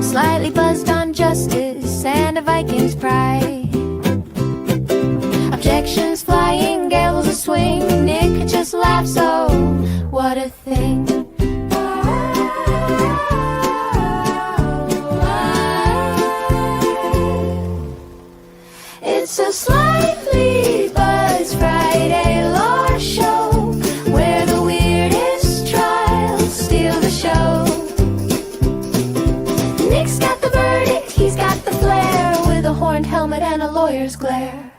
slightly buzzed on justice and a Viking's pride. Objections flying, gales a swing. Nick just laughs, oh, what a thing. It's a slightly buzz Friday lore show where the weirdest trials steal the show. Nick's got the verdict, he's got the flair, with a horned helmet and a lawyer's glare.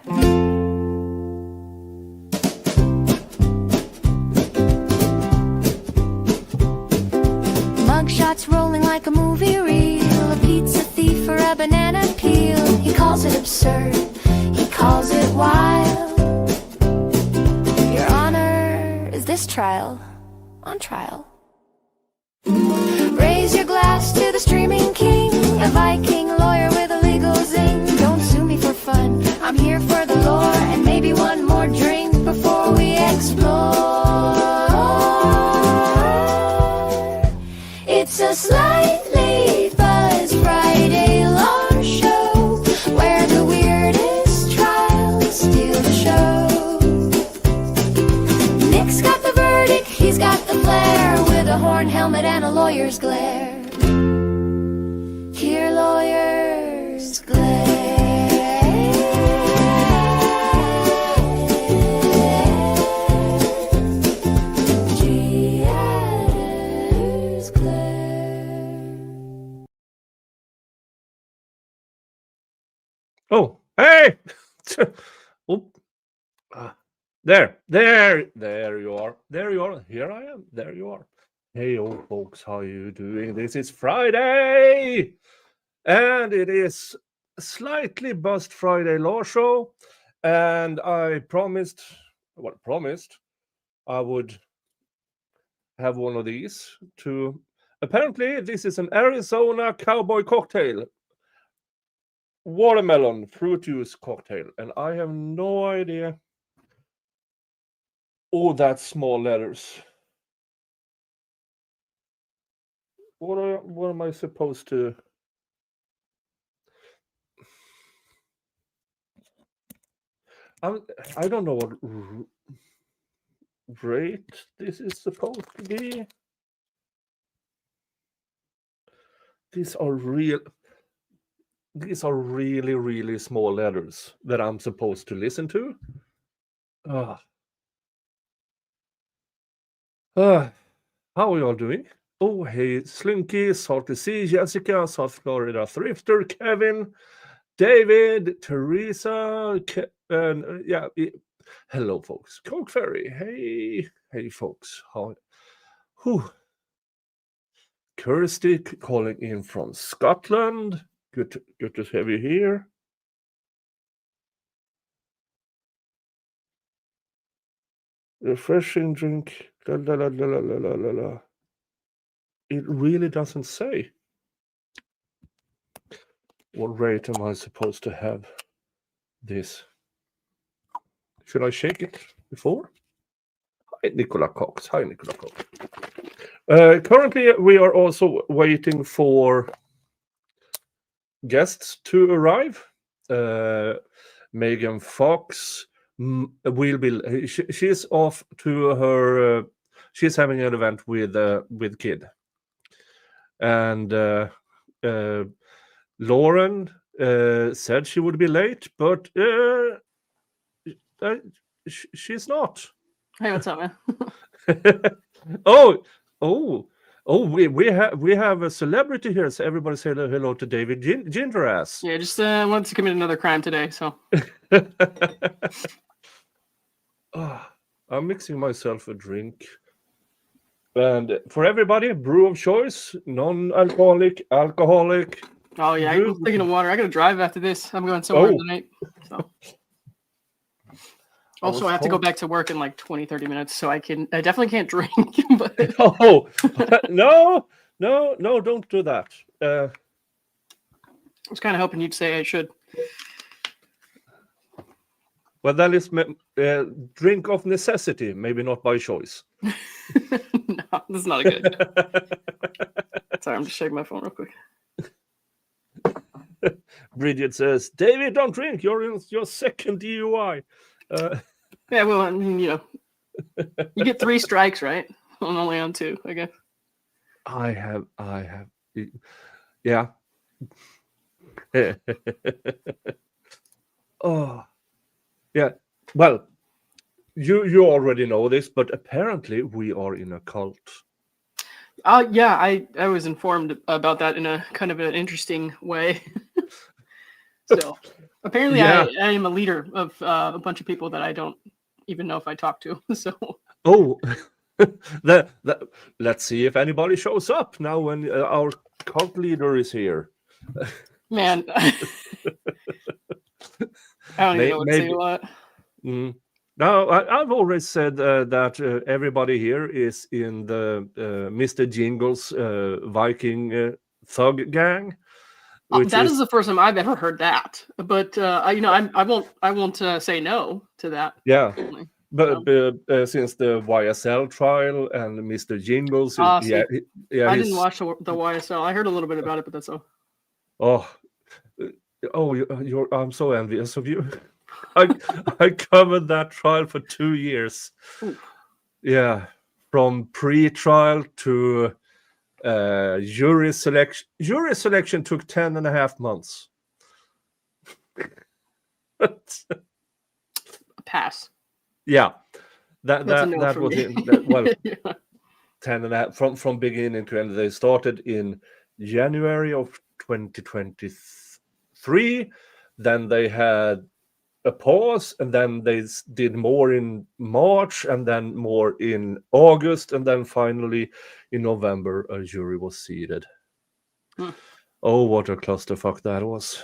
Mugshots rolling like a movie reel, a pizza thief or a banana peel. He calls it absurd, he calls it wild. Your Honor, is this trial on trial? Raise your glass to the streaming king, a Viking lawyer with a legal zing. Don't sue me for fun, I'm here for the lore, and maybe one more drink before we explore. It's a slightly buzz Friday lore show where the weirdest trials steal the show. Nick's got the verdict, he's got the flair, with a horn helmet and a lawyer's glare. Hear lawyers glare. Gears glare. Oh, hey! Oop. There you are. There you are. Here I am. There you are. Hey, old folks, how you doing? This is Friday, and it is slightly buzzed Friday law show. And I promised I would have one of these to. Apparently, this is an Arizona cowboy cocktail. Watermelon fruit juice cocktail, and I have no idea. Oh, that's small letters. What am I supposed to? I don't know what rate this is supposed to be. These are really, really small letters that I'm supposed to listen to. How are you all doing? Oh, hey, Slinky, Salty Sea, Jessica, South Florida Thrifter, Kevin, David, Teresa, and hello, folks. Coke Ferry, hey, folks. Whew. Kirsty calling in from Scotland. Good to have you here. Refreshing drink. La, la, la, la, la, la, la, la. It really doesn't say. What rate am I supposed to have this? Should I shake it before? Hi, Nicola Cox. Currently, we are also waiting for guests to arrive. Megan Fox will be. She's off to her. She's having an event with kid, and Lauren said she would be late, but she's not. Hey, what's up, man? We have a celebrity here, so everybody say hello to David Gingras. Yeah, just wanted to commit another crime today, so. I'm mixing myself a drink. And for everybody, brew of choice, non-alcoholic, alcoholic. Oh yeah, I'm thinking of water. I gotta drive after this. I'm going somewhere tonight. So. Also, I have to go back to work in like 20-30 minutes, so I definitely can't drink. But... No, don't do that. I was kind of hoping you'd say I should. Well, that is drink of necessity, maybe not by choice. No, this is not a good. Sorry, I'm just shaking my phone real quick. Bridget says, David, don't drink. You're in your second DUI. Yeah, well, I mean, you get 3 strikes, right? I'm only on 2, I guess. I have, yeah. Oh, yeah. Well, you already know this, but apparently we are in a cult. Yeah, I was informed about that in a kind of an interesting way. So apparently, Yeah. I am a leader of a bunch of people that I don't even know if I talk to. So Oh, let's see if anybody shows up now when our cult leader is here. man, I don't even know what to say to that. Now, I've always said that everybody here is in the Mr. Jingles Viking thug gang. That is the first time I've ever heard that. But I won't say no to that. Yeah. Certainly. But since the YSL trial and Mr. Jingles, I he's- didn't watch the YSL. I heard a little bit about it, but that's all. I'm so envious of you. I covered that trial for 2 years. Ooh. Yeah, from pre-trial to jury selection. Jury selection took 10.5 months. Pass. Yeah, that for was me. it. Well, Yeah. 10.5 from beginning to end. They started in January of 2023. Then they had a pause, and then they did more in March, and then more in August, and then finally in November a jury was seated. Oh, what a clusterfuck that was.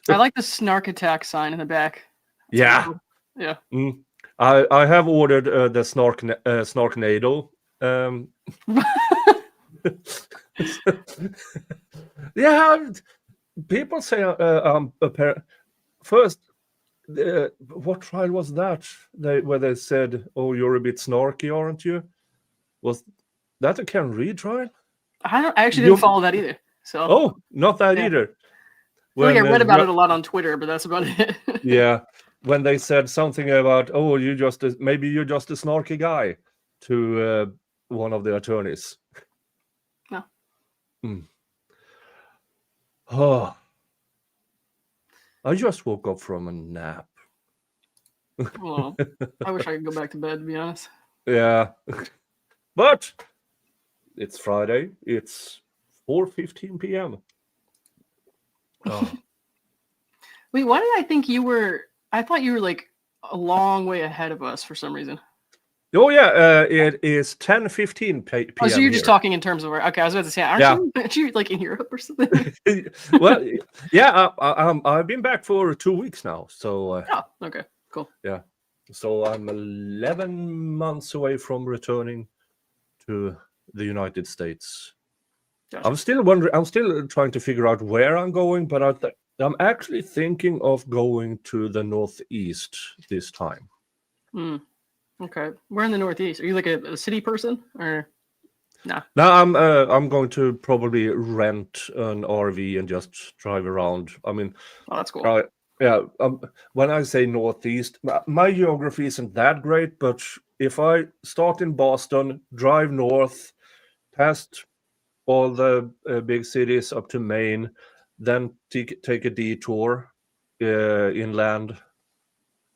I like the snark attack sign in the back. Yeah. Yeah. I have ordered the Snarknado. Yeah, people say first, what trial was that? Where they said, "Oh, you're a bit snarky, aren't you?" Was that a Ken Reed trial? I actually didn't follow that either. So Oh, not that either. I feel like I read about it a lot on Twitter, but that's about it. Yeah, when they said something about, "Oh, maybe you're just a snarky guy," to one of the attorneys. No. Oh, I just woke up from a nap. Well, I wish I could go back to bed, to be honest. Yeah, but it's Friday. It's 4:15 p.m. Oh. Wait, why did I think you were? I thought you were like a long way ahead of us for some reason. Oh yeah, it is 10:15 p.m. Oh, so you're just here. talking in terms of where? Okay, I was about to say, aren't you like in Europe or something? Well, yeah, I've been back for 2 weeks now, so. Oh, okay, cool. Yeah, so I'm 11 months away from returning to the United States. Gotcha. I'm still trying to figure out where I'm going, but I'm actually thinking of going to the Northeast this time. Okay, we're in the Northeast. Are you like a city person or no? Now I'm going to probably rent an RV and just drive around. I mean, Oh, that's cool. yeah. When I say Northeast, my geography isn't that great, but if I start in Boston, drive north, past all the big cities up to Maine, then take a detour inland,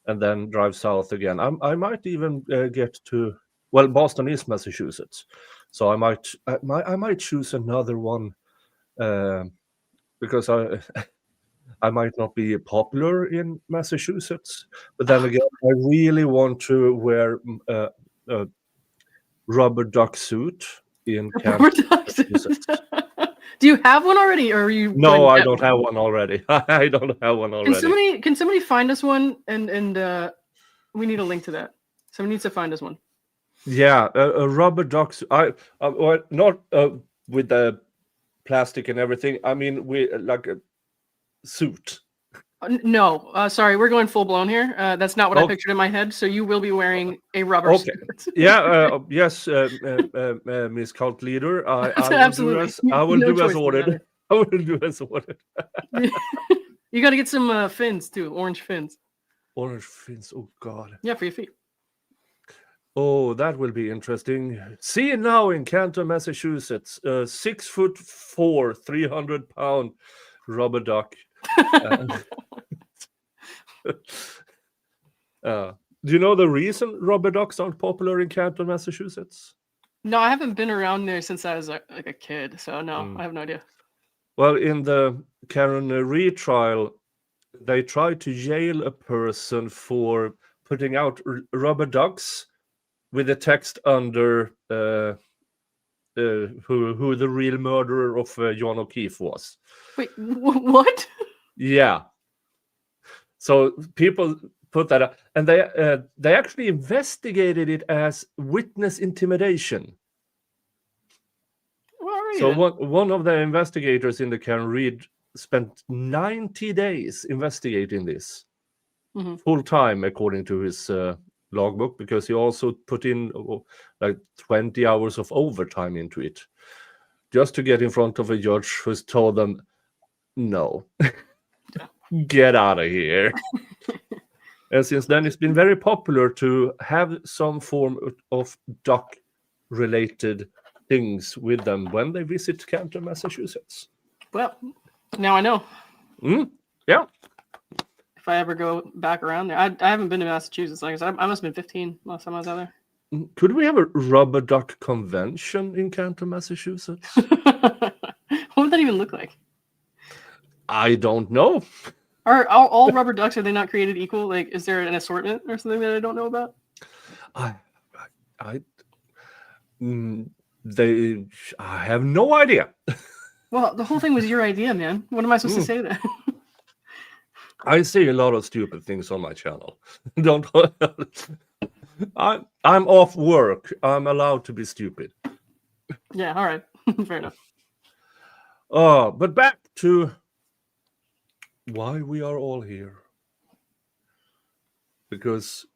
and then drive south again. I might even get to, well, Boston is Massachusetts, so I might choose another one because I might not be popular in Massachusetts, but then again, I really want to wear a rubber duck suit in Massachusetts. Do you have one already, or are you? No, I don't have one already. I don't have one already. Can somebody find us one? And we need a link to that. Somebody needs to find us one. Yeah, a rubber duck suit. Well, not with the plastic and everything. I mean, like a suit. No, sorry, we're going full blown here. That's not what I pictured in my head. So you will be wearing a rubber suit. Yeah. Yes, Miss Cult Leader. I will do as ordered. I will do as ordered. You got to get some fins too, orange fins. Orange fins. Oh God. Yeah, for your feet. Oh, that will be interesting. See you now in Canton, Massachusetts. 6'4", 300-pound rubber duck. Do you know the reason rubber ducks aren't popular in Canton, Massachusetts? No, I haven't been around there since I was like a kid, so no, Mm. I have no idea. Well, in the Karen retrial, they tried to jail a person for putting out rubber ducks with the text under who the real murderer of John O'Keefe was. Wait, what? Yeah. So people put that up, and they actually investigated it as witness intimidation. Well, So one of the investigators in the Karen Reed spent 90 days investigating this full time, according to his logbook, because he also put in like 20 hours of overtime into it, just to get in front of a judge who's told them, no, get out of here. And since then, it's been very popular to have some form of duck-related things with them when they visit Canton, Massachusetts. Well, now I know. Yeah. If I ever go back around there, I haven't been to Massachusetts. Like I said, I must have been 15 last time I was out there. Could we have a rubber duck convention in Canton, Massachusetts? What would that even look like? I don't know. Are all rubber ducks, are they not created equal? Like, is there an assortment or something that I don't know about? I have no idea. Well, the whole thing was your idea, man. What am I supposed to say then? I see a lot of stupid things on my channel. Don't. I'm off work. I'm allowed to be stupid. Yeah, all right. Fair enough. But back to why we are all here. Because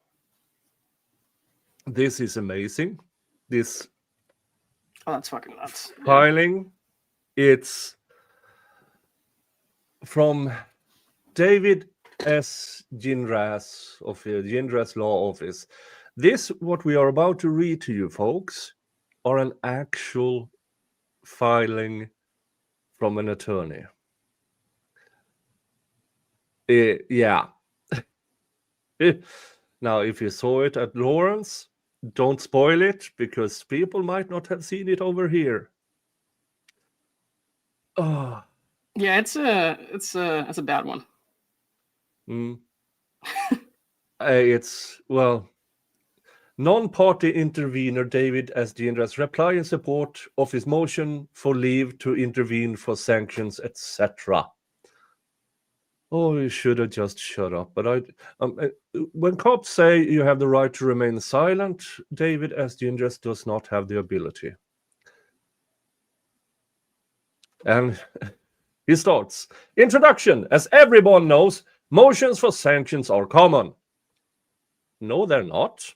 this is amazing. This that's fucking nuts. filing, it's from David S Gingras of the Gingras Law Office. This, what we are about to read to you folks, are an actual filing from an attorney. Yeah. Now, if you saw it at Lawrence, don't spoil it, because people might not have seen it over here. Oh. Yeah, it's a bad one. It's, well, non-party intervener David S Gingras reply in support of his motion for leave to intervene for sanctions, etc. Oh, you should have just shut up. But when cops say you have the right to remain silent, David S Gingras does not have the ability. And he starts. Introduction. As everyone knows, motions for sanctions are common. No, they're not.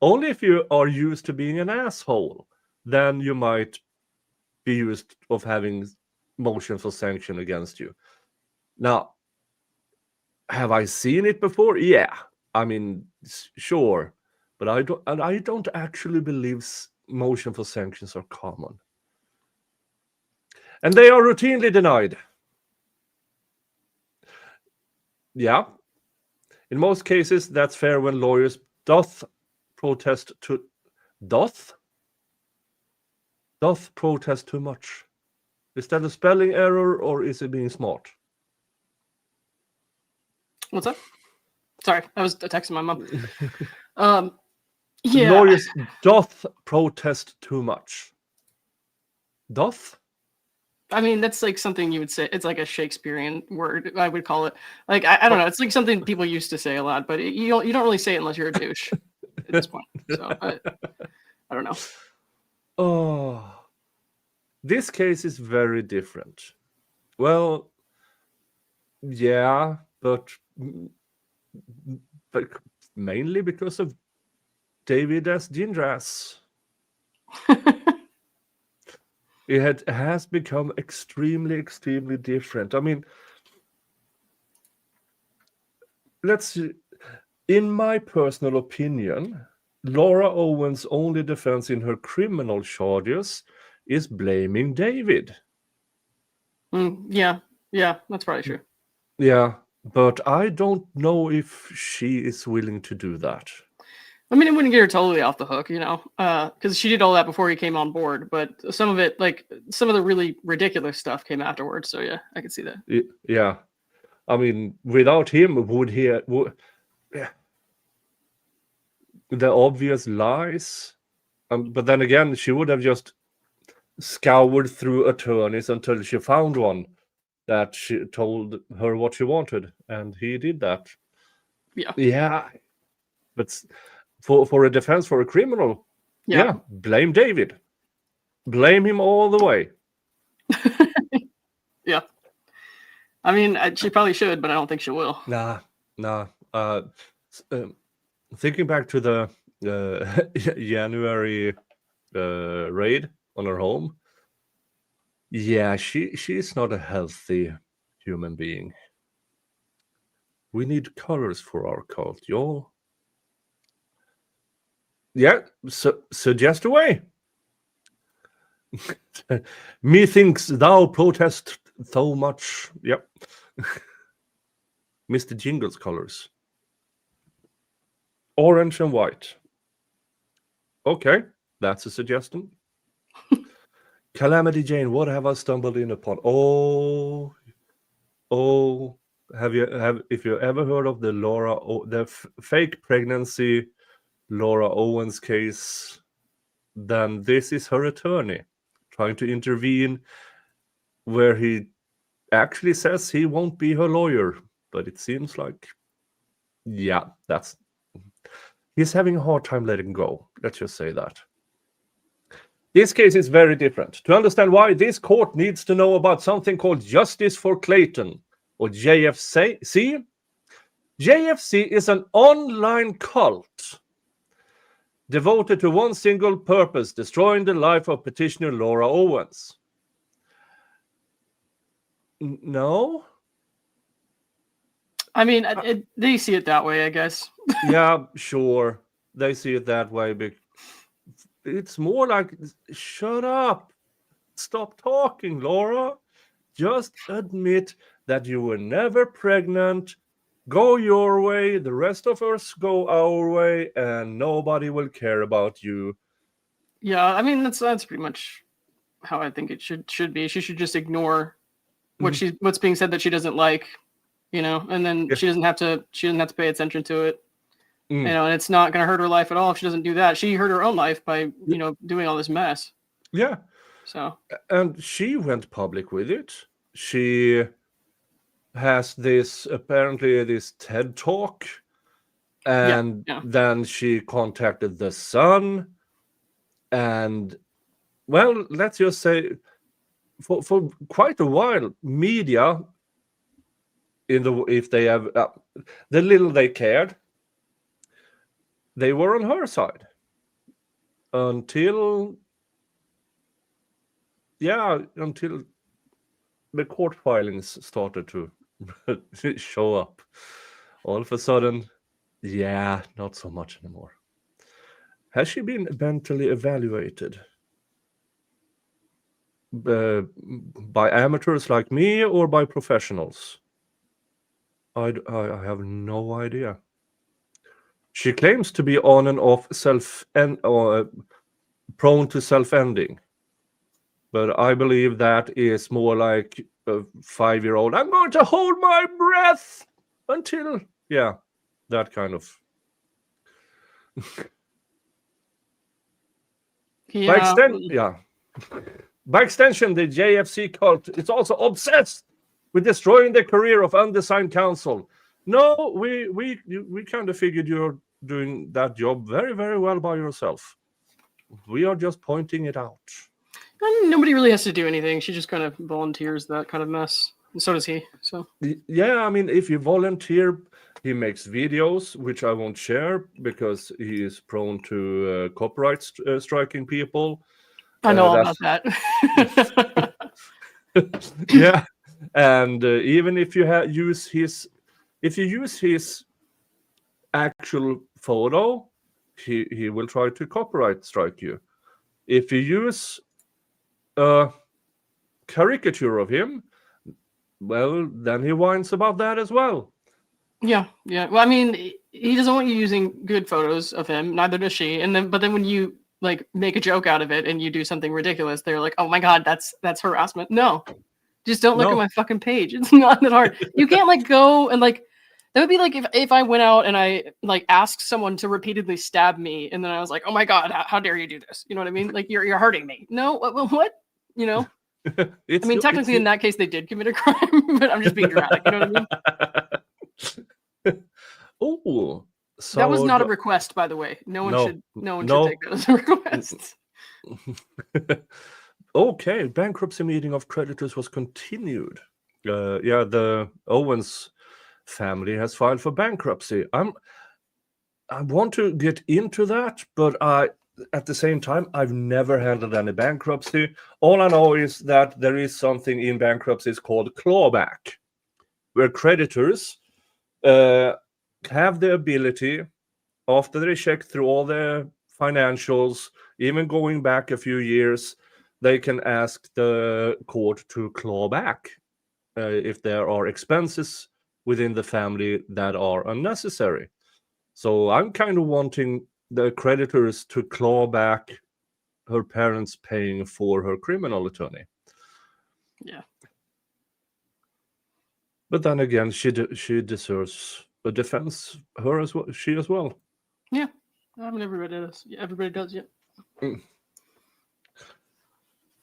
Only if you are used to being an asshole, then you might be used of having motion for sanction against you. Now, have I seen it before? Yeah, I mean, sure, but I don't actually believe motion for sanctions are common, and they are routinely denied. Yeah, in most cases, that's fair when lawyers protest too much. Is that a spelling error or is it being smart? What's up? Sorry, I was texting my mom. Yeah. Lawyers doth protest too much. Doth? I mean, that's like something you would say. It's like a Shakespearean word, I would call it. Like, I don't know. It's like something people used to say a lot, but you don't really say it unless you're a douche at this point. So I don't know. Oh, this case is very different. Well, yeah, but mainly because of David S Gingras. It has become extremely, extremely different. I mean, let's see. In my personal opinion, Laura Owens' only defense in her criminal charges is blaming David. Yeah, that's probably true. Yeah, but I don't know if she is willing to do that. I mean, it wouldn't get her totally off the hook, because she did all that before he came on board. But some of it, like some of the really ridiculous stuff, came afterwards. So yeah, I can see that. Yeah, I mean, without him, the obvious lies? But then again, she would have just scoured through attorneys until she found one that she told her what she wanted, and he did that. Yeah, but for a defense for a criminal, yeah, blame David, blame him all the way. Yeah. I mean, she probably should, but I don't think she will. Nah. Thinking back to the January raid on her home, yeah, she's not a healthy human being. We need colors for our cult, y'all. Yeah, suggest a way. Methinks thou protest so much. Yep. Mr. Jingles colors. Orange and white. Okay, that's a suggestion. Calamity Jane, what have I stumbled in upon? Oh, if you ever heard of the fake pregnancy Laura Owens case, then this is her attorney trying to intervene, where he actually says he won't be her lawyer, but it seems like, yeah, he's having a hard time letting go. Let's just say that. This case is very different. To understand why, this court needs to know about something called Justice for Clayton, or JFC. JFC is an online cult devoted to one single purpose: destroying the life of petitioner Laura Owens. No? I mean, they see it that way, I guess. Yeah, sure. They see it that way. But it's more like, shut up. Stop talking, Laura. Just admit that you were never pregnant. Go your way. The rest of us go our way, and nobody will care about you. Yeah, I mean, that's pretty much how I think it should be. She should just ignore what's being said that she doesn't like, and then she doesn't have to pay attention to it. And it's not going to hurt her life at all if she doesn't do that. She hurt her own life by, doing all this mess. Yeah. So. And she went public with it. She has apparently this TED talk, and then she contacted the Sun, and, well, let's just say, for quite a while, media, if they have the little they cared, they were on her side until the court filings started to show up. All of a sudden, not so much anymore. Has she been mentally evaluated by amateurs like me or by professionals? I have no idea. She claims to be on and off prone to self-ending, but I believe that is more like a 5-year-old. I'm going to hold my breath until, that kind of. By extension, the JFC cult is also obsessed with destroying the career of undesign counsel. No, we kind of figured you're doing that job very, very well by yourself. We are just pointing it out. And nobody really has to do anything. She just kind of volunteers that kind of mess. And so does he. So yeah, I mean, if you volunteer, he makes videos, which I won't share because he is prone to copyright striking people. I know all That's about that. yeah. And even if you use his actual photo, he will try to copyright strike you. If you use a caricature of him, well, then he whines about that as well. Yeah. Well, I mean, he doesn't want you using good photos of him. Neither does she. But then when you like make a joke out of it and you do something ridiculous, they're like, "Oh my god, that's harassment." No, just don't look at No. my fucking page. It's not that hard. You can't like go and like. That would be like if I went out and I like asked someone to repeatedly stab me, and then I was like, "Oh my god, how dare you do this?" You know what I mean? Like you're hurting me. No, what? You know? I mean, technically, in that case, they did commit a crime, but I'm just being dramatic. You know what I mean? Oh, so That was not a request, by the way. No one should take that as a request. Okay, bankruptcy meeting of creditors was continued. The Owens family has filed for bankruptcy. I want to get into that, but at the same time, I've never handled any bankruptcy. All I know is that there is something in bankruptcy called clawback, where creditors have the ability, after they check through all their financials, even going back a few years, they can ask the court to claw back if there are expenses within the family that are unnecessary. So I'm kind of wanting the creditors to claw back her parents paying for her criminal attorney. Yeah. But then again, she deserves a defense. Her as well. She as well. Yeah. I mean, everybody does. Yeah, everybody does. Yeah.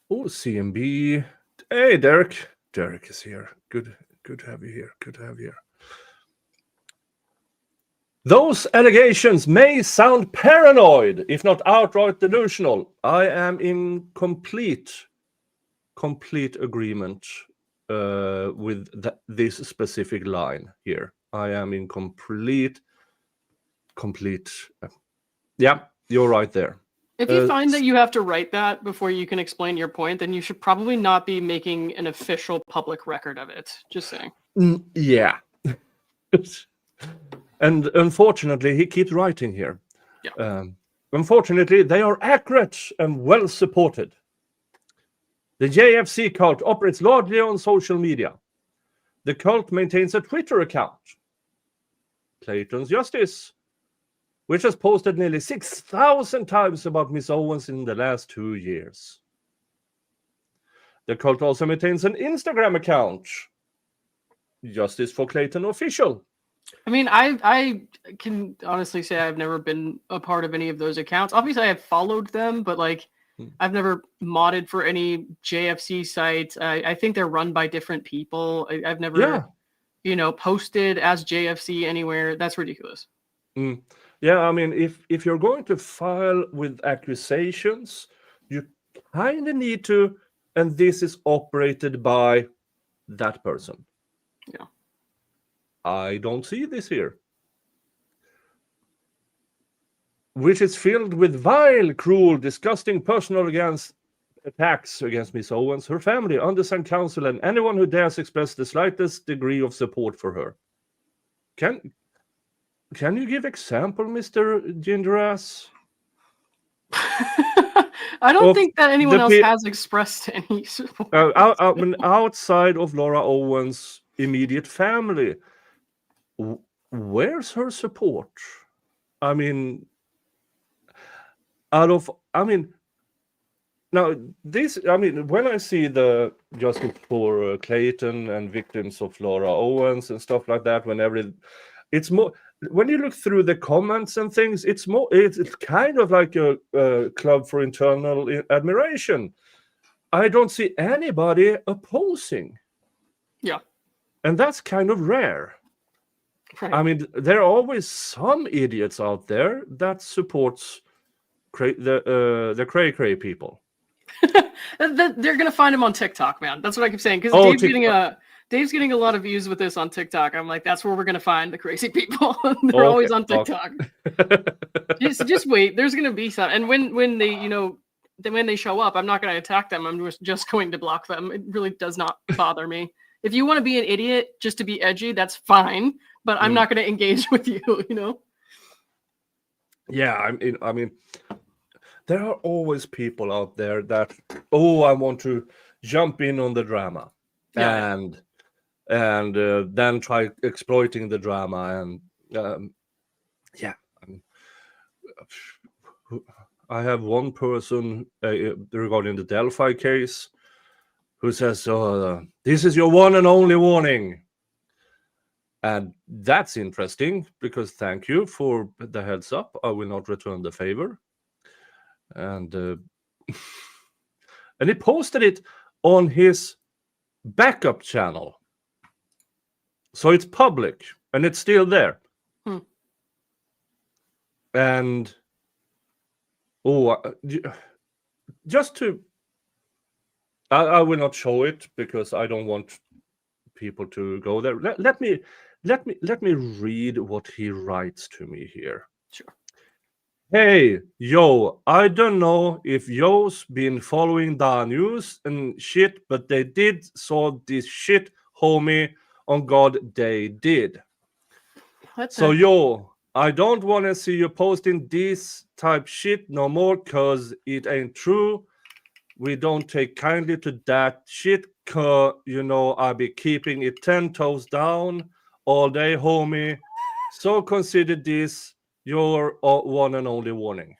Oh, CMB. Hey, Derek. Derek is here. Good to have you here. Good to have you here. Those allegations may sound paranoid, if not outright delusional. I am in complete agreement with this specific line here. I am in complete. Yeah, you're right there. If you find that you have to write that before you can explain your point, then you should probably not be making an official public record of it. Just saying. Yeah. And unfortunately, he keeps writing here. Yeah. Unfortunately, they are accurate and well supported. The JFC cult operates largely on social media. The cult maintains a Twitter account, Clayton's Justice, which has posted nearly 6,000 times about Miss Owens in the last 2 years. The cult also maintains an Instagram account, Justice for Clayton Official. I mean, I can honestly say I've never been a part of any of those accounts. Obviously, I have followed them, but like I've never modded for any JFC sites. I think they're run by different people. I've never, posted as JFC anywhere. That's ridiculous. Yeah, I mean, if you're going to file with accusations, you kind of need to, and this is operated by that person. Yeah. I don't see this here. Which is filled with vile, cruel, disgusting personal attacks against Miss Owens, her family, undersigned counsel, and anyone who dares express the slightest degree of support for her. Can you give example, Mr. Gingras? I don't think that anyone else has expressed any support. Outside of Laura Owens' immediate family, where's her support? I mean, when I see the Justice for Clayton and victims of Laura Owens and stuff like that, it's more, when you look through the comments and things, it's kind of like a club for internal admiration. I don't see anybody opposing. Yeah. And that's kind of rare. Right. I mean, there are always some idiots out there that supports the cray people. They're gonna find him on TikTok, man. That's what I keep saying. Because Dave's getting a lot of views with this on TikTok. I'm like, that's where we're gonna find the crazy people. They're always on TikTok. just wait. There's gonna be some. And when they then when they show up, I'm not going to attack them. I'm just going to block them. It really does not bother me. If you want to be an idiot just to be edgy, that's fine. But I'm not going to engage with you. You know. Yeah, I mean, there are always people out there that, oh, I want to jump in on the drama, Yeah. and then try exploiting the drama, and yeah, I mean, I have one person regarding the Delphi case who says, "This is your one and only warning." And that's interesting because thank you for the heads up. I will not return the favor. And and he posted it on his backup channel, so it's public and it's still there. And just to, I will not show it because I don't want people to go there. Let me read what he writes to me here. Sure. Hey, yo, I don't know if yo's been following the news and shit, but they did saw this shit, homie. On God, they did. So, yo, I don't want to see you posting this type shit no more, cause it ain't true. We don't take kindly to that shit, cause, you know, I be keeping it 10 toes down all day, homie. So consider this your one and only warning.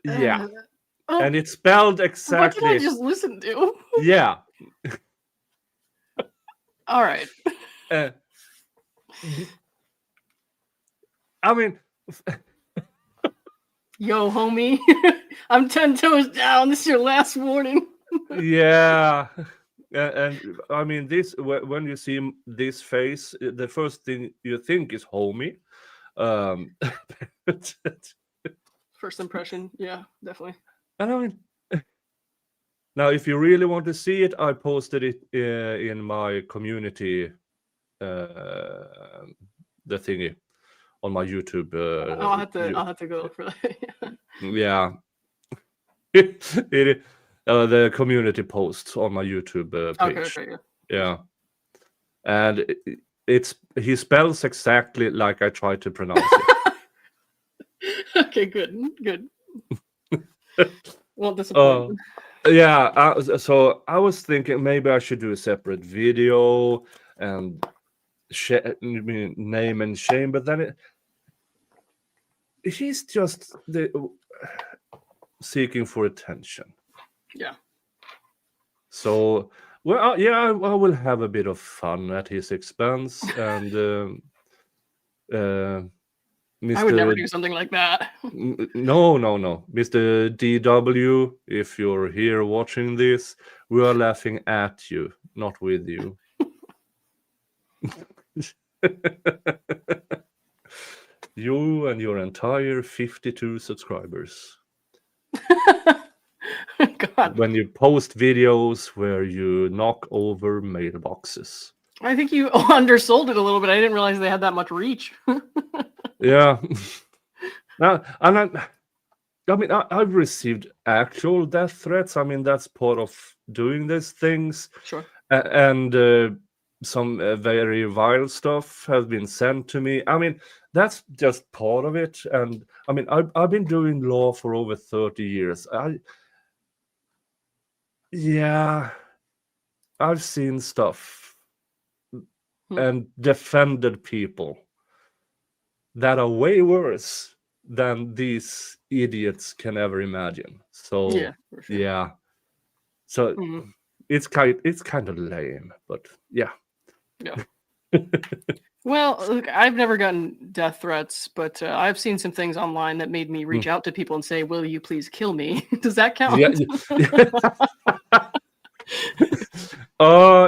Yeah. And it's spelled exactly. What did I just listen to? Yeah. All right. I mean, yo, homie, I'm 10 toes down. This is your last warning. Yeah. And I mean, this, when you see this face, the first thing you think is homie. First impression, yeah, definitely. And I mean, now if you really want to see it, I posted it in my community, the thingy on my YouTube. I'll have to go look for that. Yeah. The community posts on my YouTube page. Okay, yeah. And he spells exactly like I tried to pronounce it. Okay, good. Well, disappointed. Yeah, so I was thinking maybe I should do a separate video and name and shame, but then he's just seeking for attention. Yeah. So, well, yeah, I will have a bit of fun at his expense, and Mr. I would never do something like that. No, Mr. DW, if you're here watching this, we are laughing at you, not with you. You and your entire 52 subscribers. God. When you post videos where you knock over mailboxes. I think you undersold it a little bit. I didn't realize they had that much reach. Yeah. Now, and I mean, I've received actual death threats. I mean, that's part of doing these things. Sure. And some very vile stuff has been sent to me. I mean, that's just part of it. And I mean, I've been doing law for over 30 years. Yeah, I've seen stuff and defended people that are way worse than these idiots can ever imagine. So yeah, for sure. Yeah, so it's kind of lame, but yeah. Well, look, I've never gotten death threats, but I've seen some things online that made me reach out to people and say, "Will you please kill me?" Does that count?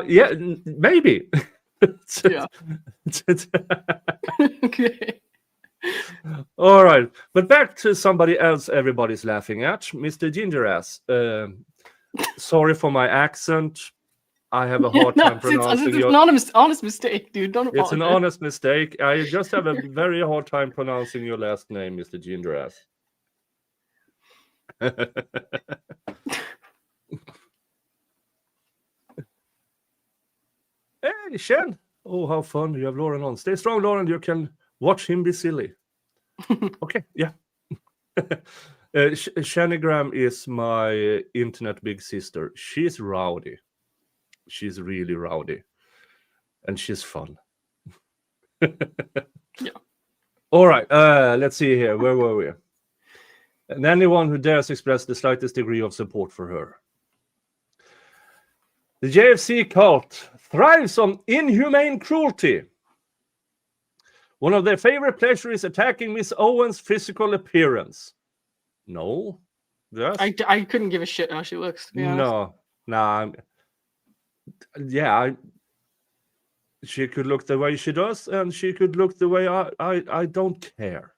Yeah, maybe. Yeah. Okay. All right, but back to somebody else everybody's laughing at, Mr. Gingras. Sorry for my accent. I have a hard time pronouncing it's your. an honest mistake, dude. Don't It's an apologize. honest mistake. I just have a very hard time pronouncing your last name, Mr. Gingras. Hey, Shen. Oh, how fun. You have Lauren on. Stay strong, Lauren. You can watch him be silly. Okay, yeah. Shanigram is my internet big sister. She's rowdy. She's really rowdy. And she's fun. Yeah. All right. Let's see here. Where were we? And anyone who dares express the slightest degree of support for her. The JFC cult thrives on inhumane cruelty. One of their favorite pleasures is attacking Miss Owen's physical appearance. No. Yes. I couldn't give a shit how she looks, to be honest. No. Nah. Yeah. She could look the way she does, and she could look the way I don't care.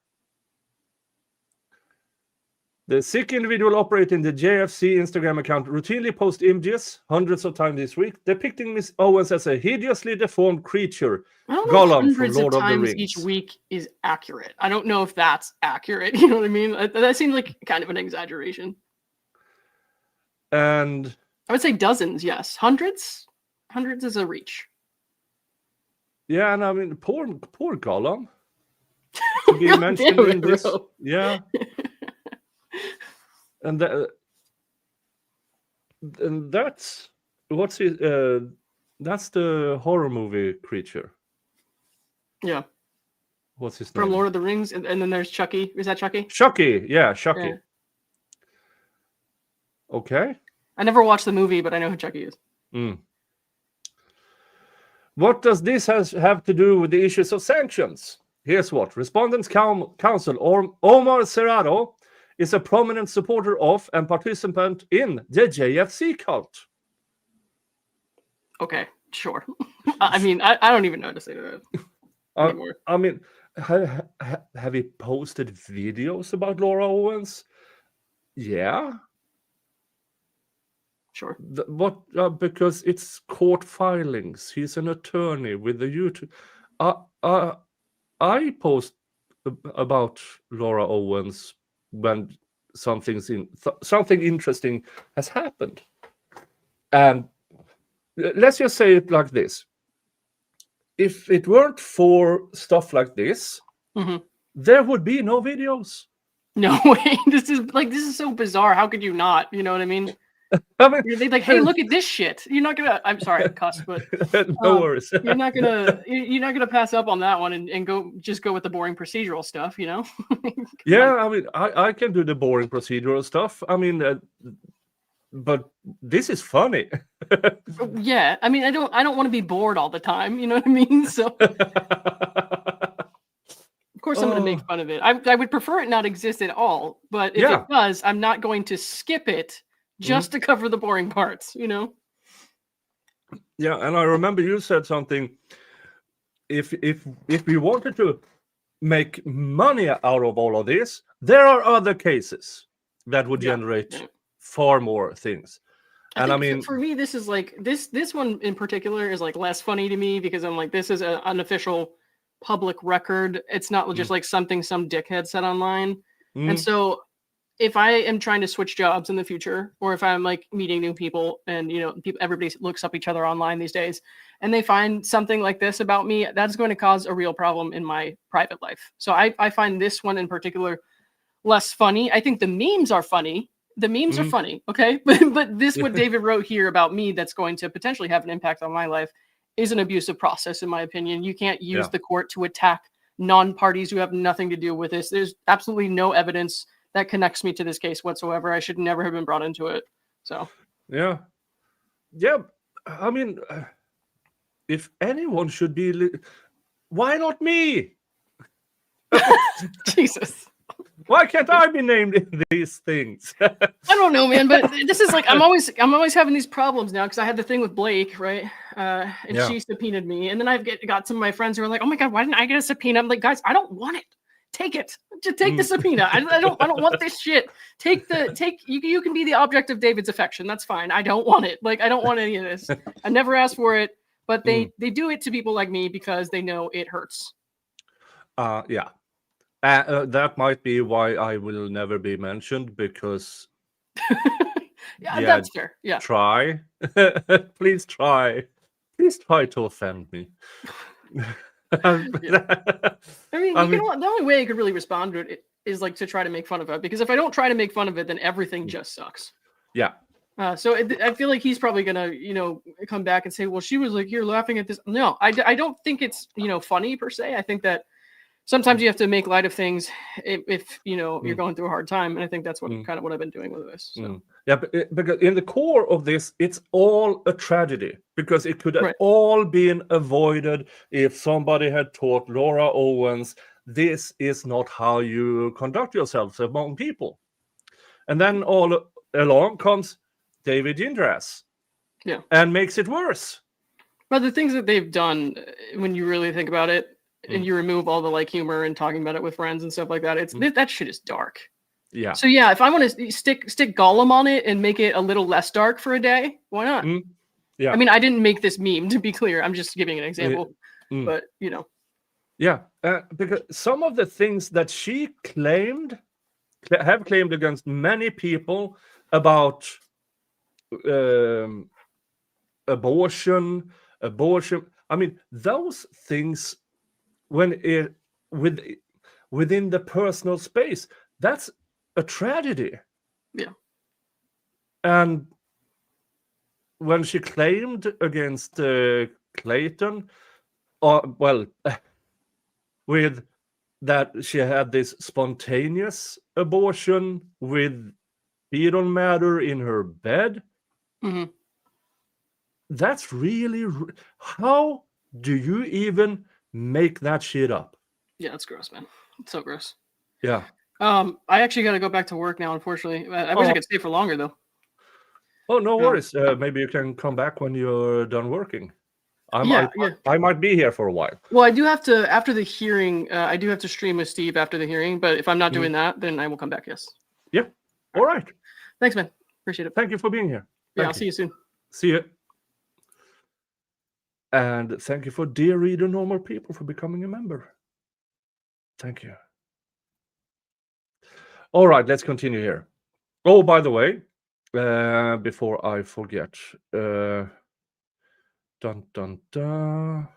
The sick individual operating the JFC Instagram account routinely posts images hundreds of times this week depicting Miss Owens as a hideously deformed creature. I don't know Gollum if from hundreds Lord of of the times Rings. each week is accurate. I don't know if that's accurate. You know what I mean? That seems like kind of an exaggeration. And I would say dozens, yes. Hundreds is a reach. yeah, and I mean, poor Gollum to be mentioned damn in it, this. bro. Yeah, and that's what's his. That's the horror movie creature. Yeah. What's his From name? Lord of the Rings, and then there's Chucky. Is that Chucky? Chucky. Yeah, Chucky. Yeah. Okay. I never watched the movie, but I know who Chucky is. What does this have to do with the issues of sanctions? Here's what. Respondents Counsel Omar Serrano is a prominent supporter of and participant in the JFC cult. Okay, sure. I mean, I don't even know how to say that anymore. I mean, have you posted videos about Laura Owens? Yeah. Sure. Because it's court filings. He's an attorney with the YouTube. I post about Laura Owens when something interesting has happened, and let's just say it like this: if it weren't for stuff like this, there would be no videos. No way. This is so bizarre. How could you not? You know what I mean? I mean, You're like, hey, look at this shit. You're not gonna. I'm sorry, I cussed, but no worries. You're not gonna pass up on that one and go with the boring procedural stuff. You know? Yeah, I mean, I can do the boring procedural stuff. I mean, but this is funny. Yeah, I mean, I don't want to be bored all the time. You know what I mean? So. Of course, I'm going to make fun of it. I would prefer it not exist at all, but if it does, I'm not going to skip it just to cover the boring parts, you know? Yeah, and I remember you said something. If we wanted to make money out of all of this, there are other cases that would generate far more things. And I mean, for me, this is like this one in particular is like less funny to me because I'm like, this is an unofficial public record. It's not just like something some dickhead said online. And so if I am trying to switch jobs in the future, or if I'm like meeting new people and, you know, everybody looks up each other online these days and they find something like this about me, that's going to cause a real problem in my private life. So I find this one in particular less funny. I think the memes are funny. The memes are funny. Okay. But this, what David wrote here about me, that's going to potentially have an impact on my life, is an abusive process, in my opinion. You can't use the court to attack non-parties who have nothing to do with this. There's absolutely no evidence that connects me to this case whatsoever. I should never have been brought into it. So yeah. I mean, if anyone should be, why not me? Jesus. Why can't I be named in these things? I don't know, man, but this is like I'm always having these problems now because I had the thing with Blake, right? And she subpoenaed me, and then I've got some of my friends who are like, "Oh my god, why didn't I get a subpoena?" I'm like, guys, I don't want it. take it. Just take the subpoena. I don't want this shit. You can be the object of David's affection. That's fine. I don't want it. Like, I don't want any of this. I never asked for it, but they do it to people like me because they know it hurts. Yeah. That might be why I will never be mentioned, because yeah, that's fair. Yeah. Try. Please try. Please try to offend me. I mean, the only way I could really respond to it is like to try to make fun of it, because if I don't try to make fun of it, then everything just sucks. Yeah. So I feel like he's probably gonna, come back and say, well, she was like, you're laughing at this. No, I don't think it's, funny per se. I think that sometimes you have to make light of things if you're going through a hard time, and I think that's what kind of what I've been doing with this. So. Yeah, because in the core of this, it's all a tragedy, because it could have all been avoided if somebody had taught Laura Owens, this is not how you conduct yourselves among people. And then all along comes David Gingras, and makes it worse. But the things that they've done, when you really think about it, and you remove all the like humor and talking about it with friends and stuff like that, that shit is dark. Yeah. So yeah, if I want to stick Gollum on it and make it a little less dark for a day, why not? Yeah. I mean, I didn't make this meme, to be clear. I'm just giving an example. But Yeah, because some of the things that she have claimed against many people about abortion. I mean, those things, when within the personal space, that's a tragedy. Yeah. And when she claimed against Clayton, with that she had this spontaneous abortion with fetal matter in her bed, that's really, how do you even make that shit up? Yeah, it's gross, man. It's so gross. Yeah. I actually got to go back to work now, unfortunately. I wish I could stay for longer, though. Oh, no worries. Maybe you can come back when you're done working. I might be here for a while. Well, I do have to, after the hearing, I do have to stream with Steve after the hearing, but if I'm not doing that, then I will come back, yes. Yeah. All right. Thanks, man. Appreciate it. Thank you for being here. I'll see you soon. See you. And thank you for Dear Reader Normal People for becoming a member. Thank you. All right, let's continue here. Oh, by the way, before I forget, dun dun dun.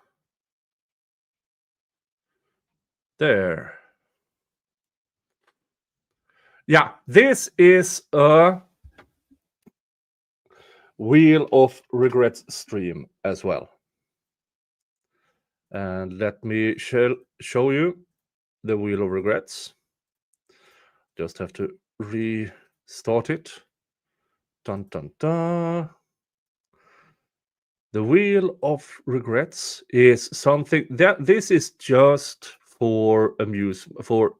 There. Yeah, this is a Wheel of Regrets stream as well. And let me show you the Wheel of Regrets. Just have to restart it. Dun dun dun. The Wheel of Regrets is something that this is just for amusement, for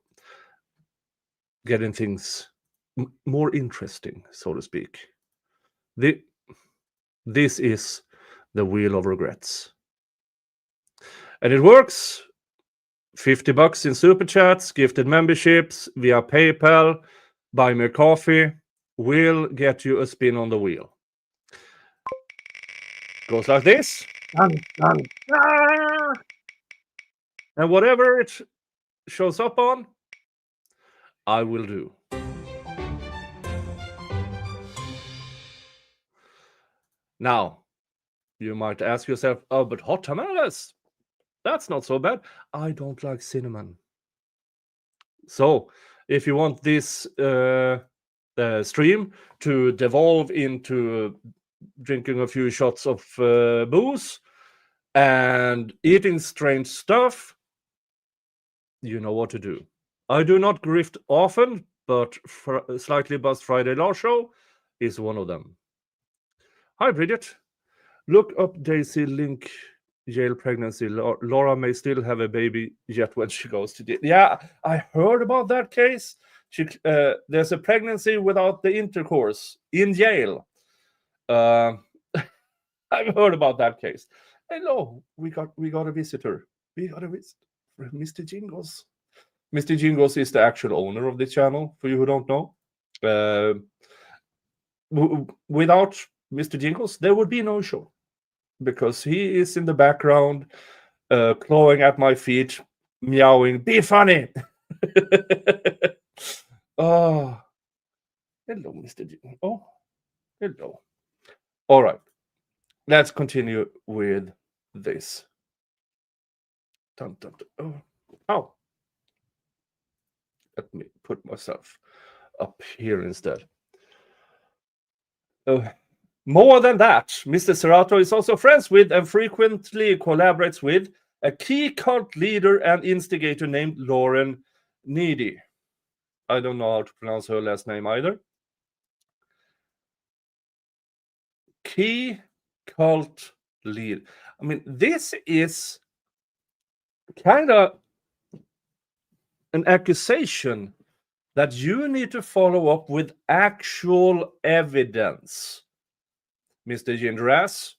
getting things more interesting, so to speak. This is the Wheel of Regrets. And it works. $50 in super chats, gifted memberships via PayPal, buy me a coffee, will get you a spin on the wheel. Goes like this. And whatever it shows up on, I will do. Now, you might ask yourself, oh, but hot tamales, that's not so bad. I don't like cinnamon. So, if you want this stream to devolve into drinking a few shots of booze and eating strange stuff, you know what to do. I do not grift often, but Slightly Buzzed Friday Law Show is one of them. Hi, Bridget. Look up Daisy Link jail pregnancy. Laura may still have a baby yet when she goes to jail. Yeah, I heard about that case. There's a pregnancy without the intercourse in jail. I've heard about that case. Hello, we got a visitor. We got a visit from Mr. Jingles. Mr. Gingras is the actual owner of this channel, for you who don't know. Without Mr. Gingras, there would be no show, because he is in the background, clawing at my feet, meowing, "Be funny!" Oh, hello, Mr. Gingras. Oh, hello. All right, let's continue with this. Dun, dun, dun. Oh. Let me put myself up here instead. More than that, Mr. Serato is also friends with and frequently collaborates with a key cult leader and instigator named Lauren Needy. I don't know how to pronounce her last name either. Key cult leader. I mean, this is kind of an accusation that you need to follow up with actual evidence. Mr. Gingras,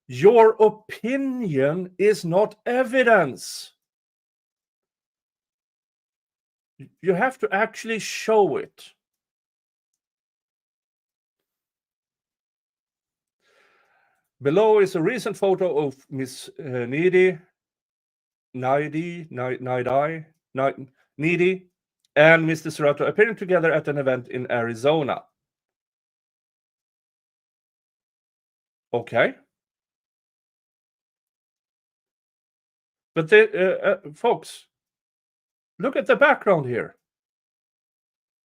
your opinion is not evidence. You have to actually show it. Below is a recent photo of Miss Needy, and Mr. Serato appearing together at an event in Arizona. Okay. But folks, look at the background here.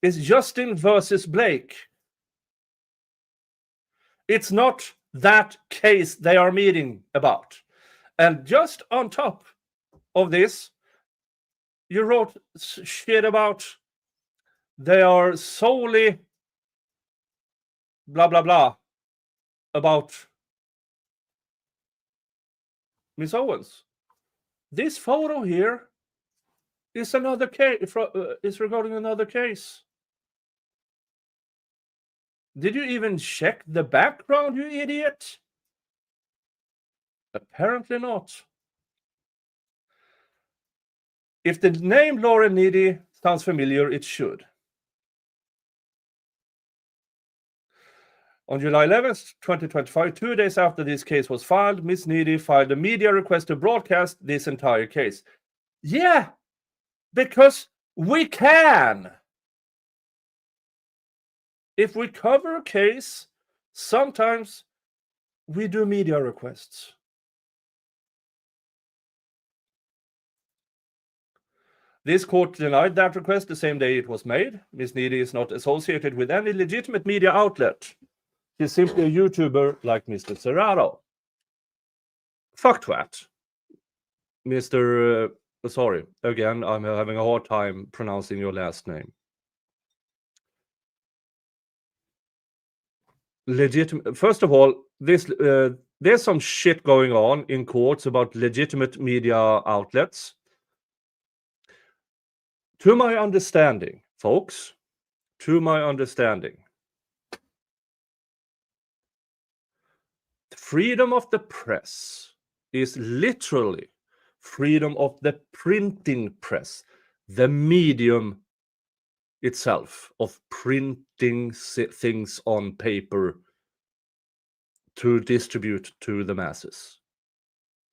It's Justin versus Blake. It's not that case they are meeting about. And just on top of this, you wrote shit about they are solely blah, blah, blah about Miss Owens. This photo here is another case, is regarding another case. Did you even check the background, you idiot? Apparently not. If the name Lauren Needy sounds familiar, it should. On July 11th, 2025, 2 days after this case was filed, Miss Needy filed a media request to broadcast this entire case. Yeah, because we can. If we cover a case, sometimes we do media requests. This court denied that request the same day it was made. Miss Needy is not associated with any legitimate media outlet. She's simply a YouTuber like Mr. Serato. Fuck twat. Mr. Sorry, again, I'm having a hard time pronouncing your last name. Legitimate. First of all, this there's some shit going on in courts about legitimate media outlets. To my understanding, folks, to my understanding, freedom of the press is literally freedom of the printing press, the medium itself of printing things on paper to distribute to the masses,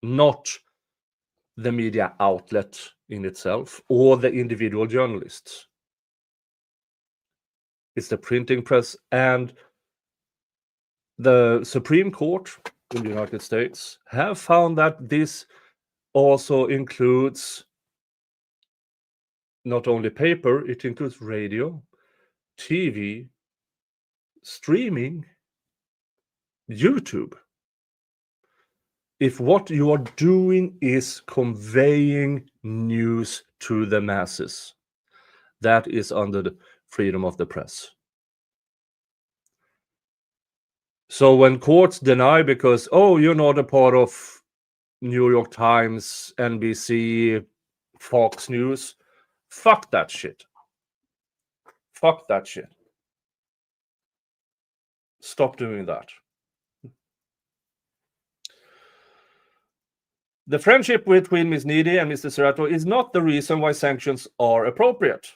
not the media outlet in itself or the individual journalists. It's the printing press, and the Supreme Court in the United States have found that this also includes not only paper, it includes radio, TV, streaming, YouTube. If what you are doing is conveying news to the masses, that is under the freedom of the press. So when courts deny because, oh, you're not a part of New York Times, NBC, Fox News, fuck that shit. Fuck that shit. Stop doing that. The friendship between Miss Needy and Mr. Serato is not the reason why sanctions are appropriate.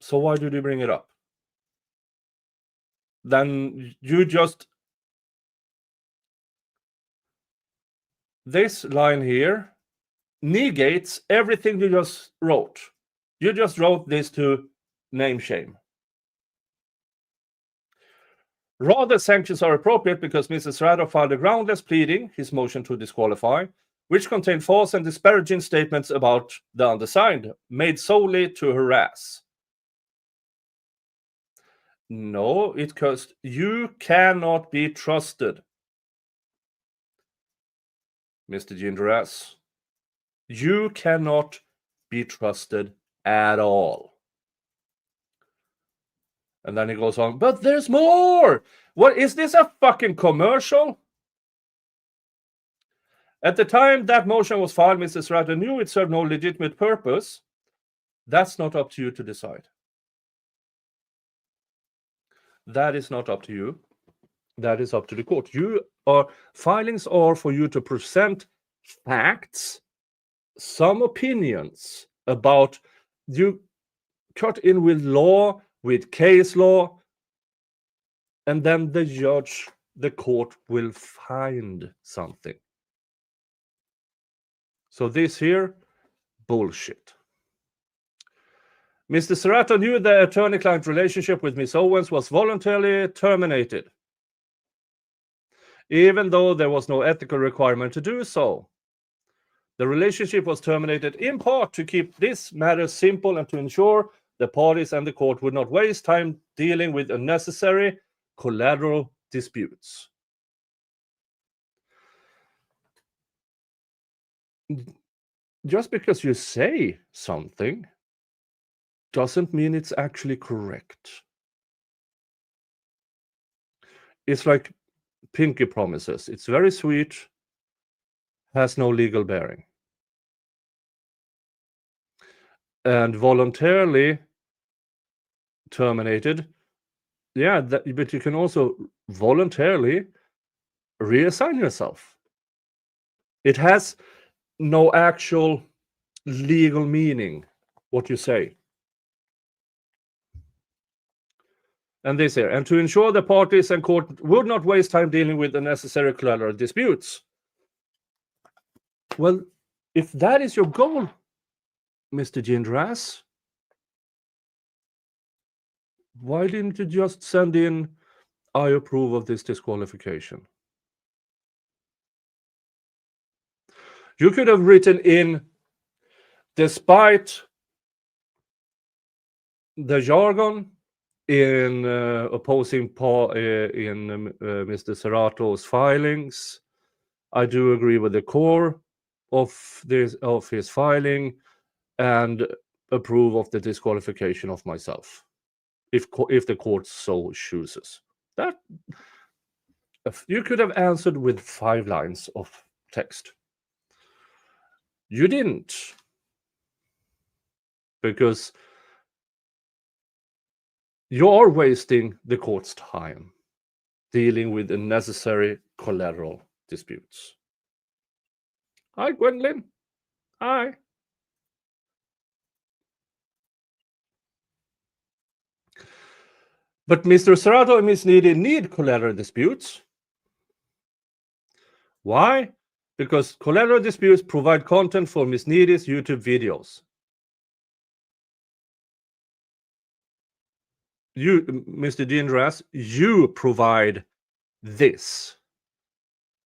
So why did you bring it up? Then you just... This line here negates everything you just wrote. You just wrote this to name shame. Rather, sanctions are appropriate because Mr. Serato filed a groundless pleading, his motion to disqualify, which contained false and disparaging statements about the undersigned, made solely to harass. No, because you cannot be trusted, Mr. Gingras. You cannot be trusted at all. And then he goes on, but there's more! What is this, a fucking commercial? At the time that motion was filed, Mr. Serato knew it served no legitimate purpose. That's not up to you to decide. That is not up to you. That is up to the court. Filings are for you to present facts, some opinions about, you cut in with law, with case law, and then the judge, the court will find something. So this here, bullshit. Mr. Serato knew the attorney-client relationship with Miss Owens was voluntarily terminated, even though there was no ethical requirement to do so. The relationship was terminated in part to keep this matter simple and to ensure the parties and the court would not waste time dealing with unnecessary collateral disputes. Just because you say something doesn't mean it's actually correct. It's like pinky promises. It's very sweet, has no legal bearing. And voluntarily terminated, yeah, but you can also voluntarily reassign yourself. It has no actual legal meaning, what you say. And this here, and to ensure the parties and court would not waste time dealing with unnecessary collateral disputes. Well, if that is your goal, Mr. Gingras, why didn't you just send in, I approve of this disqualification? You could have written in, despite the jargon in opposing Mr. Serato's filings, I do agree with the core of his filing and approve of the disqualification of myself, if the court so chooses. That you could have answered with 5 lines of text. You didn't, because you're wasting the court's time dealing with unnecessary collateral disputes. Hi, Gwendolyn. Hi. But Mr. Serato and Miss Needy need collateral disputes. Why? Because collateral disputes provide content for Miss Needy's YouTube videos. You, Mr. Gingras, you provide this.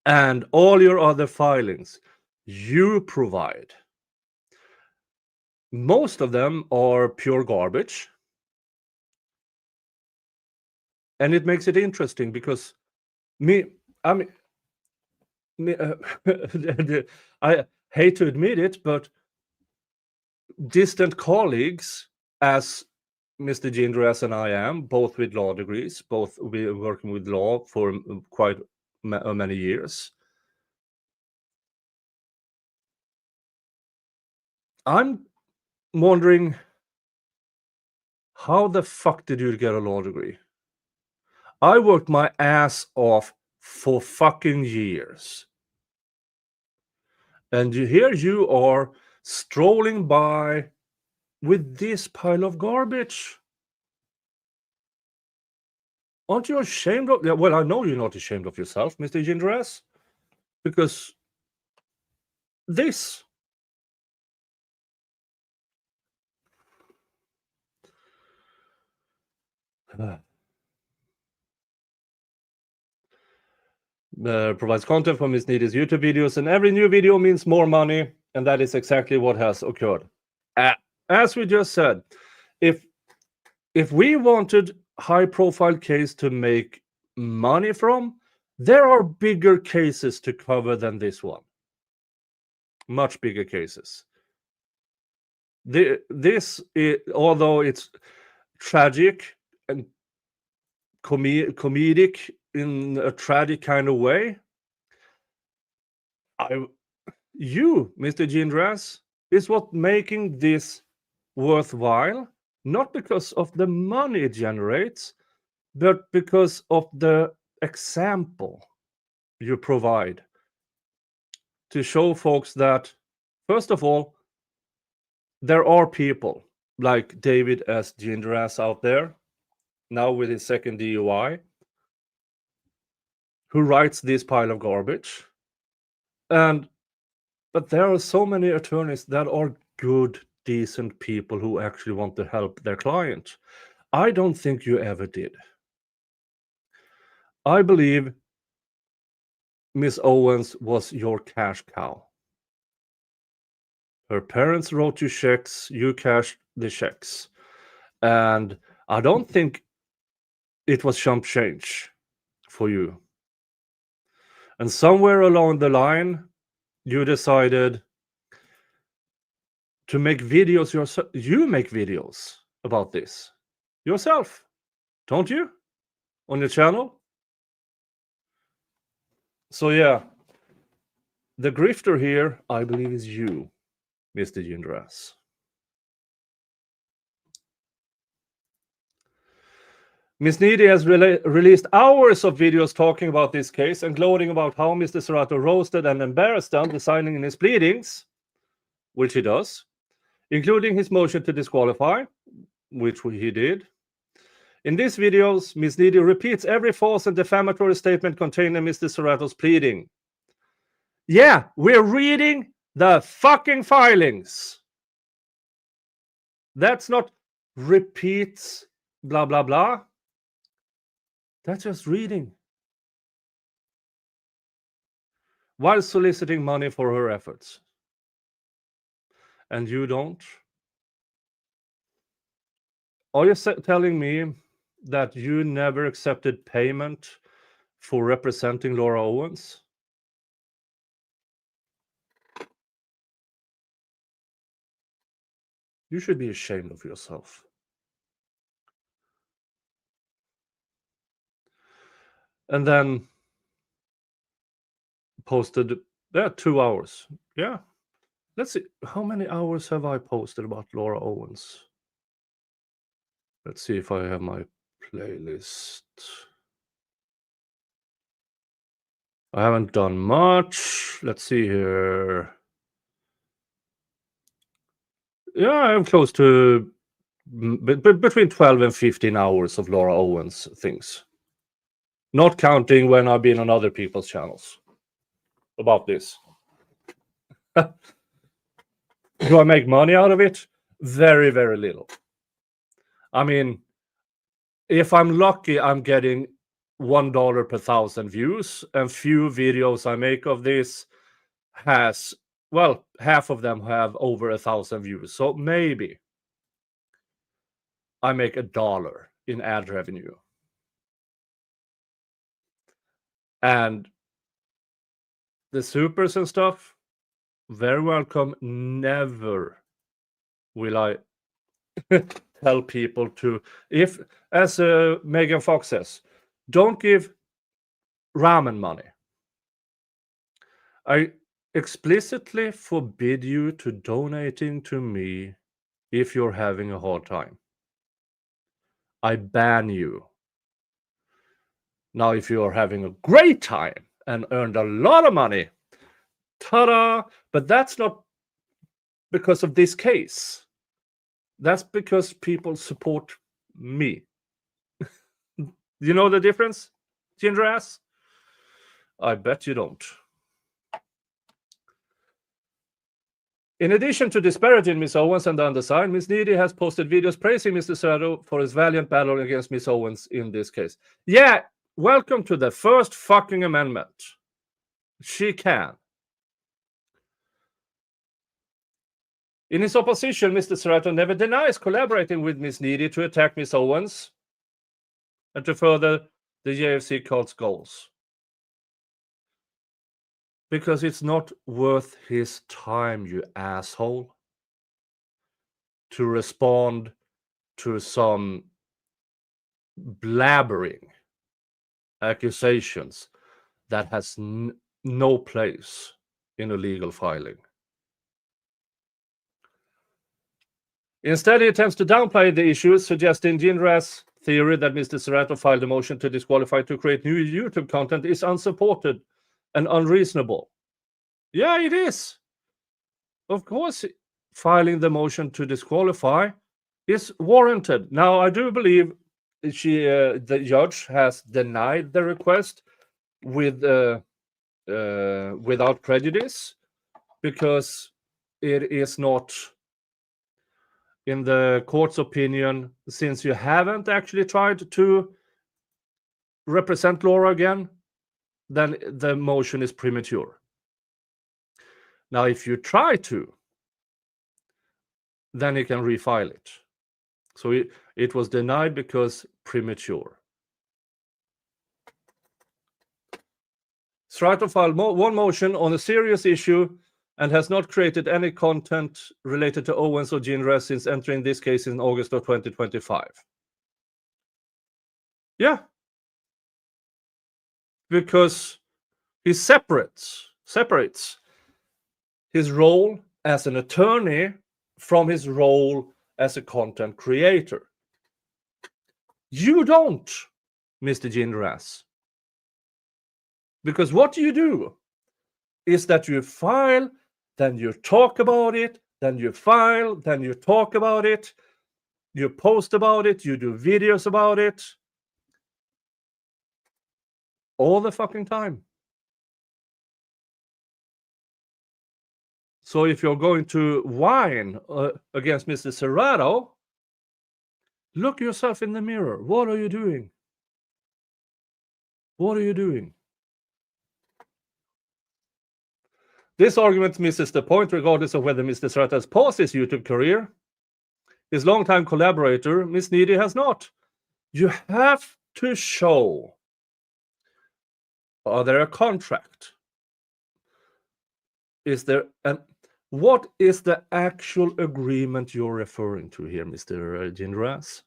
And all your other filings, you provide. Most of them are pure garbage. And it makes it interesting because I hate to admit it, but distant colleagues, as Mr. Gingras and I am, both with law degrees, both working with law for quite many years. I'm wondering, how the fuck did you get a law degree? I worked my ass off for fucking years And here you are strolling by with this pile of garbage. Aren't you ashamed of? Well, I know you're not ashamed of yourself, Mr. Gingras, because this. Provides content from Miss Needy's YouTube videos, and every new video means more money, and that is exactly what has occurred. As we just said, if we wanted high-profile case to make money from, there are bigger cases to cover than this one. Much bigger cases. Although it's tragic and comedic in a tragic kind of way, you, Mr. Gingras, is what making this worthwhile, not because of the money it generates, but because of the example you provide to show folks that, first of all, there are people like David S Gingras out there, now with his second DUI, who writes this pile of garbage. But there are so many attorneys that are good, decent people who actually want to help their client. I don't think you ever did. I believe Miss Owens was your cash cow. Her parents wrote you checks, you cashed the checks. And I don't think it was chump change for you. And somewhere along the line, you decided to make videos yourself. You make videos about this yourself, don't you? On your channel? So yeah, the grifter here, I believe, is you, Mr. Gingras. Miss Needy has released hours of videos talking about this case and gloating about how Mr. Serrato roasted and embarrassed them, designing in his pleadings, which he does, including his motion to disqualify, which he did. In these videos, Miss Needy repeats every false and defamatory statement contained in Mr. Serrato's pleading. Yeah, we're reading the fucking filings. That's not repeats, blah, blah, blah. That's just reading. While soliciting money for her efforts. And you don't? Are you telling me that you never accepted payment for representing Laura Owens? You should be ashamed of yourself. And then posted 2 hours. Yeah. Let's see. How many hours have I posted about Laura Owens? Let's see if I have my playlist. I haven't done much. Let's see here. Yeah, I'm close to between 12 and 15 hours of Laura Owens things. Not counting when I've been on other people's channels about this. Do I make money out of it? Very, very little. I mean, if I'm lucky, I'm getting $1 per 1,000 views, and few videos I make of this has, well, half of them have over 1,000 views. So maybe I make $1 in ad revenue. And the supers and stuff, very welcome. Never will I tell people to, if, as Megan Fox says, don't give ramen money. I explicitly forbid you to donating to me if you're having a hard time. I ban you. Now, if you are having a great time and earned a lot of money, Ta-da! But that's not because of this case. That's because people support me. You know the difference, Gingras? I bet you don't. In addition to disparaging Miss Owens and the undersigned, Miss Needy has posted videos praising Mr. Serrato for his valiant battle against Miss Owens in this case. Yeah, welcome to the first fucking amendment. She can. In his opposition, Mr. Serrato never denies collaborating with Miss Needy to attack Miss Owens and to further the JFC cult's goals. Because it's not worth his time, you asshole, to respond to some blabbering accusations that has no place in a legal filing. Instead, he attempts to downplay the issue, suggesting Gingras' theory that Mr. Serrato filed a motion to disqualify to create new YouTube content is unsupported and unreasonable. Yeah, it is. Of course, filing the motion to disqualify is warranted. Now, I do believe the judge has denied the request without prejudice, because it is not, in the court's opinion, since you haven't actually tried to represent Laura again, then the motion is premature. Now, if you try to, then you can refile it. So it was denied because premature. Serrato filed one motion on a serious issue and has not created any content related to Owens or Gingras since entering this case in August of 2025. Yeah. Because he separates his role as an attorney from his role as a content creator. You don't, Mr. Gingras. Because what you do is that you file, then you talk about it, then you file, then you talk about it, you post about it, you do videos about it. All the fucking time. So if you're going to whine against Mr. Serrato, look yourself in the mirror. What are you doing? What are you doing? This argument misses the point, regardless of whether Mr. Serrato has paused his YouTube career. His longtime collaborator, Miss Needy, has not. You have to show. Are there a contract? Is there an... What is the actual agreement you're referring to here, Mr. Gingras?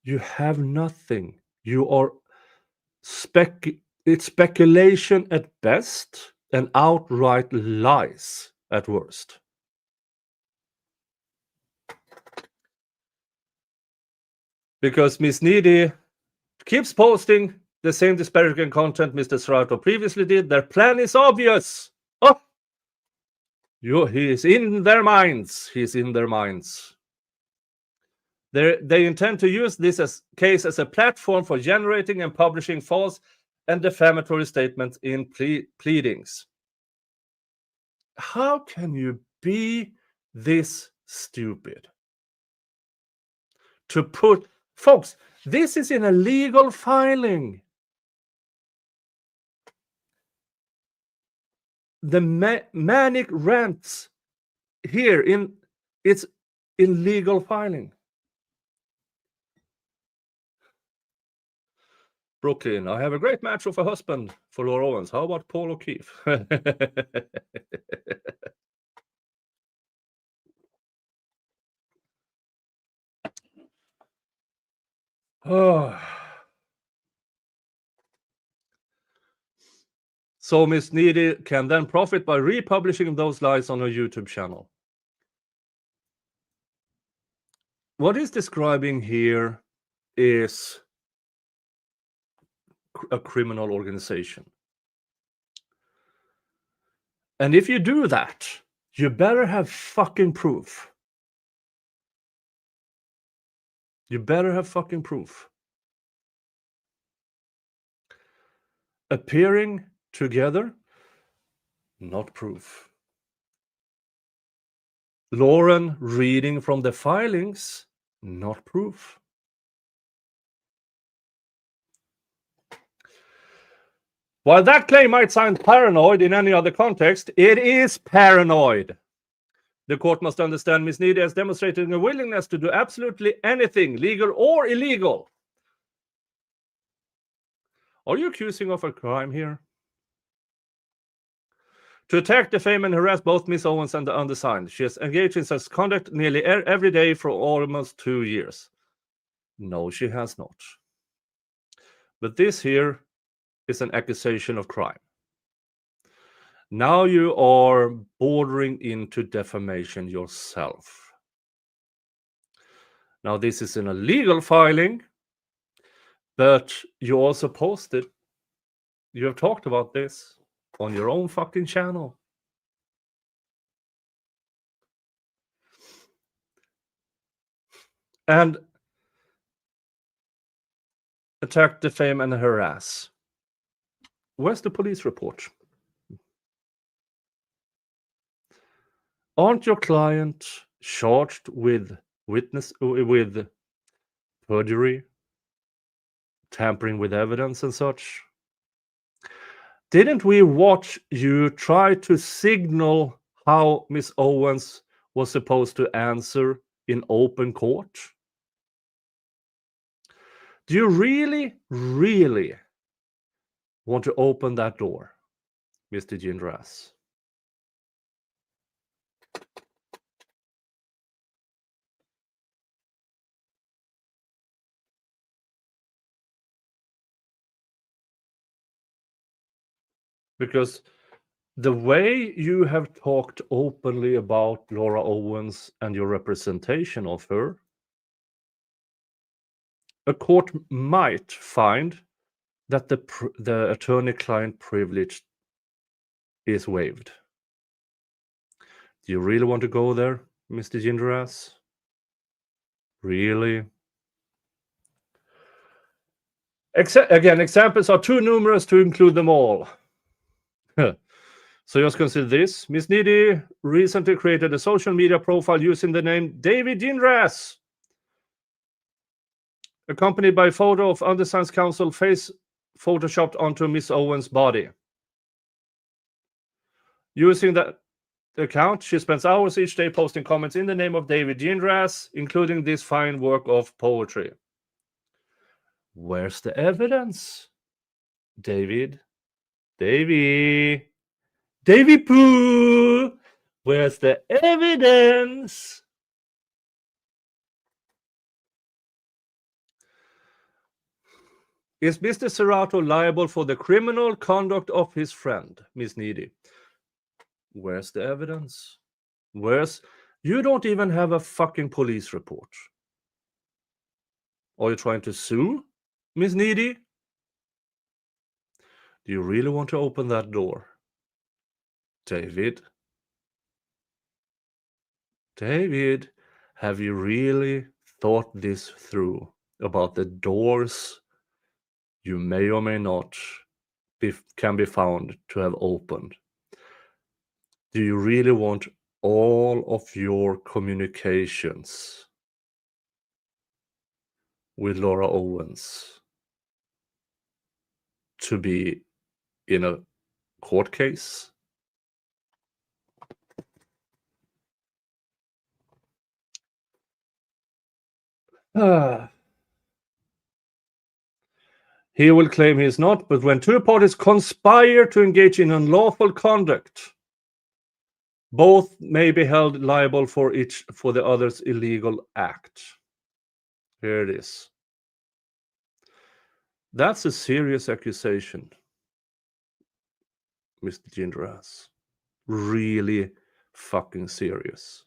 You have nothing. You are it's speculation at best and outright lies at worst. Because Miss Needy keeps posting the same disparaging content Mr. Serrato previously did. Their plan is obvious. Oh, he is in their minds. He's in their minds. They intend to use this case as a platform for generating and publishing false and defamatory statements in pleadings. How can you be this stupid? To put... Folks, this is in a legal filing. The manic rants here it's in legal filing. Brooklyn, I have a great match of a husband for Laura Owens. How about Paul O'Keefe? Oh. So Miss Needy can then profit by republishing those lies on her YouTube channel. What he's describing here is a criminal organization. And if you do that, you better have fucking proof. You better have fucking proof. Appearing together, not proof. Lauren reading from the filings, not proof. While that claim might sound paranoid in any other context, it is paranoid. The court must understand Ms. Needy as demonstrating a willingness to do absolutely anything, legal or illegal. Are you accusing of a crime here? To attack, defame, and harass both Ms. Owens and the undersigned. She has engaged in such conduct nearly every day for almost 2 years. No, she has not. But this here is an accusation of crime. Now you are bordering into defamation yourself. Now this is an illegal filing, but you also posted, you have talked about this on your own fucking channel. And attack, defame, and harass. Where's the police report? Aren't your client charged with with perjury, tampering with evidence and such? Didn't we watch you try to signal how Miss Owens was supposed to answer in open court? Do you really, really want to open that door, Mr. Gingras? Because the way you have talked openly about Laura Owens and your representation of her, a court might find that the attorney-client privilege is waived. Do you really want to go there, Mr. Gingras? Really? Again, examples are too numerous to include them all. So just consider this. Miss Needy recently created a social media profile using the name David Gingras, accompanied by a photo of Undersigned's counsel face photoshopped onto Miss Owens' body. Using that account, she spends hours each day posting comments in the name of David Gingras, including this fine work of poetry. Where's the evidence? Davy Pooh! Where's the evidence? Is Mr. Serrato liable for the criminal conduct of his friend, Miss Needy? Where's the evidence? You don't even have a fucking police report. Are you trying to sue Miss Needy? Do you really want to open that door? David, have you really thought this through about the doors you may or may not can be found to have opened? Do you really want all of your communications with Laura Owens to be in a court case? He will claim he is not, but when two parties conspire to engage in unlawful conduct, both may be held liable for the other's illegal act. Here it is. That's a serious accusation, Mr. Gingras. Really fucking serious.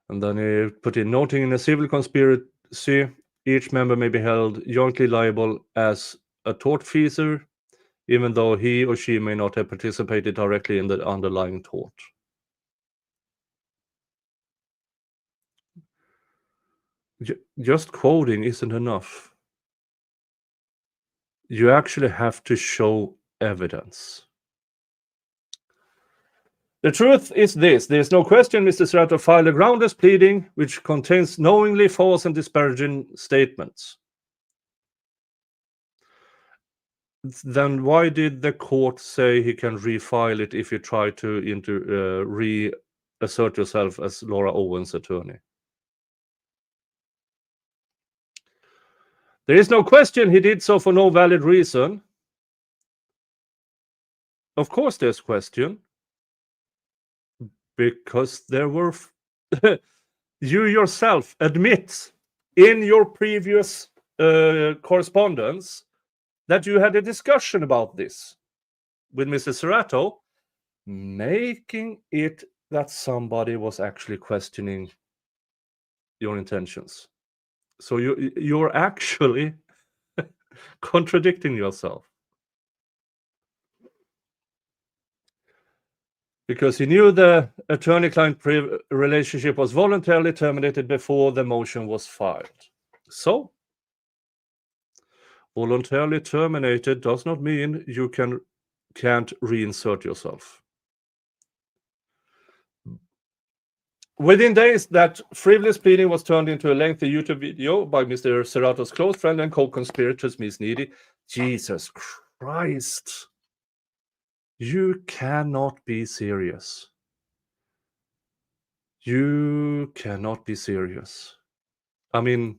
And then he put in, noting in a civil conspiracy, each member may be held jointly liable as a tortfeasor, even though he or she may not have participated directly in the underlying tort. Just quoting isn't enough. You actually have to show evidence. The truth is this: there is no question Mr. Serrato filed a groundless pleading which contains knowingly false and disparaging statements. Then why did the court say he can refile it if you try to reassert yourself as Laura Owen's attorney? There is no question he did so for no valid reason. Of course there's question. Because there were... you yourself admit in your previous correspondence that you had a discussion about this with Mr. Serrato, making it that somebody was actually questioning your intentions. So you're actually contradicting yourself. Because he knew the attorney-client relationship was voluntarily terminated before the motion was filed. So, voluntarily terminated does not mean you can't reinsert yourself. Within days, that frivolous pleading was turned into a lengthy YouTube video by Mr. Serrato's close friend and co-conspirator, Miss Needy. Jesus Christ. You cannot be serious. You cannot be serious. I mean,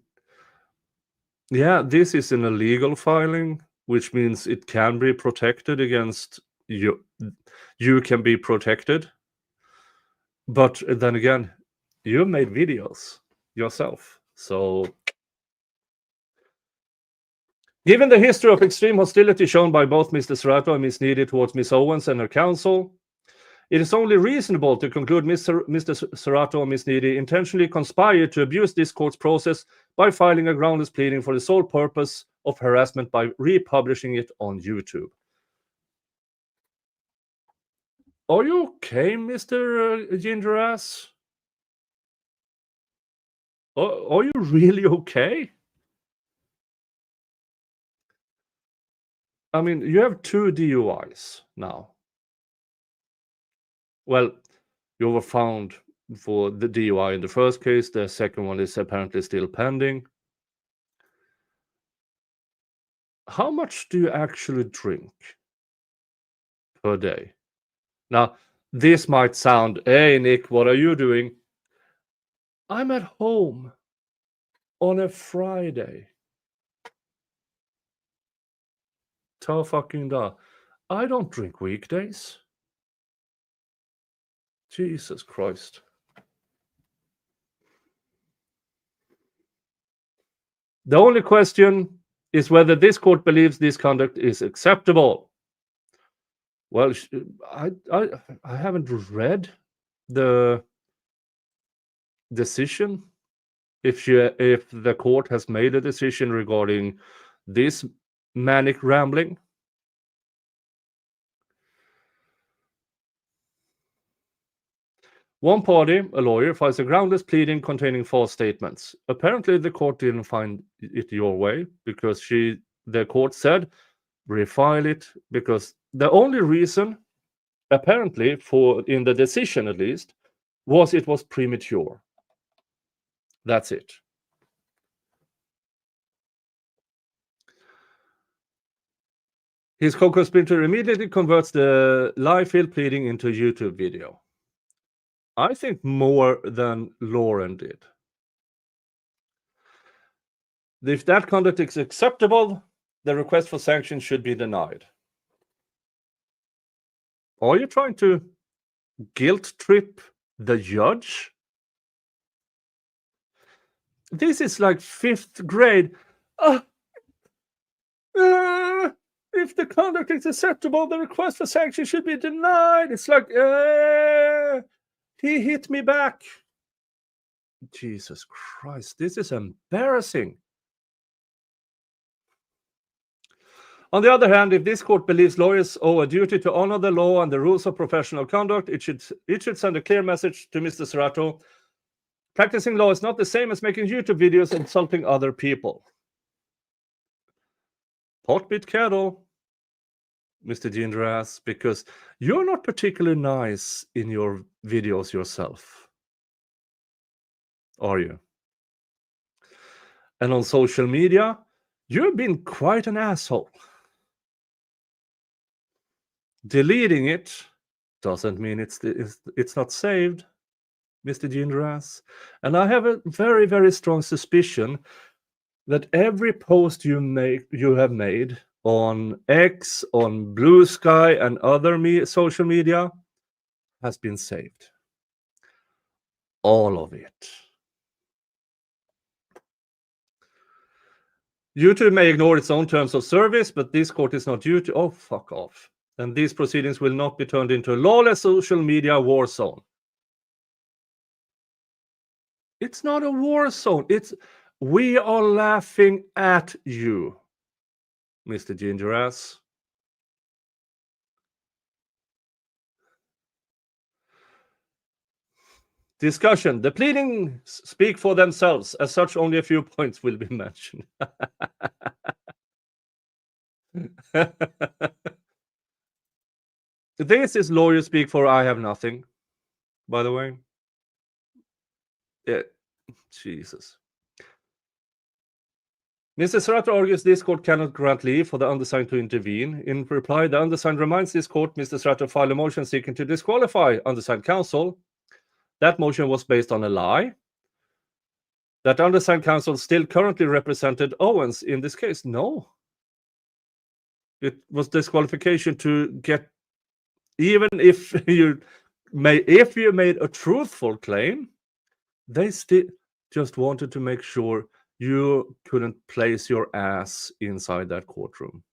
yeah, this is an illegal filing, which means it can be protected against you. You can be protected. But then again, you made videos yourself. So, given the history of extreme hostility shown by both Mr. Serrato and Miss Needy towards Miss Owens and her counsel, it is only reasonable to conclude Mr. Serrato and Miss Needy intentionally conspired to abuse this court's process by filing a groundless pleading for the sole purpose of harassment by republishing it on YouTube. Are you okay, Mr. Gingras? Are you really okay? I mean, you have 2 DUIs now. Well, you were found for the DUI in the first case. The second one is apparently still pending. How much do you actually drink per day? Now, this might sound, hey, Nick, what are you doing? I'm at home on a Friday. Ta fucking da. I don't drink weekdays. Jesus Christ. The only question is whether this court believes this conduct is acceptable. Well, I haven't read the decision. If the court has made a decision regarding this manic rambling. One party, a lawyer, files a groundless pleading containing false statements. Apparently, the court didn't find it your way because the court said, refile it, because the only reason, apparently, in the decision at least, was it was premature. That's it. His co-conspirator immediately converts the lie-filled pleading into a YouTube video. I think more than Lauren did. If that conduct is acceptable, the request for sanctions should be denied. Are you trying to guilt trip the judge? This is like 5th grade. If the conduct is acceptable, the request for sanctions should be denied. It's like, he hit me back. Jesus Christ, this is embarrassing. On the other hand, if this court believes lawyers owe a duty to honor the law and the rules of professional conduct, it should send a clear message to Mr. Serrato. Practicing law is not the same as making YouTube videos insulting other people. Pot bit kettle, Mr. Gingras, because you're not particularly nice in your videos yourself, are you? And on social media, you've been quite an asshole. Deleting it doesn't mean it's not saved, Mr. Gingras. And I have a very, very strong suspicion that every post you have made on X, on Blue Sky, and other social media has been saved. All of it. YouTube may ignore its own terms of service, but this court is not due to... Oh, fuck off. And these proceedings will not be turned into a lawless social media war zone. It's not a war zone. We are laughing at you, Mr. Gingras. Discussion. The pleadings speak for themselves. As such, only a few points will be mentioned. This is lawyer speak for I have nothing, by the way. Yeah. Jesus. Mr. Serrato argues this court cannot grant leave for the undersigned to intervene. In reply, the undersigned reminds this court Mr. Serrato filed a motion seeking to disqualify undersigned counsel. That motion was based on a lie. That undersigned counsel still currently represented Owens in this case. No. It was disqualification to get, even if you made a truthful claim, they still just wanted to make sure you couldn't place your ass inside that courtroom.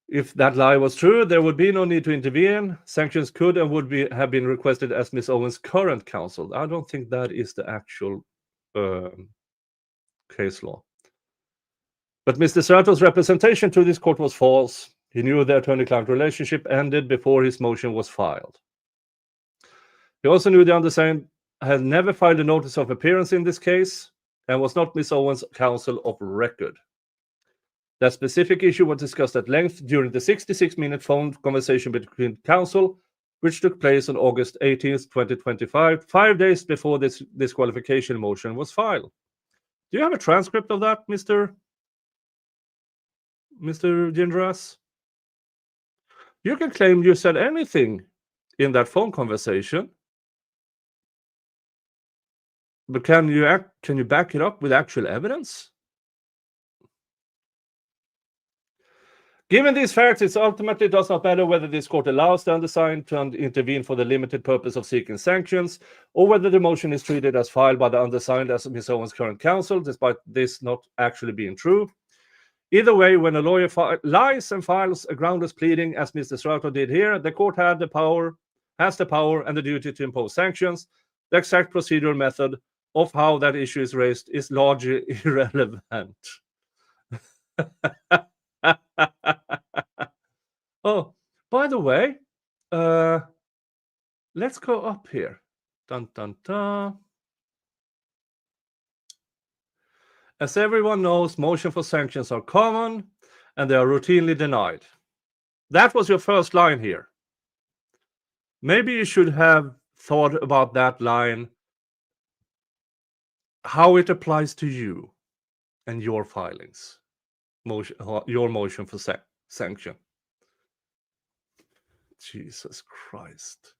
If that lie was true, there would be no need to intervene. Sanctions could and would have been requested as Ms. Owens' current counsel. I don't think that is the actual case law. But Mr. Serrato's representation to this court was false. He knew the attorney-client relationship ended before his motion was filed. He also knew the undersigned had never filed a notice of appearance in this case and was not Ms. Owens' counsel of record. That specific issue was discussed at length during the 66-minute phone conversation between counsel, which took place on August 18th, 2025, 5 days before this disqualification motion was filed. Do you have a transcript of that, Mr. Gingras? You can claim you said anything in that phone conversation, but can you back it up with actual evidence? Given these facts, it ultimately does not matter whether this court allows the undersigned to intervene for the limited purpose of seeking sanctions, or whether the motion is treated as filed by the undersigned as Ms. Owens' current counsel, despite this not actually being true. Either way, when a lawyer lies and files a groundless pleading, as Mr. Serrato did here, the court has the power and the duty to impose sanctions. The exact procedural method of how that issue is raised is largely irrelevant. Oh, by the way, let's go up here. Dun, dun, dun. As everyone knows, motions for sanctions are common and they are routinely denied. That was your first line here. Maybe you should have thought about that line, how it applies to you and your filings, your motion for sanction. Jesus Christ.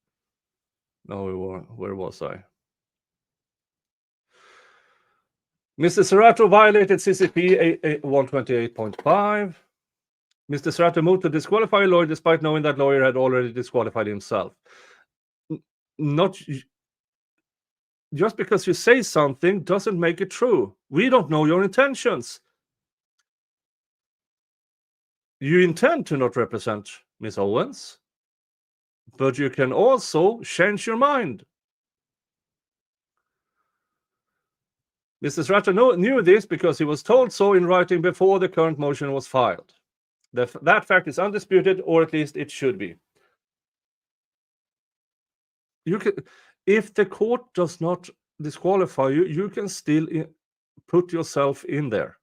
No, where was I? Mr. Serrato violated CCP 128.5. Mr. Serrato moved to disqualify a lawyer despite knowing that lawyer had already disqualified himself. Not just because you say something doesn't make it true. We don't know your intentions. You intend to not represent Ms. Owens. but you can also change your mind. Mr. Stratter knew this because he was told so in writing before the current motion was filed. That fact is undisputed, or at least it should be. You can, if the court does not disqualify you, you can still put yourself in there.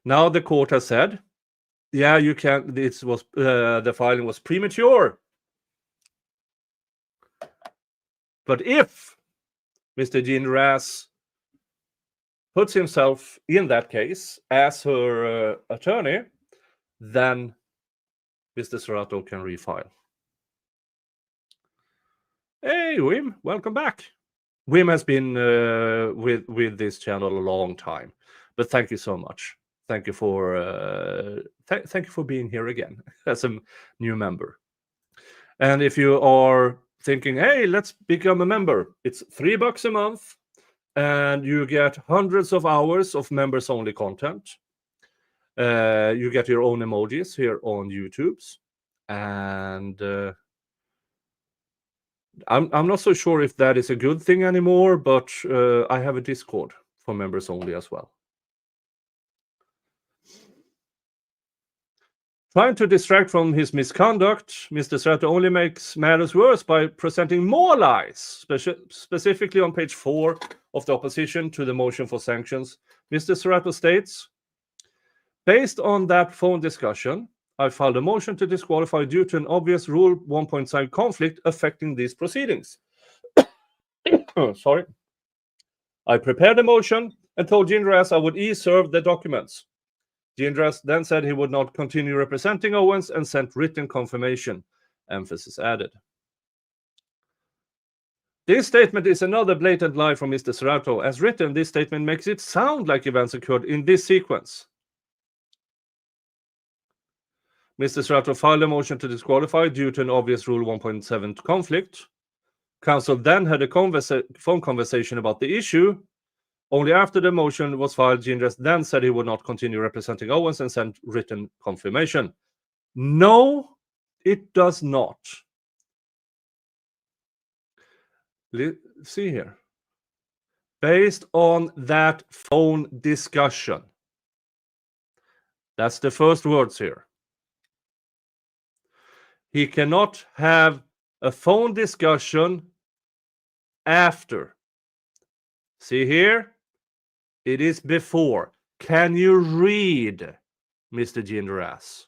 Now the court has said, yeah, you can. This was the filing was premature. But if Mr. Gingras puts himself in that case as her attorney, then Mr. Serrato can refile. Hey, Wim, welcome back. Wim has been with this channel a long time, but thank you so much. Thank you for thank you for being here again as a new member. And if you are thinking, hey, let's become a member, it's $3 a month, and you get hundreds of hours of members-only content. You get your own emojis here on YouTube's, and I'm not so sure if that is a good thing anymore, but I have a Discord for members only as well. Trying to distract from his misconduct, Mr. Serrato only makes matters worse by presenting more lies, specifically on page 4 of the opposition to the motion for sanctions. Mr. Serrato states, based on that phone discussion, I filed a motion to disqualify due to an obvious Rule 1.5 conflict affecting these proceedings. Sorry. I prepared a motion and told Gingras I would e-serve the documents. Gingras then said he would not continue representing Owens and sent written confirmation. Emphasis added. This statement is another blatant lie from Mr. Serrato. As written, this statement makes it sound like events occurred in this sequence. Mr. Serrato filed a motion to disqualify due to an obvious Rule 1.7 conflict. Counsel then had a phone conversation about the issue. Only after the motion was filed, Gingras then said he would not continue representing Owens and sent written confirmation. No, it does not. See here. Based on that phone discussion. That's the first words here. He cannot have a phone discussion after. See here? It is before. Can you read, Mr. Gingras?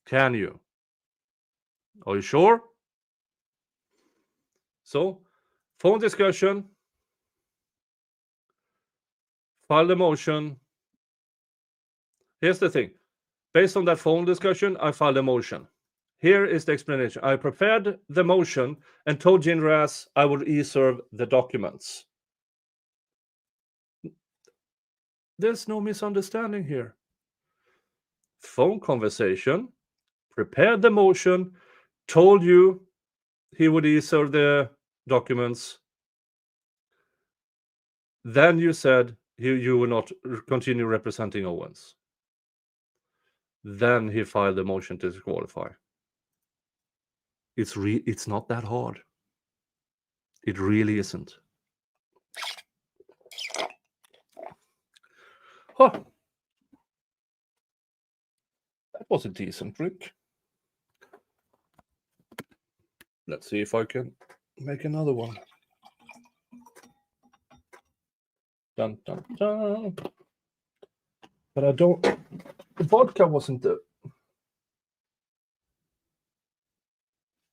Can you? Are you sure? So, phone discussion. File the motion. Here's the thing. Based on that phone discussion, I filed a motion. Here is the explanation. I prepared the motion and told Gingras I would e-serve the documents. There's no misunderstanding here. Phone conversation, prepared the motion, told you he would e-serve the documents. Then you said you will not continue representing Owens. Then he filed the motion to disqualify. It's not that hard. It really isn't. Huh. That was a decent drink. Let's see if I can make another one. Dun, dun, dun. But I don't... The vodka wasn't the...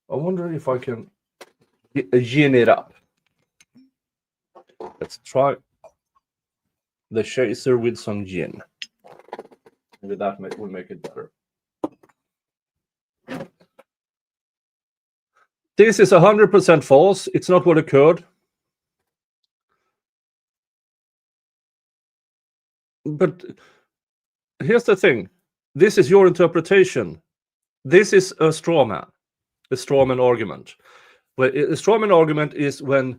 I wonder if I can gin it up. Let's try the chaser with some gin. Maybe that will make it better. This is 100% false. It's not what occurred. But here's the thing. This is your interpretation. This is a straw man. A strawman argument. Well, a strawman argument is when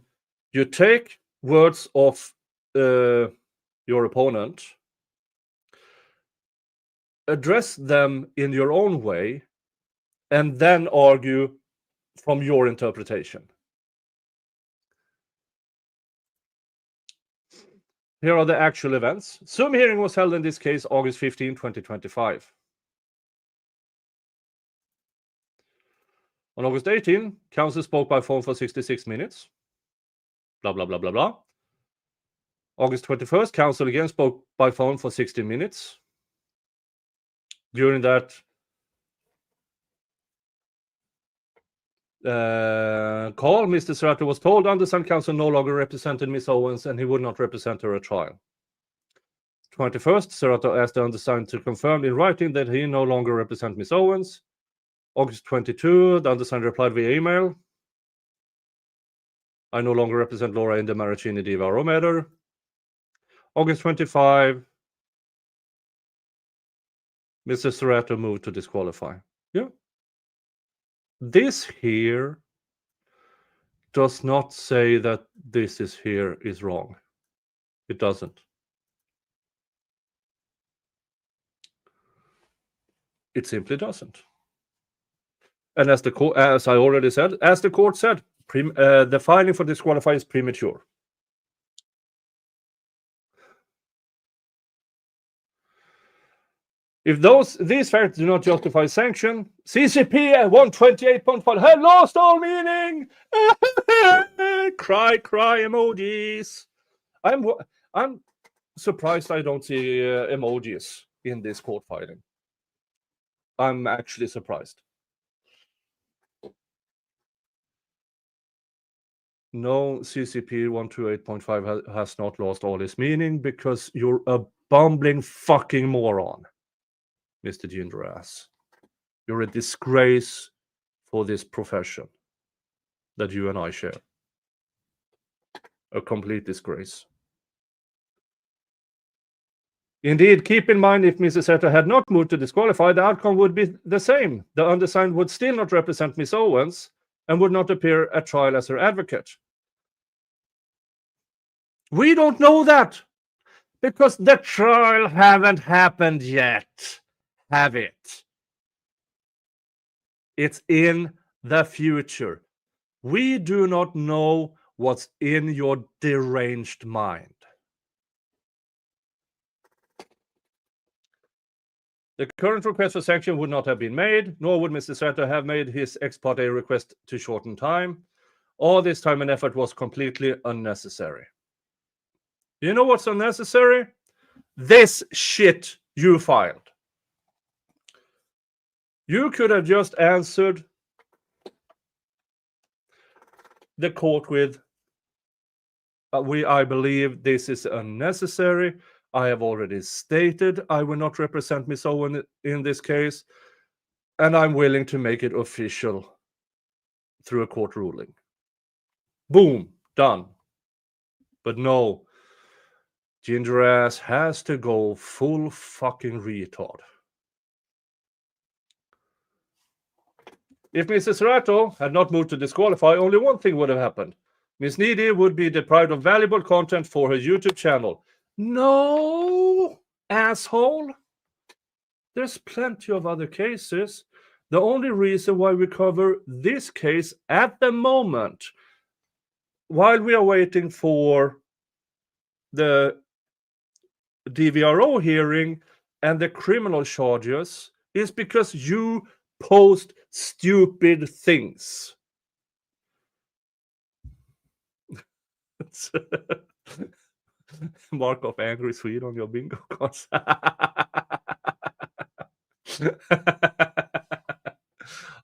you take words of your opponent address them in your own way and then argue from your interpretation. Here are the actual events. Zoom hearing was held in this case August 15, 2025. On August 18, counsel spoke by phone for 66 minutes. Blah, blah, blah, blah, blah. August 21st, counsel again spoke by phone for 60 minutes. During that call, Mr. Serrato was told undersigned counsel no longer represented Ms. Owens and he would not represent her at trial. 21st, Serrato asked the undersigned to confirm in writing that he no longer represents Ms. Owens. August 22, the undersigned replied via email. I no longer represent Laura in the Maracini DVRO matter. August 25, Mr. Serrato moved to disqualify. Yeah. This here does not say that this is here is wrong. It doesn't. It simply doesn't. And as the court, as I already said, as the court said, the filing for disqualify is premature. If these facts do not justify sanction, CCP 128.5 have lost all meaning. Cry emojis. I'm surprised I don't see emojis in this court filing. I'm actually surprised. No, CCP 128.5 has not lost all its meaning because you're a bumbling fucking moron, Mr. Gingras. You're a disgrace for this profession that you and I share. A complete disgrace. Indeed, keep in mind if Mrs. Serrato had not moved to disqualify, the outcome would be the same. The undersigned would still not represent Ms. Owens and would not appear at trial as her advocate. We don't know that because the trial haven't happened yet, have it? It's in the future. We do not know what's in your deranged mind. The current request for sanction would not have been made, nor would Mr. Serrato have made his ex parte request to shorten time. All this time and effort was completely unnecessary. You know what's unnecessary? This shit you filed. You could have just answered the court with, I believe this is unnecessary. I have already stated I will not represent Ms. Owen in this case, and I'm willing to make it official through a court ruling. Boom, done. But no, Gingras has to go full fucking retard. If Mrs. Serrato had not moved to disqualify, only one thing would have happened. Ms. Needy would be deprived of valuable content for her YouTube channel. No, asshole. There's plenty of other cases. The only reason why we cover this case at the moment, while we are waiting for the DVRO hearing and the criminal charges, is because you post stupid things. Mark of angry Swede on your bingo cards.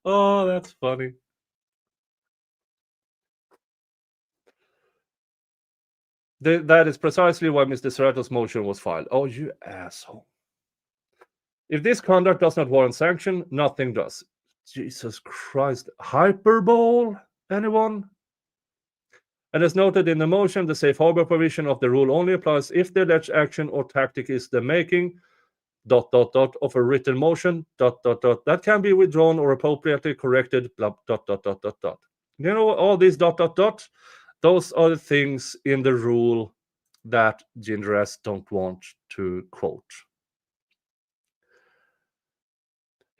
Oh, that's funny. That is precisely why Mr. Serrato's motion was filed. Oh, you asshole. If this conduct does not warrant sanction, nothing does. Jesus Christ. Hyperbole? Anyone? And as noted in the motion, the safe harbor provision of the rule only applies if the alleged action or tactic is the making ... of a written motion ... that can be withdrawn or appropriately corrected ... You know, all these ... those are the things in the rule that Gingras don't want to quote.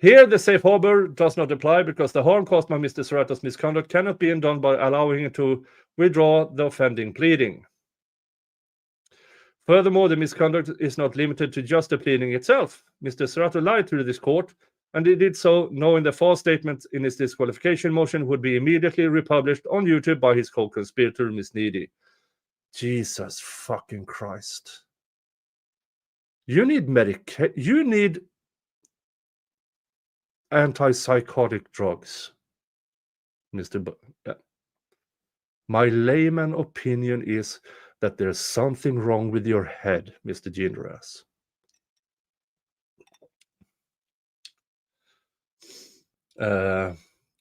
Here, the safe harbor does not apply because the harm caused by Mr. Serrato's misconduct cannot be undone by allowing him to withdraw the offending pleading. Furthermore, the misconduct is not limited to just the pleading itself. Mr. Serrato lied to this court, and he did so knowing the false statement in his disqualification motion would be immediately republished on YouTube by his co-conspirator, Miss Needy. Jesus fucking Christ. You need you need antipsychotic drugs, Mr. My layman opinion is that there's something wrong with your head, Mr. Gingras.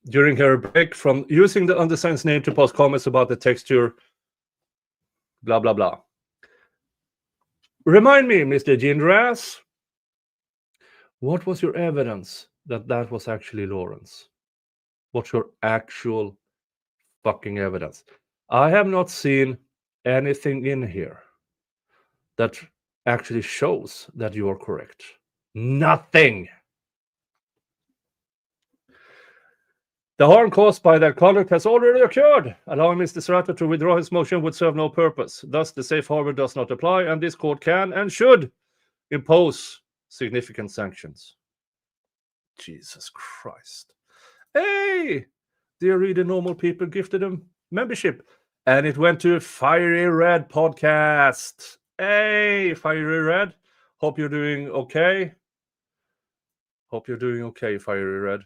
During her break from using the undersigned's name to post comments about the texture, blah, blah, blah. Remind me, Mr. Gingras, what was your evidence that that was actually Lawrence? What's your actual fucking evidence? I have not seen anything in here that actually shows that you are correct. Nothing. The harm caused by that conduct has already occurred. Allowing Mr. Serrato to withdraw his motion would serve no purpose. Thus, the safe harbor does not apply, and this court can and should impose significant sanctions. Jesus Christ. Hey! Dear Reader Normal People gifted a membership, and it went to Fiery Red Podcast. Hey, Fiery Red. Hope you're doing okay. Hope you're doing okay, Fiery Red.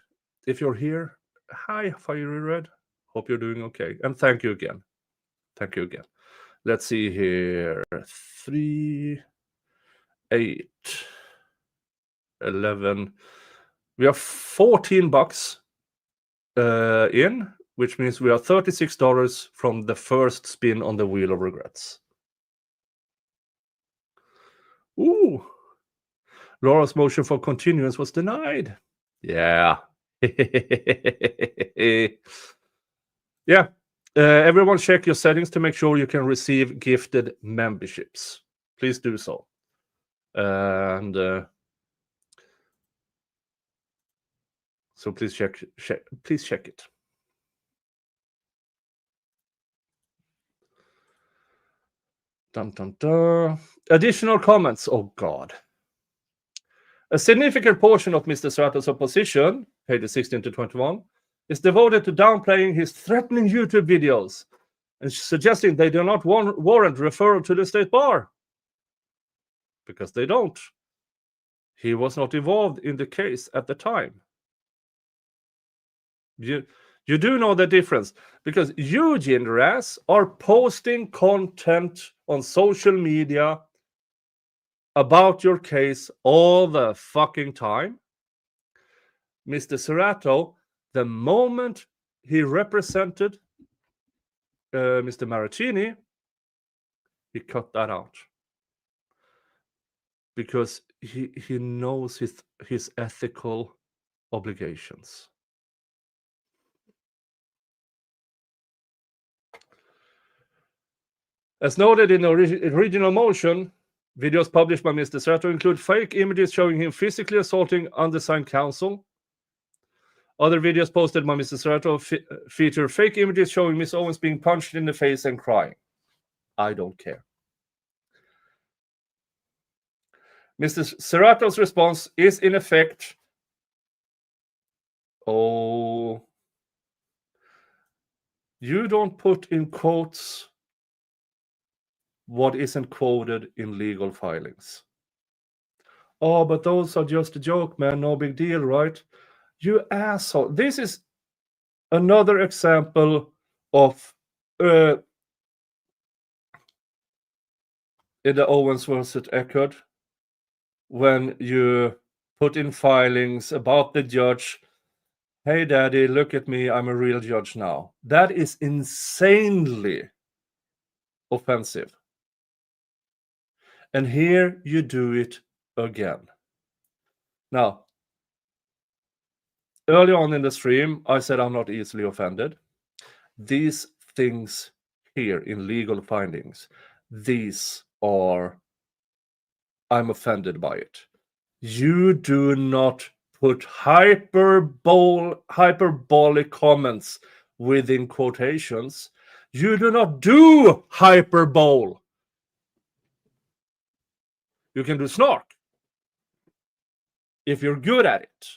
If you're here, hi, Fiery Red. Hope you're doing okay. And thank you again. Thank you again. Let's see here. 3, 8, 11. We are $14 in, which means we are $36 from the first spin on the Wheel of Regrets. Ooh. Laura's motion for continuance was denied. Yeah. Yeah. Everyone check your settings to make sure you can receive gifted memberships. Please do so. And so please check it. Dun, dun, dun. Additional comments. Oh God. A significant portion of Mr. Serrato's opposition, pages 16 to 21, is devoted to downplaying his threatening YouTube videos and suggesting they do not warrant referral to the state bar. Because they don't. He was not involved in the case at the time. You do know the difference, because you, Gingras, are posting content on social media about your case all the fucking time. Mr. Serrato, the moment he represented Mr. Maraccini, he cut that out. Because he knows his ethical obligations. As noted in the original motion, videos published by Mr. Serrato include fake images showing him physically assaulting undersigned counsel. Other videos posted by Mr. Serrato feature fake images showing Miss Owens being punched in the face and crying. I don't care. Mr. Serrato's response is in effect, oh, you don't put in quotes what isn't quoted in legal filings. Oh, but those are just a joke, man. No big deal, right? You asshole. This is another example of in the Owens versus Eckert, when you put in filings about the judge, hey, daddy, look at me. I'm a real judge now. That is insanely offensive. And here you do it again. Now, early on in the stream, I said I'm not easily offended. These things here in legal findings, these are, I'm offended by it. You do not put hyperbolic comments within quotations. You do not do hyperbole. You can do snark if you're good at it.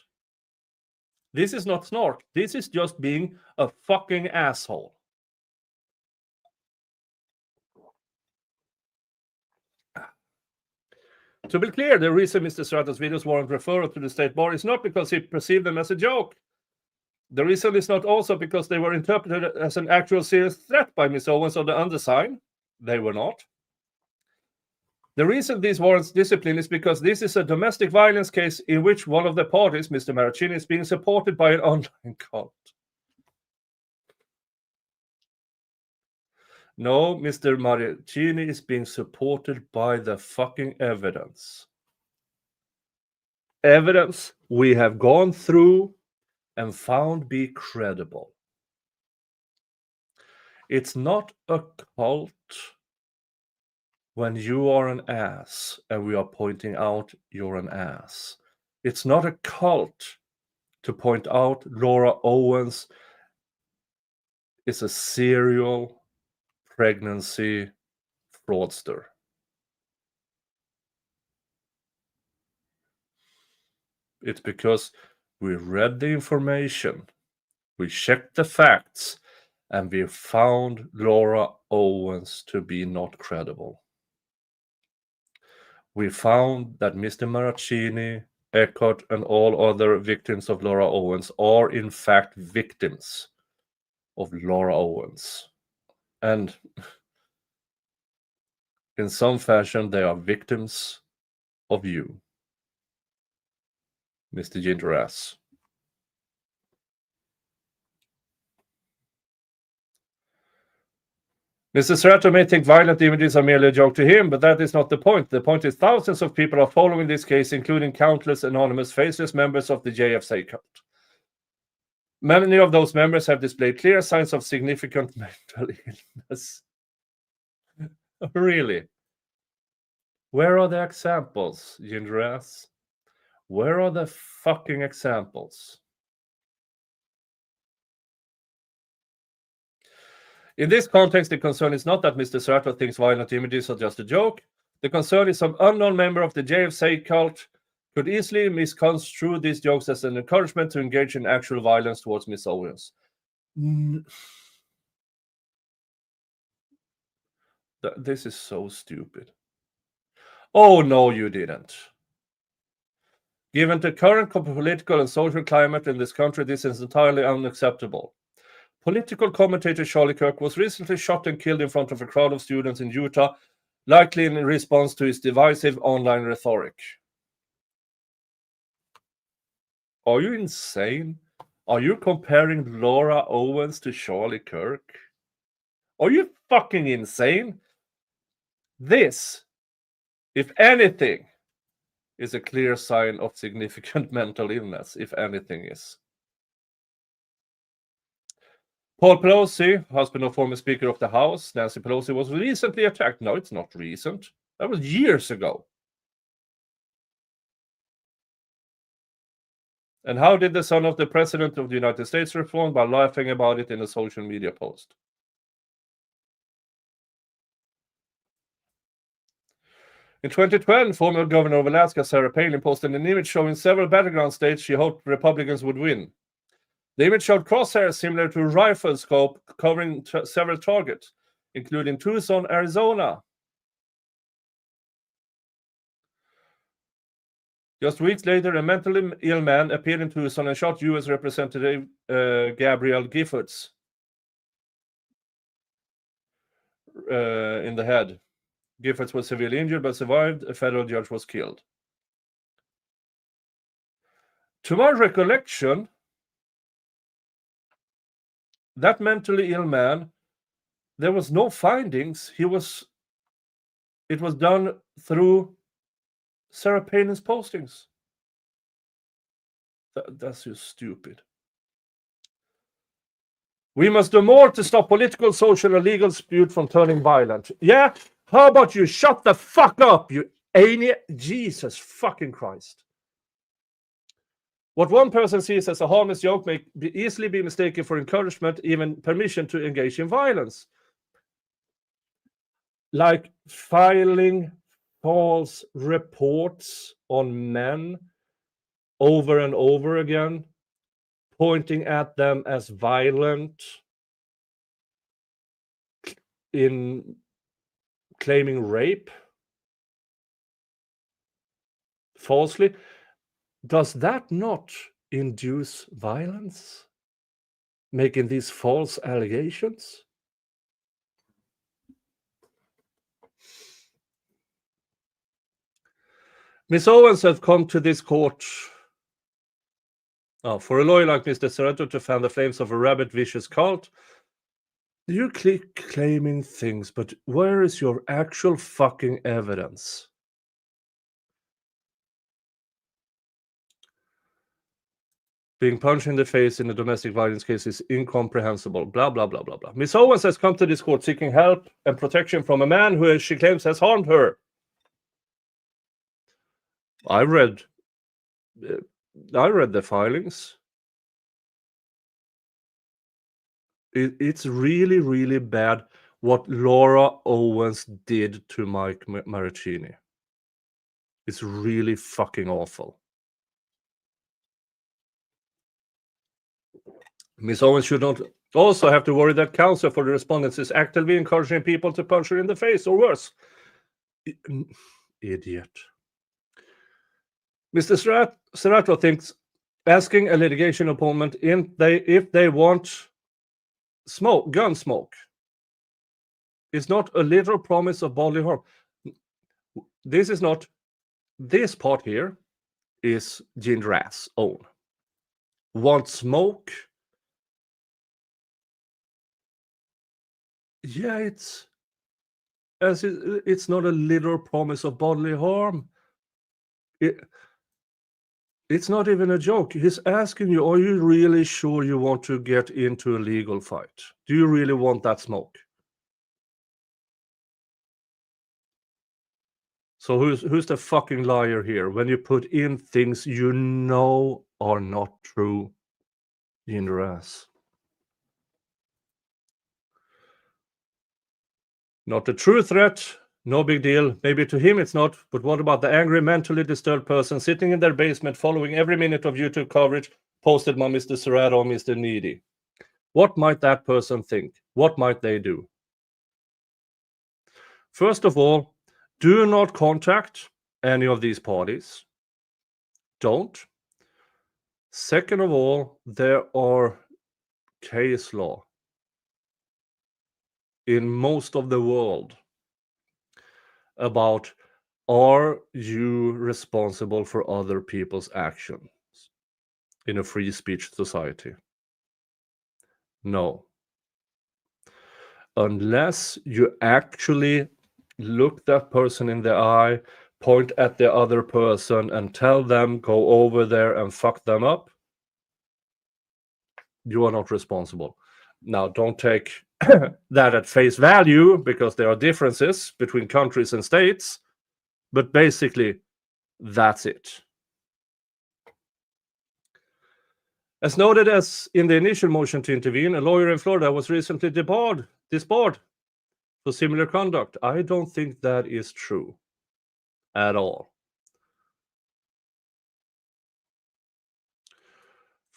This is not snark. This is just being a fucking asshole. To be clear, the reason Mr. Strato's videos weren't referred to the state bar is not because he perceived them as a joke. The reason is not also because they were interpreted as an actual serious threat by Ms. Owens or the undersigned. They were not. The reason this warrants discipline is because this is a domestic violence case in which one of the parties, Mr. Maraccini, is being supported by an online cult. No, Mr. Maraccini is being supported by the fucking evidence. Evidence we have gone through and found be credible. It's not a cult when you are an ass and we are pointing out you're an ass. It's not a cult to point out Laura Owens is a serial pregnancy fraudster. It's because we read the information, we checked the facts, and we found Laura Owens to be not credible. We found that Mr. Maraccini, Eckhart, and all other victims of Laura Owens are in fact victims of Laura Owens. And in some fashion, they are victims of you, Mr. Gingras. Mr. Serrato may think violent images are merely a joke to him, but that is not the point. The point is thousands of people are following this case, including countless anonymous faceless members of the JFC cult. Many of those members have displayed clear signs of significant mental illness. Really? Where are the examples, Gingras? Where are the fucking examples? In this context, the concern is not that Mr. Serrato thinks violent images are just a joke. The concern is some unknown member of the JFC cult could easily misconstrue these jokes as an encouragement to engage in actual violence towards Miss Owens. This is so stupid. Oh, no, you didn't. Given the current political and social climate in this country, this is entirely unacceptable. Political commentator Charlie Kirk was recently shot and killed in front of a crowd of students in Utah, likely in response to his divisive online rhetoric. Are you insane? Are you comparing Laura Owens to Charlie Kirk? Are you fucking insane? This, if anything, is a clear sign of significant mental illness, if anything is. Paul Pelosi, husband of former Speaker of the House, Nancy Pelosi, was recently attacked. No, it's not recent. That was years ago. And how did the son of the President of the United States respond? By laughing about it in a social media post. In 2012, former Governor of Alaska, Sarah Palin, posted an image showing several battleground states she hoped Republicans would win. The image showed crosshairs similar to a rifle scope covering several targets, including Tucson, Arizona. Just weeks later, a mentally ill man appeared in Tucson and shot U.S. Representative Gabrielle Giffords in the head. Giffords was severely injured but survived. A federal judge was killed. To my recollection, that mentally ill man, there was no findings. It was done through Sarah Palin's postings. That's just stupid. We must do more to stop political, social, and legal dispute from turning violent. Yeah? How about you shut the fuck up, you alien? Jesus fucking Christ. What one person sees as a harmless joke may easily be mistaken for encouragement, even permission to engage in violence. Like filing false reports on men over and over again, pointing at them as violent, in claiming rape falsely. Does that not induce violence? Making these false allegations? Miss Owens has come to this court for a lawyer like Mr. Serrato to fan the flames of a rabid, vicious cult. You keep claiming things, but where is your actual fucking evidence? Being punched in the face in a domestic violence case is incomprehensible. Blah, blah, blah, blah, blah. Miss Owens has come to this court seeking help and protection from a man who she claims has harmed her. I read the filings. It's really, really bad what Laura Owens did to Mike Maricini. It's really fucking awful. Miss Owens should not also have to worry that counsel for the respondents is actively encouraging people to punch her in the face or worse. Idiot. Mr. Serrato thinks asking a litigation opponent if they want gun smoke is not a literal promise of bodily harm. This is not. This part here is Gingras' own. Want smoke? Yeah, it's not a literal promise of bodily harm. It's not even a joke. He's asking you, are you really sure you want to get into a legal fight? Do you really want that smoke? So who's the fucking liar here when you put in things you know are not true? Gingras. Not a true threat, no big deal. Maybe to him it's not, but what about the angry, mentally disturbed person sitting in their basement following every minute of YouTube coverage posted by Mr. Serrato or Mr. Needy? What might that person think? What might they do? First of all, do not contact any of these parties. Don't. Second of all, there are case law in most of the world about, are you responsible for other people's actions in a free speech society? No. Unless you actually look that person in the eye, point at the other person and tell them, go over there and fuck them up, you are not responsible. Now, don't take that at face value, because there are differences between countries and states, but basically, that's it. As noted as in the initial motion to intervene, a lawyer in Florida was recently disbarred for similar conduct. I don't think that is true at all.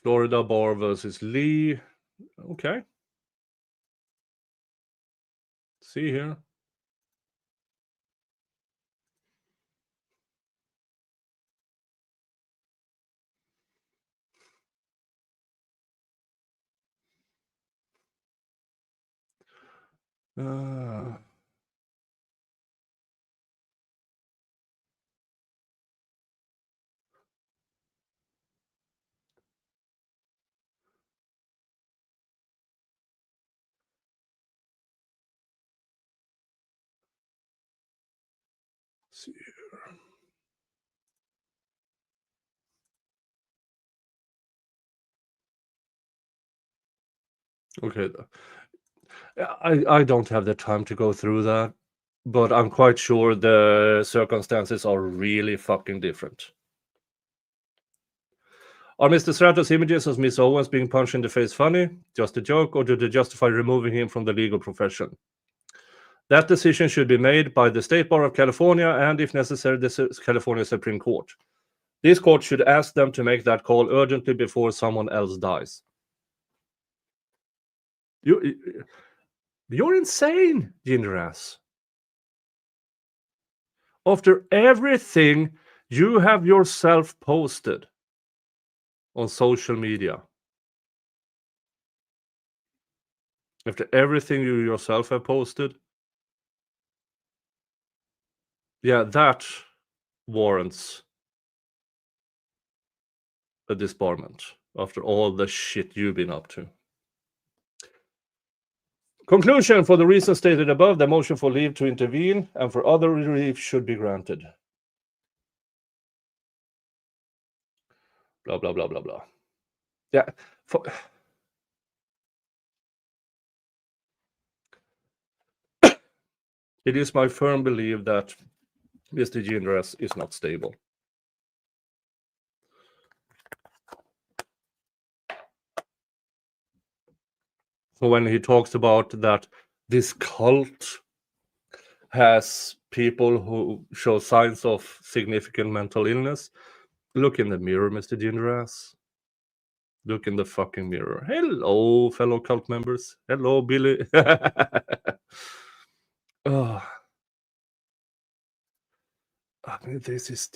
Florida bar versus Lee. Okay. See here. See here. Okay. I don't have the time to go through that, but I'm quite sure the circumstances are really fucking different. Are Mr. Stratos' images of Miss Owens being punched in the face funny, just a joke, or do they justify removing him from the legal profession? That decision should be made by the State Bar of California and, if necessary, the California Supreme Court. This court should ask them to make that call urgently before someone else dies. You're insane, Gingras. After everything you have yourself posted on social media, after everything you yourself have posted, yeah, that warrants a disbarment after all the shit you've been up to. Conclusion: for the reasons stated above, the motion for leave to intervene and for other relief should be granted. Blah, blah, blah, blah, blah. Yeah. It is my firm belief that Mr. Gingras is not stable. So when he talks about that this cult has people who show signs of significant mental illness, look in the mirror, Mr. Gingras. Look in the fucking mirror. Hello, fellow cult members. Hello, Billy. Oh. I mean, this is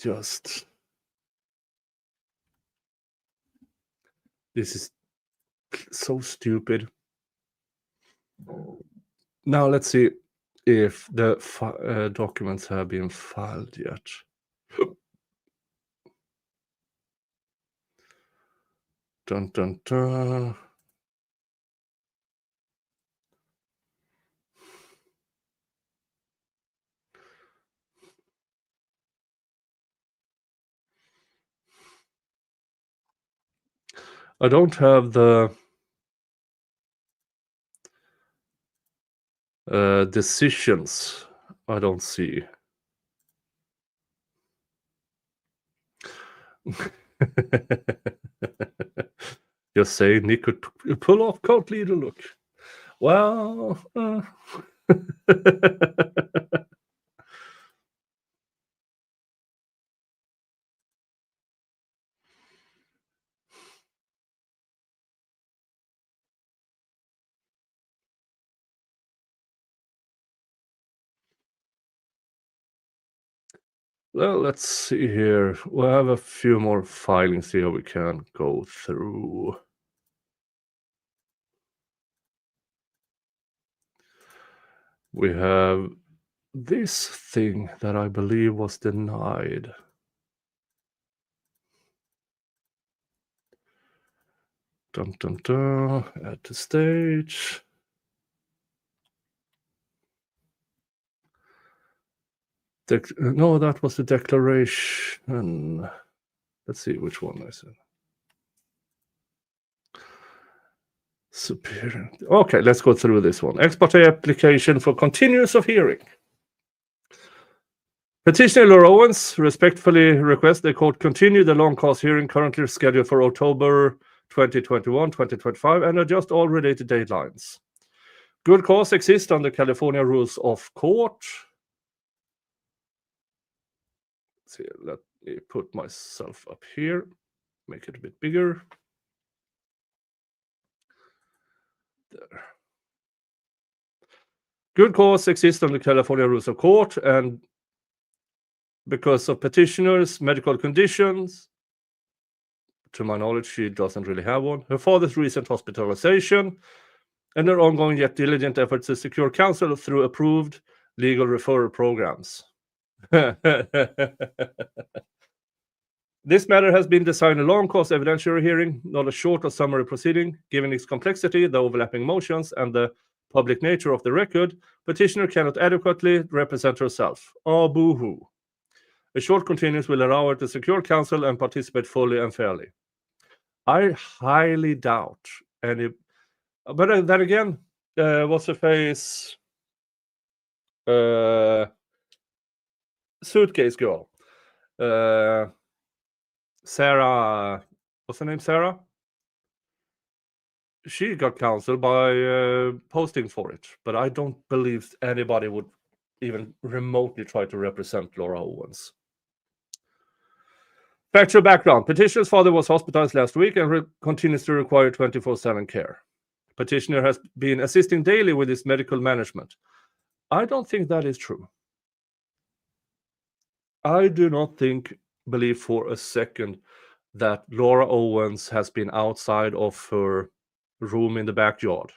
so stupid. Now let's see if the documents have been filed yet. Dun, dun, dun. I don't have the decisions. I don't see. Just say Nick could pull off cult leader look. Well, well, let's see here. We'll have a few more filings here we can go through. We have this thing that I believe was denied. Dun, dun, dun. Add to stage. No, that was the declaration. Let's see which one I said. Superior. Okay, let's go through this one. Ex parte application for continuance of hearing. Petitioner Laura Owens respectfully requests the court continue the long cause hearing currently scheduled for October 2021, 2025 and adjust all related deadlines. Good cause exists under California rules of court. Let's see, let me put myself up here, make it a bit bigger. There. Good cause exists under California rules of court, and because of petitioner's medical conditions, to my knowledge, she doesn't really have one, her father's recent hospitalization, and her ongoing yet diligent efforts to secure counsel through approved legal referral programs. This matter has been designed a long cause evidentiary hearing, not a short or summary proceeding. Given its complexity, the overlapping motions, and the public nature of the record, petitioner cannot adequately represent herself. Oh, boo-hoo. A short continuance will allow her to secure counsel and participate fully and fairly. I highly doubt any... But then again, what's her face? Suitcase girl. Sarah what's her name, Sarah? She got cancelled by posting for it, but I don't believe anybody would even remotely try to represent Laura Owens. Factual background. Petitioner's father was hospitalized last week and continues to require 24/7 care. Petitioner has been assisting daily with his medical management. I don't think that is true. I do not believe for a second that Laura Owens has been outside of her room in the backyard.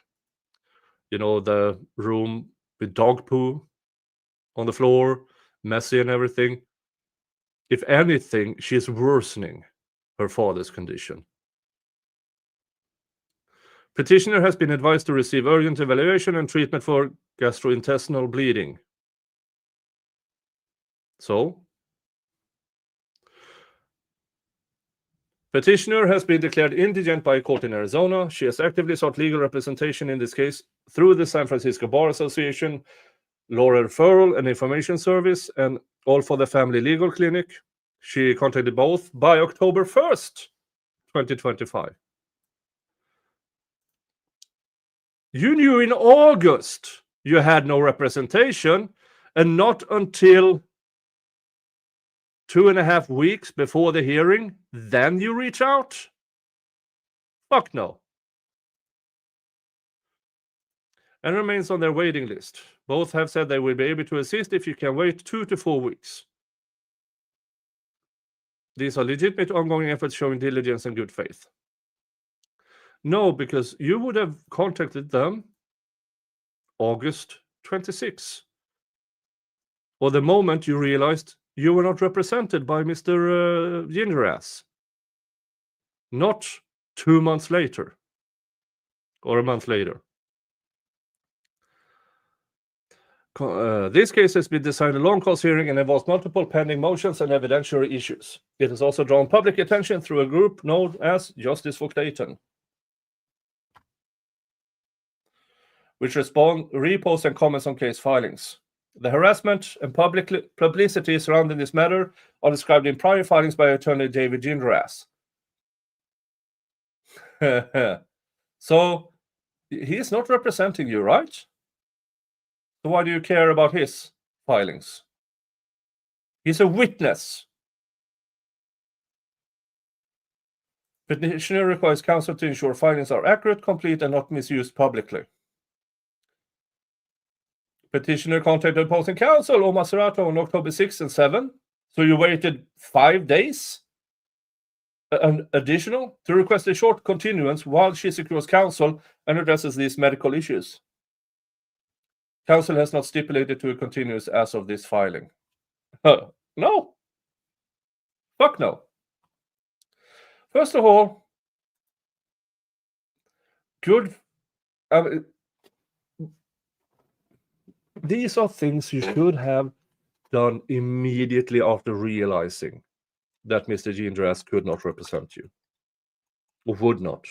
You know, the room with dog poo on the floor, messy and everything. If anything, she's worsening her father's condition. Petitioner has been advised to receive urgent evaluation and treatment for gastrointestinal bleeding. So, petitioner has been declared indigent by a court in Arizona. She has actively sought legal representation in this case through the San Francisco Bar Association, Laura Referral and Information Service, and All for the Family Legal Clinic. She contacted both by October 1st, 2025. You knew in August you had no representation, and not until 2.5 weeks before the hearing, then you reach out? Fuck no. And remains on their waiting list. Both have said they will be able to assist if you can wait 2 to 4 weeks. These are legitimate ongoing efforts showing diligence and good faith. No, because you would have contacted them August 26, or the moment you realized you were not represented by Mr. Gingras. Not 2 months later, or a month later. This case has been designed a long cause hearing and involves multiple pending motions and evidentiary issues. It has also drawn public attention through a group known as Justice for Clayton, which reposts and comments on case filings. The harassment and publicity surrounding this matter are described in prior filings by attorney David Gingras. So, he is not representing you, right? So why do you care about his filings? He's a witness. Petitioner requires counsel to ensure filings are accurate, complete, and not misused publicly. Petitioner contacted opposing counsel Omar Serrato on October 6 and 7. So you waited 5 days? An additional to request a short continuance while she secures counsel and addresses these medical issues. Counsel has not stipulated to a continuance as of this filing. No. Fuck no. First of all, these are things you should have done immediately after realizing that Mr. Gingras could not represent you, or would not.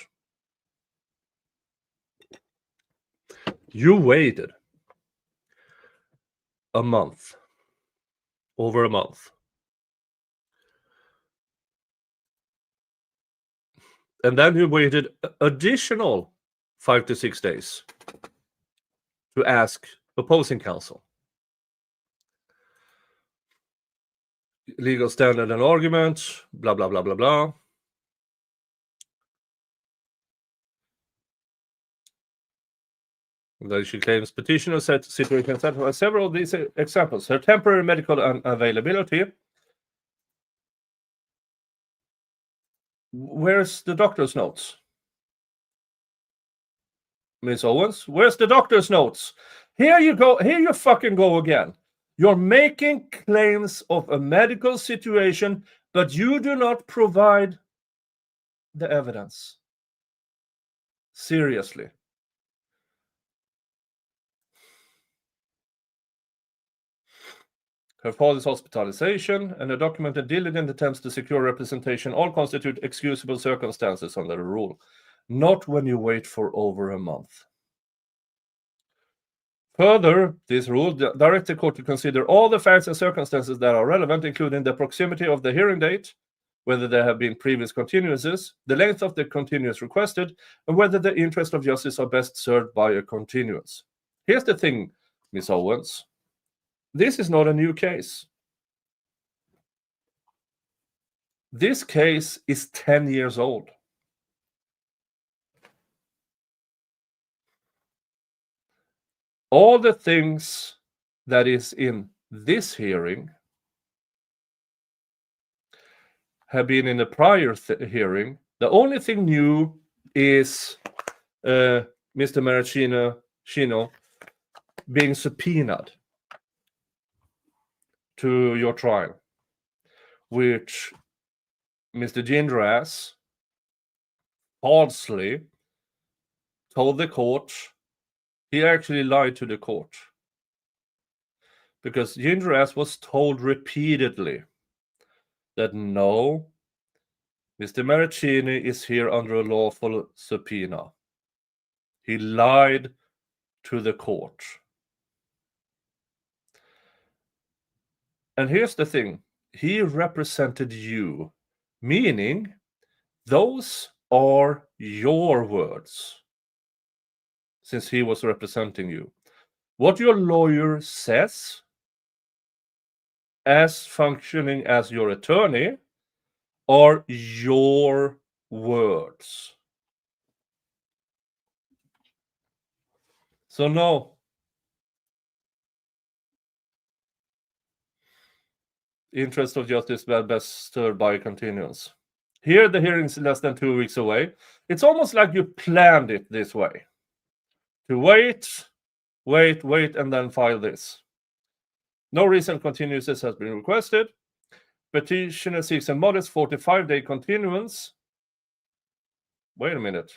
You waited a month, over a month. And then you waited additional 5 to 6 days to ask opposing counsel. Legal standard and argument, blah, blah, blah, blah, blah. Then she claims petitioner said situation satisfies several of these examples. Her temporary medical unavailability. Where's the doctor's notes? Miss Owens, where's the doctor's notes? Here you go. Here you fucking go again. You're making claims of a medical situation, but you do not provide the evidence. Seriously. Her father's hospitalization and a documented diligent attempts to secure representation all constitute excusable circumstances under the rule. Not when you wait for over a month. Further, this rule directs the court to consider all the facts and circumstances that are relevant, including the proximity of the hearing date, whether there have been previous continuances, the length of the continuance requested, and whether the interest of justice are best served by a continuance. Here's the thing, Ms. Owens. This is not a new case. This case is 10 years old. All the things that is in this hearing have been in the prior hearing. The only thing new is Mr. Maraschino being subpoenaed to your trial, which Mr. Gingras falsely told the court. He actually lied to the court, because Gingras was told repeatedly that no, Mr. Maraschino is here under a lawful subpoena. He lied to the court. And here's the thing. He represented you, meaning those are your words, since he was representing you. What your lawyer says, as functioning as your attorney, are your words. So no. Interest of justice best served by continuance. Here the hearing is less than 2 weeks away. It's almost like you planned it this way. To wait, and then file this. No recent continuances has been requested. Petitioner seeks a modest 45-day continuance. Wait a minute.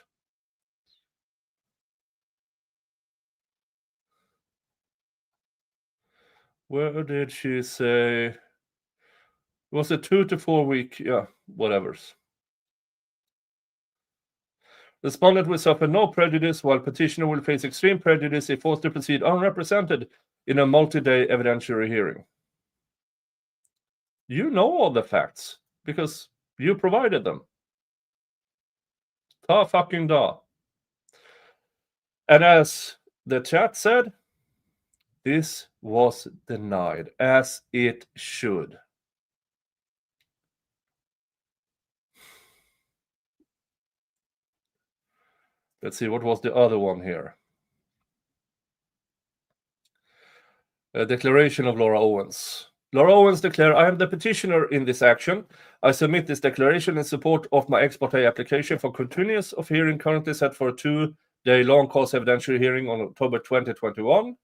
Where did she say? It was a 2 to 4 week, yeah, whatever's. Respondent will suffer no prejudice, while petitioner will face extreme prejudice if forced to proceed unrepresented in a multi-day evidentiary hearing. You know all the facts because you provided them. Ta fucking da. And as the chat said, this was denied, as it should. Let's see, what was the other one here? A declaration of Laura Owens. Laura Owens declared, I am the petitioner in this action. I submit this declaration in support of my ex parte application for continuance of hearing currently set for a 2-day long cause evidentiary hearing on October 2021.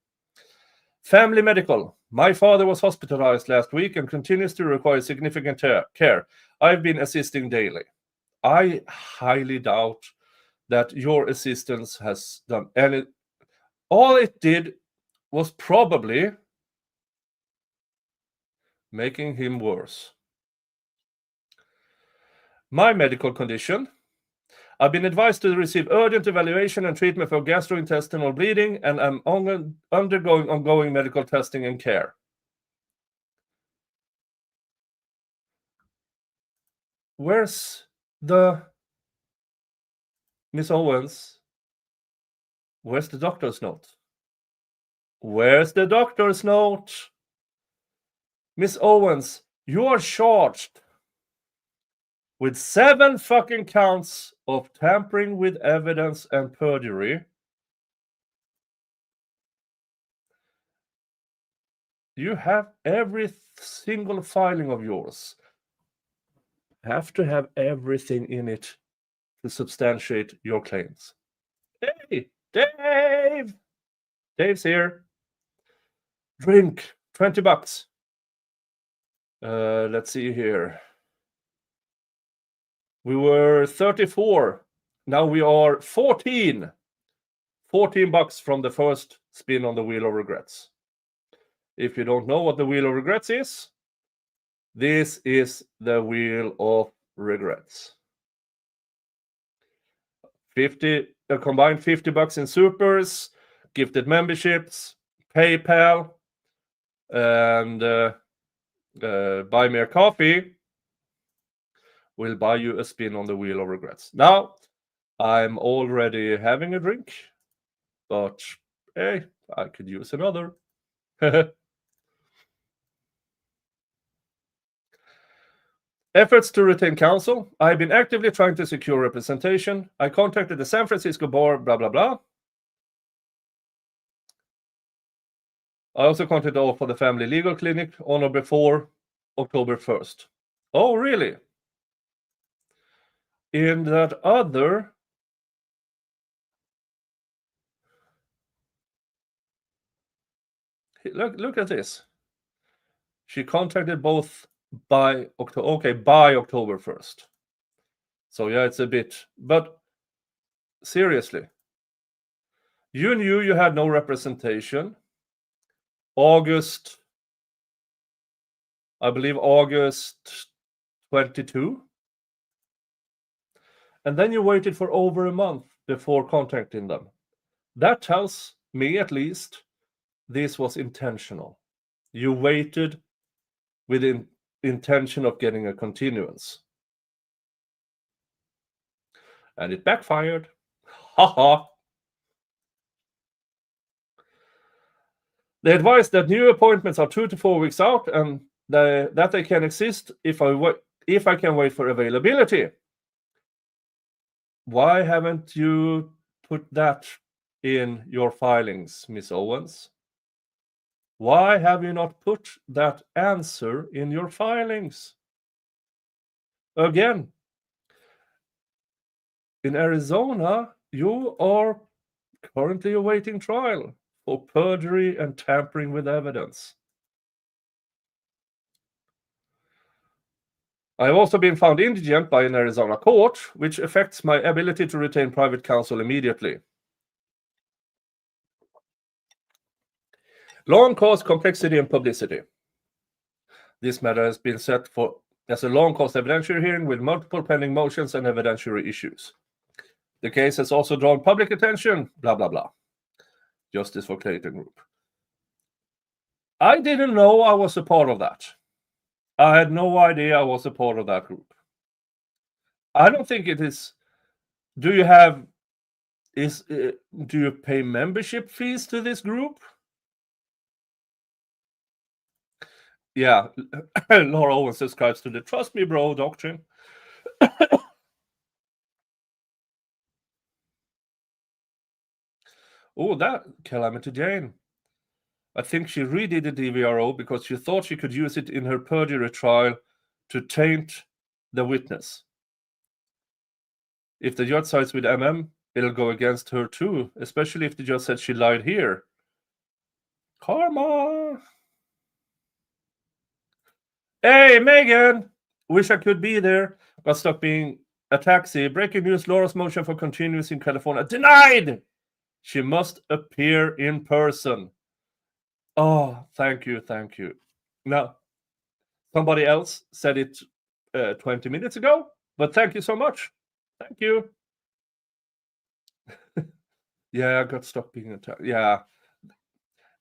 Family medical. My father was hospitalized last week and continues to require significant care. I've been assisting daily. I highly doubt that your assistance has done any. All it did was probably making him worse. My medical condition. I've been advised to receive urgent evaluation and treatment for gastrointestinal bleeding, and I'm undergoing ongoing medical testing and care. Where's the Miss Owens? Where's the doctor's note? Where's the doctor's note? Miss Owens, you are charged with 7 fucking counts of tampering with evidence and perjury. You have every single filing of yours. Have to have everything in it to substantiate your claims. Hey, Dave! Dave's here. Drink, $20. Let's see here. We were 34. Now we are 14. $14 from the first spin on the Wheel of Regrets. If you don't know what the Wheel of Regrets is, this is the Wheel of Regrets. A combined $50 in supers, gifted memberships, PayPal, and buy me a coffee. will buy you a spin on the wheel of regrets. Now, I'm already having a drink, but hey, I could use another. Efforts to retain counsel. I've been actively trying to secure representation. I contacted the San Francisco bar, blah, blah, blah. I also contacted all for the Family Legal Clinic on or before October 1st. Oh, really? In that other... Look at this. She contacted both by October 1st. So yeah, it's a bit, but seriously, you knew you had no representation. August 22. And then you waited for over a month before contacting them. That tells me, at least, this was intentional. You waited with the intention of getting a continuance. And it backfired. Haha. They advise that new appointments are 2 to 4 weeks out and that they can exist if I can wait for availability. Why haven't you put that in your filings, Miss Owens? Why have you not put that answer in your filings? Again, in Arizona, you are currently awaiting trial for perjury and tampering with evidence. I have also been found indigent by an Arizona court, which affects my ability to retain private counsel immediately. Long cause, complexity, and publicity. This matter has been set as a long cause evidentiary hearing with multiple pending motions and evidentiary issues. The case has also drawn public attention, blah, blah, blah. Justice for Clayton Group. I didn't know I was a part of that. I had no idea I was a part of that group. I don't think it is. Do you pay membership fees to this group? Yeah, Laura Owens subscribes to the Trust Me Bro doctrine. Oh, that Calamity Jane. I think she redid the DVRO because she thought she could use it in her perjury trial to taint the witness. If the judge sides with MM, it'll go against her too, especially if the judge said she lied here. Karma! Hey, Megan! Wish I could be there. Got stuck being a taxi. Breaking news, Laura's motion for continuance in California denied! She must appear in person. Oh, thank you. Now, somebody else said it 20 minutes ago, but thank you so much. Thank you. Yeah, I got stuck being a taxi. Yeah.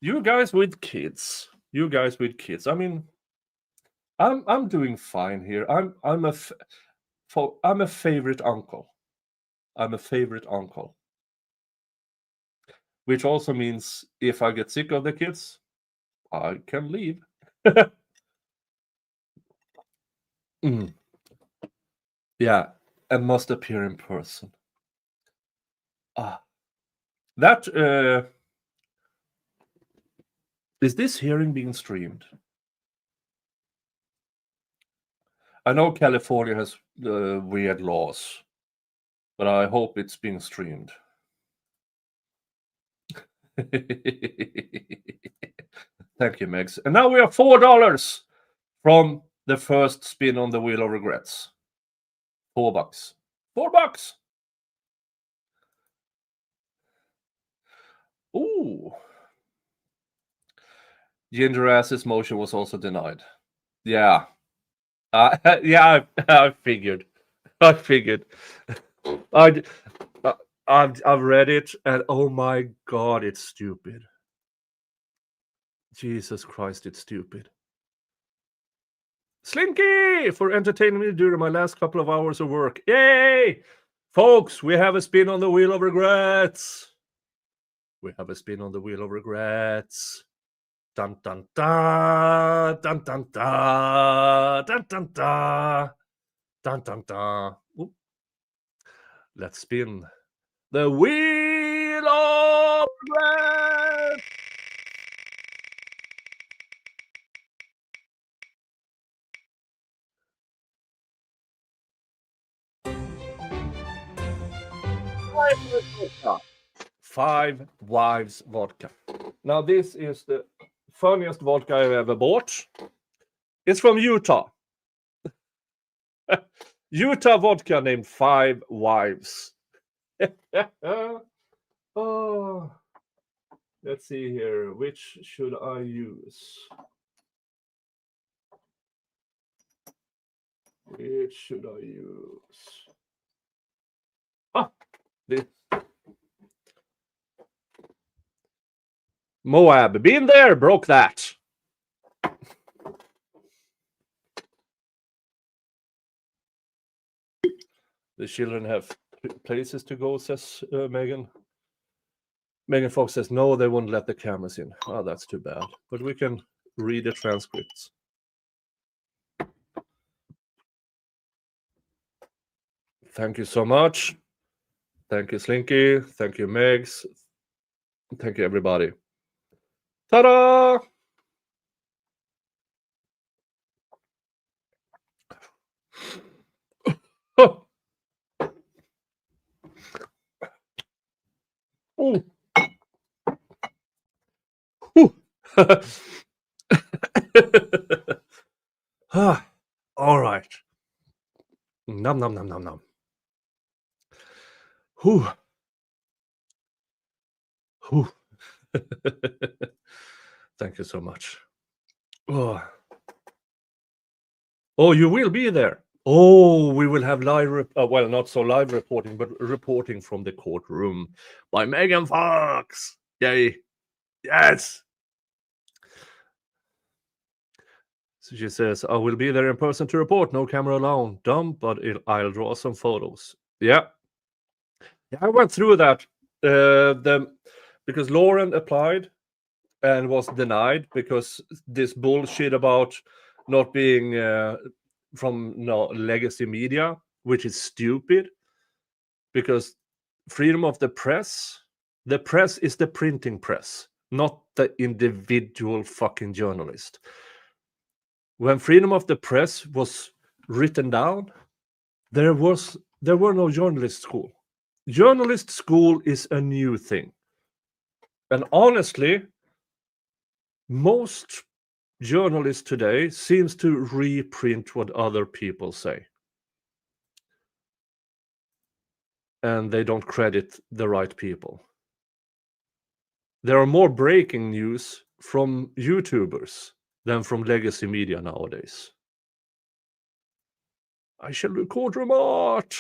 You guys with kids. I mean, I'm doing fine here. I'm a favorite uncle. Which also means if I get sick of the kids, I can leave. Yeah, and must appear in person. That is this hearing being streamed? I know California has weird laws, but I hope it's being streamed. Thank you, Megs. And now we are $4 from the first spin on the Wheel of Regrets. $4. $4. Ooh. Gingras' motion was also denied. Yeah. Yeah, I figured. I've read it, and oh my God, it's stupid. Jesus Christ, it's stupid. Slinky for entertaining me during my last couple of hours of work. Yay! Folks, we have a spin on the wheel of regrets. We have a spin on the wheel of regrets. Dun dun da, dun dun da, dun dun da, dun dun da. Oop. Let's spin the wheel of regrets. Five Wives vodka. Now this is the funniest vodka I've ever bought. It's from Utah. Utah vodka named Five Wives. Oh, let's see here. Which should I use? Which should I use? Ah, this. Moab, been there, broke that. The children have places to go, says Megan. Megan Fox says, no, they won't let the cameras in. Oh, that's too bad. But we can read the transcripts. Thank you so much. Thank you, Slinky. Thank you, Megs. Thank you, everybody. Ta-da! Oh. Oh. All right. Nom nom nom nom nom. Whew. Whew. Thank you so much. Oh. Oh, you will be there. Oh, we will have live, well, not so live reporting, but reporting from the courtroom by Megan Fox. Yay. Yes. So she says, I will be there in person to report. No camera allowed. Dumb, but I'll draw some photos. Yeah. Yeah, I went through that. Because Lauren applied and was denied because this bullshit about not being from legacy media, which is stupid, because freedom of the press is the printing press, not the individual fucking journalist. When freedom of the press was written down, there were no journalist school. Journalist school is a new thing. And honestly, most journalists today seems to reprint what other people say. And they don't credit the right people. There are more breaking news from YouTubers than from legacy media nowadays. I shall record remote.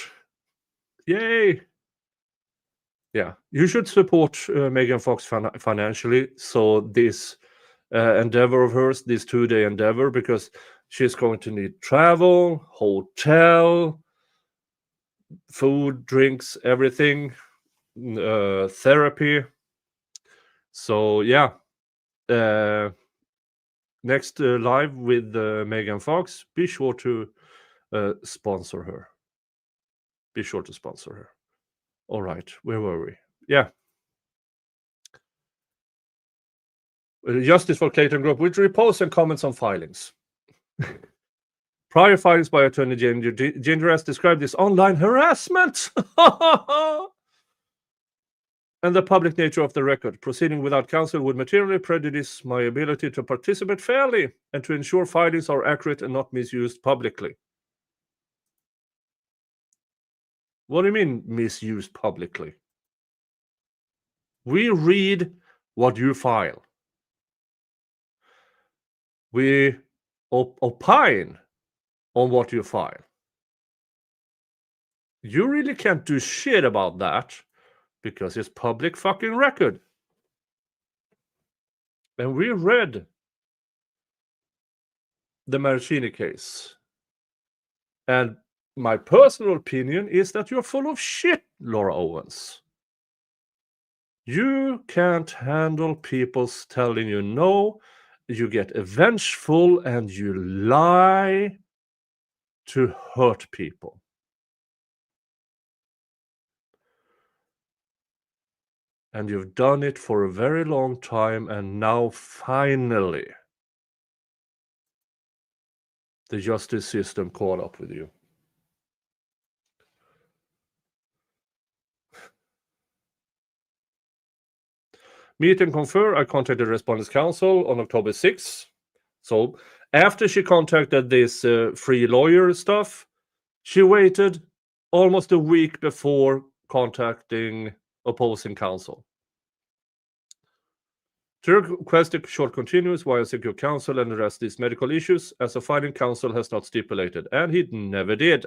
Yay. Yeah, you should support Megan Fox financially. So this endeavor of hers, this 2-day endeavor, because she's going to need travel, hotel, food, drinks, everything, therapy. So yeah, next live with Megan Fox, be sure to sponsor her. Be sure to sponsor her. All right, where were we? Yeah. Justice for Clayton Group, which repose and comments on filings. Prior filings by Attorney General Gingras described this online harassment and the public nature of the record. Proceeding without counsel would materially prejudice my ability to participate fairly and to ensure filings are accurate and not misused publicly. What do you mean misused publicly? We read what you file. We opine on what you file. You really can't do shit about that because it's public fucking record. And we read the Marcini case. And my personal opinion is that you're full of shit, Laura Owens. You can't handle people telling you no. You get vengeful and you lie to hurt people. And you've done it for a very long time, and now finally the justice system caught up with you. Meet and confer. I contacted Respondents Council on October 6th. So after she contacted this free lawyer stuff, she waited almost a week before contacting opposing counsel. To request a short continuance while secure counsel and address these medical issues, as a filing counsel has not stipulated, and he never did.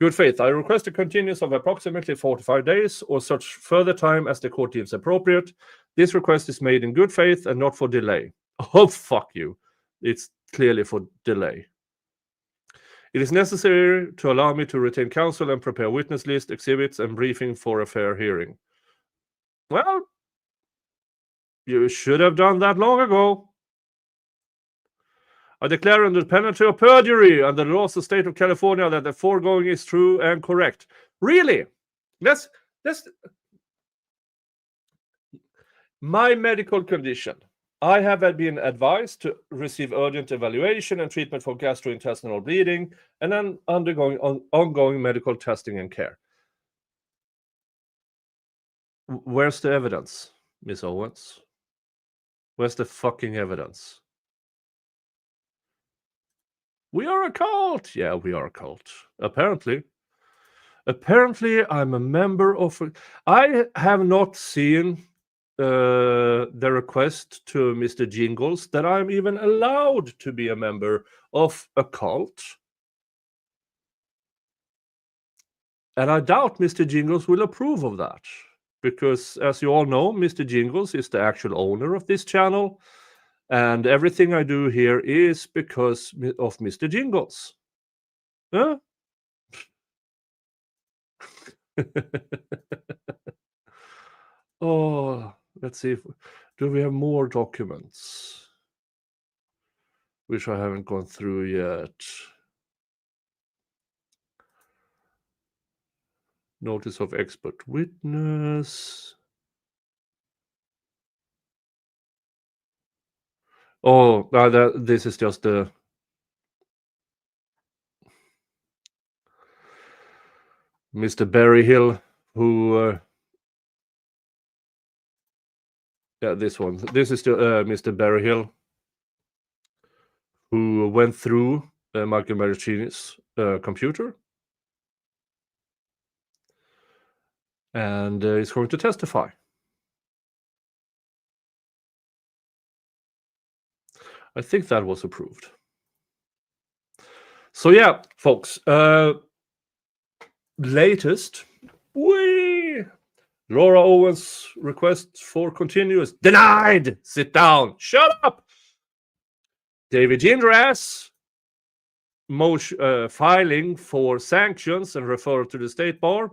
Good faith, I request a continuance of approximately 45 days or such further time as the court deems appropriate. This request is made in good faith and not for delay. Oh, fuck you. It's clearly for delay. It is necessary to allow me to retain counsel and prepare witness list, exhibits, and briefing for a fair hearing. Well, you should have done that long ago. I declare under the penalty of perjury under the laws of the state of California that the foregoing is true and correct. Really? That's my medical condition. I have been advised to receive urgent evaluation and treatment for gastrointestinal bleeding and then undergoing ongoing medical testing and care. Where's the evidence, Miss Owens? Where's the fucking evidence? We are a cult. Yeah, we are a cult. Apparently, I'm a member of. I have not seen the request to Mr. Jingles that I'm even allowed to be a member of a cult. And I doubt Mr. Jingles will approve of that. Because, as you all know, Mr. Jingles is the actual owner of this channel. And everything I do here is because of Mr. Jingles. Huh? Oh, let's see. Do we have more documents? Which I haven't gone through yet. Notice of expert witness. Oh, this is just the Mr. Berryhill, who yeah, this one. This is the Mr. Berryhill, who went through Michael Maricini's computer and is going to testify. I think that was approved. So yeah, folks, latest, Laura Owens' request for continuous denied. Sit down. Shut up. David Gingras filing for sanctions and referral to the state bar.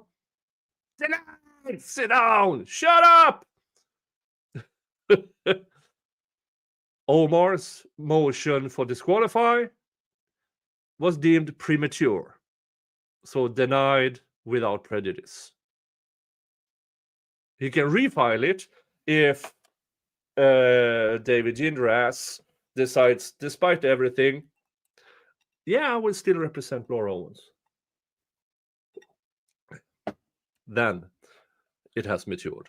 Denied. Sit down. Shut up. Omar's motion for disqualify was deemed premature, so denied without prejudice. He can refile it if David Gingras decides, despite everything, yeah, I will still represent Laura Owens. Then it has matured.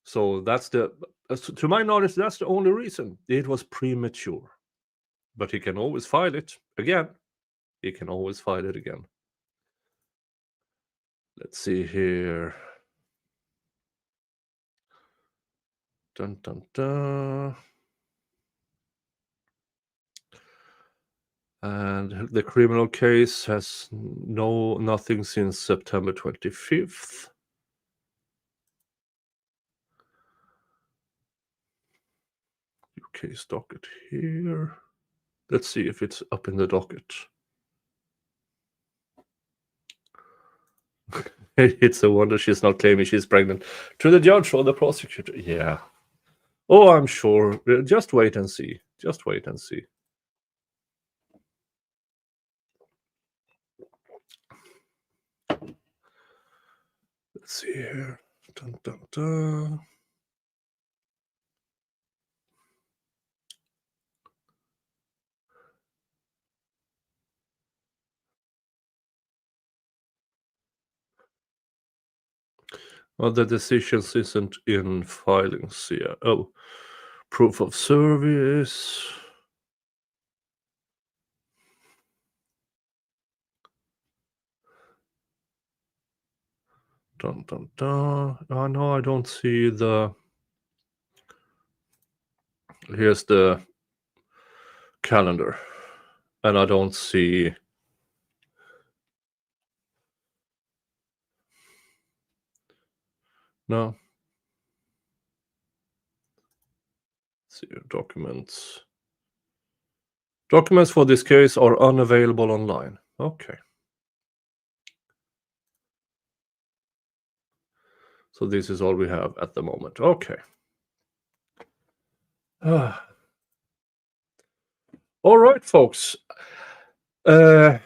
So that's to my knowledge, that's the only reason. It was premature. But he can always file it again. He can always file it again. Let's see here. Dun, dun, dun. And the criminal case has nothing since September 25th. case docket here. Let's see if it's up in the docket. It's a wonder she's not claiming she's pregnant to the judge or the prosecutor. Yeah. Oh, I'm sure. Just wait and see. Just wait and see. Let's see here. Dun, dun, dun. Well, the decisions isn't in filings here. Oh, proof of service. Dun, dun, dun. Oh, no, I don't see the... Here's the calendar. And I don't see... No. Let's see, documents. Documents for this case are unavailable online. Okay. So this is all we have at the moment. Okay. All right, folks. It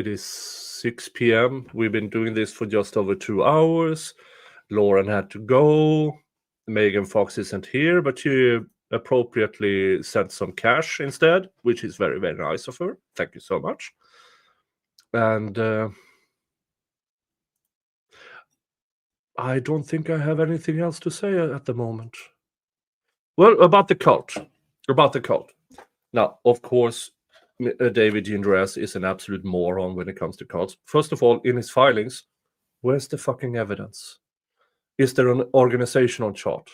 is 6 p.m. We've been doing this for just over 2 hours. Lauren had to go. Megan Fox isn't here, but she appropriately sent some cash instead, which is very, very nice of her. Thank you so much. And I don't think I have anything else to say at the moment. Well, about the cult. Now, of course, David Gingras is an absolute moron when it comes to cults. First of all, in his filings, where's the fucking evidence? Is there an organizational chart?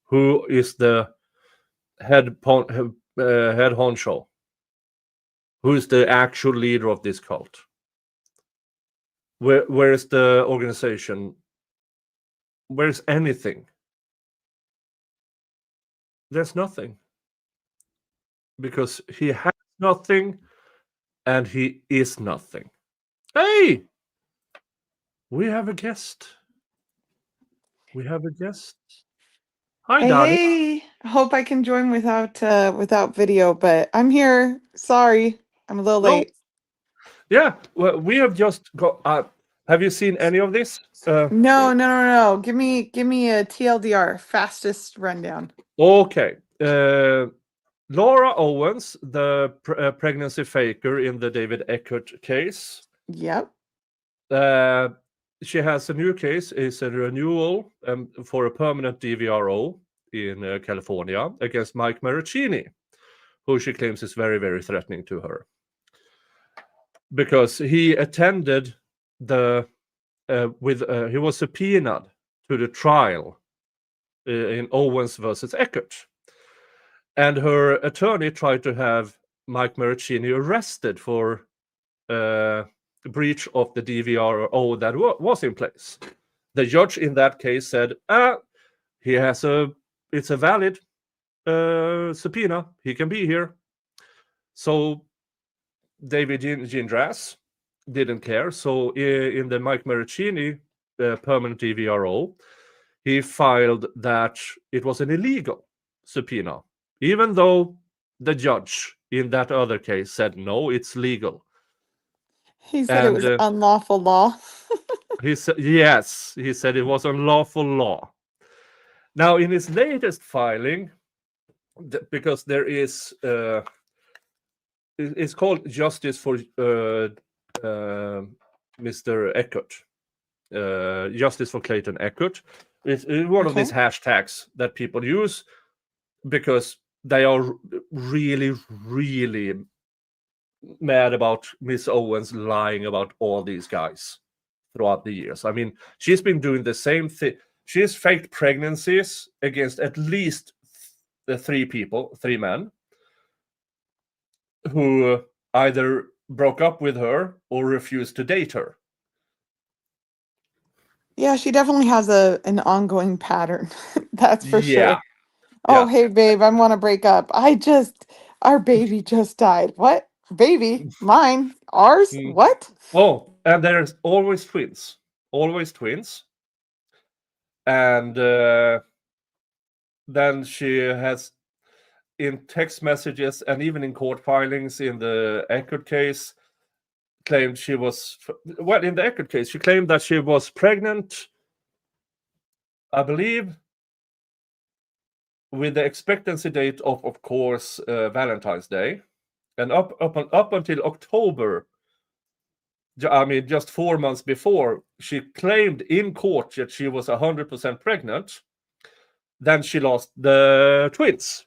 Who is the head honcho? Who is the actual leader of this cult? Where is the organization? Where's anything? There's nothing. Because he has nothing and he is nothing. Hey! We have a guest. Hi, Hey, Dottie. hey! I hope I can join without video, but I'm here. Sorry, I'm a little No. late. Yeah, well, we have just got. Have you seen any of this? No. Give me a TLDR, fastest rundown. Okay. Laura Owens, the pregnancy faker in the David Eckert case. Yep. She has a new case. It's a renewal for a permanent DVRO in California against Mike Maricini, who she claims is very, very threatening to her. Because he attended he was subpoenaed to the trial in Owens versus Eckert. And her attorney tried to have Mike Maricini arrested for breach of the DVRO that was in place. The judge in that case said, it's a valid subpoena. He can be here. So David Gingras didn't care. So in the Mike Maricini permanent DVRO, he filed that it was an illegal subpoena, even though the judge in that other case said, no, it's legal. He said it was unlawful law. He said, yes, he said it was unlawful law. Now, in his latest filing, because there is, it's called Justice for Mr. Eckert, Justice for Clayton Eckert. It's one of these hashtags that people use because they are really, really mad about Miss Owens lying about all these guys throughout the years. I mean, she's been doing the same thing. She's faked pregnancies against at least the 3 men, who either broke up with her or refused to date her. Yeah, she definitely has an ongoing pattern. That's for Yeah, sure. Oh, yeah. hey babe, I want to break up. Our baby just died. What? Baby? Mine? Ours? Mm. What? Oh, and there's always twins. Always twins. And then she has, in text messages and even in court filings in the Eckert case, claimed she was, well, in the Eckert case, she claimed that she was pregnant, I believe, with the expectancy date of course, Valentine's Day. And up until October, I mean, just 4 months before, she claimed in court that she was 100% pregnant. Then she lost the twins.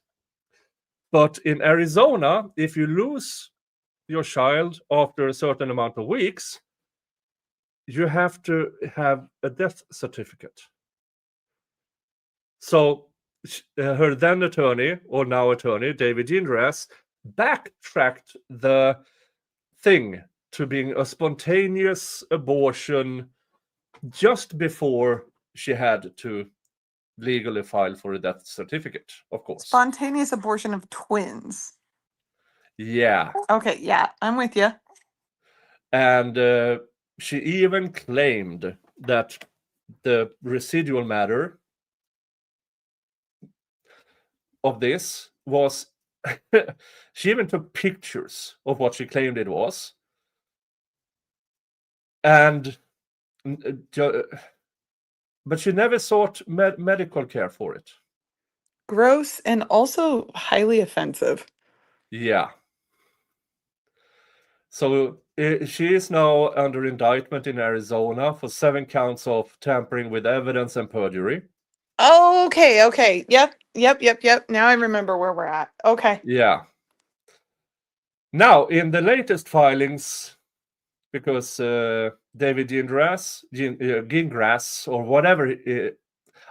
But in Arizona, if you lose your child after a certain amount of weeks, you have to have a death certificate. So her then attorney, or now attorney, David Gingras, backtracked the thing to being a spontaneous abortion just before she had to legally file for a death certificate, of course. Spontaneous abortion of twins. Yeah. Okay, yeah, I'm with you. And she even claimed that the residual matter of this was she even took pictures of what she claimed it was, and but she never sought medical care for it. Gross and also highly offensive. Yeah. So she is now under indictment in Arizona for 7 counts of tampering with evidence and perjury. Oh, okay. Yep. Now I remember where we're at. Okay. Yeah. Now, in the latest filings, because David Gingras, or whatever,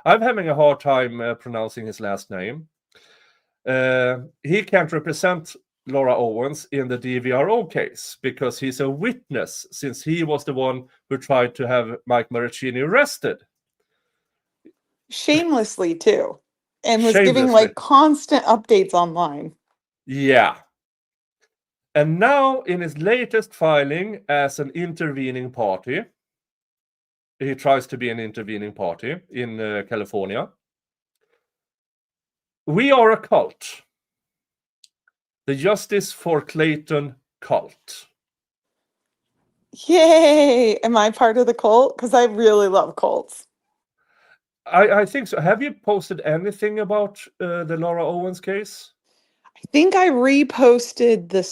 I'm having a hard time pronouncing his last name. He can't represent Laura Owens in the DVRO case because he's a witness, since he was the one who tried to have Mike Maricini arrested. Shamelessly too. And was giving Shamelessly. like constant updates online. Yeah. And now, in his latest filing as an intervening party, he tries to be an intervening party in California. We are a cult. The Justice for Clayton cult. Yay! Am I part of the cult? Because I really love cults. I think so. Have you posted anything about the Laura Owens case? I think I reposted the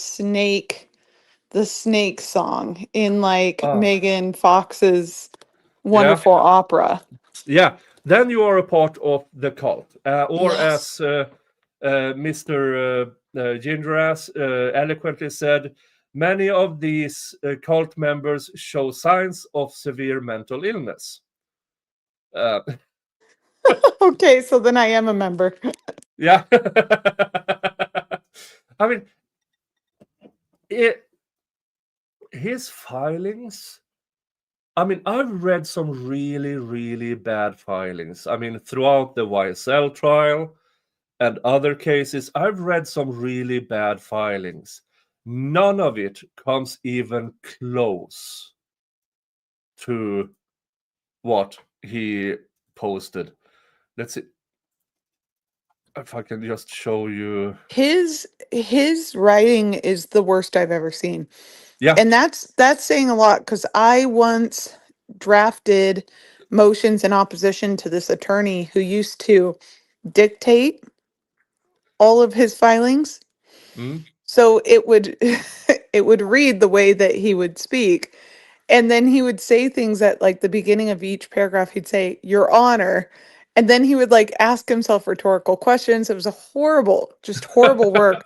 snake song in like Ah, Megan Fox's yeah, wonderful opera. yeah. Then you are a part of the cult, or Yes. as Mr. Gingras eloquently said, many of these cult members show signs of severe mental illness. Okay, so then I am a member. Yeah. I mean, his filings. I mean, I've read some really, really bad filings. I mean, throughout the YSL trial and other cases, I've read some really bad filings. None of it comes even close to what he posted. Let's see if I can just show you. His writing is the worst I've ever seen. Yeah. And that's saying a lot because I once drafted motions in opposition to this attorney who used to dictate all of his filings. Mm. So it would it would read the way that he would speak. And then he would say things at like the beginning of each paragraph. He'd say, Your Honor. And then he would like ask himself rhetorical questions. It was a horrible, just horrible work.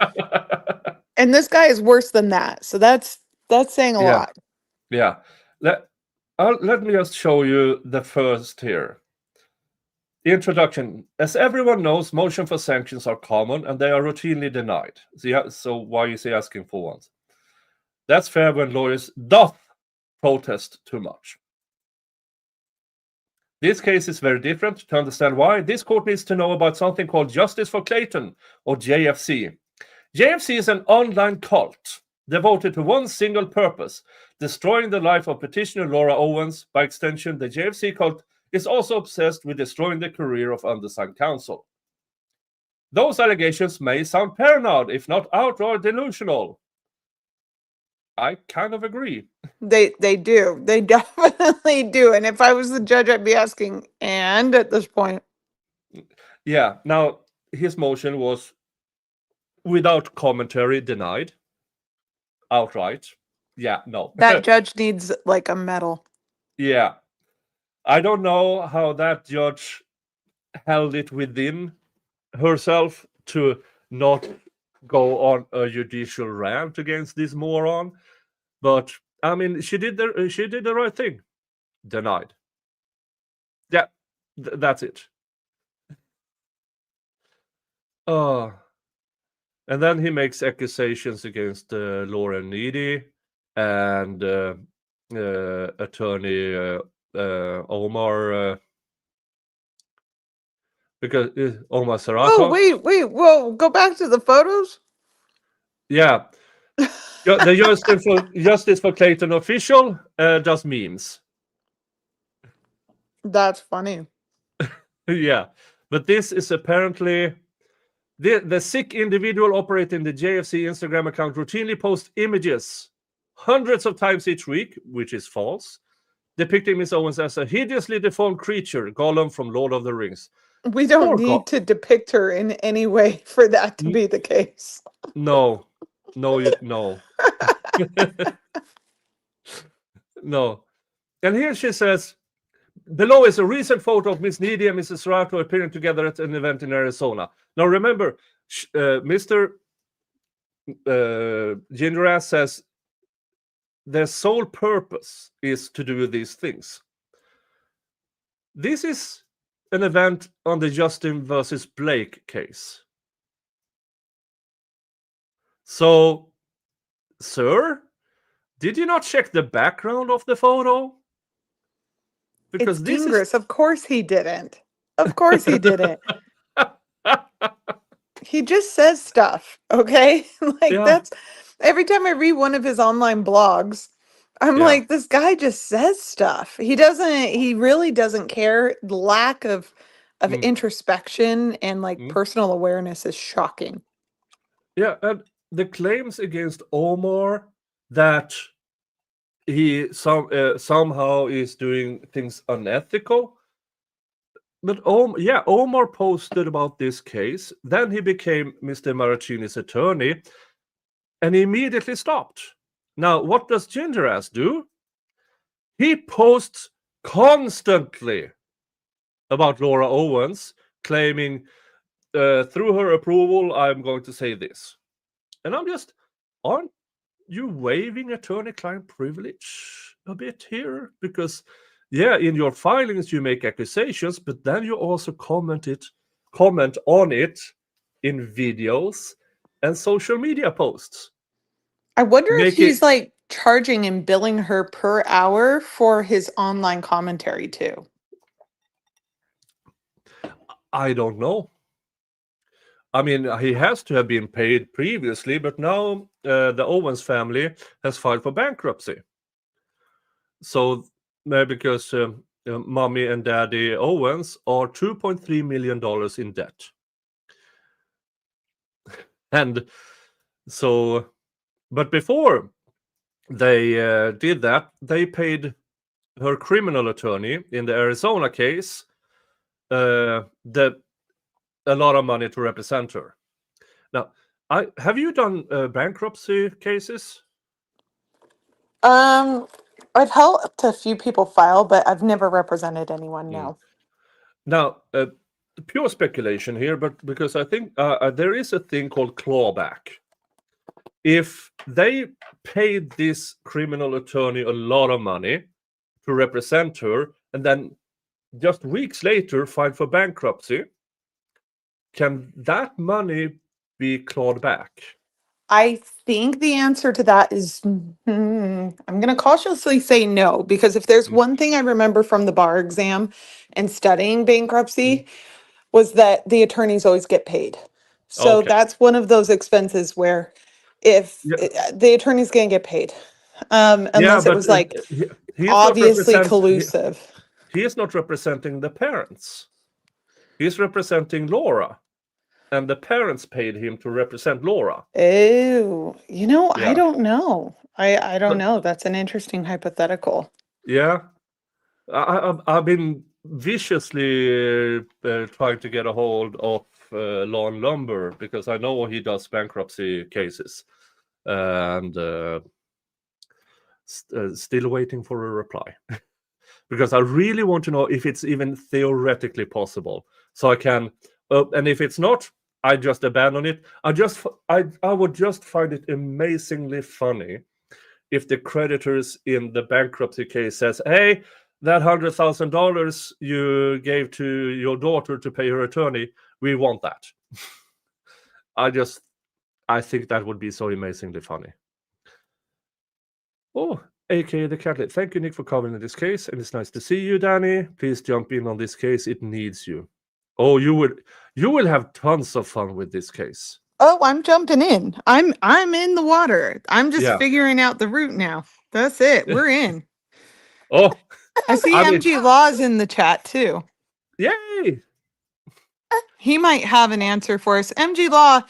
And this guy is worse than that. So that's saying a Yeah. lot. Yeah. Let me just show you the first here. Introduction. As everyone knows, motion for sanctions are common and they are routinely denied. So why is he asking for ones? That's fair when lawyers doth protest too much. This case is very different. To understand why, this court needs to know about something called Justice for Clayton, or JFC. JFC is an online cult devoted to one single purpose: destroying the life of petitioner Laura Owens. By extension, the JFC cult is also obsessed with destroying the career of undersigned counsel. Those allegations may sound paranoid, if not outright delusional. I kind of agree. They do. They definitely do. And if I was the judge, I'd be asking, and at this point. Yeah, now his motion was without commentary denied. Outright. Yeah, no. That judge needs like a medal. Yeah. I don't know how that judge held it within herself to not go on a judicial rant against this moron. But I mean, she did the right thing. Denied. Yeah, that's it. And then he makes accusations against Lauren Needy and attorney Omar, because Omar Sarato. Oh, wait, whoa, go back to the photos? Yeah. The Justice for Clayton official does memes. That's funny. Yeah. But this is apparently the sick individual operating the JFC Instagram account routinely posts images hundreds of times each week, which is false, depicting Miss Owens as a hideously deformed creature, Gollum from Lord of the Rings. We don't Poor need to depict her in any way for that to be the case. No. No. No. And here she says, below is a recent photo of Miss Needy and Mrs. Sarato appearing together at an event in Arizona. Now remember, Mr. Gingras says their sole purpose is to do these things. This is an event on the Justin versus Blake case. So, sir, did you not check the background of the photo? Because it's Gingras. Of course he didn't. Of course he didn't. He just says stuff, okay? That's every time I read one of his online blogs, I'm like, this guy just says stuff. He really doesn't care. The lack of introspection and personal awareness is shocking. Yeah, and the claims against Omar that he somehow is doing things unethical. But Omar posted about this case. Then he became Mr. Maracini's attorney, and he immediately stopped. Now, what does Gingras do? He posts constantly about Laura Owens, claiming through her approval, I'm going to say this. And I'm just, aren't you waiving attorney-client privilege a bit here? Because, in your filings you make accusations, but then you also comment on it in videos and social media posts. I wonder if he's charging and billing her per hour for his online commentary too. I don't know. I mean, he has to have been paid previously, but now the Owens family has filed for bankruptcy. So, because mommy and daddy Owens are $2.3 million in debt. And so, but before they did that, they paid her criminal attorney in the Arizona case a lot of money to represent her. Now, have you done bankruptcy cases? I've helped a few people file, but I've never represented anyone. No. Now, pure speculation here, but because I think there is a thing called clawback. If they paid this criminal attorney a lot of money to represent her, and then just weeks later filed for bankruptcy, can that money be clawed back? I think the answer to that is I'm going to cautiously say no, because if there's Mm. one thing I remember from the bar exam and studying Mm. bankruptcy was that the attorneys always get paid. So Okay. that's one of those expenses where if Yeah, the attorney's going to get paid, yeah, unless it but was like he is not obviously collusive. he is not representing the parents. He's representing Laura, and the parents paid him to represent Laura. Oh, I Yeah. don't know. I don't But know. That's an interesting hypothetical. yeah, I've been viciously trying to get a hold of Lon Lumber because I know he does bankruptcy cases, and still waiting for a reply because I really want to know if it's even theoretically possible. So I can, and if it's not, I just abandon it. I would just find it amazingly funny if the creditors in the bankruptcy case says, "Hey, that $100,000 you gave to your daughter to pay her attorney, we want that." I think that would be so amazingly funny. Oh, aka the Catholic. Thank you, Nick, for covering this case, and it's nice to see you, Danny. Please jump in on this case; it needs you. Oh, you will have tons of fun with this case. Oh, I'm jumping in. I'm in the water. I'm just Yeah. figuring out the route now. That's it. We're in. Oh, I see I mean, MG Laws in the chat too. yay! He might have an answer for us. MG Law,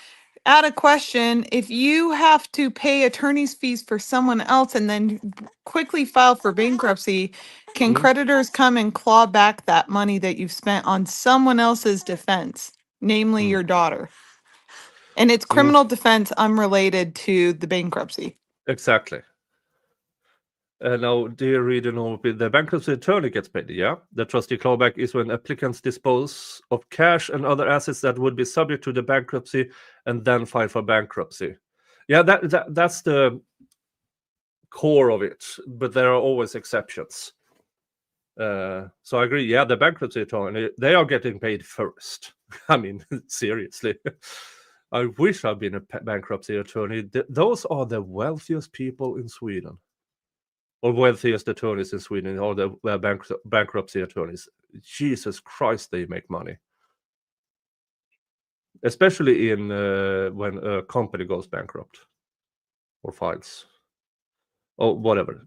add a question. If you have to pay attorney's fees for someone else and then quickly file for bankruptcy, can Mm, creditors come and claw back that money that you've spent on someone else's defense, namely mm, your daughter? And it's mm, criminal defense unrelated to the bankruptcy. exactly. Now, dear reader, the bankruptcy attorney gets paid. Yeah, the trustee clawback is when applicants dispose of cash and other assets that would be subject to the bankruptcy and then file for bankruptcy. Yeah, that's the core of it, but there are always exceptions. So I agree. Yeah, the bankruptcy attorney, they are getting paid first. I mean, seriously. I wish I'd been a bankruptcy attorney. Those are the wealthiest people in Sweden, or wealthiest attorneys in Sweden, or the bankruptcy attorneys. Jesus Christ, they make money. Especially in when a company goes bankrupt or files. Or whatever.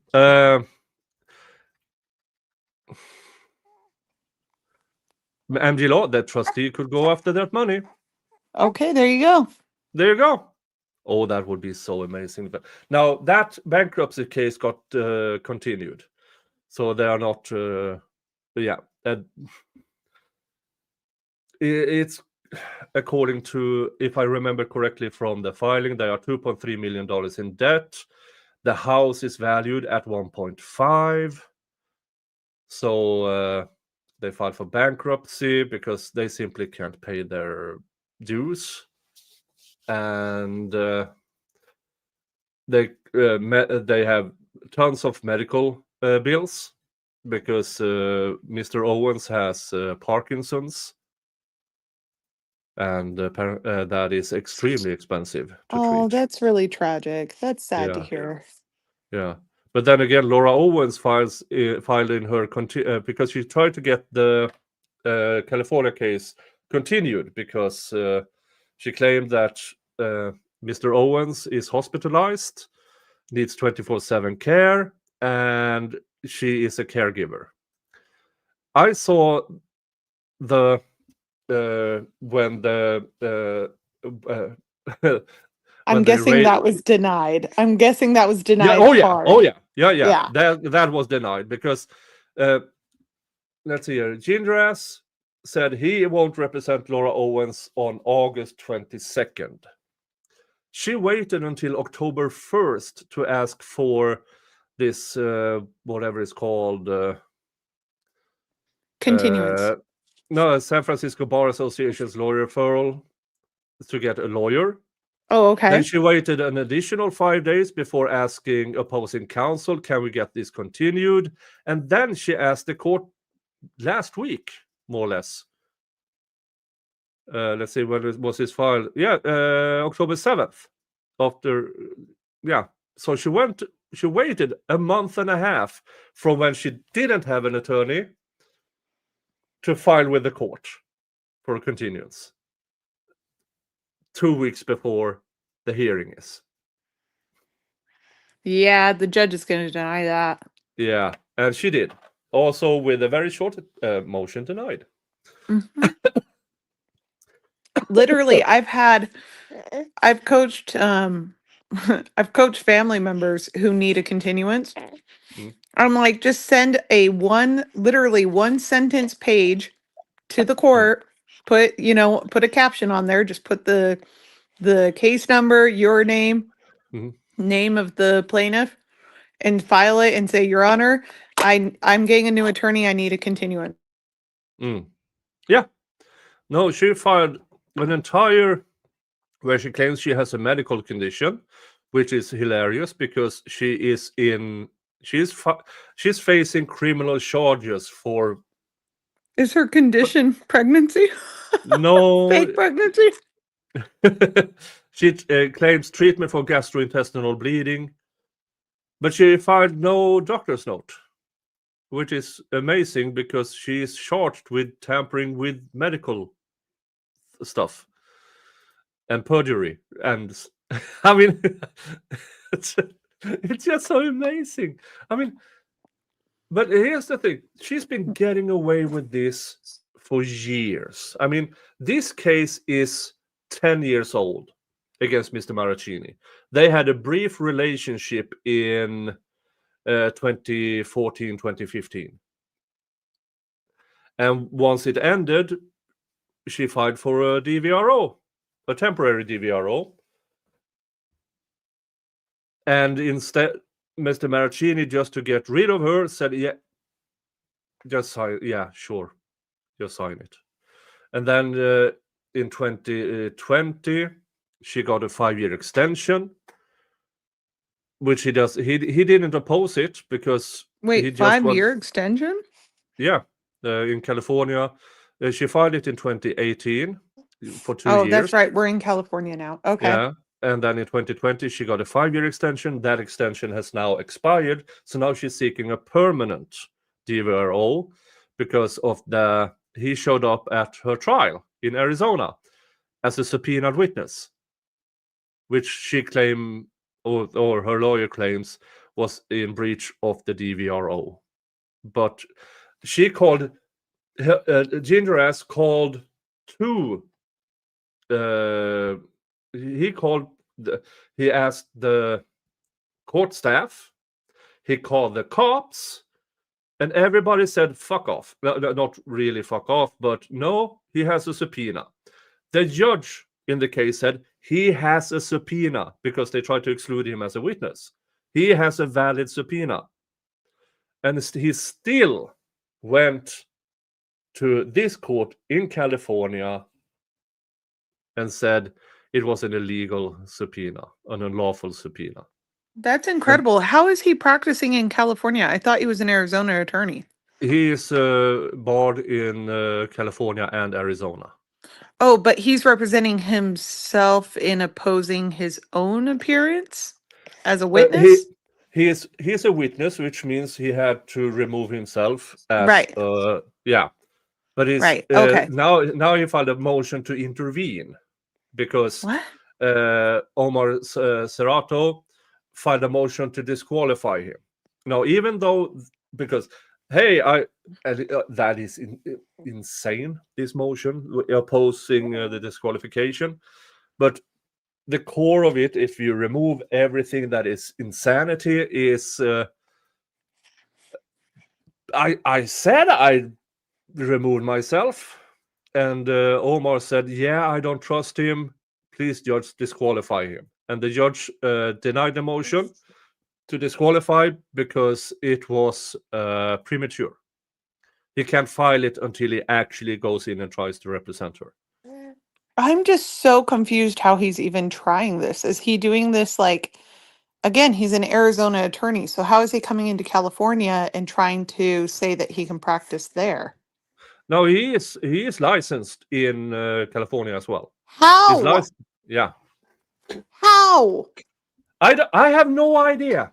MG Law, that trustee could go after that money. Okay, there you go. There you go. Oh, that would be so amazing. But now that bankruptcy case got continued, so they are not. Yeah, it's according to, if I remember correctly from the filing, they are $2.3 million in debt. The house is valued at 1.5. So they filed for bankruptcy because they simply can't pay their dues, and they have tons of medical bills because Mr. Owens has Parkinson's, and that is extremely expensive to Oh, treat. that's really tragic. That's sad to Yeah, hear. yeah. But then again, Laura Owens filed in her because she tried to get the California case continued because she claimed that Mr. Owens is hospitalized, needs 24/7 care, and she is a caregiver. I saw the when the I'm when they guessing raised. that was denied. I'm guessing that was Yeah, denied oh yeah, oh hard. yeah, yeah. Yeah. That was denied because let's see here. Gingras said he won't represent Laura Owens on August 22nd. She waited until October 1st to ask for this whatever it's called. Continuance. No, San Francisco Bar Association's lawyer referral to get a lawyer. Oh, Then okay. she waited an additional 5 days before asking opposing counsel, can we get this continued? And then she asked the court last week, more or less. Let's see, when was his file? Yeah, October 7th. after, yeah. So she waited a month and a half from when she didn't have an attorney to file with the court for a continuance. 2 weeks before the hearing is. Yeah, the judge is going to deny that. Yeah, and she did. Also with a very short motion denied. Mhm. Literally, I've coached I've coached family members who need a continuance. Mm. I'm like, just send literally one sentence page to the Mm. court, put a caption on there, just put the case number, your name, Mhm. name of the plaintiff, and file it and say, Your Honor, I'm getting a new attorney, I need a continuance. Mm. Yeah. No, she filed an entire where she claims she has a medical condition, which is hilarious because she's facing criminal charges for Is her condition pregnancy? no. Fake pregnancy? She claims treatment for gastrointestinal bleeding, but she filed no doctor's note, which is amazing because she is charged with tampering with medical stuff and perjury. And I mean, it's, it's just so amazing. I mean, but here's the thing: she's been getting away with this for years. I mean, this case is 10 years old against Mr. Maraccini. They had a brief relationship in 2014, 2015. And once it ended, she filed for a DVRO, a temporary DVRO. And instead, Mr. Maraccini, just to get rid of her, said, yeah, just sign. Yeah, sure. Just sign it. And then in 2020, she got a 5-year extension, which he didn't oppose it because he Wait, just 5-year extension? Yeah, in California. She filed it in 2018 for 2 Oh, years. that's right. We're in California now. Okay. Yeah. And then in 2020, she got a 5-year extension. That extension has now expired. So now she's seeking a permanent DVRO because of he showed up at her trial in Arizona as a subpoenaed witness, which she claimed, or her lawyer claims, was in breach of the DVRO. But she called, Gingras called two. He asked the court staff. He called the cops, and everybody said "fuck off." No, not really "fuck off," but no, he has a subpoena. The judge in the case said he has a subpoena because they tried to exclude him as a witness. He has a valid subpoena, and he still went to this court in California and said it was an illegal subpoena, an unlawful subpoena. That's incredible. How is he practicing in California? I thought he was an Arizona attorney. He is barred in California and Arizona. Oh, but he's representing himself in opposing his own appearance as a witness? He's a witness, which means he had to remove himself as Right. yeah. But he's Right. Okay. now he filed a motion to intervene because What? Omar Serrato filed a motion to disqualify him. Now, even though because that is insane. This motion opposing the disqualification, but the core of it, if you remove everything that is insanity, is I said I removed myself, and Omar said, "Yeah, I don't trust him. Please, judge, disqualify him." And the judge denied the motion to disqualify because it was premature. He can't file it until he actually goes in and tries to represent her. I'm just so confused how he's even trying this. Is he doing this again, he's an Arizona attorney, so how is he coming into California and trying to say that he can practice there? No, he is licensed in California as well. He's How? licensed, yeah. How? I have no idea.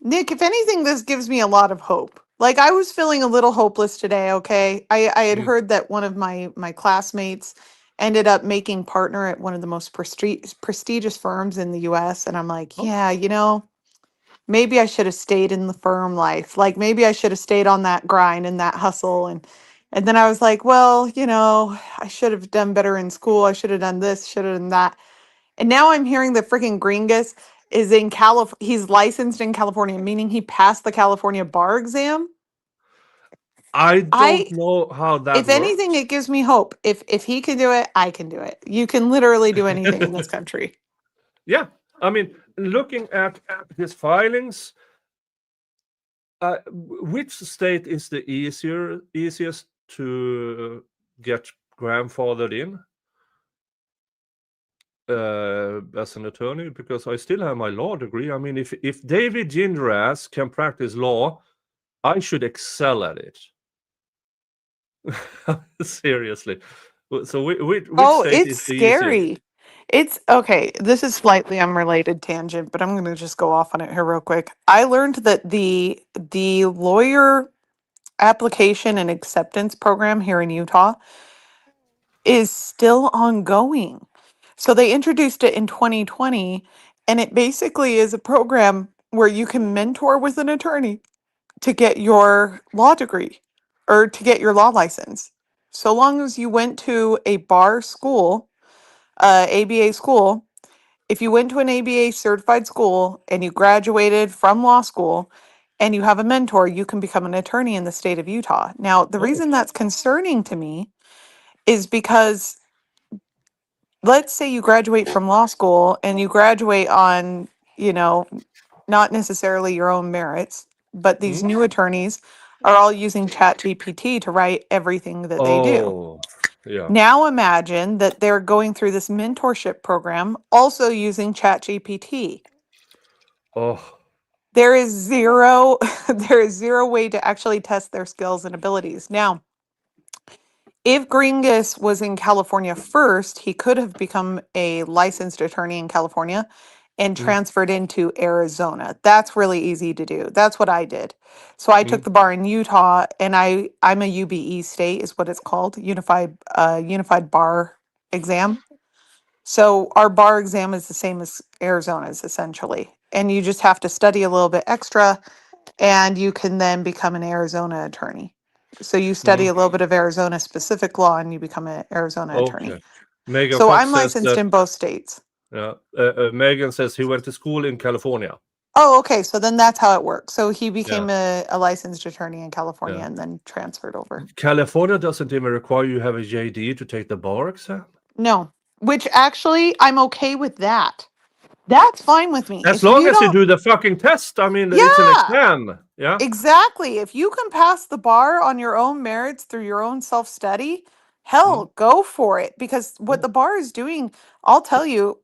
Nick, if anything, this gives me a lot of hope. Like I was feeling a little hopeless today, okay? I had Mm. heard that one of my classmates ended up making partner at one of the most prestigious firms in the US, and I'm like, Oh, yeah, maybe I should have stayed in the firm life. Like maybe I should have stayed on that grind and that hustle, and then I was like, well, I should have done better in school. I should have done this, should have done that. And now I'm hearing that freaking Gringus is in California. He's licensed in California, meaning he passed the California bar exam. I don't I, know how that if anything, works. it gives me hope. If he can do it, I can do it. You can literally do anything in this country. Yeah, I mean, looking at his filings, which state is the easiest to get grandfathered in as an attorney? Because I still have my law degree. I mean, if David Gingras can practice law, I should excel at it. Seriously. So which Oh, state it's is the easiest? scary. It's okay. This is slightly unrelated tangent, but I'm going to just go off on it here real quick. I learned that the lawyer application and acceptance program here in Utah is still ongoing. So they introduced it in 2020, and it basically is a program where you can mentor with an attorney to get your law degree or to get your law license. So long as you went to a bar school, ABA school, if you went to an ABA certified school and you graduated from law school and you have a mentor, you can become an attorney in the state of Utah. Now, the Oh, reason that's concerning to me is because let's say you graduate from law school and you graduate on, you know, not necessarily your own merits, but these mm? new attorneys are all using Chat GPT to write everything that they do. Oh, yeah. Now imagine that they're going through this mentorship program also using Chat GPT. Oh, There is zero there is zero way to actually test their skills and abilities. Now, if Gringus was in California first, he could have become a licensed attorney in California and mm, transferred into Arizona. That's really easy to do. That's what I did. So I took mm, the bar in Utah, and I'm a UBE state is what it's called, Unified Bar Exam. So our bar exam is the same as Arizona's essentially, and you just have to study a little bit extra, and you can then become an Arizona attorney. So you study mm. a little bit of Arizona specific law and you become an Arizona Okay. attorney. Megan So Fox I'm says licensed that. in both states. Yeah. Megan says he went to school in California. Oh, okay. So then that's how it works. So he Yeah. became a licensed attorney in California Yeah. and then transferred over. California doesn't even require you have a JD to take the bar exam. No, which actually I'm okay with that. That's fine with me. As If long you as you don't, do the fucking test. I mean, it's an yeah, exam. Yeah. exactly. If you can pass the bar on your own merits through your own self study, Mm, hell, go for it. Because what mm, the bar is doing, I'll tell you,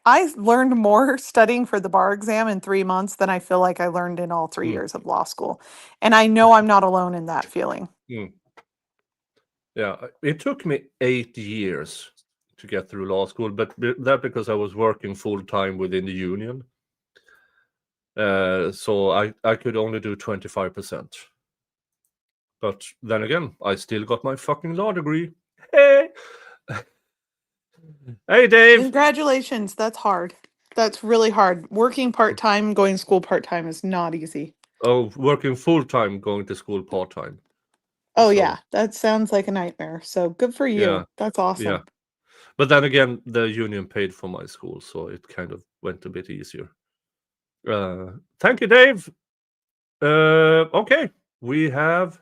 I learned more studying for the bar exam in 3 months than I feel like I learned in all three mm, years of law school. And I know I'm not alone in that feeling. mm. Yeah. It took me 8 years to get through law school, but that because I was working full time within the union. So I could only do 25%. But then again, I still got my fucking law degree. Hey, hey, Dave. Congratulations. That's hard. That's really hard. Working part time, going to school part time is not easy. Oh, working full time, going to school part time. Oh, So yeah. That sounds like a nightmare. So good for yeah, you. That's yeah. awesome. But then again, the union paid for my school, so it kind of went a bit easier. Thank you, Dave. Okay, we have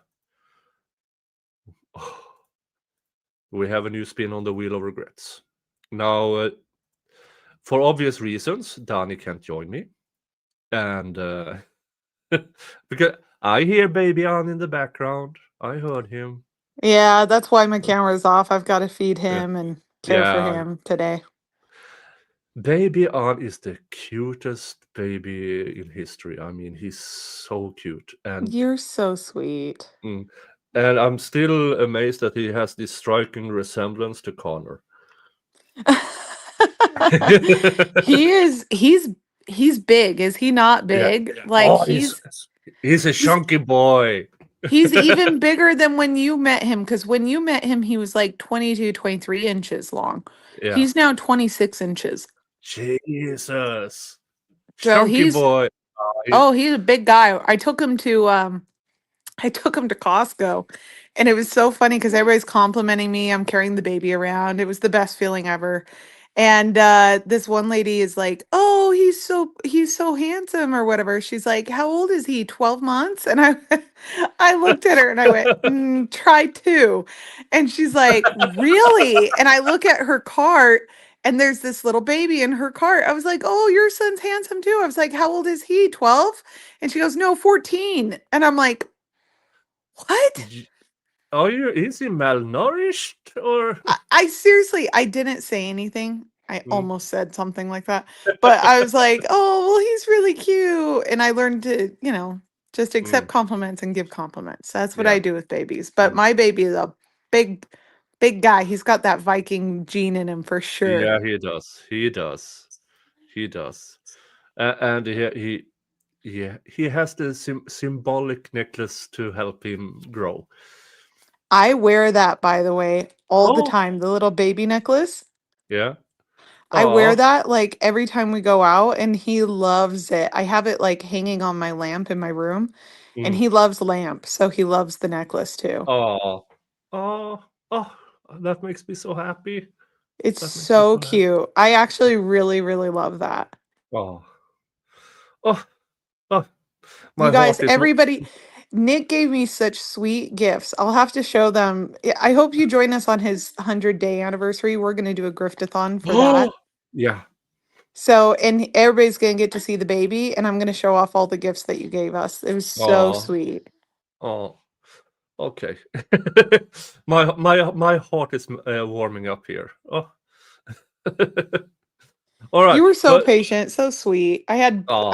we have a new spin on the wheel of regrets. Now, for obvious reasons, Danny can't join me, and because I hear Baby on in the background. I heard him. Yeah, that's why my camera's off. I've got to feed Yeah, him and care for yeah. him today. Baby on is the cutest baby in history. I mean, he's so cute, You're so sweet. mm, and I'm still amazed that he has this striking resemblance to Connor. He's big. Is he not Yeah. big? Like Oh, he's a chunky boy. he's even bigger than when you met him, because when you met him, he was like 22, 23 inches long. Yeah. He's now 26 inches. Jesus. So Chunky boy. he's a big guy. I took him to Costco, and it was so funny because everybody's complimenting me. I'm carrying the baby around. It was the best feeling ever. And this one lady is like, "Oh, he's so handsome," or whatever. She's like, "How old is he? 12 months?" And I I looked at her and I went, "Try two." And she's like, "Really?" And I look at her cart, and there's this little baby in her cart. I was like, "Oh, your son's handsome too." I was like, "How old is he? 12?" And she goes, "No, 14." And I'm like, "What?" Is he malnourished or? I seriously, I didn't say anything. I Mm. almost said something like that, but I was like, "Oh, well, he's really cute." And I learned to, just accept Mm. compliments and give compliments. That's what I Yeah. do with babies. But Mm. my baby is a big, big guy. He's got that Viking gene in him for sure. Yeah, he does. He does. He does. And he has the symbolic necklace to help him grow. I wear that, by the way, all the Oh, time. The little baby necklace. yeah. I wear Oh, that like every time we go out, and he loves it. I have it like hanging on my lamp in my room, and mm. he loves lamp, so he loves the necklace too. Oh, oh, oh, that makes me so happy. It's That makes me so so happy. cute. I actually really, really love that. Oh, oh, oh, You my guys, heart is. everybody, Nick gave me such sweet gifts. I'll have to show them. I hope you join us on his 100-day anniversary. We're going to do a griftathon for that. Yeah. So, and everybody's going to get to see the baby, and I'm going to show off all the gifts that you gave us. It was so Oh, sweet. oh, okay. My heart is warming up here. Oh. All right, You were so but patient, so sweet. oh,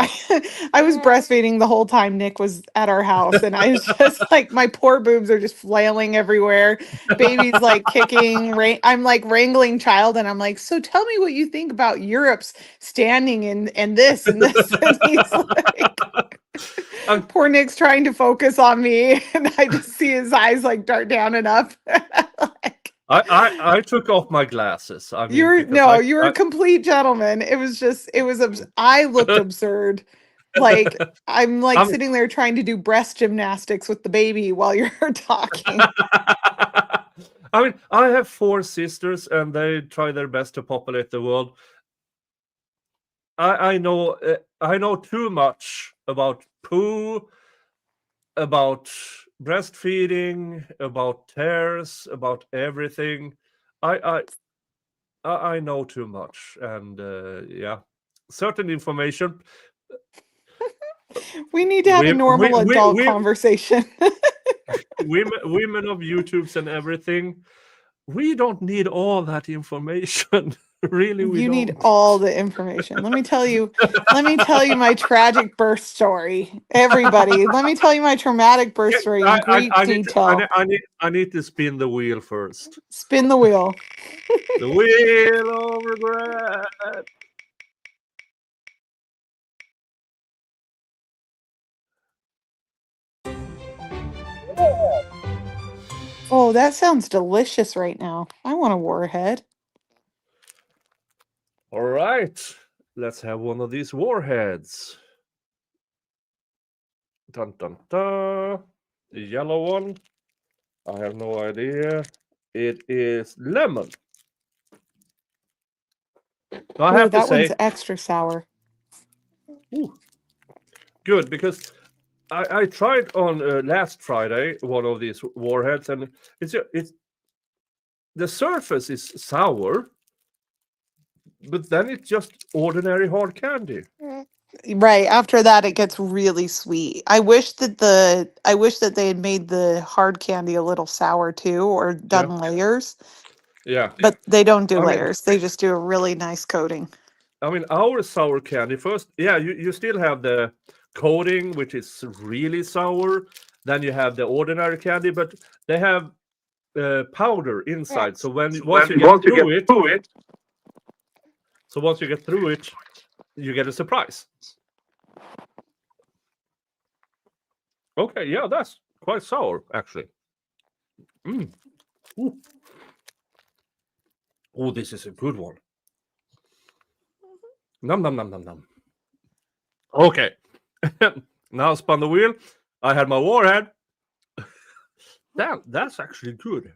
I was breastfeeding the whole time Nick was at our house, and I was just like, my poor boobs are just flailing everywhere. Baby's like kicking. I'm like wrangling child, and I'm like, so tell me what you think about Europe's standing and this and this, and he's like, I'm- poor Nick's trying to focus on me, and I just see his eyes like dart down and up. Like, I took off my glasses. I you mean, were because no, you were a complete gentleman. It was just, I looked absurd. Like I'm like I'm sitting there trying to do breast gymnastics with the baby while you're talking. I mean, I have 4 sisters, and they try their best to populate the world. I know too much about poo, about breastfeeding, about tears, about everything. I I know too much, and yeah, certain information. We need to have a normal adult We conversation. women of YouTubes and everything. We don't need all that information. Really, we You need don't. all the information. Let me tell you my tragic birth story. Everybody, let me tell you my traumatic birth Yeah, story in great detail. I need to spin the wheel first. Spin the wheel. The wheel of regret. Oh, that sounds delicious right now. I want a warhead. All right, let's have one of these warheads. Dun dun dun. The yellow one. I have no idea. It is lemon. I Oh, have to that one's say, extra sour. ooh, good, because I tried on last Friday one of these warheads, and it's the surface is sour, but then it's just ordinary hard candy. Right. After that, it gets really sweet. I wish that they had made the hard candy a little sour too, or Yeah, done layers, yeah. but they don't do I mean, layers. They just do a really nice coating. our sour candy first. Yeah, you still have the coating, which is really sour. Then you have the ordinary candy, but they have powder inside. So once you get through it, So once you get through it, you get a surprise. Okay, yeah, that's quite sour, actually. Ooh. Oh, this is a good one. Num num num num num. Okay. Now spun the wheel. I had my warhead. Damn, that's actually good.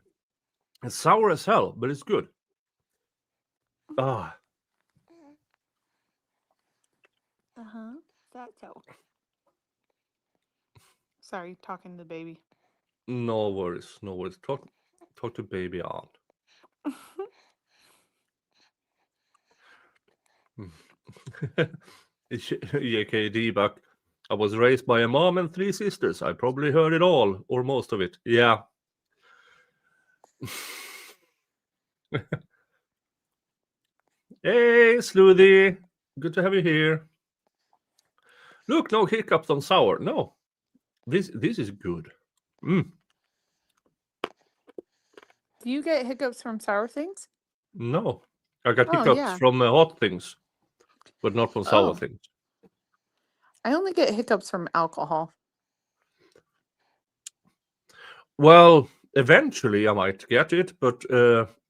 It's sour as hell, but it's good. Ah, That's so. Sorry, talking to the baby. no worries, no worries. Talk to baby on. JKD Buck. I was raised by a mom and 3 sisters. I probably heard it all or most of it. Yeah. Hey, Sloothy. Good to have you here. Look, no hiccups on sour. No. This is good. Do you get hiccups from sour things? No. I got Oh, hiccups yeah. from hot things, but not from sour Oh. things. I only get hiccups from alcohol. Well, eventually I might get it, but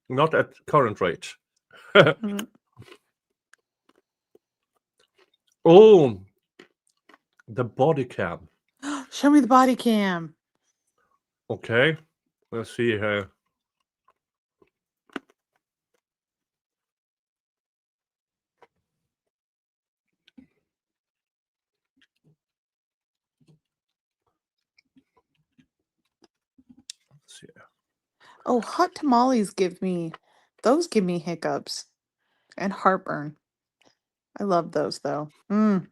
not at current rate. Mm. Oh, the body cam. Show me the body cam. Okay, let's see here. Let's see. Oh, hot tamales give me hiccups and heartburn. I love those though. Let's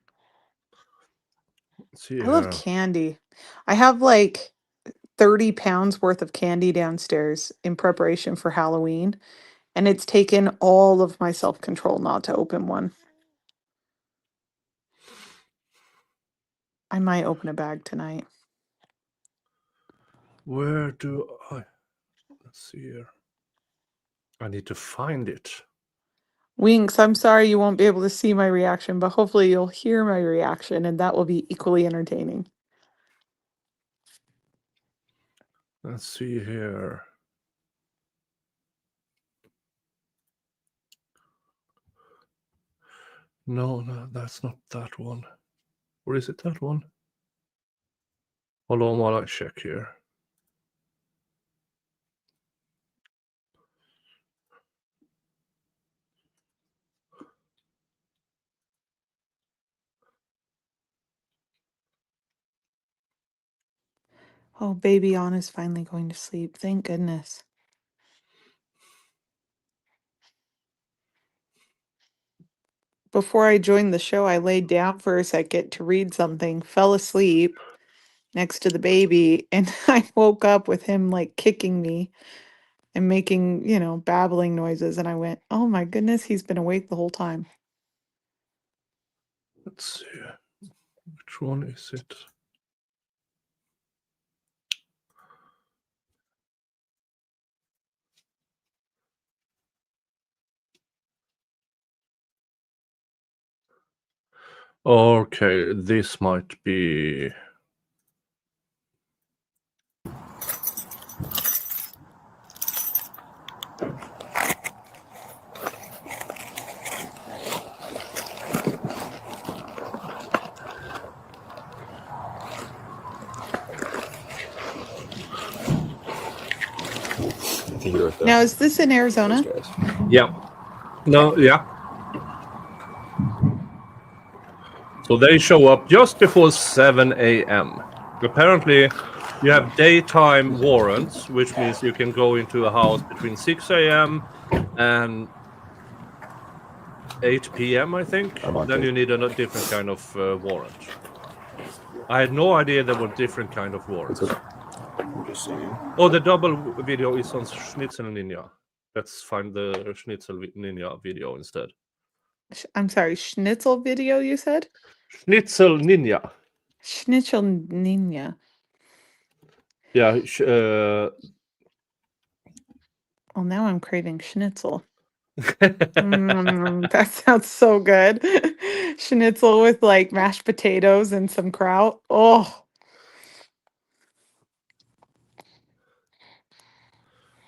see I love here. candy. I have like 30 pounds worth of candy downstairs in preparation for Halloween, and it's taken all of my self-control not to open one. I might open a bag tonight. Where do I? Let's see here. I need to find it. Winks, I'm sorry you won't be able to see my reaction, but hopefully you'll hear my reaction and that will be equally entertaining. Let's see here. No, that's not that one. Or is it that one? Hold on while I check here. Oh, baby Anna's finally going to sleep. Thank goodness. Before I joined the show, I laid down for a second to read something, fell asleep next to the baby, and I woke up with him like kicking me and making, babbling noises. And I went, oh my goodness, he's been awake the whole time. Let's see. Which one is it? Okay, this might be. Now, is this in Arizona? Yeah. No, yeah. So they show up just before 7 a.m. Apparently, you have daytime warrants, which means you can go into a house between 6 a.m. and 8 p.m., I think. Then you need a different kind of warrant. I had no idea there were different kind of warrants. Oh, the double video is on Schnitzel Ninja. Let's find the Schnitzel Ninja video instead. I'm sorry, Schnitzel video, you said? Schnitzel Ninja. Schnitzel Ninja. Yeah. Well, now I'm craving schnitzel. That sounds so good. Schnitzel with like mashed potatoes and some kraut. Oh,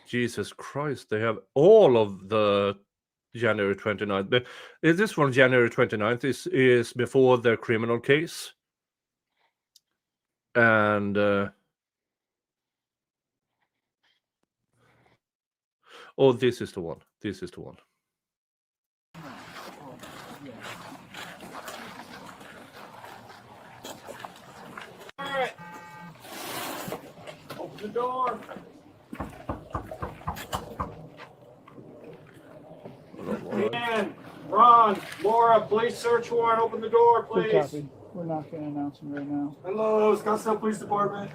Jesus Christ, they have all of the January 29th. But this one, January 29th, is before the criminal case. And oh, this is the one. This is the one. All right. Open the door. Dan, Ron, Laura, police search warrant. Open the door, Good please. copy. We're not going to announce them right now. Hello, Scottsdale Police Department.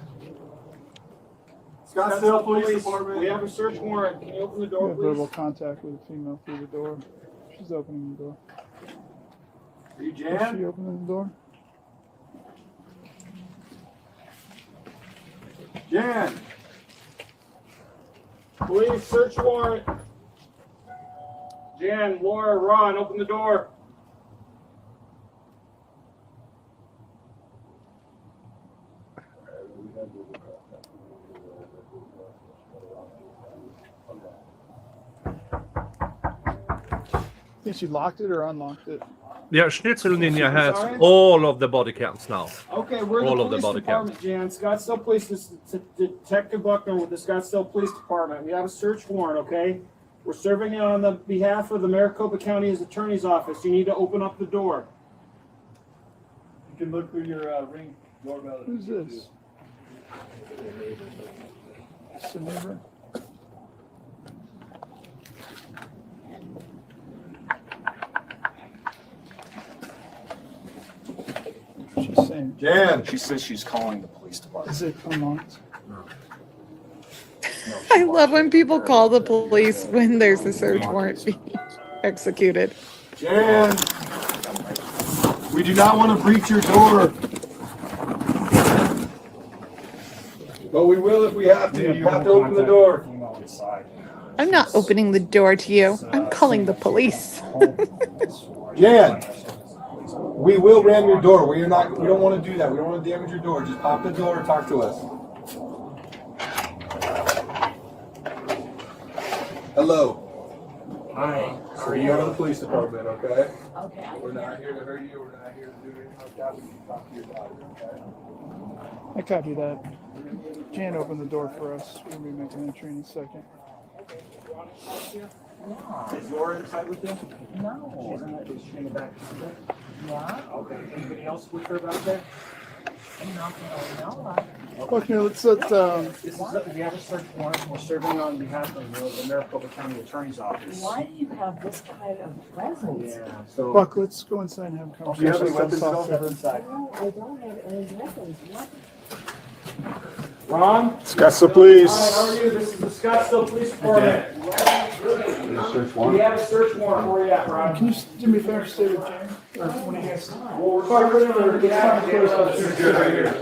Scottsdale Police Department. We have a search warrant. Can you open the We door, have verbal please? contact with a female through the door. She's opening the door. Are you Is she Jan? opening the door? Jan. Police search warrant. Jan, Laura, Ron, open the door. Think she locked it or unlocked it? Yeah, Schnitzel Ninja has Sorry? all of the body cams now. Okay, we're All the of the police body department, Jan. Scottsdale Police, this is Detective Buckner with the Scottsdale Police Department. We have a search warrant, okay? We're serving it on the behalf of the Maricopa County Attorney's Office. You need to open up the door. You can look through your ring doorbell. Who's this? It's a neighbor. She's saying, Jan. She says she's calling the police department. is it unlocked? I love when people call the police when there's a search warrant being executed. Jan. We do not want to breach your door. But we will if we have to. You have to open the door. I'm not opening the door to you. I'm calling the police. Jan. We will ram your door. We don't want to do that. We don't want to damage your door. Just pop the door and talk to us. Hello. Hi. So you're in the police department, okay? Okay. We're not here to hurt you. We're not here to do anything like that. We can talk to your daughter, okay? I copy that. Jan opened the door for us. We'll be making entry in a second. Is Laura inside with you? No. Is she in the back? Yeah. Okay. Anybody else with her back there? I'm not gonna know. Buckner, let's let, We have a search warrant. We're serving on behalf of the Maricopa County Attorney's Office. Why do you have this kind of presence? Yeah. So. Buck, let's go inside and have a Do you have conversation. any weapons? Talk Don't to have her. inside. No, I don't have any weapons. What? Ron? Scottsdale Police. Hi, how are you? This is the Scottsdale Police Department. We have a search warrant. Where are you at, Ron? Can you just do me a favor, stay with Jan? Or one of you guys? Well, we're talking to the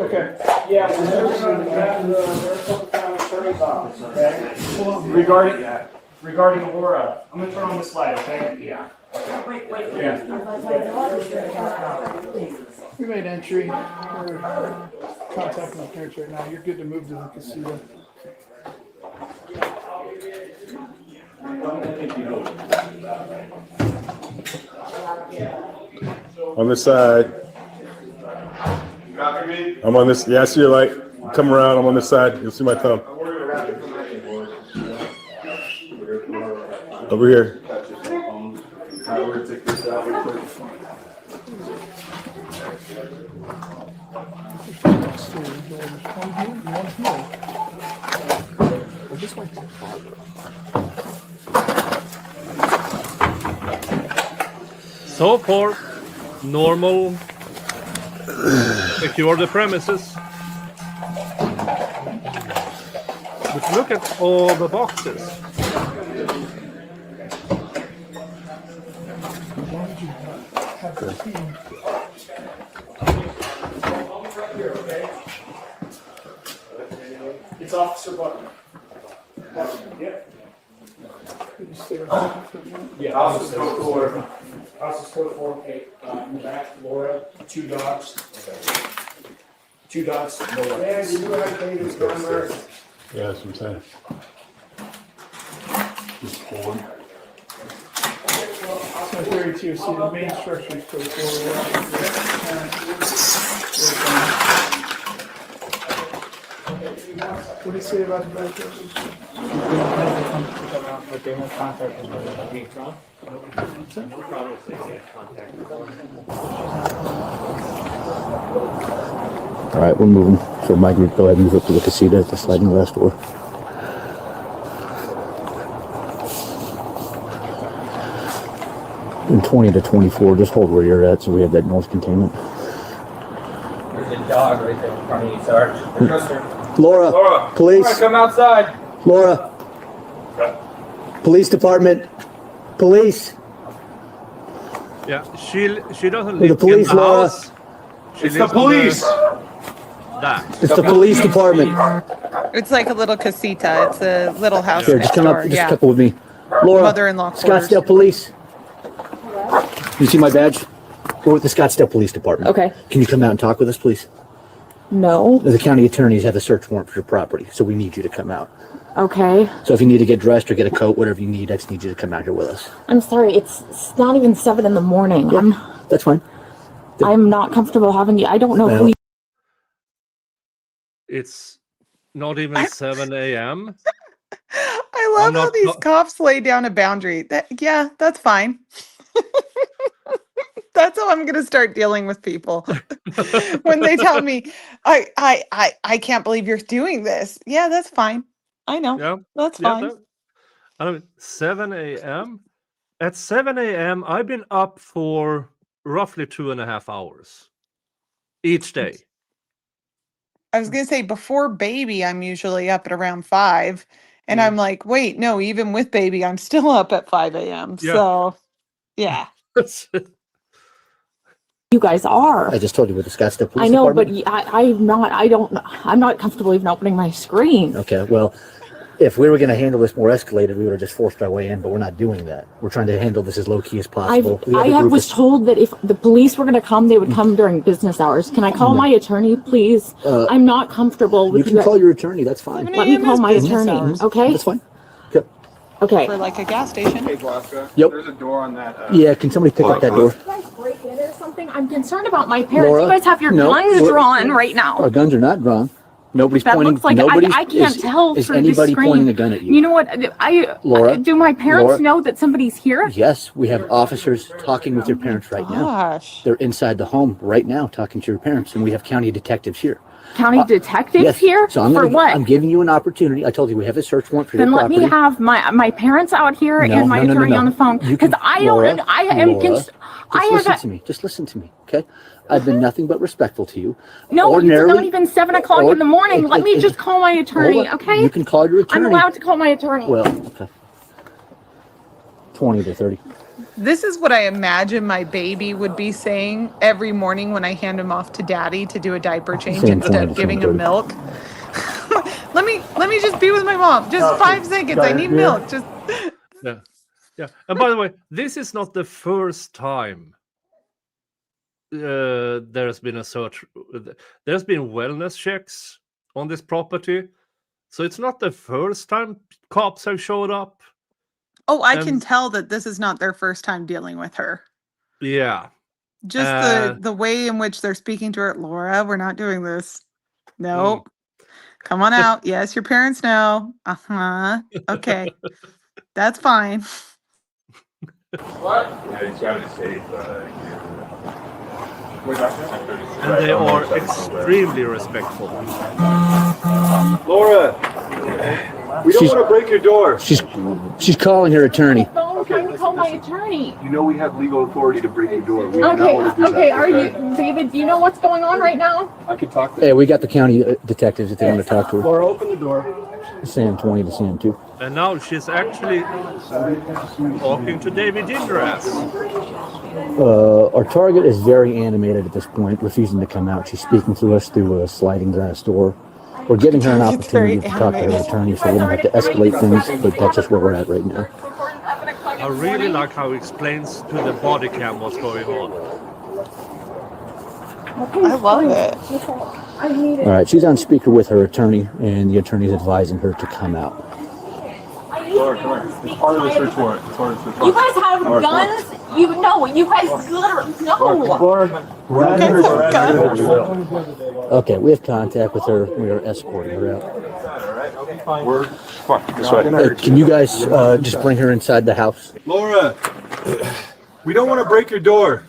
Okay. Yeah, we're serving on behalf of the Maricopa County Attorney's Office, okay? Regarding Laura. I'm gonna turn on this light, okay? Yeah. Wait. Yeah. My daughter's gonna have please. We made entry. We're contacting the parents right now. You're good to move to the casino. On this side. I'm on this. Yeah, I see your light. Come around. I'm on this side. You'll see my thumb. Over here. So far, normal. Secure the premises. But look at all the boxes. It's Officer Buckner. Yep. Yeah, office code 4, in the back, Laura, 2 dots. Two dots, no letters. Yeah, you have David S Gingras. Yeah, that's what I'm saying. Just pull one. So 32, see the main structure is code 4. What do you say about the back? But they have contact with the All right, we're moving. So Mike, you go ahead and move up to the casita at the sliding glass door. In 20 to 24, just hold where you're at so we have that noise containment. There's a dog right there in front of you, Sarge. Laura, police. Laura, come outside. Laura. Police department. Police. Yeah, she doesn't The live police, in the Laura. house. She It's the lives on police. That. It's the police department. It's like a little casita. It's a little house Here, next just come door. up, just Yeah. couple with me. Laura. Mother-in-law quarters. Scottsdale Police. You see my badge? We're with the Scottsdale Police Department. Okay. Can you come out and talk with us, please? No. The county attorneys have a search warrant for your property, so we need you to come out. Okay. So if you need to get dressed or get a coat, whatever you need, I just need you to come out here with us. I'm sorry. It's not even 7 in the morning. Yeah. That's fine. I'm not comfortable having you. I don't know who Well, It's not even 7 a.m. I love I'm how not these co- cops lay down a boundary. Yeah, that's fine. That's how I'm gonna start dealing with people. When they tell me, I can't believe you're doing this. Yeah, that's fine. I know. Yeah, That's yeah. fine. I mean, 7 a.m. At 7 a.m., I've been up for roughly 2.5 hours each day. I was gonna say before baby, I'm usually up at around 5. And I'm like, wait, no, even with baby, I'm still up at 5 a.m. Yeah. So yeah. you guys are. I just told you with the Scottsdale Police I know, Department. but I'm not comfortable even opening my screen. Okay, well, if we were going to handle this more escalated, we would have just forced our way in, but we're not doing that. We're trying to handle this as low-key as possible. Was told that if the police were going to come, they would come during business hours. Can I call my attorney, please? I'm not comfortable with You can call your attorney, that's fine. 7 Let me a.m. call is my business attorney, hours okay? That's fine. Okay. Okay. for like a gas station. Hey, Blasca. Yep. There's a door on that. Yeah, can somebody pick up that door? You guys break in or something? I'm concerned about my parents. Laura, you guys have your no, guns Laura- drawn right now. Our guns are not drawn. Nobody's That pointing. looks like I can't tell Is through the anybody screen. pointing a gun at you? You know what? Laura, Do my parents Laura. know that somebody's here? Yes, we have officers talking with your parents right now. Gosh. They're inside the home right now talking to your parents, and we have county detectives here. County detectives Yes. here? So I'm for gonna, what? I'm giving you an opportunity. I told you we have a search warrant for Then your let property. me have my parents out here No, and my no, no, attorney no. on the phone You because can- I Laura, don't. I am. Laura, I Just listen have. to me. Just listen to me, okay? I've been nothing but respectful to you. No, it's Ordinarily- not even 7 o'clock in the morning. Let me just call my attorney, Hold on. okay? You can call your attorney. I'm allowed to call my attorney. Well, okay. 20 to 30. This is what I imagine my baby would be saying every morning when I hand him off to daddy to do a diaper change Same instead time, of giving same him time. milk. let me just be with my mom. Just 5 seconds. I need milk. Just Yeah. Yeah. And by the way, this is not the first time there's been a search. There's been wellness checks on this property. So it's not the first time cops have showed up. oh, I can And- tell that this is not their first time dealing with her. Yeah. Just the way in which they're speaking to her, Laura, we're not doing this. No. Come on out. Yes, your parents know. Uh-huh. Okay. That's fine. And they are extremely respectful. Laura, we don't She's- want to break your door. She's calling her attorney. phone trying to call my attorney. You know we have legal authority to break your door. We do not Okay, want to do okay. that, Are you, David? Do you know what's going on right now? I can talk to Hey, we got the county detectives if they want to talk to her. Laura, open the door. Sam 20 to Sam 2. And now she's actually talking to David Gingras. Our target is very animated at this point, refusing to come out. She's speaking to us through a sliding glass door. We're giving her an It's very opportunity to talk to her animated. attorney so we don't have to escalate things, but that's just where we're at right now. I really like how he explains to the body cam what's going on. I love it. All right, she's on speaker with her attorney, and the attorney is advising her to come out. Laura, come here. It's part of the search warrant. It's part of the search You warrant. guys have guns? You guys literally no. Okay, we have contact with her. We are escorting her out. We're fine. This way. Can you guys just bring her inside the house? Laura, we don't want to break your door.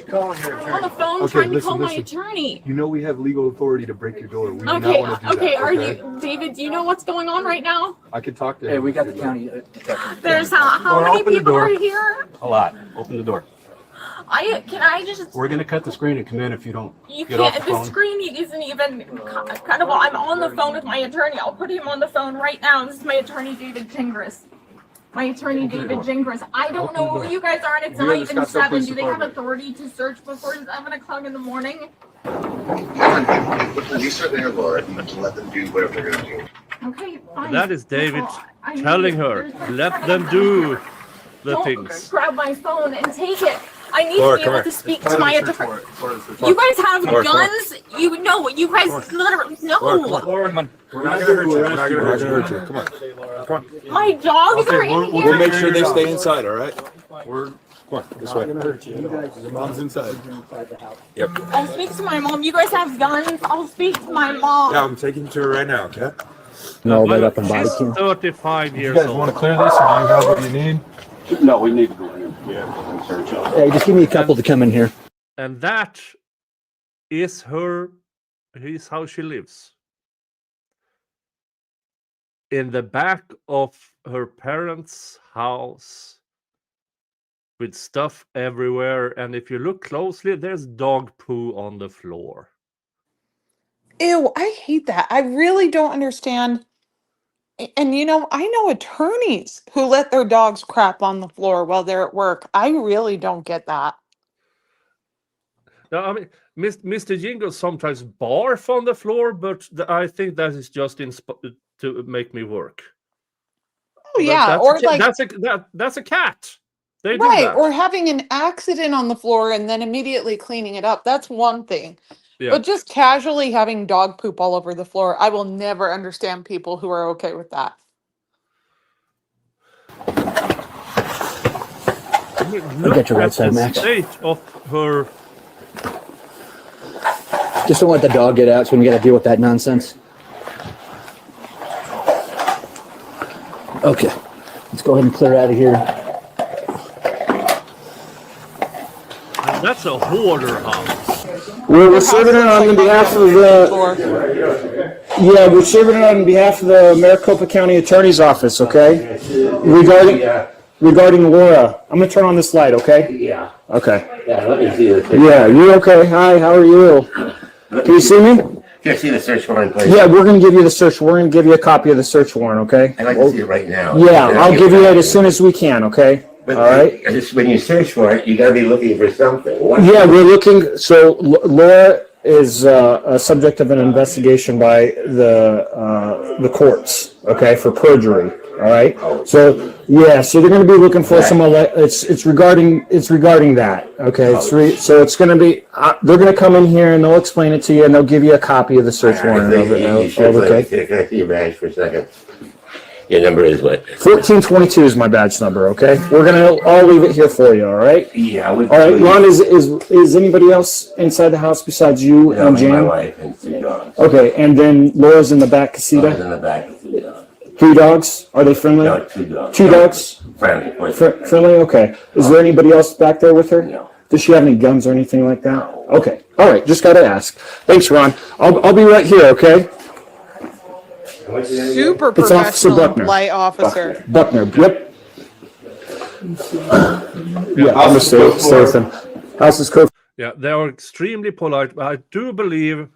I'm on the phone trying to call my attorney. You know we have legal authority to break your door. We do not Okay, want to do okay, that. are you, David, do you know what's going on right now? I can talk to him. Hey, we got the county detective. There's how Laura, many open the people door. are here? A lot. Open the door. Can I just, We're going to cut the screen and come in if you don't you get off can't, the the phone. screen isn't even kind of, I'm on the phone with my attorney. I'll put him on the phone right now. This is my attorney, David Gingras. My attorney, David Gingras. I don't know who you guys are, and it's We not are the even Scottsdale 7. Police Do they have Department. authority to search before 7 o'clock in the morning? The police are there, Laura. You have to let them do whatever they're going to do. Okay, fine. That is David I need telling it. her, There's- let them do the Don't things. grab my phone and take it. I need Laura, to be come able here. to speak Part to of my the search attorney. warrant. Part of the search You warrant. guys have Laura, come guns? You know, you guys literally no. Laura, come on. We're not going to hurt you. We're not going to hurt you. Come on. Come on. My dogs are in We'll here. make sure they stay inside, all right? Come on, this way. Your mom's inside. Yep. I'll speak to my mom. You guys have guns? I'll speak to my mom. Yeah, I'm taking you to her right now, okay? No, that up in body She's cam. 35 You years guys old. want to clear this, or do you have what you need? No, we need to go in. Yeah, search it. Hey, just give me a couple to come in here. And that is how she lives. In the back of her parents' house with stuff everywhere. And if you look closely, there's dog poo on the floor. Ew, I hate that. I really don't understand. And I know attorneys who let their dogs crap on the floor while they're at work. I really don't get that. Now, I mean, Mr. Jingle sometimes barf on the floor, but I think that is just to make me work. Oh But yeah, that's or a, ki- like that's a cat. They do right, that. or having an accident on the floor and then immediately cleaning it up. That's one thing. Yeah. But just casually having dog poop all over the floor, I will never understand people who are okay with that. Look get your right at side, the Max. state of her. Just don't let the dog get out, so we got to deal with that nonsense. Okay, let's go ahead and clear out of here. That's a hoarder house. We're serving it on behalf of the. Yeah, we're serving it on behalf of the Maricopa County Attorney's Office. Okay. Regarding Laura, I'm gonna turn on this light. Okay. Yeah. Okay. Yeah, let me see this. Yeah, you're okay. Hi, how are you? Can you see me? Can I see the search warrant, please? Yeah, we're gonna give you the search. We're gonna give you a copy of the search warrant. Okay. I'd like to see it right now. Yeah, I'll give you it as soon as we can. Okay. But All right. when you search for it, you gotta be looking for something. What? Yeah, we're looking. So Laura is a subject of an investigation by the courts. Okay, for perjury. All right. So yeah, so they're going to be looking for some. It's regarding that. Okay. So it's going to be. They're going to come in here and they'll explain it to you and they'll give you a copy of the search warrant. Okay. Can I see your badge for a second? Your number is what? 1422 is my badge number. Okay. We're going to all leave it here for you. All right. Yeah. All right. Ron, is anybody else inside the house besides you and My Jan? wife and 2 dogs. Okay. And then Laura's in the back Laura's casita. in the back with 2 dogs. 3 dogs. Are they friendly? No, 2 dogs. 2 dogs. Friendly. Friendly. Okay. Is there anybody else back there with her? No. Does she have any guns or anything like that? Okay. All right. Just got to ask. Thanks, Ron. I'll be right here. Okay. What's your name? Super It's Officer professional Buckner. light officer. Buckner. Yep. Yeah. I'm gonna stay with him. House is code. Yeah, they are extremely polite. But I do believe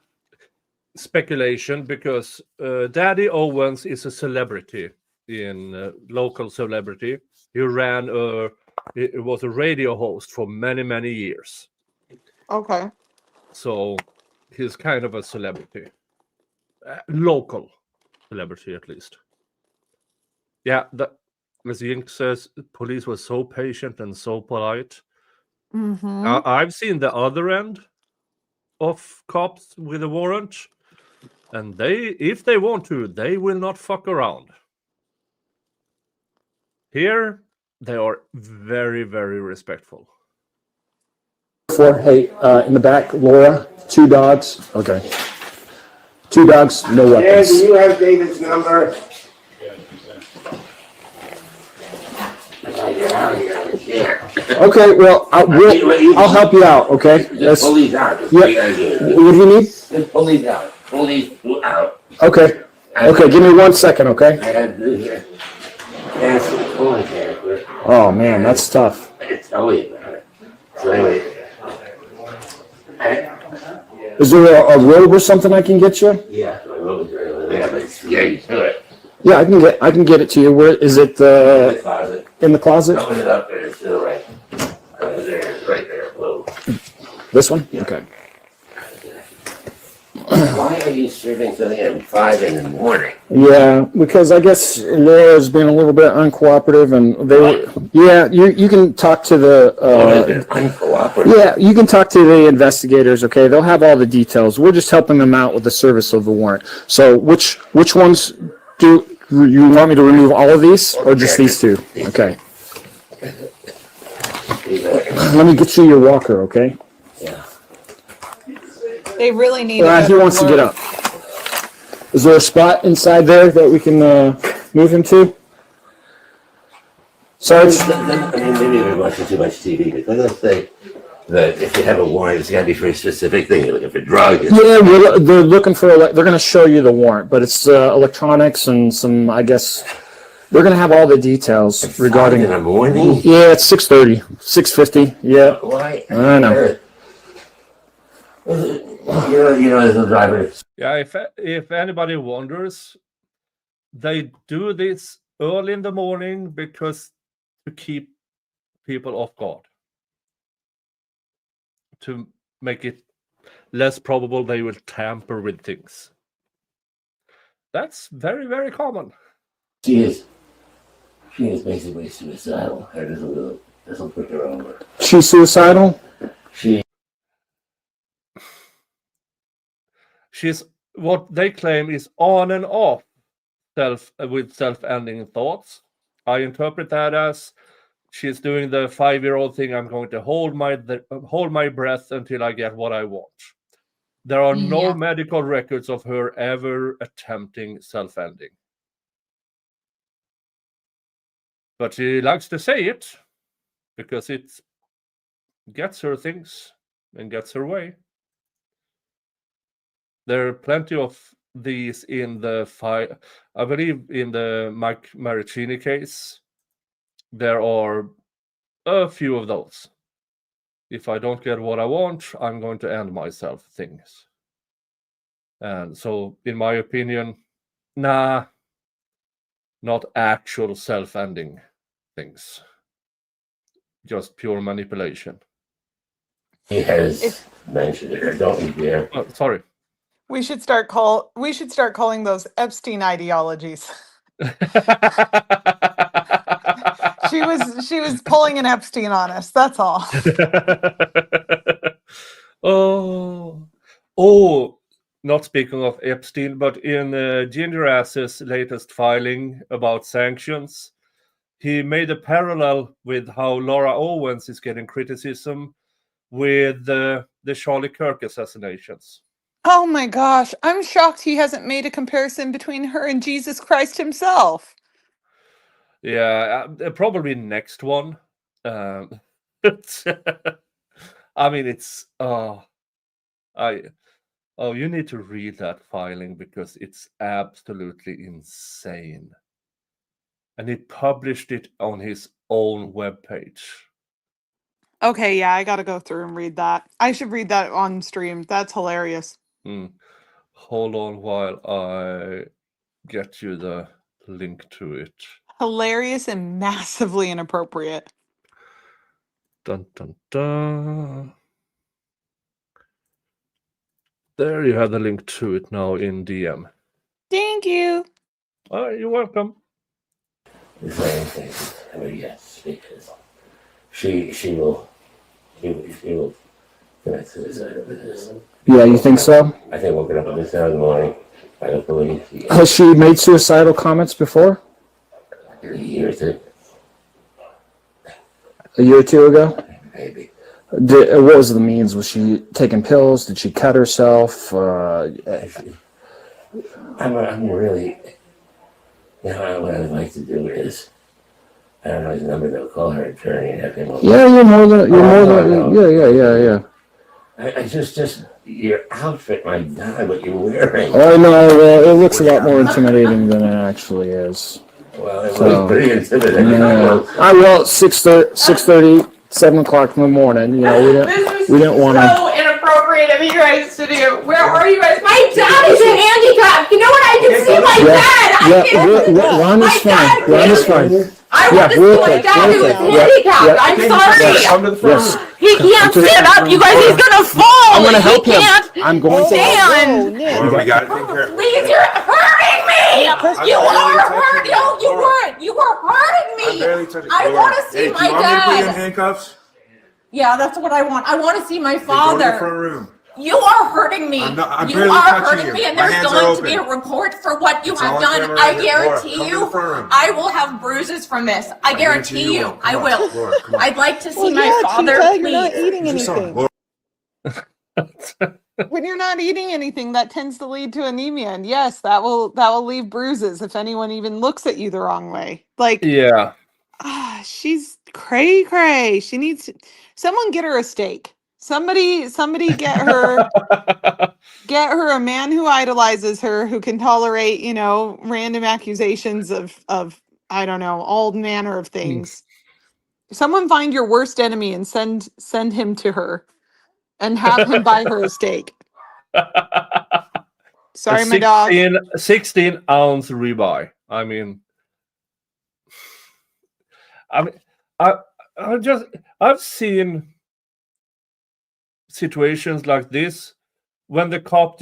speculation because Daddy Owens is a celebrity local celebrity. He ran it was a radio host for many years. Okay. So he's kind of a celebrity, local celebrity at least. Yeah, as Yink says, police was so patient and so polite. Mm-hmm. I've seen the other end of cops with a warrant, and if they want to, they will not fuck around. Here, they are very, very respectful. Hey, in the back, Laura, 2 dogs. Okay. 2 dogs, no Dan, weapons. do you have David's number? Okay, well, I'll help you out, okay? Just pull these out. That's Yeah. what you gotta do. What do you need? Just pull these out. Pull these out. Okay. Okay, give me 1 second, okay? I had to do here. That's pulling here. Oh, man, that's tough. Tell you about it. So anyway. Is there a robe or something I can get you? Yeah, my room's right over there, but it's yeah, you do it. Yeah, I can get it to you. Where is it? The closet. In the closet? Open it up there, it's still right. Over there, it's right there, blue. This one? Okay. Why are you serving something at 5 in the morning? Yeah, because I guess Laura's been a little bit uncooperative, and you can talk to the. Uncooperative. Yeah, you can talk to the investigators. Okay, they'll have all the details. We're just helping them out with the service of the warrant. So, which ones do you want me to remove? All of these, or just these 2? Okay. Let me get you your walker. Okay. Yeah. They really need. He wants to get up. Is there a spot inside there that we can move him to? Sarge? I mean, maybe they're watching too much TV, but let's say that if you have a warrant, it's got to be for a specific thing. You're looking for drugs. Yeah, they're looking for. They're going to show you the warrant, but it's electronics and some. I guess they're going to have all the details regarding. 5 in the morning? Yeah, it's 6:30, 6:50. Yeah. Why? I know. You know, as a driver. Yeah, if anybody wonders, they do this early in the morning because to keep people off guard, to make it less probable they will tamper with things. That's very, very common. She is basically suicidal. This will put her over. She's suicidal? She's what they claim is on and off with self-ending thoughts. I interpret that as she's doing the 5-year-old thing. I'm going to hold my breath until I get what I want. There are no medical records of her ever attempting self-ending. But she likes to say it because it gets her things and gets her way. There are plenty of these in the I believe in the Mike Maricini case. There are a few of those. If I don't get what I want, I'm going to end myself things. And so, in my opinion, not actual self-ending things. Just pure manipulation. He has mentioned it. Don't you dare. Oh, sorry. We should start calling those Epstein ideologies. She was pulling an Epstein on us. That's all. Not speaking of Epstein, but in Gingras's latest filing about sanctions, he made a parallel with how Laura Owens is getting criticism with the Charlie Kirk assassinations. Oh my gosh, I'm shocked he hasn't made a comparison between her and Jesus Christ himself. Yeah, probably next one. I mean, it's you need to read that filing because it's absolutely insane. And he published it on his own webpage. Okay, yeah, I gotta go through and read that. I should read that on stream. That's hilarious. Hold on while I get you the link to it. Hilarious and massively inappropriate. Dun, dun, dun. There you have the link to it now in DM. Thank you. You're welcome. the same thing. I mean, yes, because she will commit suicide over this. Yeah, you think so? I think woken up at this hour in the morning. I don't believe she Has she made suicidal comments before? a year or two, A year or two ago? maybe. What was the means? Was she taking pills? Did she cut herself? I'm really, what I'd like to do is, I don't know his number, they'll call her attorney and have him. Yeah, yeah. I just, your outfit, my God, what you're wearing. I know, it looks a lot more intimidating than it actually is. Well, it was pretty intimidating. Yeah. Well, 6:30, 7 o'clock in the morning, we didn't want to. So inappropriate of you guys to do. Where are you guys? My dad is handicapped. You know what? I can see my dad. Ron is fine. Ron is fine. I want to see my dad who is handicapped. I'm sorry. Come to the front room. He can't stand up. You guys, he's gonna fall. I'm gonna help he him. Can't I'm going to. stand. Well, we got it taken care of. Please, you're hurting me. You are hurting. No, you weren't. You were hurting me. I want to see my Do you want me to put you in dad. handcuffs? Yeah, that's what I want. I want to see my Then go to the front father. room. You are hurting me. I'm You barely are touching hurting you. me, and My there's hands are going to be a open. report for what you It's have on done. camera I right there. Laura, guarantee come to you, the front room. I will have bruises from this. I guarantee you, will. I Come on, will. Laura, come on. I'd like to see Well, my yeah, father, Chica, you're not please. eating Who's your son? anything. Laura, When you're not eating anything, that tends to lead to anemia, and yes, that will leave bruises if anyone even looks at you the wrong way. Like, Yeah. she's cray cray. She needs someone get her a steak. Somebody get her a man who idolizes her, who can tolerate, random accusations of I don't know, all manner of things. Someone find your worst enemy and send him to her and have him buy her a steak. Sorry, my dog. 16-ounce ribeye. I mean, I've seen situations like this when the cop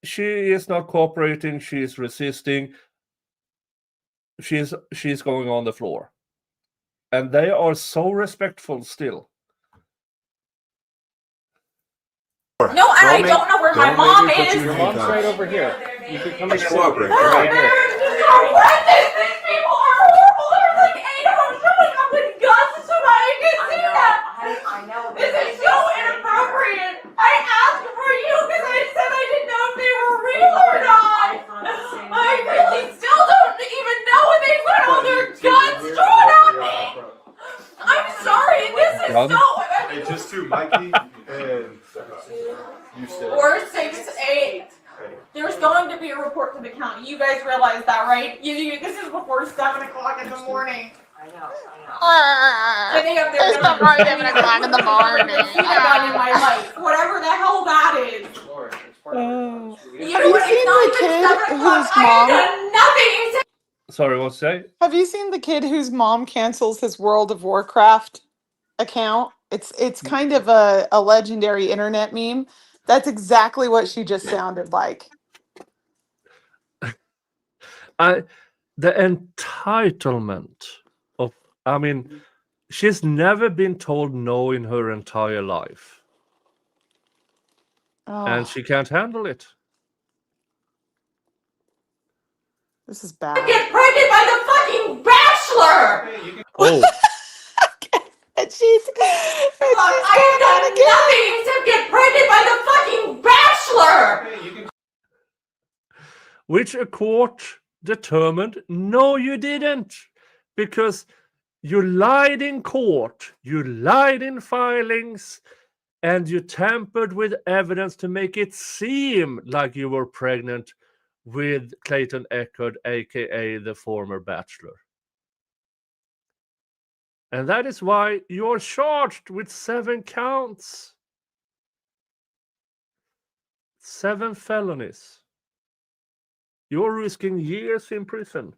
she is not cooperating, she's resisting, she's going on the floor, and they are so respectful still. No, and I don't know where my mom is. Your mom's right over here. You could come and cooperate. Right here. This is horrendous. These people are horrible. There are like 8 of them showing up with guns so that I can see that. I know. This is so inappropriate. I asked for you because I said I didn't know if they were real or not. I really still don't even know when they put all their guns drawn on me. I'm sorry. This is so. Hey, just two, Mikey and you said. 4, 6, 8. There's going to be a report to the county. You guys realize that, right? This is before 7 o'clock in the morning. I know. And they have their It's before 7 o'clock in the morning. in my life, whatever the hell that is. You Have know you what? seen It's not the even kid 7 o'clock. whose I have mom? done nothing except. Sorry, what's that? Have you seen the kid whose mom cancels his World of Warcraft account? It's kind of a legendary internet meme. That's exactly what she just sounded like. The entitlement of, she's never been told no in her entire life, and Oh, she can't handle it. this is bad. Get pregnant by the fucking bachelor! Oh, And she's I have done nothing except get pregnant by the fucking bachelor! which a court determined, no, you didn't, because you lied in court, you lied in filings, and you tampered with evidence to make it seem like you were pregnant with Clayton Eckert, aka the former bachelor. And that is why you're charged with 7 counts. 7 felonies. You're risking years in prison,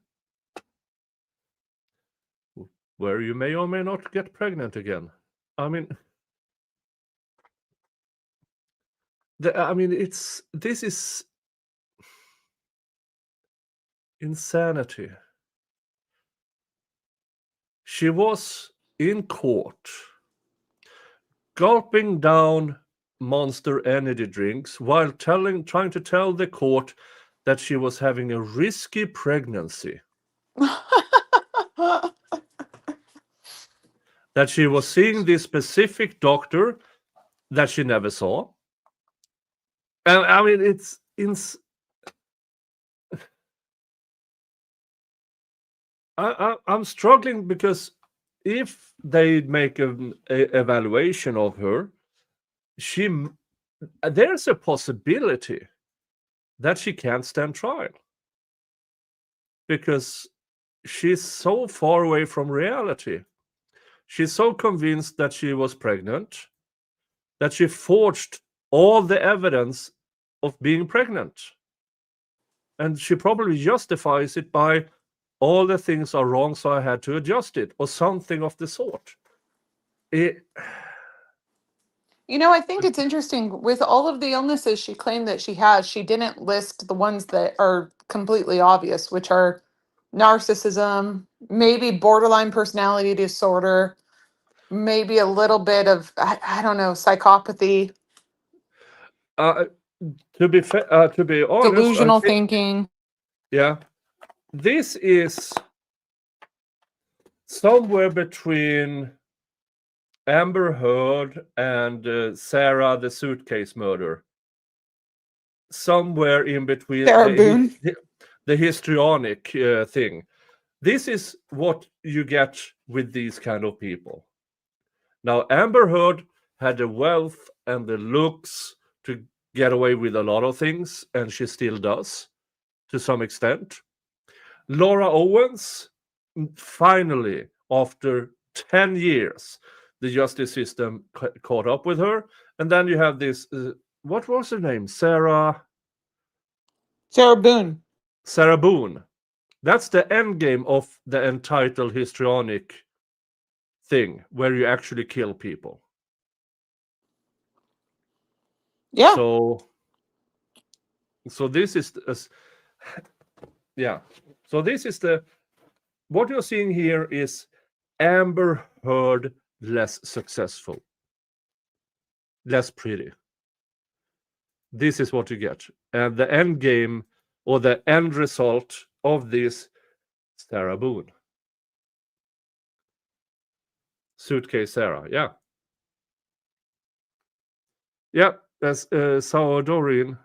where you may or may not get pregnant again. This is insanity. she was in court, gulping down Monster energy drinks while trying to tell the court that she was having a risky pregnancy, that she was seeing this specific doctor that she never saw. And I mean, I'm struggling because if they make an evaluation of her, there's a possibility that she can't stand trial because she's so far away from reality. She's so convinced that she was pregnant that she forged all the evidence of being pregnant. And she probably justifies it by all the things are wrong, so I had to adjust it, or something of the sort. You know, I think it's interesting with all of the illnesses she claimed that she has, she didn't list the ones that are completely obvious, which are narcissism, maybe borderline personality disorder, maybe a little bit of, I don't know, psychopathy, To be honest, delusional thinking. yeah, this is somewhere between Amber Heard and Sarah the suitcase murder. Somewhere in between Sarah Boone. the histrionic thing. This is what you get with these kind of people. Now, Amber Heard had the wealth and the looks to get away with a lot of things, and she still does to some extent. Laura Owens, finally, after 10 years, the justice system caught up with her. And then you have this, what was her name? Sarah Boone. Sarah Boone. That's the end game of the entitled histrionic thing, where you actually kill people. Yeah. So this is yeah. So this is what you're seeing here is Amber Heard less successful, less pretty. This is what you get. And the end game or the end result of this, Sarah Boone. Suitcase Sarah, yeah. Yeah, that's Sarah Doreen.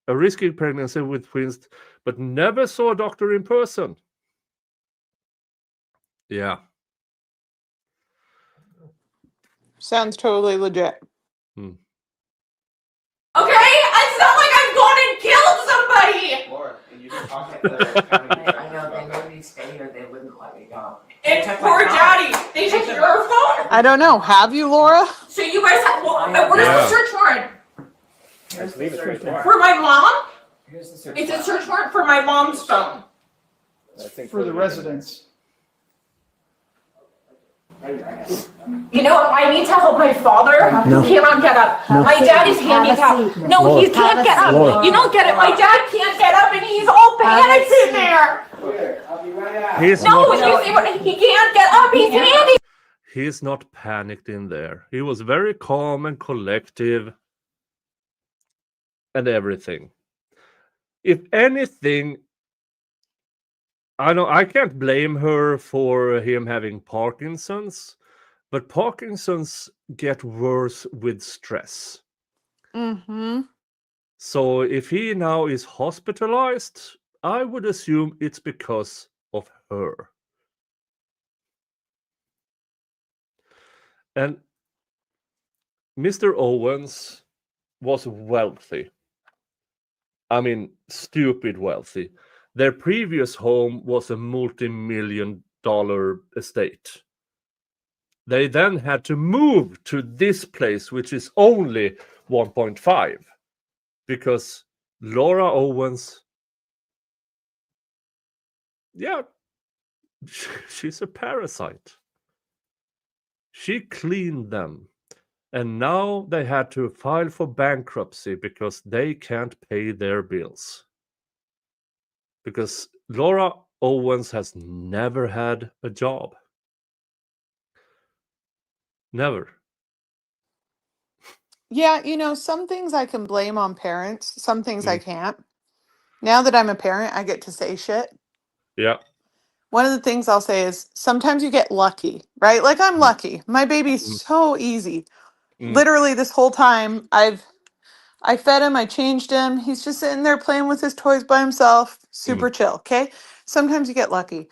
A risky pregnancy with twins, but never saw a doctor in person. Yeah. Sounds totally legit. Okay? It's not like I've gone and killed somebody! Laura, you can talk to the county. I know, they know you stay here, they wouldn't let me go. It's poor daddy! They took your phone? I don't know. Have you, Laura? So you guys have, where's Yeah. the search warrant? Here's the search warrant. For my mom? Here's the search It's a warrant. search warrant for my mom's phone. For the residents. You know, I need to help my father. No. He cannot get up. No. My dad is Have a handicapped. seat. No, Laura. he can't get up. Laura. You don't get it. My dad can't get up and he's all panicked in there. He's No, not, he can't get up. He's handicapped. he's not panicked in there. He was very calm and collective and everything. If anything, I can't blame her for him having Parkinson's, but Parkinson's get worse with stress. Mm-hmm. So if he now is hospitalized, I would assume it's because of her. And Mr. Owens was wealthy. I mean, stupid wealthy. Their previous home was a multi-million-dollar estate. They then had to move to this place, which is only 1.5, because Laura Owens, yeah, she's a parasite. She cleaned them. And now they had to file for bankruptcy because they can't pay their bills. Because Laura Owens has never had a job. Never. Yeah, some things I can blame on parents, some things I Mm. can't. Now that I'm a parent, I get to say shit. Yeah. One of the things I'll say is sometimes you get lucky, right? Like I'm Mm. lucky. My baby's Mm. so easy. Mm. Literally this whole time I fed him, I changed him. He's just sitting there playing with his toys by himself, super chill, okay? Sometimes you get lucky.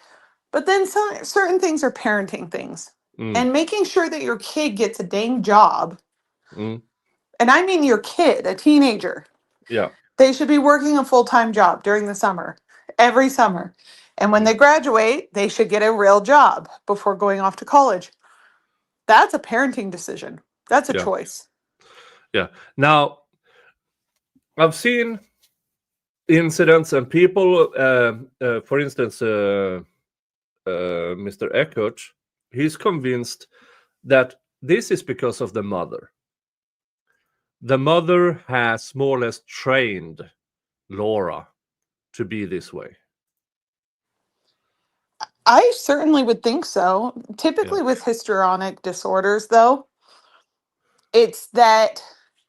But then certain things are parenting things. Mm. And making sure that your kid gets a dang job. Mm. And I mean your kid, a teenager. Yeah. They should be working a full-time job during the summer, every summer. And when Mm. they graduate, they should get a real job before going off to college. That's a parenting decision. That's a Yeah. choice. Yeah. Now, I've seen incidents and people, for instance, Mr. Eckert, he's convinced that this is because of the mother. The mother has more or less trained Laura to be this way. I certainly would think so. Typically Yeah. with histrionic disorders though, it's that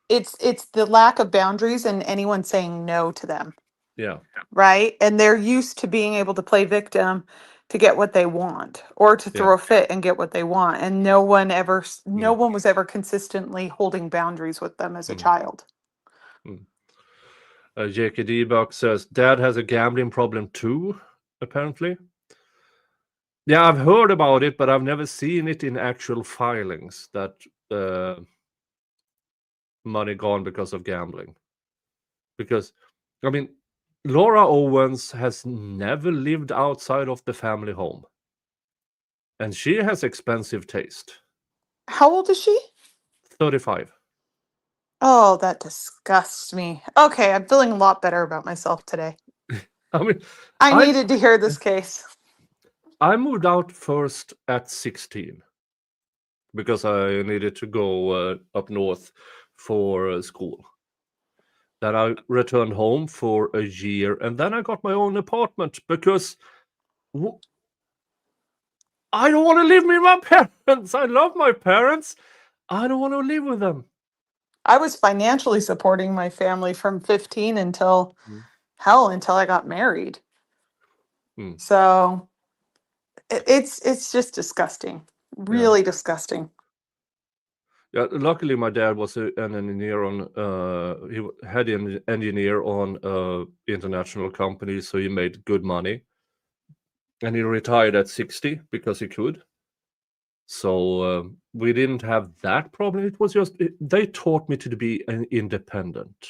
it's the lack of boundaries and anyone saying no to them, Yeah. right? And they're used to being able to play victim to get what they want or to Yeah. throw a fit and get what they want, and no one Mm. was ever consistently holding boundaries with them as a Mm. child. Mm. J.K. Debug says dad has a gambling problem too, apparently. Yeah, I've heard about it, but I've never seen it in actual filings that money gone because of gambling. Because, I mean, Laura Owens has never lived outside of the family home. And she has expensive taste. How old is she? 35. Oh, that disgusts me. Okay, I'm feeling a lot better about myself today. I mean, I I needed to hear this case. I moved out first at 16 because I needed to go up north for school. Then I returned home for a year, and then I got my own apartment because I don't want to live with my parents. I love my parents. I don't want to live with them. I was financially supporting my family from 15 until Mm. until I got married. Mm. So it's just disgusting. Really disgusting. Yeah, luckily my dad was an engineer on head engineer on international company, so he made good money. And he retired at 60 because he could. So we didn't have that problem. It was just they taught me to be an independent.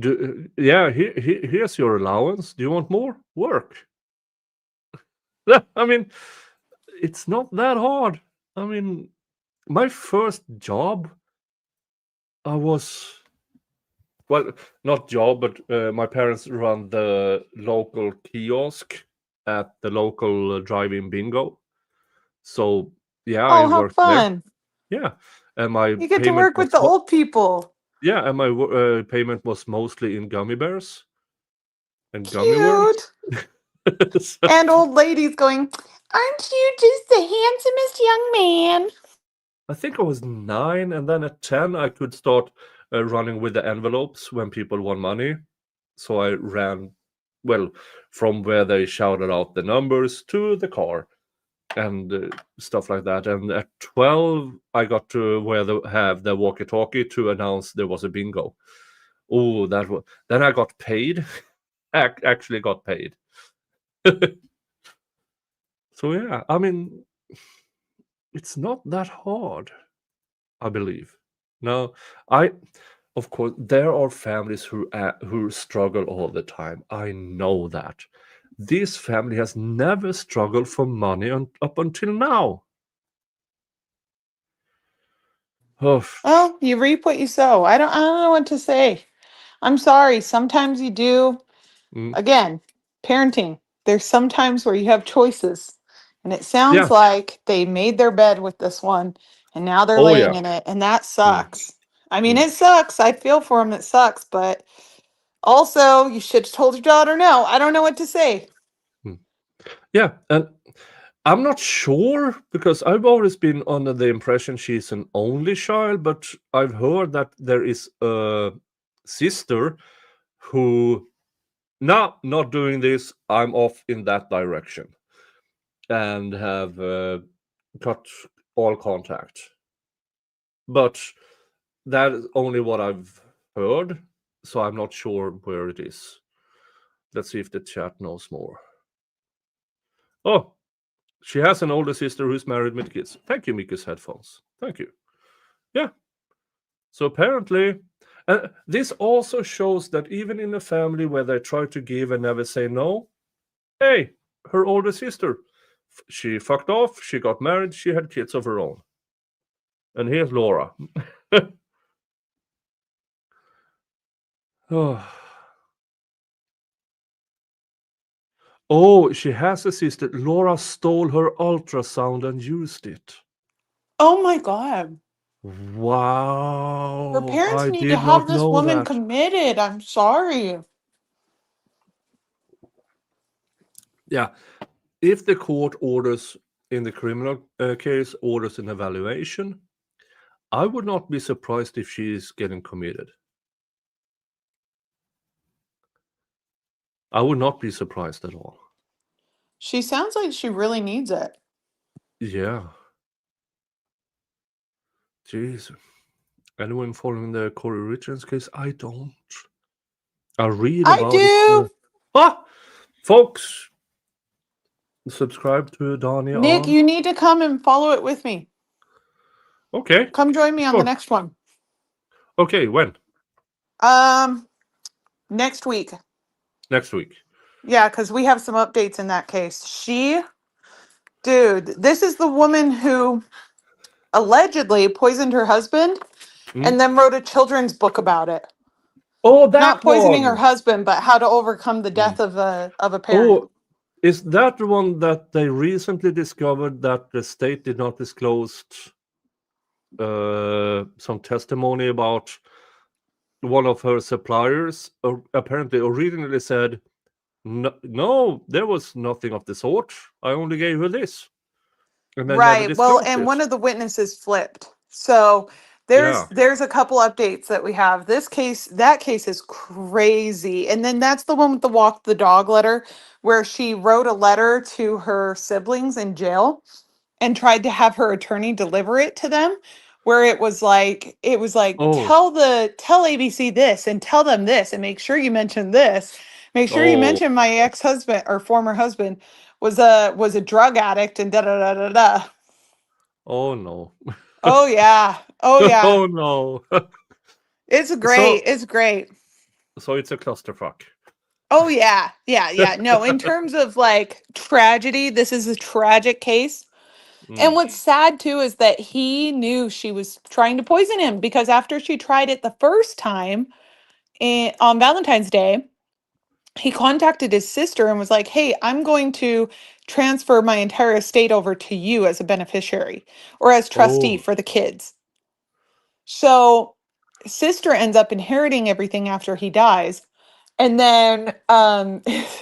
Here's your allowance. Do you want more? Work. I mean, it's not that hard. I mean, my first job, I was, well, not job, but my parents run the local kiosk at the local drive-in bingo. So yeah, I Oh, how worked there. fun. Yeah, and my You get to payment work with was the old people. yeah, and my payment was mostly in gummy bears and gummy worms. Cute. So, And old ladies going, "Aren't you just the handsomest young man?" I think I was 9, and then at 10 I could start running with the envelopes when people want money. So I ran, well, from where they shouted out the numbers to the car and stuff like that. And at 12 I got to where they have the walkie-talkie to announce there was a bingo. Oh, that was then I got paid. Actually got paid. So yeah, I mean, it's not that hard, I believe. Now, of course, there are families who struggle all the time. I know that. This family has never struggled for money up until now. Oh, Well, you reap what you sow. I don't know what to say. I'm sorry. Sometimes you do. mm, Again, parenting. There's some times where you have choices. And it sounds yeah. like they made their bed with this one and now they're Oh laying yeah. in it. And that Mm, sucks. I mean, mm, it sucks. I feel for them. It sucks. But also, you should have told your daughter no. I don't know what to say. mm. Yeah, and I'm not sure because I've always been under the impression she's an only child, but I've heard that there is a sister who, no, not doing this, I'm off in that direction, and have cut all contact. But that is only what I've heard, so I'm not sure where it is. Let's see if the chat knows more. Oh, she has an older sister who's married with kids. Thank you, Mika's headphones. Thank you. Yeah. So apparently, this also shows that even in a family where they try to give and never say no, hey, her older sister, she fucked off, she got married, she had kids of her own. And here's Laura. Oh. Oh, she has a sister. Laura stole her ultrasound and used it. Oh my God. Her Wow. parents I need to did have not this know woman that. committed. I'm sorry. Yeah. If the court orders in the criminal case orders an evaluation, I would not be surprised if she is getting committed. I would not be surprised at all. She sounds like she really needs it. Yeah. Jeez. Anyone following the Corey Richards case? I don't. I read I about it. do. Folks, subscribe to Donnie Nick, on. you need to come and follow it with me. Okay. Come join me on the Sure. next one. Okay, when? Next week. Next week. Yeah, because we have some updates in that case. Dude, this is the woman who allegedly poisoned her husband and then wrote a children's book about it. Oh, Not that poisoning her one. husband, but how to overcome the death of a parent. Oh, is that the one that they recently discovered that the state did not disclose some testimony about one of her suppliers? Apparently, originally said, no, there was nothing of the sort. I only gave her this. And they never Right. Well, disclosed and it. one of the witnesses flipped. So Yeah. there's a couple updates that we have. That case is crazy. And then that's the one with the walk the dog letter where she wrote a letter to her siblings in jail and tried to have her attorney deliver it to them, where it was like Oh. tell ABC this and tell them this and make sure you mention this. Make sure you Oh. mention my ex-husband or former husband was a drug addict and da da da da da. Oh no. Oh yeah. Oh yeah. Oh no. It's great. So It's great. it's a clusterfuck. Oh yeah. Yeah, yeah. No, in terms of like tragedy, this is a tragic case. And what's sad too is that he knew she was trying to poison him because after she tried it the first time on Valentine's Day, he contacted his sister and was like, "Hey, I'm going to transfer my entire estate over to you as a beneficiary or as trustee Oh. for the kids." So, sister ends up inheriting everything after he dies. And then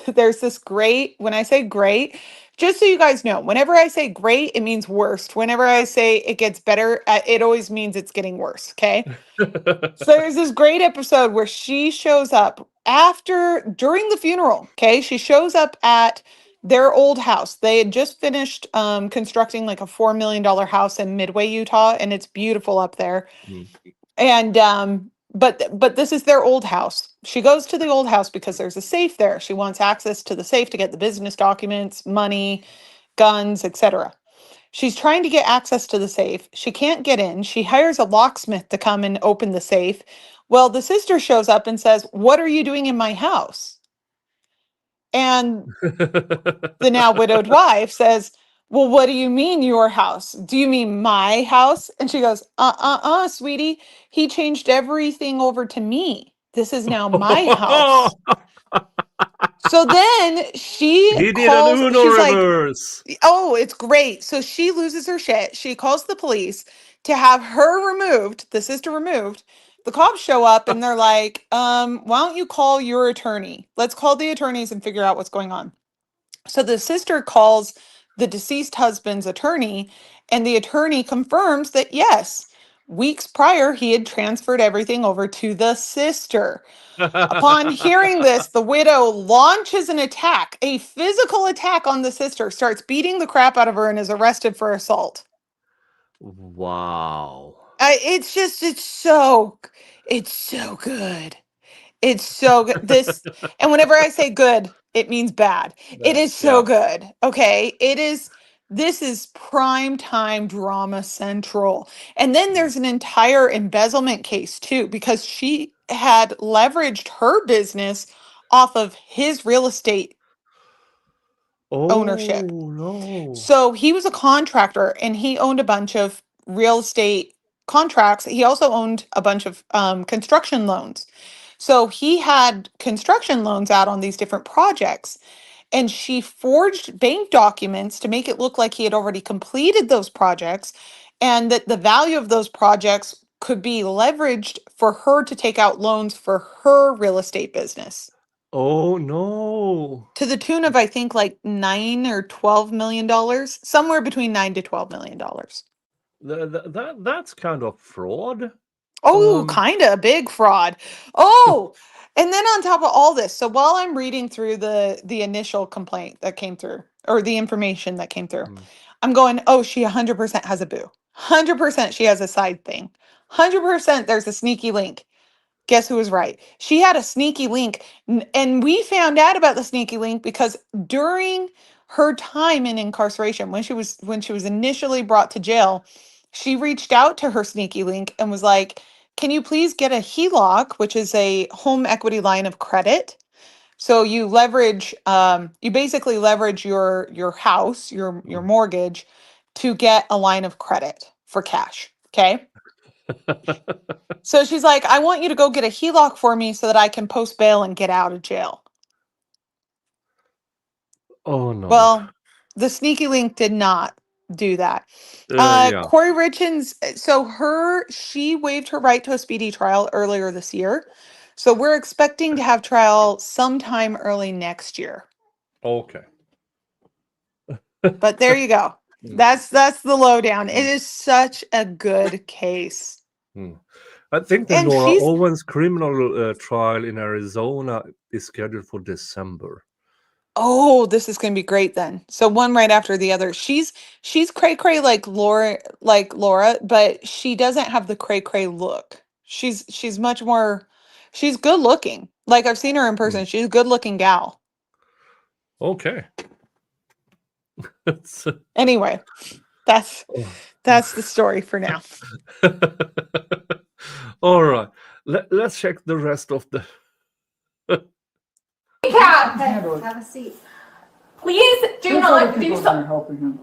there's this great, when I say great, just so you guys know, whenever I say great, it means worst. Whenever I say it gets better, it always means it's getting worse. Okay. So there's this great episode where she shows up during the funeral. Okay. She shows up at their old house. They had just finished constructing like a $4 million house in Midway, Utah, and it's beautiful up there. And but this is their old house. She goes to the old house because there's a safe there. She wants access to the safe to get the business documents, money, guns, etc. She's trying to get access to the safe. She can't get in. She hires a locksmith to come and open the safe. Well, the sister shows up and says, "What are you doing in my house?" And the now widowed wife says, "Well, what do you mean your house? Do you mean my house?" And she goes, sweetie, he changed everything over to me. This is now my house. So then He did an Uno she's like, reverse. oh, it's great. So she loses her shit. She calls the police to have her removed, the sister removed. The cops show up and they're like, why don't you call your attorney? Let's call the attorneys and figure out what's going on. So the sister calls the deceased husband's attorney, and the attorney confirms that yes, weeks prior he had transferred everything over to the sister. Upon hearing this, the widow launches an attack, a physical attack on the sister, starts beating the crap out of her, and is arrested for assault. Wow. It's so good. It's so good. This, and whenever I say good, it means bad. It is so good. Okay. This is prime time drama central. And then there's an entire embezzlement case too, because she had leveraged her business off of his real estate ownership. Oh no. So he was a contractor and he owned a bunch of real estate contracts. He also owned a bunch of construction loans. So he had construction loans out on these different projects. And she forged bank documents to make it look like he had already completed those projects and that the value of those projects could be leveraged for her to take out loans for her real estate business. Oh no. To the tune of, I think, like $9 or $12 million, somewhere between $9 to $12 million. That's kind of fraud. Oh, kind of a big fraud. Oh, and then on top of all this, so while I'm reading through the initial complaint that came through, or the information that came through, I'm going, oh, she 100% has a boo. 100% she has a side thing. 100% there's a sneaky link. Guess who was right? She had a sneaky link, and we found out about the sneaky link because during her time in incarceration, when she was initially brought to jail, she reached out to her sneaky link and was like, "Can you please get a HELOC, which is a home equity line of credit?" So you leverage, you basically leverage your house, your mortgage, to get a line of credit for cash. Okay. So she's like, I want you to go get a HELOC for me so that I can post bail and get out of jail. Oh no. Well, the sneaky link did not do that. Yeah. Corey Richens, so she waived her right to a speedy trial earlier this year. So we're expecting to have trial sometime early next year. Okay. But there you go. That's the lowdown. It is such a good case. I think the And Nora she's- Owens criminal trial in Arizona is scheduled for December. Oh, this is going to be great then. So one right after the other. She's cray cray like Laura, but she doesn't have the cray cray look. She's much more. She's good looking. Like I've seen her in person. She's a good looking gal. Okay. Anyway, that's the story for now. All right. Let's check the rest of the. Have a seat. Please do not do something. Helping him.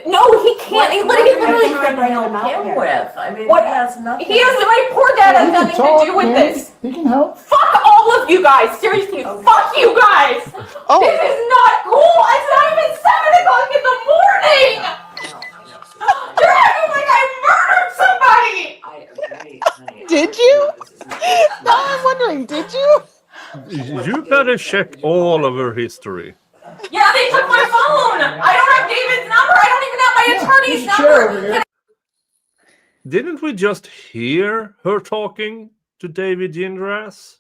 No, he can't. He literally What I help him with? I mean, What? he has nothing. He has my poor dad has nothing to do with this. He can help. Fuck all of you guys. Seriously, fuck you guys. Oh. This is not cool. It's not even 7 o'clock in the morning. You're acting like I murdered somebody. I agree, honey. Did you? Now I'm wondering, did you? You better check all of her history. Yeah, they took my phone. I don't have David's number. I don't even have my attorney's number. Didn't we just hear her talking to David Gingras?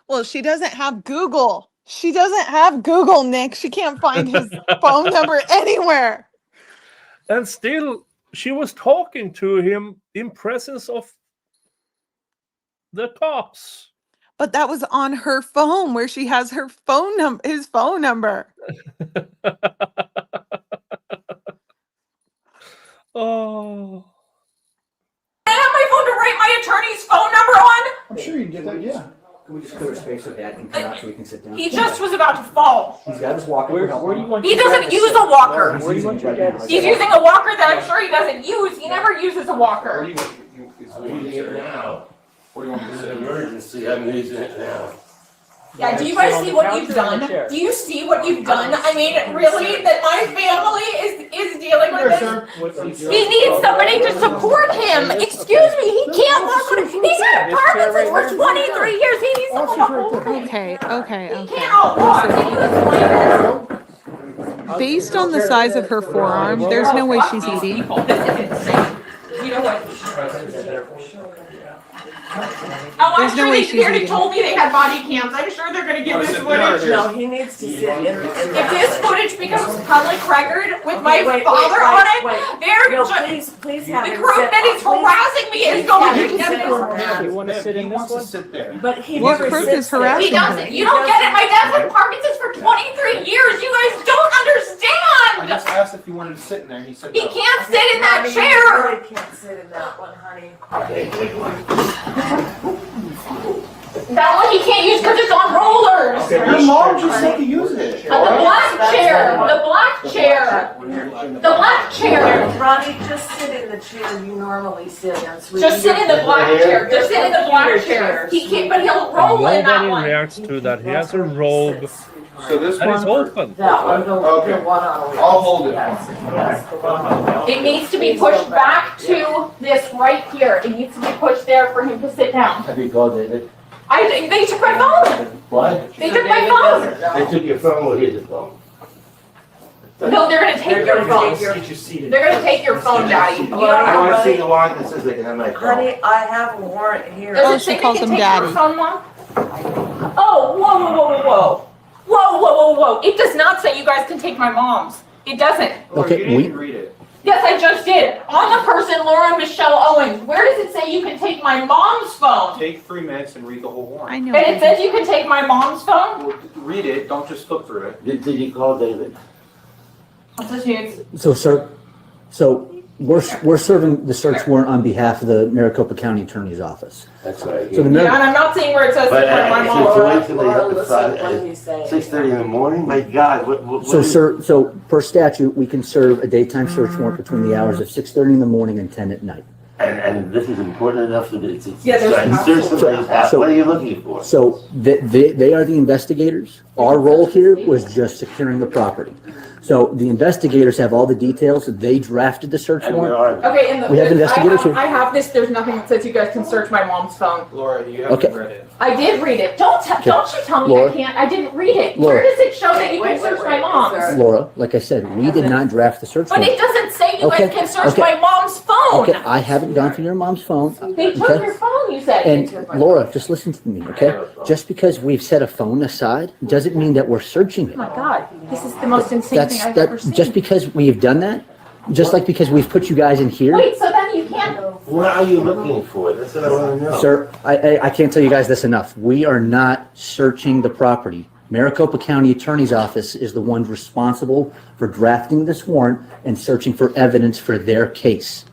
Well, she doesn't have Google. She doesn't have Google, Nick. She can't find his phone number anywhere. And still, she was talking to him in presence of the cops. But that was on her phone where she has her phone number, his phone number. Oh. I have my phone to write my attorney's phone number on. I'm sure you can get that, yeah. Can we just clear space so Dad can come out so we can sit down? He just was about to fall. He's got his walker. Where do you want He your dad doesn't to use sit? a walker. Where do you want your dad to sit? He's using a walker that I'm sure he doesn't use. He never uses a walker. I'm using it now. It's an emergency, I'm using it now. Yeah, do you guys see what you've done? Do you see what you've done? I mean, really, that my family is dealing with this? He needs somebody to support him. Excuse me, he can't walk on. He's had Parkinson's for 23 years. He needs someone to hold him. Okay. He can't walk. He was based on the size of her forearm, there's no way she's eating. You know what? Oh, I'm There's no sure way they she's already eating. told me they had body cams. I'm sure they're gonna give this footage. No, he needs to sit in. If this footage becomes public record with my father on it, they're No, just, please the have him group sit. that is harassing me is going to get this. You want to sit in this one? Sit there. But he What never group sits is there. harassing He doesn't. You don't get it. My dad's had Parkinson's for 23 years. You guys don't I understand. just asked if you wanted to sit in there, and he said He no. can't sit in that Mommy, chair. You really can't sit in that one, honey. Okay, take one. That one he can't use because it's on rollers. Your mom just said to use it. The black chair. The black chair. The black chair. Ronnie, just sit in the chair you normally sit in, sweetie. Just sit in the black chair. Just sit in the black chair. He can't, but he'll roll in that Nobody one. reacts to that. He has a robe So this that is one, open. That one, the Okay. one on. I'll hold it. Yes, the one on. It needs to be pushed back to this right here. It needs to be pushed there for him to sit down. Have you called David? They took my phone. What? They took my phone. They took your phone, well, here's the phone. No, they're gonna take your phone. They're gonna take your phone, Daddy. You don't I know. wanna see the warrant that says they can have my phone. Honey, I have a warrant here. Does Oh, it she say they calls can him take your Daddy. phone, Mom? Oh, whoa, whoa, whoa, whoa, whoa. Whoa, whoa, whoa, whoa. It does not say you guys can take my mom's. It doesn't. okay, you didn't even read it. Yes, I just did. On the person, Laura Michelle Owens. Where does it say you can take my mom's phone? Take 3 minutes and read the whole I warrant. know. And it says you can take my mom's phone? Well, read it, don't just flip through it. Did you call David? What's this here? So, sir, we're serving the search warrant on behalf of the Maricopa County Attorney's Office. That's right. So the Yeah, Mar- and I'm not seeing where it says But, take my so mom's. wait till they Laura, have to listen file to what at he's saying. 6:30 in the morning? My God, what? So, is- sir, so per statute, we can serve a daytime search warrant between the hours of 6:30 in the morning and 10 at night. And this is important enough that it's Yeah, there's trying to search somebody's house. So- What are you looking for? So they are the investigators. Our role here was just securing the property. So the investigators have all the details. They drafted the search And where warrant. are they? Okay, and We have investigators here. I have this. There's nothing that says you guys can search my mom's phone. Laura, you haven't Okay. read it. I did read it. Don't you tell me Laura. I can't. I didn't read it. Laura. Where does it show that you can Wait, search wait, my wait, mom's? sir. Laura, like I said, we did not draft the search But warrant. it doesn't say you Okay, guys can search okay. my mom's phone. Okay, I haven't gone through your mom's phone. They took Okay. your phone, you said. And Laura, just listen to me, okay? Just because we've set a phone aside doesn't mean that we're searching Oh it. my God, this is the most insane That's thing I've ever seen. just because we've done that, just like because we've put you guys in here. Wait, so then you can't. What are you looking for? That's what I want to know. Sir, I can't tell you guys this enough. We are not searching the property. Maricopa County Attorney's Office is the one responsible for drafting this warrant and searching for evidence for their case.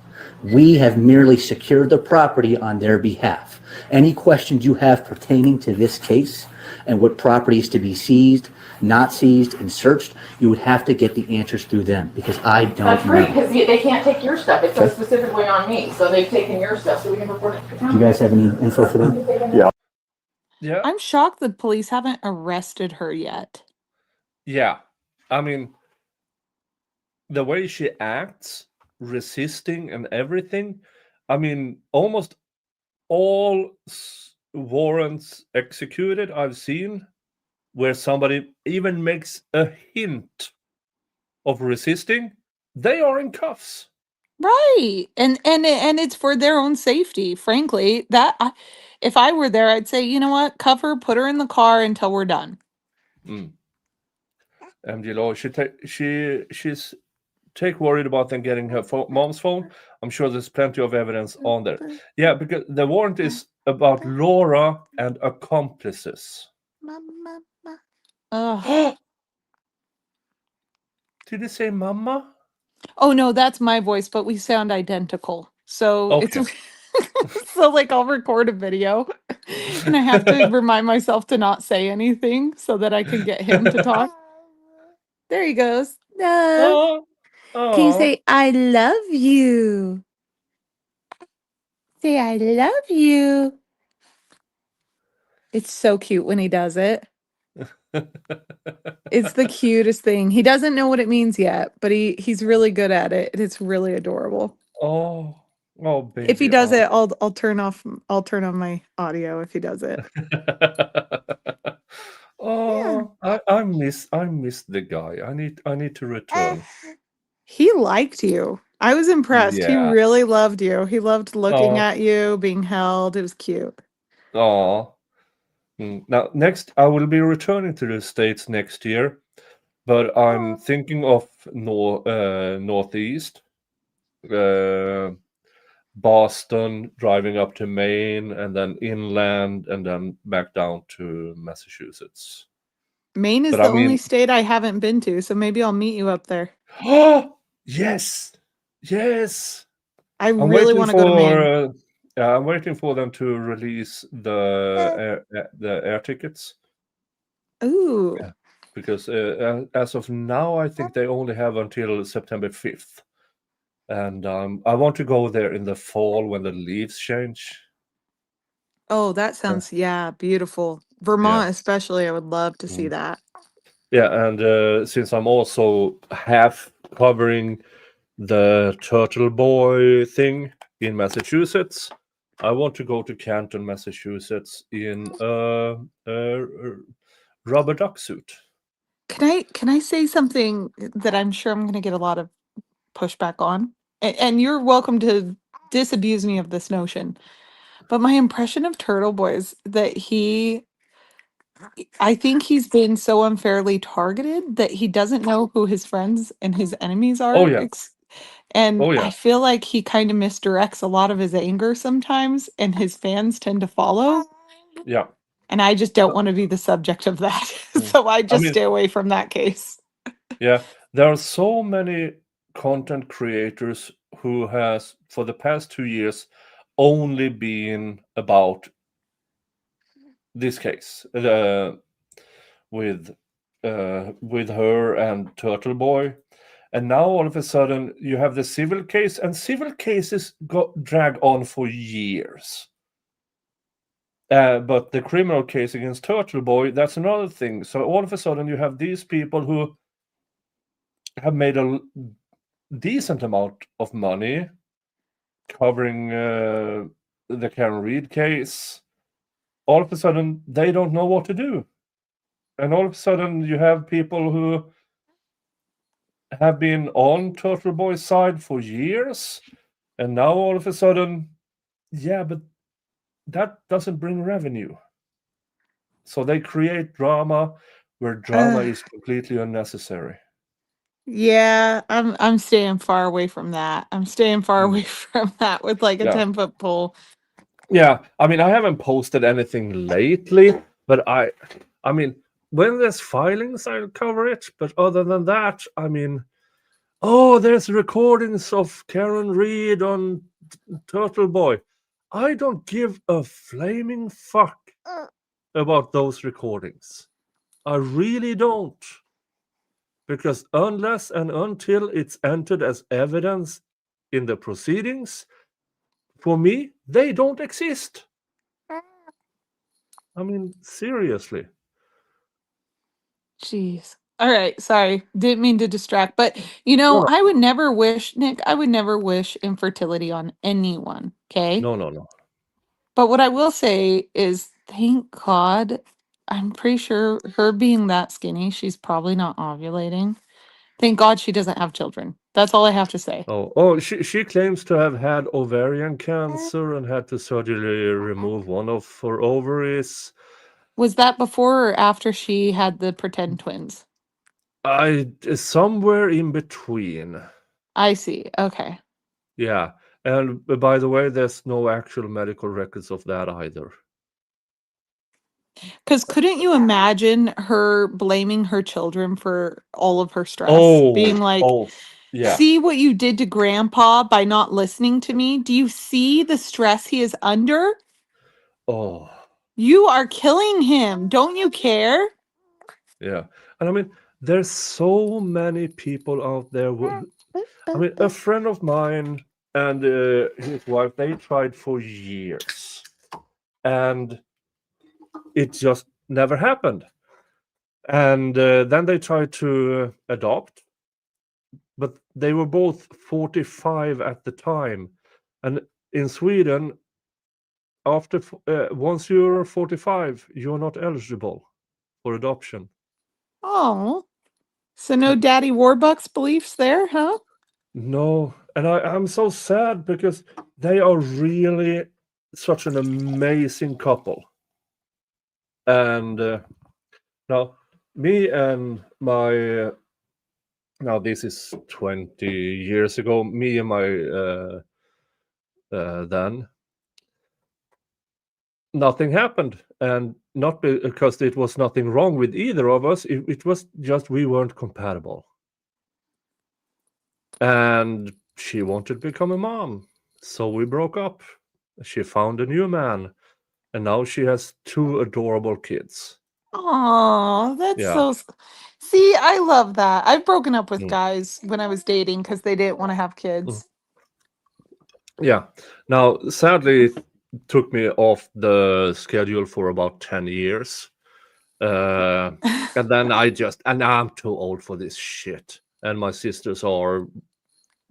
We have merely secured the property on their behalf. Any questions you have pertaining to this case and what property is to be seized, not seized, and searched, you would have to get the answers through them, because I That's don't great, know. because they can't take your stuff. It says specifically on me, so they've taken your stuff, so we can report it to the Do you county. guys have any info for them? Yeah. I'm shocked the police haven't arrested her yet. Yeah. I mean, the way she acts, resisting and everything, I mean, almost all warrants executed I've seen where somebody even makes a hint of resisting, they are in cuffs. Right. And it's for their own safety, frankly. If I were there, I'd say, you know what? Cuff her, put her in the car until we're done. And you know, she's worried about them getting her mom's phone. I'm sure there's plenty of evidence on there. Yeah, because the warrant is about Laura and accomplices. Ugh. Did you say mama? Oh no, that's my voice, but we sound identical. So Okay. it's so like I'll record a video and I have to remind myself to not say anything so that I can get him to talk. There he goes. Love. Oh, Can you say I love you? Say I love you. It's so cute when he does it. It's the cutest thing. He doesn't know what it means yet, but he's really good at it. And it's really adorable. oh, baby. If he does it, I'll turn on my audio if he does it. Oh, I miss the guy. I need to return. He liked you. I was impressed. He Yeah. really loved you. He loved looking Oh, at you, being held. It was cute. oh. Now, next, I will be returning to the States next year, but I'm thinking of Northeast, uh, Boston, driving up to Maine, and then inland, and then back down to Massachusetts. Maine is But the I only mean, state I haven't been to, so maybe I'll meet you up there. oh, yes, yes. I I'm really waiting want to go to Maine. for I'm waiting for them to release the air tickets. Ooh. Yeah, because as of now, I think they only have until September 5th, and I want to go there in the fall when the leaves change. Oh, that Yeah, sounds, yeah, beautiful. yeah, Vermont, especially, I would love to see mm. that. Yeah, and since I'm also half covering the Turtle Boy thing in Massachusetts, I want to go to Canton, Massachusetts in a rubber duck suit. Can I say something that I'm sure I'm going to get a lot of pushback on? And you're welcome to disabuse me of this notion. But my impression of Turtle Boy is that I think he's been so unfairly targeted that he doesn't know who his friends and his enemies Oh are. yeah, And oh I yeah, feel like he kind of misdirects a lot of his anger sometimes, and his fans tend to follow. yeah. And I just don't want to be the subject of that. Mm. So I I just mean, stay away from that case. yeah, there are so many content creators who has for the past 2 years only been about this case with with her and Turtle Boy, and now all of a sudden you have the civil case, and civil cases got drag on for years. But the criminal case against Turtle Boy, that's another thing. So all of a sudden you have these people who have made a decent amount of money covering the Karen Reed case. All of a sudden they don't know what to do. And all of a sudden you have people who have been on Turtle Boy's side for years, and now all of a sudden, yeah, but that doesn't bring revenue. So they create drama where drama Ugh. is completely unnecessary. Yeah, I'm staying far away from that. I'm staying far Mm. away from that with like a Yeah. 10-foot pole. Yeah, I mean, I haven't posted anything lately, but I mean, when there's filings, I'll cover it. But other than that, I mean, oh, there's recordings of Karen Reed on Turtle Boy. I don't give a flaming fuck about those recordings. I really don't. Because unless and until it's entered as evidence in the proceedings, for me, they don't exist. I mean, seriously. Jeez. All right, sorry. Didn't mean to distract, but No, no, I would never wish, Nick, I would never wish infertility on anyone, okay? no, no, no. But what I will say is thank God, I'm pretty sure her being that skinny, she's probably not ovulating. Thank God she doesn't have children. That's all I have to say. Oh, she claims to have had ovarian cancer and had to surgically remove one of her ovaries. Was that before or after she had the pretend twins? I somewhere in between. I see. Okay. Yeah, and by the way, there's no actual medical records of that either. Because couldn't you imagine her blaming her children for all of her stress? Oh, Being like, oh, yeah. see what you did to grandpa by not listening to me? Do you see the stress he is under? Oh, You are killing him. Don't you care? yeah. And I mean, there's so many people out there. I mean, a friend of mine and his wife, they tried for years, and it just never happened. And then they tried to adopt, but they were both 45 at the time. And in Sweden, after once you're 45, you're not eligible. for adoption. Oh, so no Daddy Warbucks beliefs there, huh? No, and I'm so sad because they are really such an amazing couple. And now, me and my now this is 20 years ago. Me and my then nothing happened, and not because it was nothing wrong with either of us. It was just we weren't compatible, and she wanted to become a mom, so we broke up. She found a new man, and now she has 2 adorable kids. Oh, that's Yeah. so. See, I love that. I've broken up with Mm. guys when I was dating because they didn't want to have kids. Yeah. Now, sadly, it took me off the schedule for about 10 years. And then and now I'm too old for this shit. And my sisters are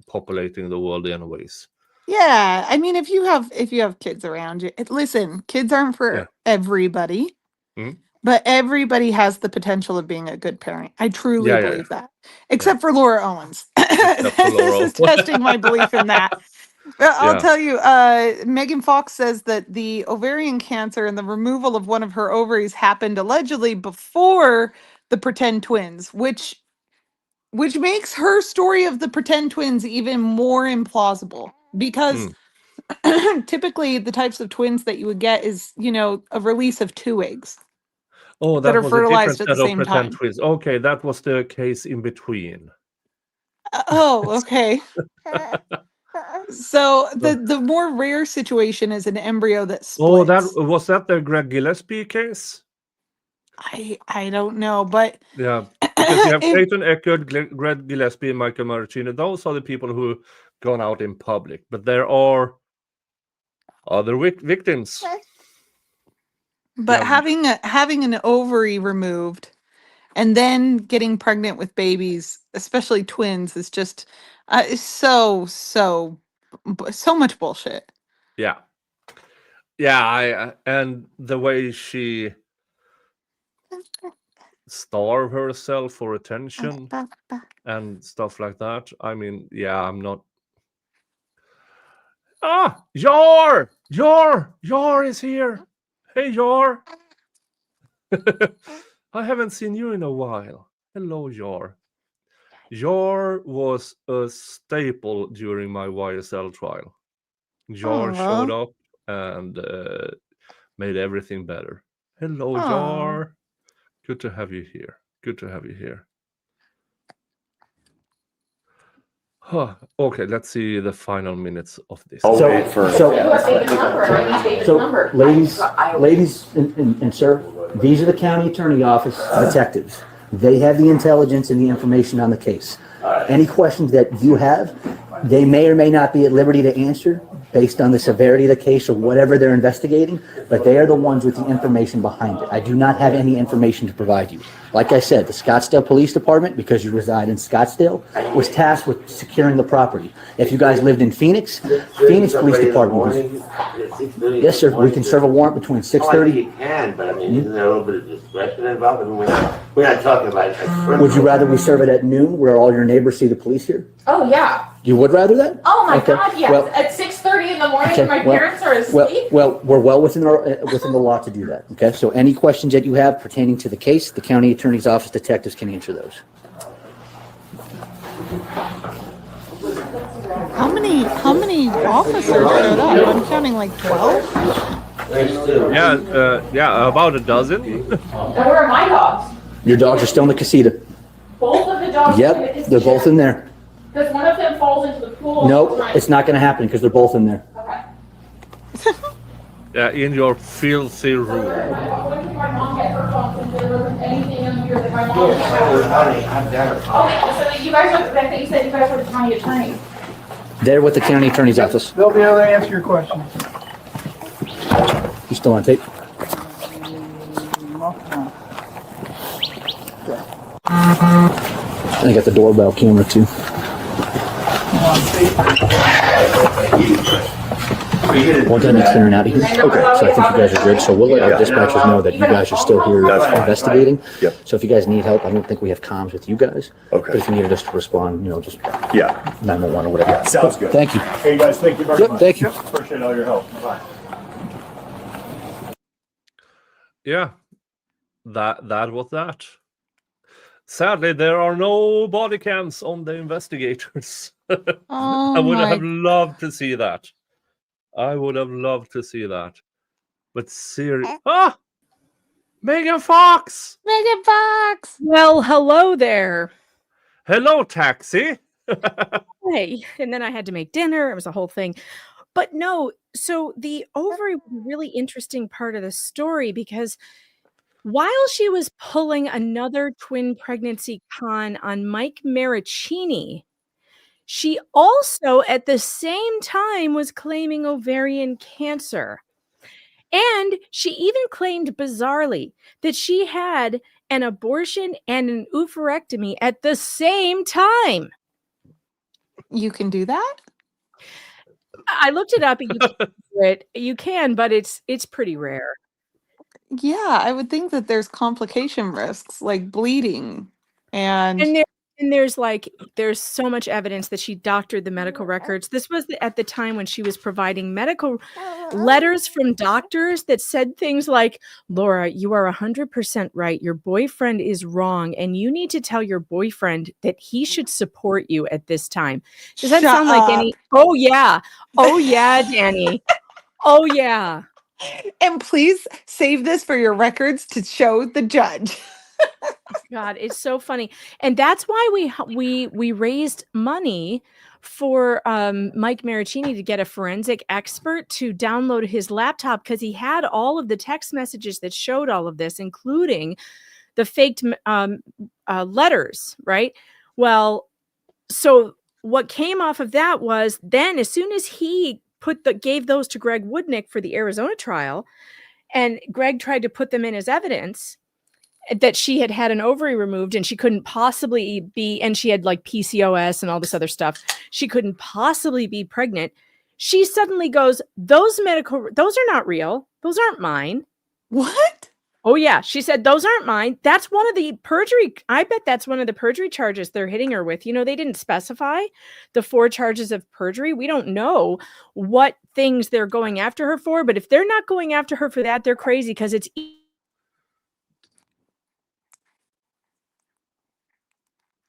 populating the world anyways. Yeah, I mean, if you have kids around you, listen, kids aren't for Yeah. everybody, Mhm. but everybody has the potential of being a good parent. I truly Yeah, believe that, except for Laura Owens. Except for This Laura. is testing my belief in that. But I'll Yeah. tell you, Megan Fox says that the ovarian cancer and the removal of one of her ovaries happened allegedly before the pretend twins, which makes her story of the pretend twins even more implausible because typically the types of twins that you would get is, a release of 2 eggs Oh, that that are was a different fertilized at the set of same pretend time. twins. Okay, that was the case in between. Oh, okay. So the more rare situation is an embryo that Oh, splits. was that the Greg Gillespie case? I don't know, but Yeah, because you have if- Clayton Eckert, Greg Gillespie, and Michael Maricino. Those are the people who gone out in public. But there are other victims. but Yeah. having an ovary removed and then getting pregnant with babies, especially twins, is just is so much bullshit. Yeah. And the way she starve herself for attention and stuff like that. I mean, yeah, I'm not. Ah, Jar is here. Hey, Jar. I haven't seen you in a while. Hello, Jar. Jar was a staple during my YSL trial. Jar showed Aw. up and made everything better. Hello, Aw. Jar. Good to have you here. Good to have you here. Huh. Okay, let's see the final minutes of this. So, ladies, and sir, these are the county attorney office detectives. They have the intelligence and the information on the case. Any questions that you have, they may or may not be at liberty to answer based on the severity of the case or whatever they're investigating, but they are the ones with the information behind it. I do not have any information to provide you. Like I said, the Scottsdale Police Department, because you reside in Scottsdale, was tasked with securing the property. If you guys lived in Phoenix Police Department, yes, sir, we can serve a warrant between 6:30. You can, but I mean, isn't there a little bit of discretion involved? I mean, we're not talking about it. Would you rather we serve it at noon where all your neighbors see the police here? Oh, yeah. You would rather that? Oh, my Okay, God, yes. well- At 6:30 in the morning, Okay, my well- parents are asleep. Well, we're well within the law to do that, okay? So any questions that you have pertaining to the case, the county attorney's office detectives can answer those. How many officers showed up? I'm counting like 12. Yeah, about a dozen. And where are my dogs? Your dogs are still in the casita. Both of the dogs. Yep, they're both in there. Because one of them falls into the pool. Nope, it's not gonna happen because they're both in there. Okay. Yeah, in your filthy room. When did my mom get her dogs and there was anything in here that my mom had? Okay, so you guys are, I think you said you guys were the county attorney. They're with the county attorney's office. They'll be able to answer your questions. You still on tape? And I got the doorbell camera too. We're gonna be clearing out of here. Okay. So I think you guys are good. So we'll let our dispatchers know that you guys are still here investigating. Yep. So if you guys need help, I don't think we have comms with you guys. Okay. But if you needed us to respond, just 911 or whatever. Sounds good. Thank you. Hey guys, thank you very much. Thank you. Appreciate all your help. Bye. Yeah, that was that. Sadly, there are no body cams on the investigators. I would have loved to see that. I would have loved to see that. But seriously, Megan Fox! Megan Fox! Well, hello there. Hello, taxi. Hey, and then I had to make dinner. It was a whole thing. But no, so the ovary was a really interesting part of the story because while she was pulling another twin pregnancy con on Mike Maricini, she also at the same time was claiming ovarian cancer. And she even claimed bizarrely that she had an abortion and an oophorectomy at the same time. You can do that? I looked it up and you can do it. You can, but it's pretty rare. Yeah, I would think that there's complication risks like bleeding and There's so much evidence that she doctored the medical records. This was at the time when she was providing medical letters from doctors that said things like, Laura, you are 100% right. Your boyfriend is wrong. And you need to tell your boyfriend that he should support you at this time. Does that sound like any? Oh, yeah. Oh, yeah, Danny. Oh, yeah. And please save this for your records to show the judge. God, it's so funny. And that's why we raised money for Mike Maricini to get a forensic expert to download his laptop because he had all of the text messages that showed all of this, including the faked letters, right? Well, so what came off of that was then as soon as he gave those to Greg Woodnick for the Arizona trial, and Greg tried to put them in as evidence that she had an ovary removed and she couldn't possibly be, and she had like PCOS and all this other stuff. She couldn't possibly be pregnant. She suddenly goes, those are not real. Those aren't mine. What? Oh yeah. She said, those aren't mine. That's one of the perjury. I bet that's one of the perjury charges they're hitting her with. They didn't specify the 4 charges of perjury. We don't know what things they're going after her for, but if they're not going after her for that, they're crazy because it's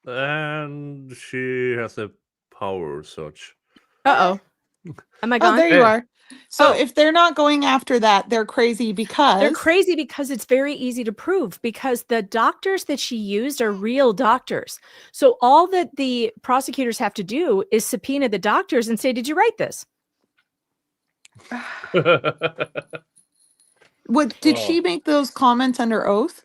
And she has a power search. Uh-oh. Am I gone? Oh, there you are. So if they're not going after that, they're crazy because... They're crazy because it's very easy to prove because the doctors that she used are real doctors. So all that the prosecutors have to do is subpoena the doctors and say, did you write this? Did she make those comments under oath?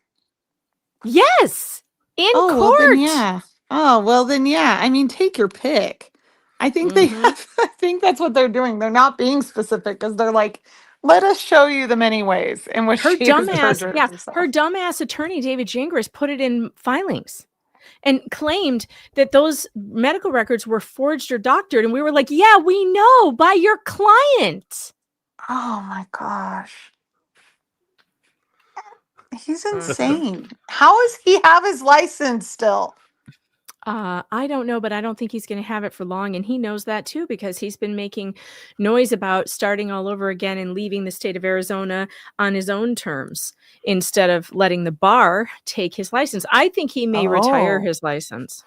Yes. In court. Well, then, yeah. Oh, well then, yeah. I mean, take your pick. I think I think that's what they're doing. They're not being specific because they're like, let us show you the many ways in which her she is perjurous dumbass, and stuff. her dumbass attorney, David Gingras, put it in filings and claimed that those medical records were forged or doctored. And we were like, yeah, we know by your client. Oh my gosh. He's insane. How does he have his license still? I don't know, but I don't think he's going to have it for long. And he knows that too, because he's been making noise about starting all over again and leaving the state of Arizona on his own terms instead of letting the bar take his license. I think he may retire his license.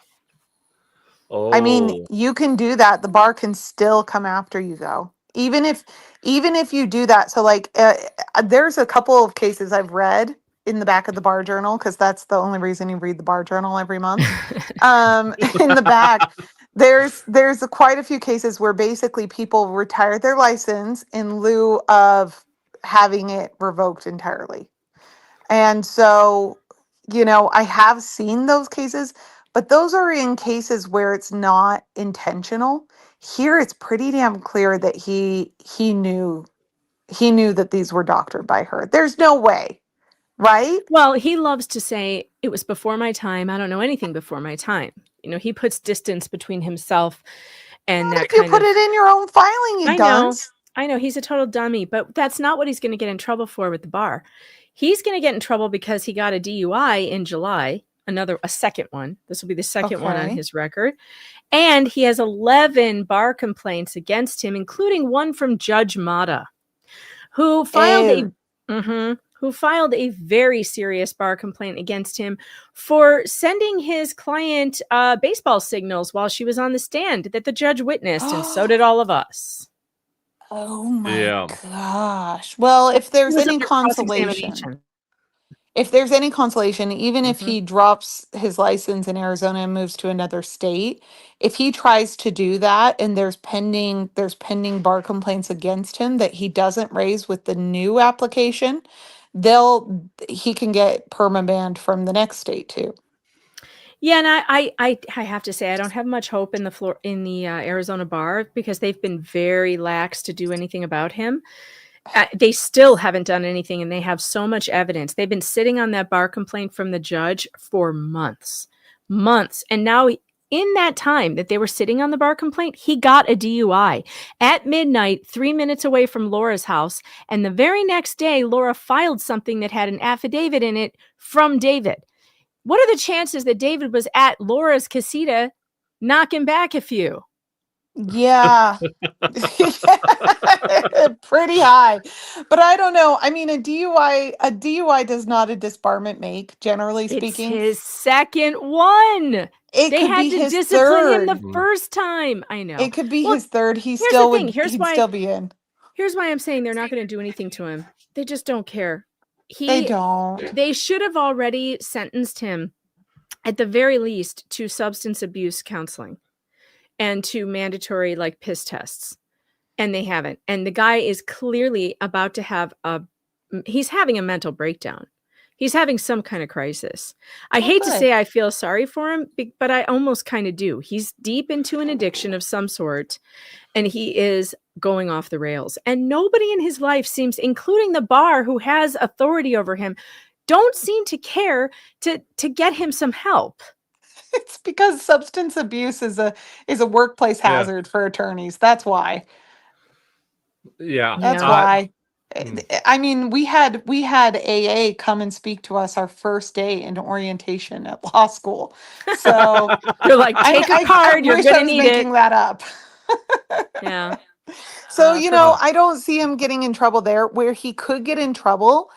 I mean, you can do that. The bar can still come after you though. Even if you do that. So like there's a couple of cases I've read in the back of the bar journal, because that's the only reason you read the bar journal every month. In the back, there's quite a few cases where basically people retire their license in lieu of having it revoked entirely. And so, I have seen those cases, but those are in cases where it's not intentional. Here, it's pretty damn clear that he knew that these were doctored by her. There's no way. Right? Well, he loves to say it was before my time. I don't know anything before my time. He puts distance between himself and that if you put it in your own filing, you dunce. I know he's a total dummy, but that's not what he's going to get in trouble for with the bar. He's going to get in trouble because he got a DUI in July, a second one. This will be the second one on Okay. his record. And he has 11 bar complaints against him, including one from Judge Mata, who filed a very serious bar complaint against him for sending his client baseball signals while she was on the stand that the judge witnessed, and so did all of us. Oh my Yeah. gosh. Well, if He there's was any under consolation, cross-examination. even if he drops his license in Arizona and moves to another state, if he tries to do that and there's pending bar complaints against him that he doesn't raise with the new application, he can get permabanned from the next state too. Yeah, and I have to say I don't have much hope in the Arizona bar because they've been very lax to do anything about him. They still haven't done anything, and they have so much evidence. They've been sitting on that bar complaint from the judge for months, and now in that time that they were sitting on the bar complaint, he got a DUI at midnight, 3 minutes away from Laura's house, and the very next day, Laura filed something that had an affidavit in it from David. What are the chances that David was at Laura's casita knocking back a few? Yeah. Pretty high. But I don't know. I mean, a DUI does not a disbarment make, generally It's speaking. his second one. It They could had be to his discipline him the third. first time. I know. It could be Well, his third. here's the thing. Here's He'd why still be in. Here's why I'm saying they're not going to do anything to him. They just don't care. They don't. They should have already sentenced him at the very least to substance abuse counseling and to mandatory like piss tests. And they haven't. And the guy is clearly about to have he's having a mental breakdown. He's having some kind of crisis. I hate to good. say I feel sorry for him, but I almost kind of do. He's deep into an addiction of some sort, and he is going off the rails. And nobody in his life seems, including the bar who has authority over him, don't seem to care to get him some help. It's because substance abuse is a workplace Yeah. hazard for attorneys. That's why. Yeah. That's why. I mean, we had AA come and speak to us our first day in orientation at law school. So They're like, take a card, you're wish going I to was need making it. that up. Yeah. So, I don't see him getting in trouble there. Where he could get in trouble,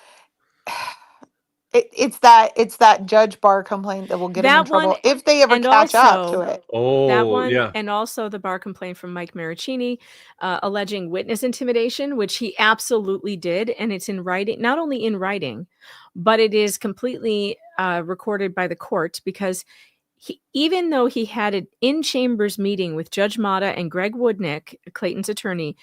it's that judge bar complaint that will get him in That one, trouble if they ever and catch up to also it. that Oh, one, yeah. and also the bar complaint from Mike Maricini alleging witness intimidation, which he absolutely did, and it's in writing, not only in writing, but it is completely recorded by the court because even though he had an in-chambers meeting with Judge Mata and Greg Woodnick, Clayton's attorney,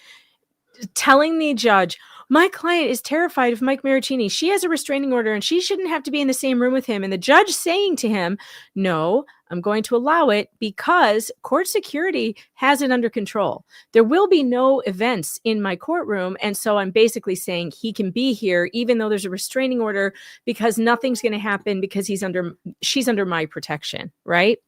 telling the judge, my client is terrified of Mike Maricini. She has a restraining order and she shouldn't have to be in the same room with him. And the judge saying to him, no, I'm going to allow it because court security has it under control. There will be no events in my courtroom. And so I'm basically saying he can be here even though there's a restraining order because nothing's going to happen because she's under my protection, right?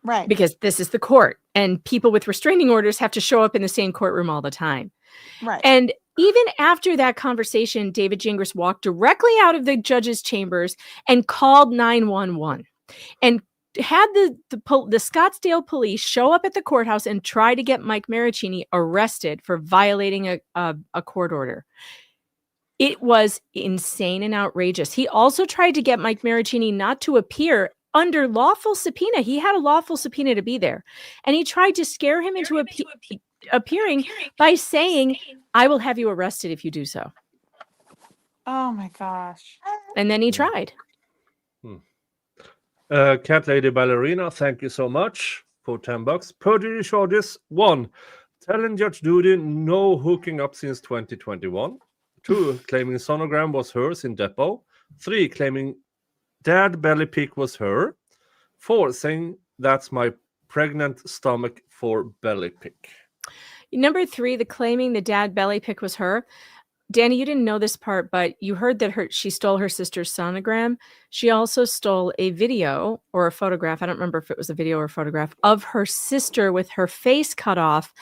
Right. Because this is the court and people with restraining orders have to show up in the same courtroom all the time. Right. And even after that conversation, David Gingras walked directly out of the judge's chambers and called 911 and had the Scottsdale police show up at the courthouse and try to get Mike Maricini arrested for violating a court order. It was insane and outrageous. He also tried to get Mike Maricini not to appear under lawful subpoena. He had a lawful subpoena to be there. And he tried to scare him into appearing by saying, I will have you arrested if you do so. Oh my gosh. And then he tried. Cat Lady Ballerina, thank you so much for $10. Perjury charges: 1, telling Judge Doody no hooking up since 2021. 2, claiming sonogram was hers in depot. 3, claiming dad belly pick was her. 4, saying that's my pregnant stomach for belly pick. Number 3, the claiming the dad belly pick was her. Danny, you didn't know this part, but you heard that she stole her sister's sonogram. She also stole a video or a photograph. I don't remember if it was a video or a photograph of her sister with her face cut off,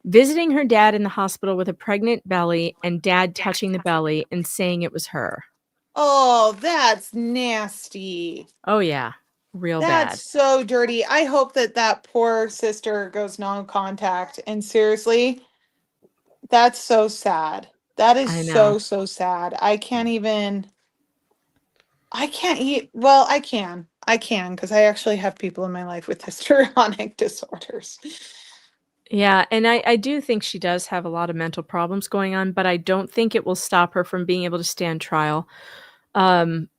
visiting her dad in the hospital with a pregnant belly and dad touching the belly and saying it was her. Oh, that's nasty. Oh, yeah. Real That's bad. so dirty. I hope that poor sister goes non-contact. And seriously, that's so sad. That is I know. so sad. I can't eat. Well, I can because I actually have people in my life with histrionic disorders. Yeah, and I do think she does have a lot of mental problems going on, but I don't think it will stop her from being able to stand trial.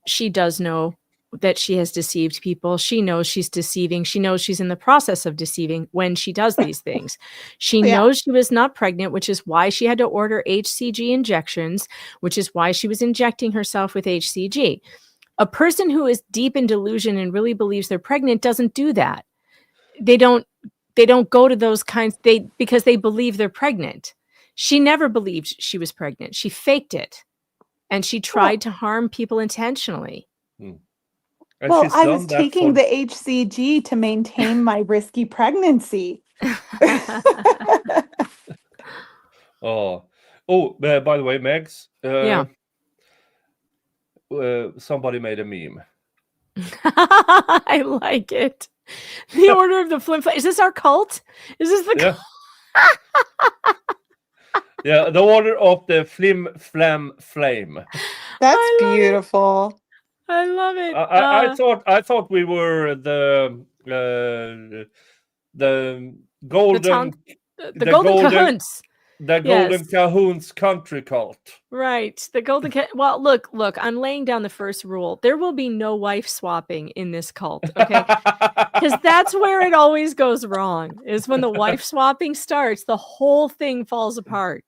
She does know that she has deceived people. She knows she's deceiving. She knows she's in the process of deceiving when she does these things. She Yeah. knows she was not pregnant, which is why she had to order HCG injections, which is why she was injecting herself with HCG. A person who is deep in delusion and really believes they're pregnant doesn't do that. They don't go to those kinds because they believe they're pregnant. She never believed she was pregnant. She faked it. And she tried to harm people intentionally. And Well, she's I done was that taking for- the HCG to maintain my risky pregnancy. Oh, by the way, Megs. Yeah. Somebody made a meme. I like it. The Order of the Flim Flam. Is this our cult? Is this the Yeah. Yeah, the Order of the Flim Flam Flame. That's beautiful. I love it. I thought we were the golden The Golden Cahoots. The Yes. Golden Cahoons country cult. Right. The Golden Well, look, I'm laying down the first rule. There will be no wife swapping in this cult, okay? Because that's where it always goes wrong, is when the wife swapping starts, the whole thing falls apart.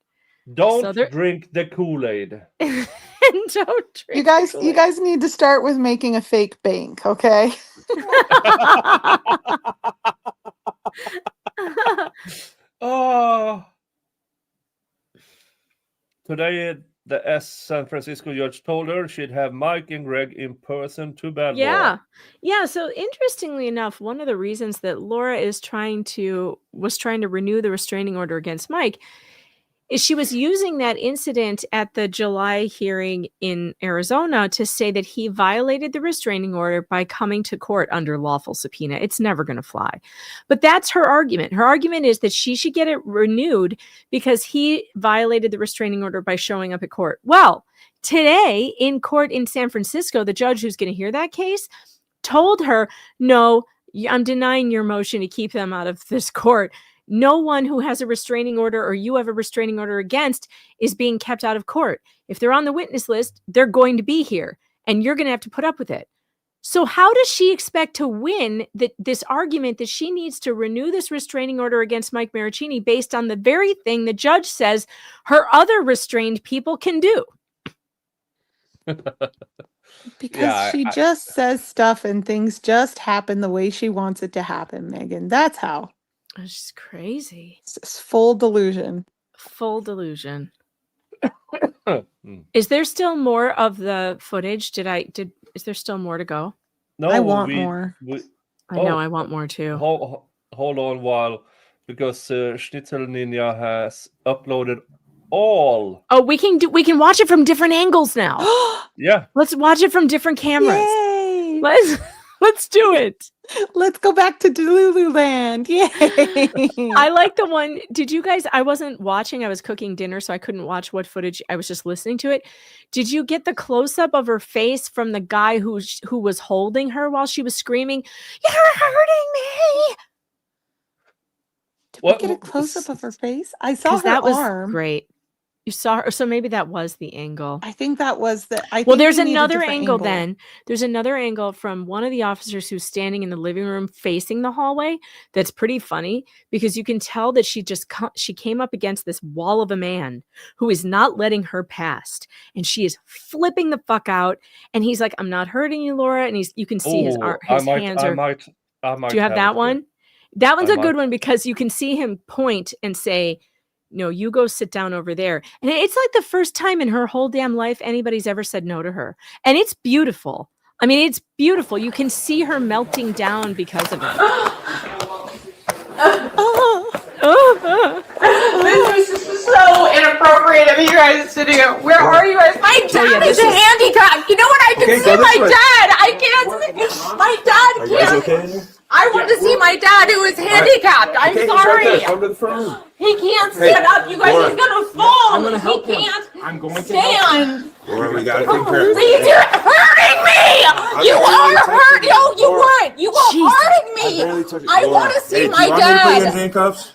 Don't drink the Kool-Aid. Don't drink You guys need to start with making a fake bank, okay? Oh. Today, the San Francisco judge told her she'd have Mike and Greg in person to bed. Yeah. So interestingly enough, one of the reasons that Laura was trying to renew the restraining order against Mike is she was using that incident at the July hearing in Arizona to say that he violated the restraining order by coming to court under lawful subpoena. It's never going to fly. But that's her argument. Her argument is that she should get it renewed because he violated the restraining order by showing up at court. Well, today in court in San Francisco, the judge who's going to hear that case told her, no, I'm denying your motion to keep them out of this court. No one who has a restraining order or you have a restraining order against is being kept out of court. If they're on the witness list, they're going to be here and you're going to have to put up with it. So how does she expect to win this argument that she needs to renew this restraining order against Mike Maricini based on the very thing the judge says her other restrained people can do? Because she just says stuff and things just happen the way she wants it to happen, Megan. That's how. It's just crazy. It's full delusion. Full delusion. Is there still more of the footage? Is there still more to go? No, I want more. I know, I want more too. Hold on a while, because Schnitzel Ninja has uploaded all. Oh, we can watch it from different angles now. Yeah. Let's watch it from different cameras. Yay! Let's do it. Let's go back to Delulu Land. Yay! I like the one. Did you guys? I wasn't watching. I was cooking dinner, so I couldn't watch what footage. I was just listening to it. Did you get the close up of her face from the guy who was holding her while she was screaming, "You're hurting me"? Did we get a close up of her face? I saw her that was arm. Great. You saw her, so maybe that was the angle. I think that was the. Well, there's another angle then. There's another angle from one of the officers who's standing in the living room facing the hallway. That's pretty funny because you can tell that she came up against this wall of a man who is not letting her past, and she is flipping the fuck out. And he's like, "I'm not hurting you, Laura." And you can see his hands are. Do you have that one? That one's a good one because you can see him point and say, "No, you go sit down over there." And it's like the first time in her whole damn life anybody's ever said no to her. And it's beautiful. I mean, it's beautiful. You can see her melting down because of it. This is so inappropriate of you guys sitting here. Where are you guys? My dad is handicapped. You know what? I can see my dad. I can't see. My dad can't. I want to see my dad who is handicapped. I'm sorry. Come to the front room. He can't stand up. You guys, Laura. he's gonna fall. I'm gonna help he him. can't I'm going to stand. Laura, we got it taken care of. Please, you're hurting me. You are hurting. No, you weren't. You were hurting me. I want to see my Do you want me to put you in dad. handcuffs?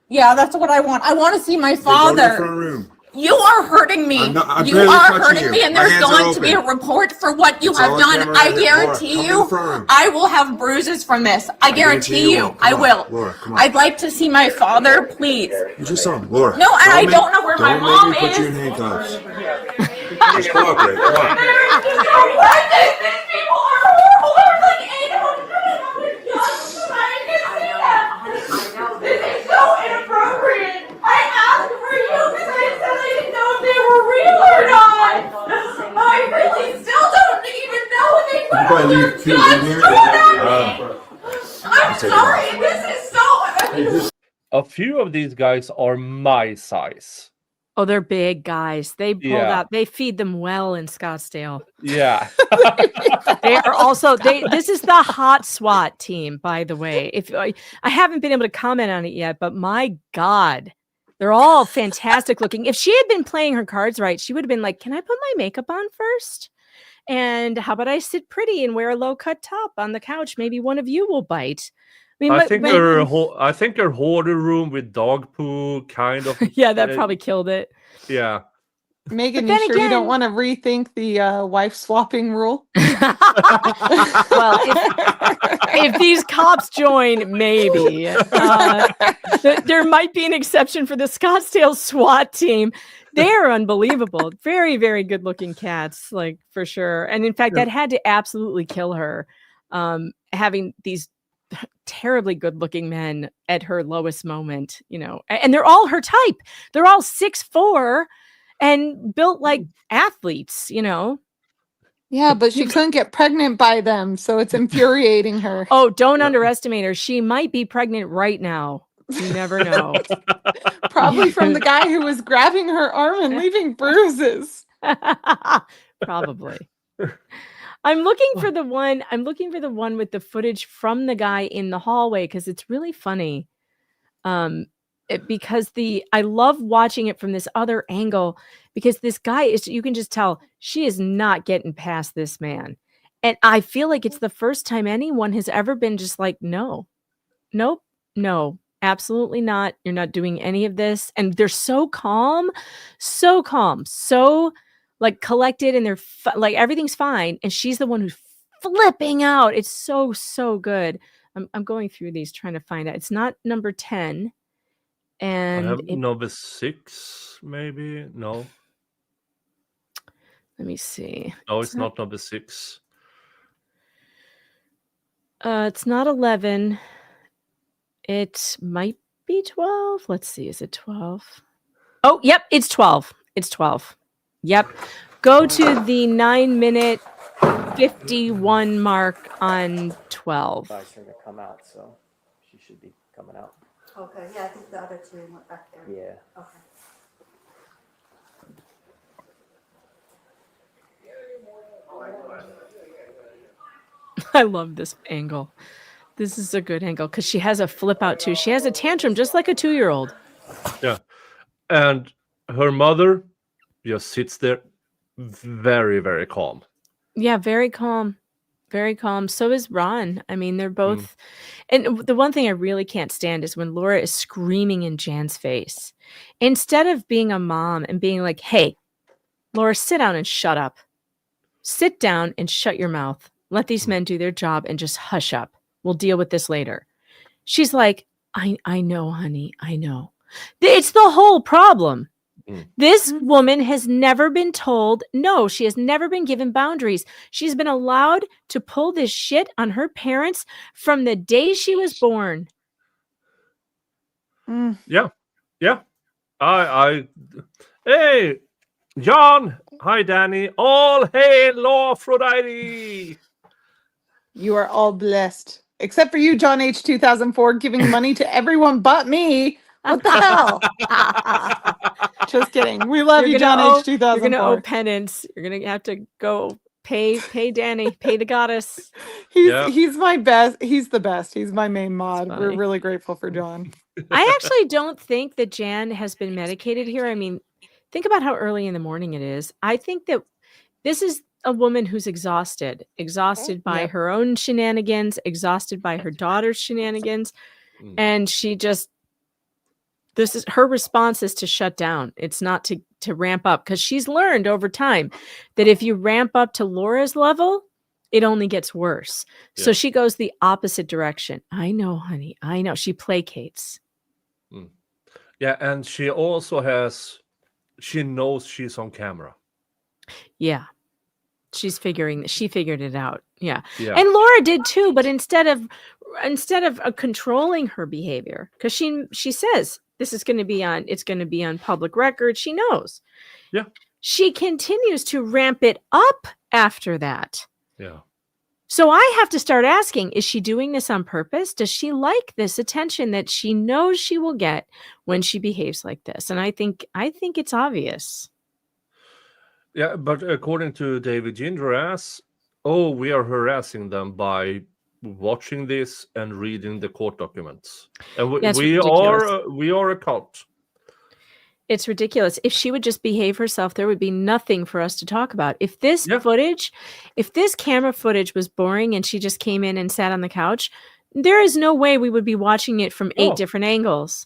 Yeah, that's what I want. I want to see my Go to the front father. room. You are hurting me. I'm You barely are touching hurting you. me, and My there's hands are going to be a open. report for what you It's have all on done. camera I right here. Laura, guarantee come to you, the front room. I will have bruises from this. I guarantee you, Come I on. will. Laura, come on. I'd like to see my father, please. You just saw him. Laura. No, and I don't know where my mom Don't make me put you in is. handcuffs. Just cooperate. Come on. These people are horrible. There's like 800 guns tonight. I can see them. This is so inappropriate. I asked for you because I said I didn't know if they were real or not. I really still don't even know if they put all their guns thrown at me. I'm sorry. This is so. A few of these guys are my size. Oh, they're big guys. They pulled Yeah. out. They feed them well in Scottsdale. Yeah. They are also this is the hot SWAT team, by the way. If I haven't been able to comment on it yet, but my God, they're all fantastic looking. If she had been playing her cards right, she would have been like, "Can I put my makeup on first? And how about I sit pretty and wear a low cut top on the couch? Maybe one of you will bite." I think their hoarder room with dog poo kind of. Yeah, that probably killed it. Yeah. Megan, But you then sure you again- don't want to rethink the wife swapping rule? Well, if these cops join, maybe there might be an exception for the Scottsdale SWAT team. They are unbelievable. Very, very good looking cats, like for sure. And in fact, that had to absolutely kill her. Having these terribly good looking men at her lowest moment, and they're all her type. They're all 6'4" and built like athletes, Yeah, but she couldn't get pregnant by them, so it's infuriating her. Oh, don't underestimate her. She might be pregnant right now. You never know. Probably from the guy who was grabbing her arm and leaving bruises. Probably. I'm looking for the one with the footage from the guy in the hallway because it's really funny. Because I love watching it from this other angle because this guy you can just tell she is not getting past this man. And I feel like it's the first time anyone has ever been just like, nope, no, absolutely not. You're not doing any of this. And they're so calm, so like collected, and they're like everything's fine. And she's the one who's flipping out. It's so good. I'm going through these trying to find out. It's not number 10. And I have number 6, maybe. No. Let me see. No, it's not number 6. It's not 11. It might be 12. Let's see. Is it 12? Oh, yep. It's 12. It's 12. Yep. Go to the 9-minute 51 mark on 12. Advised her to come out, so she should be coming out. Okay, yeah, I think the other two went back there. Yeah. Okay. I love this angle. This is a good angle because she has a flip out too. She has a tantrum just like a 2-year-old. Yeah. And her mother just sits there very, very calm. Yeah, very calm. Very calm. So is Ron. I mean, they're both. And the one thing I really can't stand is when Laura is screaming in Jan's face. Instead of being a mom and being like, hey, Laura, sit down and shut up. Sit down and shut your mouth. Let these men do their job and just hush up. We'll deal with this later. She's like, I know, honey. I know. It's the whole problem. This woman has never been told no. She has never been given boundaries. She's been allowed to pull this shit on her parents from the day she was born. Yeah. Hey, John. Hi, Danny. All hail Aphrodite. You are all blessed. Except for you, John H. 2004, giving money to everyone but me. What the hell? Just kidding. We love you, John H. You're gonna owe 2004. penance. You're gonna have to go pay Danny, pay the goddess. He's my best. He's the best. He's my main mod. We're funny. really grateful for John. I actually don't think that Jan has been medicated here. I mean, think about how early in the morning it is. I think that this is a woman who's exhausted by Yep. her own shenanigans, exhausted by her daughter's shenanigans, and she just this is her response is to shut down. It's not to ramp up, because she's learned over time that if you ramp up to Laura's level, it only gets worse. So Yeah. she goes the opposite direction. I know, honey. I know. She placates. Yeah, and she knows she's on camera. Yeah. She figured it out. Yeah. Yeah. And Laura did too, but instead of controlling her behavior, because she says this is going to be on public record. She knows. Yeah. She continues to ramp it up after that. Yeah. So I have to start asking, is she doing this on purpose? Does she like this attention that she knows she will get when she behaves like this? And I think it's obvious. Yeah, but according to David Gingras, we are harassing them by watching this and reading the court documents. And That's we are a cult. It's ridiculous. If she would just behave herself, there would be nothing for us to talk about. If this camera footage was boring and she just came in and sat on the couch, there is no way we would be watching it from 8 different angles.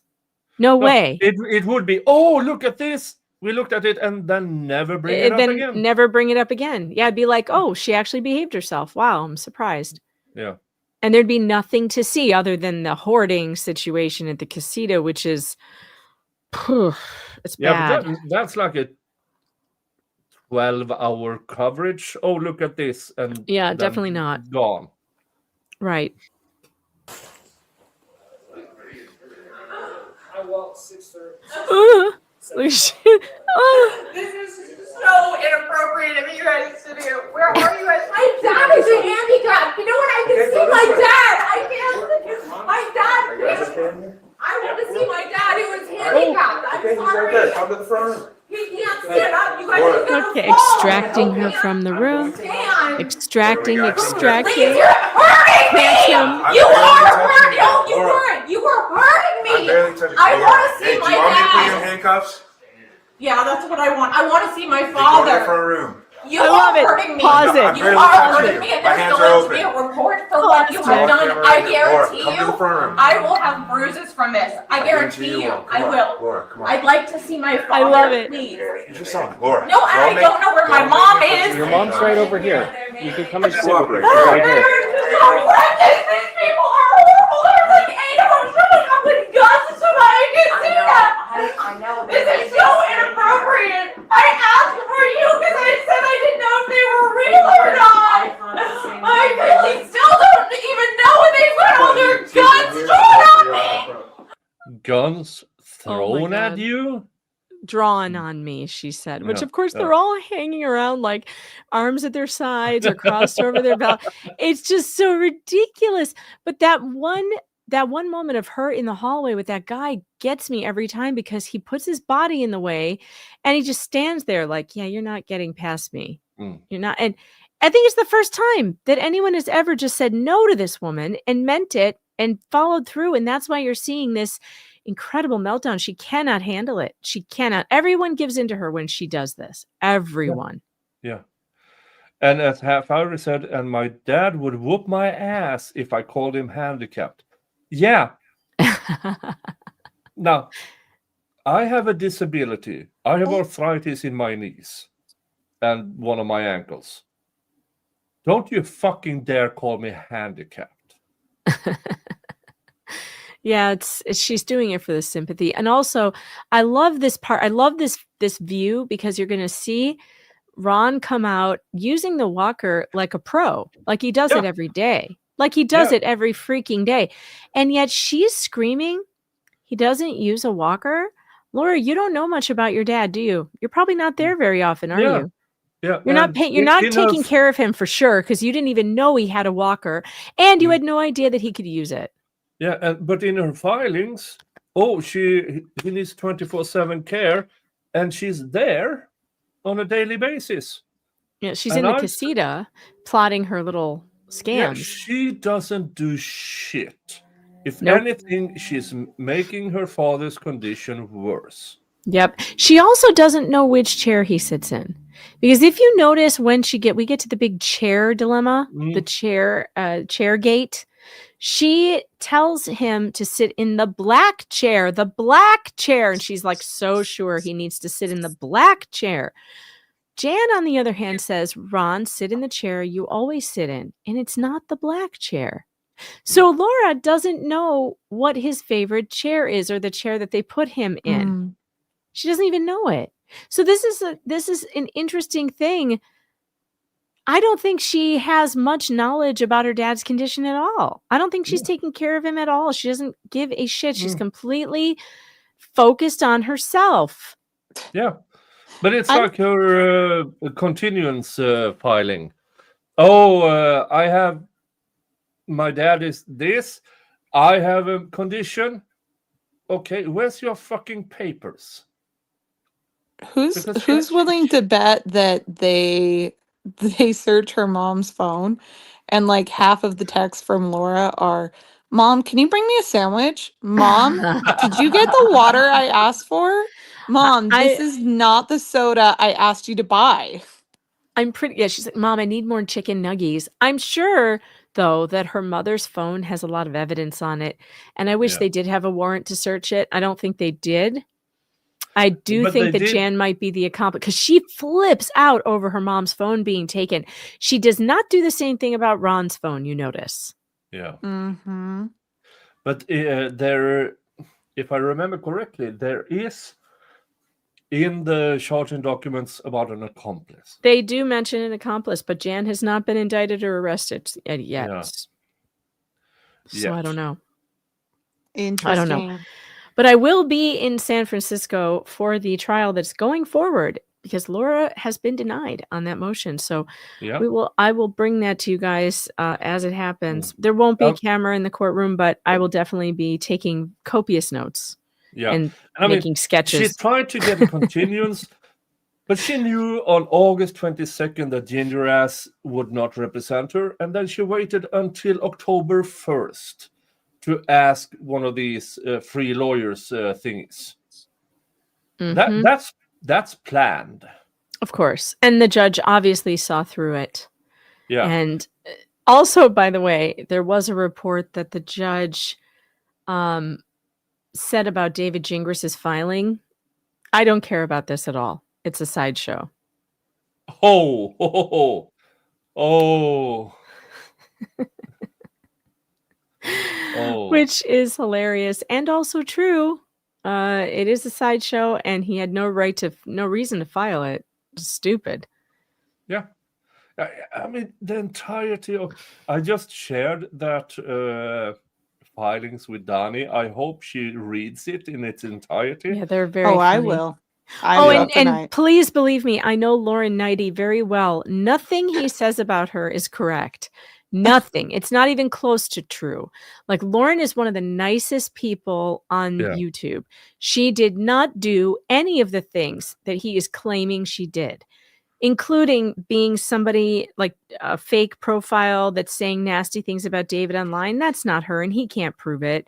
No way. It would be, look at this. We looked at it and then never bring it up again. Never bring it up again. Yeah, it'd be like, she actually behaved herself. Wow, I'm surprised. Yeah. And there'd be nothing to see other than the hoarding situation at the casino, which is, it's bad. But that's like a 12-hour coverage. Oh, look at this. And yeah, definitely not. Gone. Right. I walked 6:30. This is so inappropriate of you guys to do. Where are you guys? My dad is a handicap. You know what? I can see my dad. I can't. My dad. I want to see my dad who is handicapped. I'm sorry. Come to the front room. He can't stand up. You guys are gonna Okay, fall. extracting her from the room. Stand. Extracting. Please, you're hurting me. You are hurting. No, you weren't. You were hurting me. I want to see my Do you want me to put you in dad. handcuffs? Yeah, that's what I want. I want to see my Go to the father. front room. You I are love it. hurting me. Pause it. You barely are touching hurting you. me, and My there's hands going are to be a open. report for what you have done. I guarantee Come to the you, front room. I will have bruises from this. I guarantee you, I will. Laura, come on. I'd like to see my father. I love it. Please. Use your son, Laura. No, I don't know where my mom is. Your mom's right over here. You can come and sit with her. Cooperate. She's right here. This is horrendous. These people are horrible. There's like 8 of them showing up with guns so that I can see that. I know. This is so inappropriate. I asked for you because I said I didn't know if they were real or not. I really still don't even know when they put all their guns drawn on me. Guns thrown God. at you? Drawn on me, she said, which Yeah, of course yeah. they're all hanging around like arms at their sides or crossed over their belt. It's just so ridiculous. But that one moment of her in the hallway with that guy gets me every time, because he puts his body in the way and he just stands there like, yeah, you're not getting past me. You're not. And I think it's the first time that anyone has ever just said no to this woman and meant it and followed through. And that's why you're seeing this incredible meltdown. She cannot handle it. She cannot. Everyone gives in to her when she does this. Everyone. Yeah. And as Harry said, and my dad would whoop my ass if I called him handicapped. Yeah. Now, I have a disability. I have arthritis in my knees and one of my ankles. Don't you fucking dare call me handicapped. Yeah, she's doing it for the sympathy. And also, I love this part. I love this view, because you're going to see Ron come out using the walker like a pro. Like he does it every day. Like he does it every freaking day. And yet she's screaming he doesn't use a walker. Laura, you don't know much about your dad, do you? You're probably not there very often, are you? Yeah, You're not and paying. You're not in her taking care of him for sure because you didn't even know he had a walker, and you Mm. had no idea that he could use it. Yeah, but in her filings, he needs 24/7 care, and she's there on a daily basis. Yeah, she's And in the I casita plotting her little Yeah, scams. she doesn't do shit. If Nope. anything, she's making her father's condition worse. Yep. She also doesn't know which chair he sits in. Because if you notice when we get to the big chair dilemma, the chair gate, she tells him to sit in the black chair, and she's like so sure he needs to sit in the black chair. Jan, on the other hand, says, Ron, sit in the chair you always sit in, and it's not the black chair. So Laura doesn't know what his favorite chair is or the chair that they put him in. She doesn't even know it. So this is an interesting thing. I don't think she has much knowledge about her dad's condition at all. I don't think she's taking care of him at all. She doesn't give a shit. She's completely focused on herself. Yeah, but it's like her continuance filing. Oh, I have my dad is this. I have a condition. Okay, where's your fucking papers? Who's willing to bet that they search her mom's phone and like half of the texts from Laura are, Mom, can you bring me a sandwich? Mom, did you get the water I asked for? Mom, this is not the soda I asked you to buy. She's like, Mom, I need more chicken nuggies. I'm sure, though, that her mother's phone has a lot of evidence on it. And I wish they did have a warrant to search it. I don't think they did. I do think that Jan might be the accomplice because she flips out over her mom's phone being taken. She does not do the same thing about Ron's phone, you notice. Yeah. Mm-hmm. But there, if I remember correctly, there is in the charging documents about an accomplice. They do mention an accomplice, but Jan has not been indicted or arrested yet. Yeah. So I don't know. Interesting. I don't know. But I will be in San Francisco for the trial that's going forward because Laura has been denied on that motion. So I will bring that to you guys as it happens. There won't be a camera in the courtroom, but I will definitely be taking copious notes and making sketches. She tried to get a continuance, but she knew on August 22nd that Gingras would not represent her, and then she waited until October 1st. To ask one of these free lawyers things. That's planned. Of course. And the judge obviously saw through it. Yeah. And also, by the way, there was a report that the judge said about David Gingras' filing. I don't care about this at all. It's a sideshow. Oh. Which is hilarious and also true. It is a sideshow, and he had no reason to file it. Stupid. Yeah, I mean the entirety of. I just shared that filings with Dani. I hope she reads it in its entirety. Yeah, they're very. Oh, funny. I will. And please believe me, I know Lauren Knighty very well. Nothing he says about her is correct. Nothing. It's not even close to true. Like Lauren is one of the nicest people on YouTube. She did not do any of the things that he is claiming she did, including being somebody like a fake profile that's saying nasty things about David online. That's not her, and he can't prove it.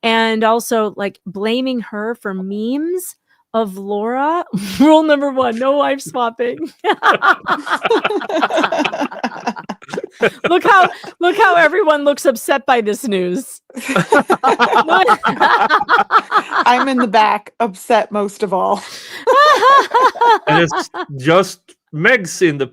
And also like blaming her for memes of Laura. Rule number 1, no wife swapping. Look how everyone looks upset by this news. I'm in the back, upset most of all. And it's just Meg's in the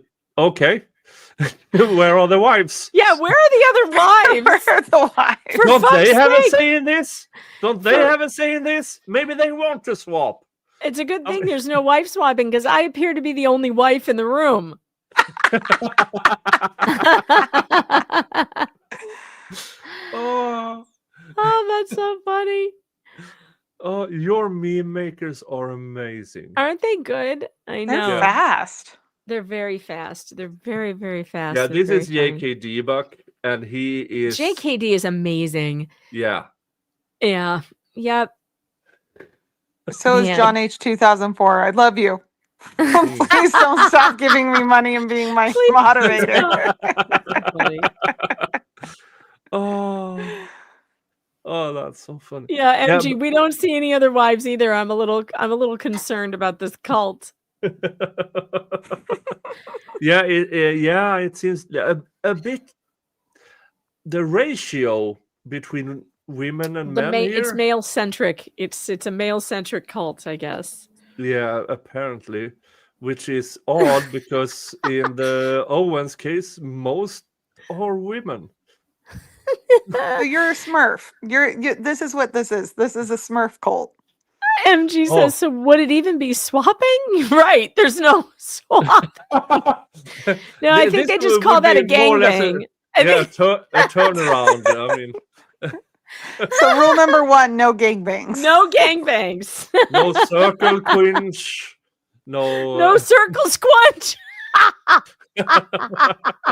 Where are the wives? Yeah, where are the other wives? Where are the wives? Don't they have a say in this? Don't they have a say in this? Maybe they want to swap. It's a good thing there's no wife swapping because I appear to be the only wife in the room. Oh, that's so funny. Oh, your meme makers are amazing. Aren't they good? I know. They're fast. They're very fast. They're very, very fast. Yeah, They're this is very funny. JK Debug, and he is JKD is amazing. Yeah. Yeah. Yep. So is Man. John H. 2004. I love you. Please don't stop giving me money and being my moderator. Oh, that's so funny. Yeah, MG, we don't see any other wives either. I'm a little concerned about this cult. Yeah, it seems a bit. The ratio between women and men here. It's male centric. It's a male centric cult, I guess. Yeah, apparently, which is odd because in the Owens case, most are women. So you're a Smurf. This is what this is. This is a Smurf cult. MG says, so would it even be swapping? Right. There's no swap. No, I think they just call that a gangbang. A turnaround. I mean, so rule number 1: no gangbangs. No gangbangs. No circle quench. No circle squunch.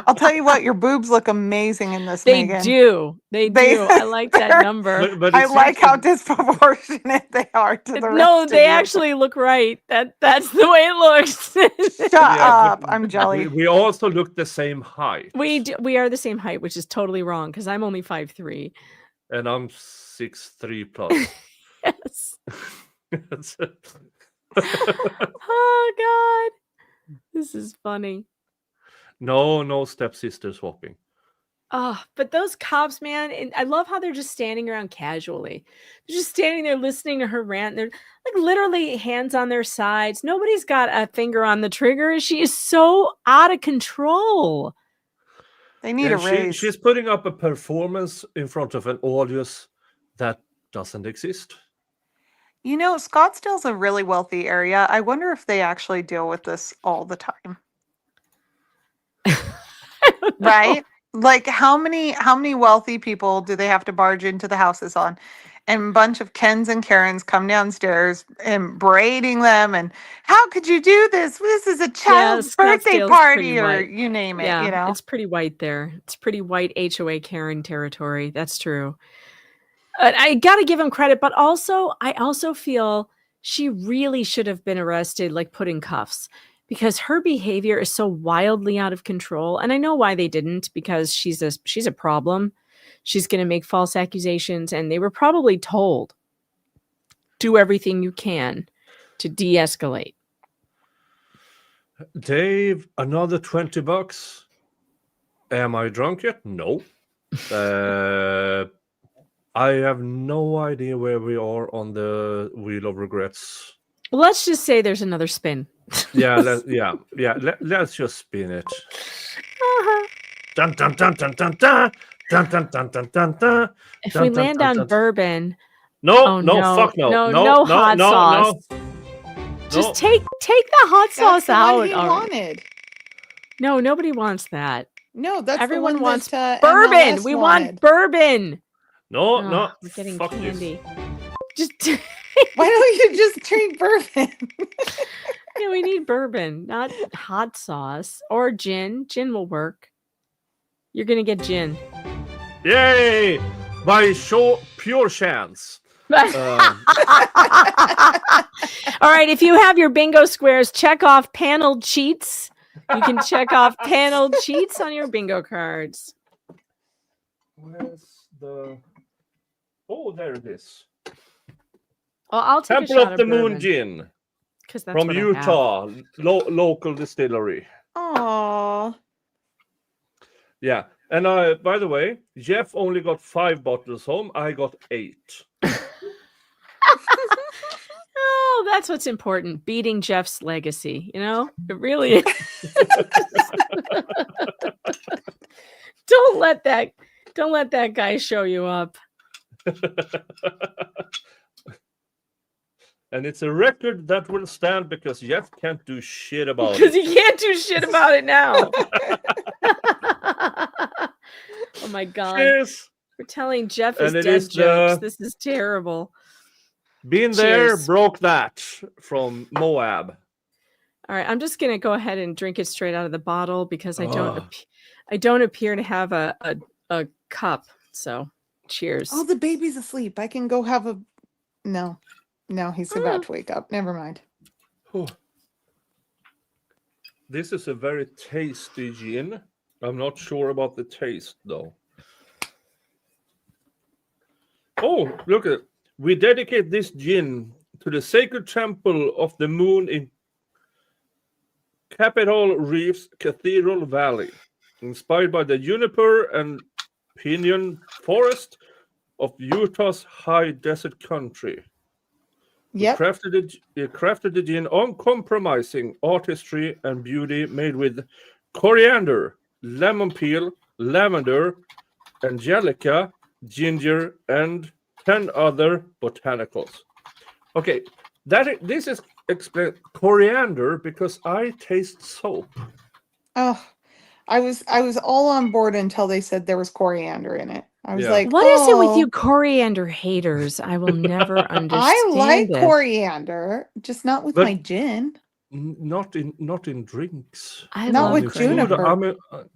I'll tell you what, your boobs look amazing in this. They Megan. do. They do. I like that number. But I like how disproportionate they are to the rest. No, they of you. actually look right. That's the way it looks. Shut up! I'm jelly. We also look the same height. We are the same height, which is totally wrong because I'm only 5'3". And I'm 6'3" plus. Yes. Oh God, this is funny. No stepsister swapping. Oh, but those cops, man, and I love how they're just standing around casually. They're just standing there listening to her rant. They're like literally hands on their sides. Nobody's got a finger on the trigger. She is so out of control. They need a raise. She's putting up a performance in front of an audience that doesn't exist. You know, Scottsdale's a really wealthy area. I wonder if they actually deal with this all the time. Right? Like how many wealthy people do they have to barge into the houses on? And a bunch of Kens and Karens come downstairs and braiding them and how could you do this? This is a child's birthday Scottsdale's party pretty or white. you name it, Yeah, you know. it's pretty white there. It's pretty white HOA Karen territory. That's true. I got to give him credit, but I also feel she really should have been arrested, like put in cuffs, because her behavior is so wildly out of control. And I know why they didn't, because she's a problem. She's going to make false accusations, and they were probably told, do everything you can to de-escalate. Dave, another $20. Am I drunk yet? No. I have no idea where we are on the Wheel of Regrets. Well, let's just say there's another spin. Let's just spin it. Uh-huh. Dun, dun, dun, dun, dun, dun. Dun, dun, dun, dun, dun, dun. If Dun, we dun, land dun, on dun. bourbon, No, fuck no. No hot sauce. Just take the hot sauce out. What he wanted. No, nobody wants that. No, that's Everyone the one wants that, bourbon. MLS We wanted. want bourbon. No, We're getting fuck candy. this. Just Why don't you just drink bourbon? yeah, we need bourbon, not hot sauce or gin. Gin will work. You're gonna get gin. Yay! By pure chance. All right, if you have your bingo squares, check off paneled cheats. You can check off paneled cheats on your bingo cards. Where's the... Oh, there it is. Well, I'll take Temple a shot of the Moon bourbon, Gin 'cause that's from what I have. Utah, local distillery. Aww. Yeah, and by the way, Jeff only got 5 bottles home. I got 8. Oh, that's what's important. Beating Jeff's legacy. You know, it really is. Don't let that guy show you up. And it's a record that will stand because Jeff can't do shit about Because it. he can't do shit about it now. Oh my God. Cheers. We're telling Jeff And his it dead is jokes. the- This is terrible. Been there, Cheers. broke that from Moab. All right, I'm just gonna go ahead and drink it straight out of the bottle because I don't Oh. I don't appear to have a cup. So cheers. Oh, the baby's asleep. I can go have a. No, he's about to wake up. Never mind. Oh. This is a very tasty gin. I'm not sure about the taste though. Oh, look at it. We dedicate this gin to the sacred temple of the moon in Capitol Reef's Cathedral Valley, inspired by the juniper and pinyon forest of Utah's high desert country. Yep. We crafted the gin uncompromising artistry and beauty, made with coriander, lemon peel, lavender, angelica, ginger, and 10 other botanicals. Okay, this is explain coriander because I taste soap. Oh, I was all on board until they said there was coriander in it. I was Yeah. like, What is it with you "Oh, coriander haters? I will never understand I like it. coriander, just not with But- my gin. Not in drinks. I Not love with In food, coriander. juniper.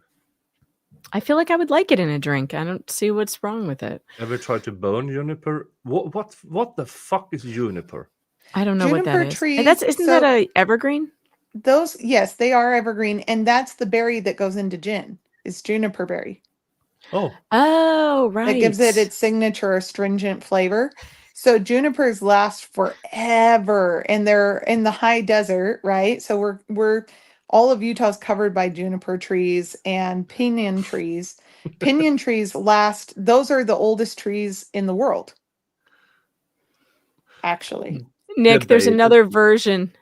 I feel like I would like it in a drink. I don't see what's wrong with it. Ever tried to burn juniper? What the fuck is juniper? I don't know what Juniper that is. trees, Isn't that a evergreen? Those, yes, they are evergreen, and that's the berry that goes into gin. Is juniper berry. Oh, Oh, right. That gives it its signature astringent flavor. So junipers last forever, and they're in the high desert, right? So we're all of Utah's covered by juniper trees and pinyon trees. Pinyon trees last; those are the oldest trees in the world. Actually, Nick, there's Debated. another version.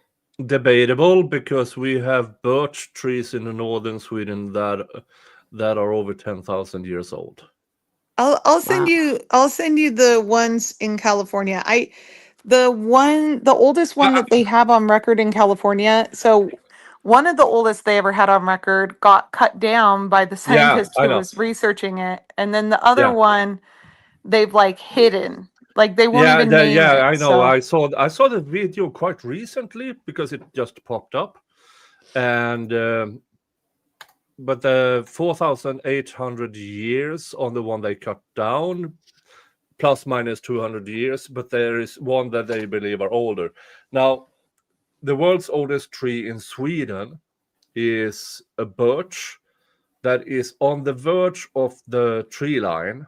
Debatable, because we have birch trees in the northern Sweden that are over 10,000 years old. I'll send you the ones in California. The oldest one that they have on record in California. So one of the oldest they ever had on record got cut down by the scientist I who know. was researching it, and then the other Yeah. one they've like hidden, like they won't even name it. I know. So I saw the video quite recently because it just popped up, and but the 4,800 years on the one they cut down, plus minus 200 years, but there is one that they believe are older. Now, the world's oldest tree in Sweden is a birch that is on the verge of the tree line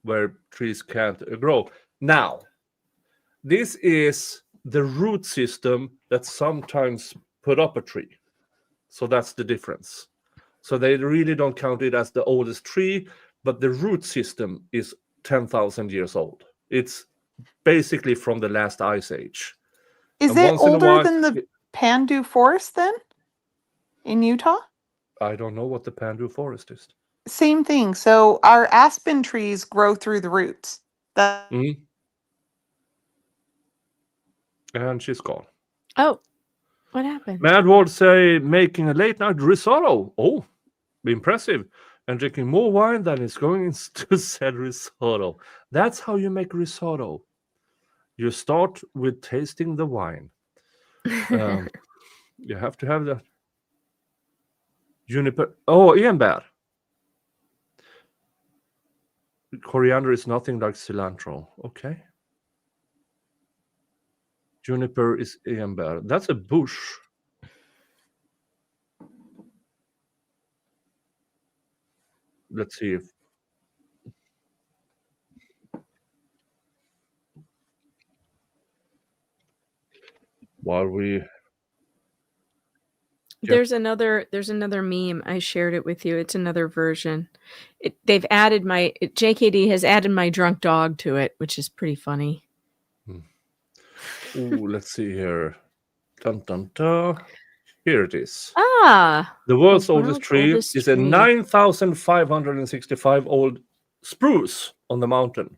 where trees can't grow. Now, this is the root system that sometimes put up a tree. So that's the difference. So they really don't count it as the oldest tree, but the root system is 10,000 years old. It's basically from the last ice age. is And it once in a older while- than the Pandu Forest then in Utah? I don't know what the Pandu forest is. Same thing. So our aspen trees grow through the roots. That Mhm. And she's gone. Oh, what happened? Madward say making a late night risotto. Oh, impressive. And drinking more wine than is going to said risotto. That's how you make risotto. You start with tasting the wine. You have to have the juniper. Oh, enbär. Coriander is nothing like cilantro. Okay. Juniper is enbär. That's a bush. Let's see if while we There's another meme. I shared it with you. It's another version. They've added JKD has added my drunk dog to it, which is pretty funny. Ooh, let's see here. Dun, dun, dun. Here it is. Ah, The world's the oldest world's tree oldest is a tree. 9,565 old spruce on the mountain.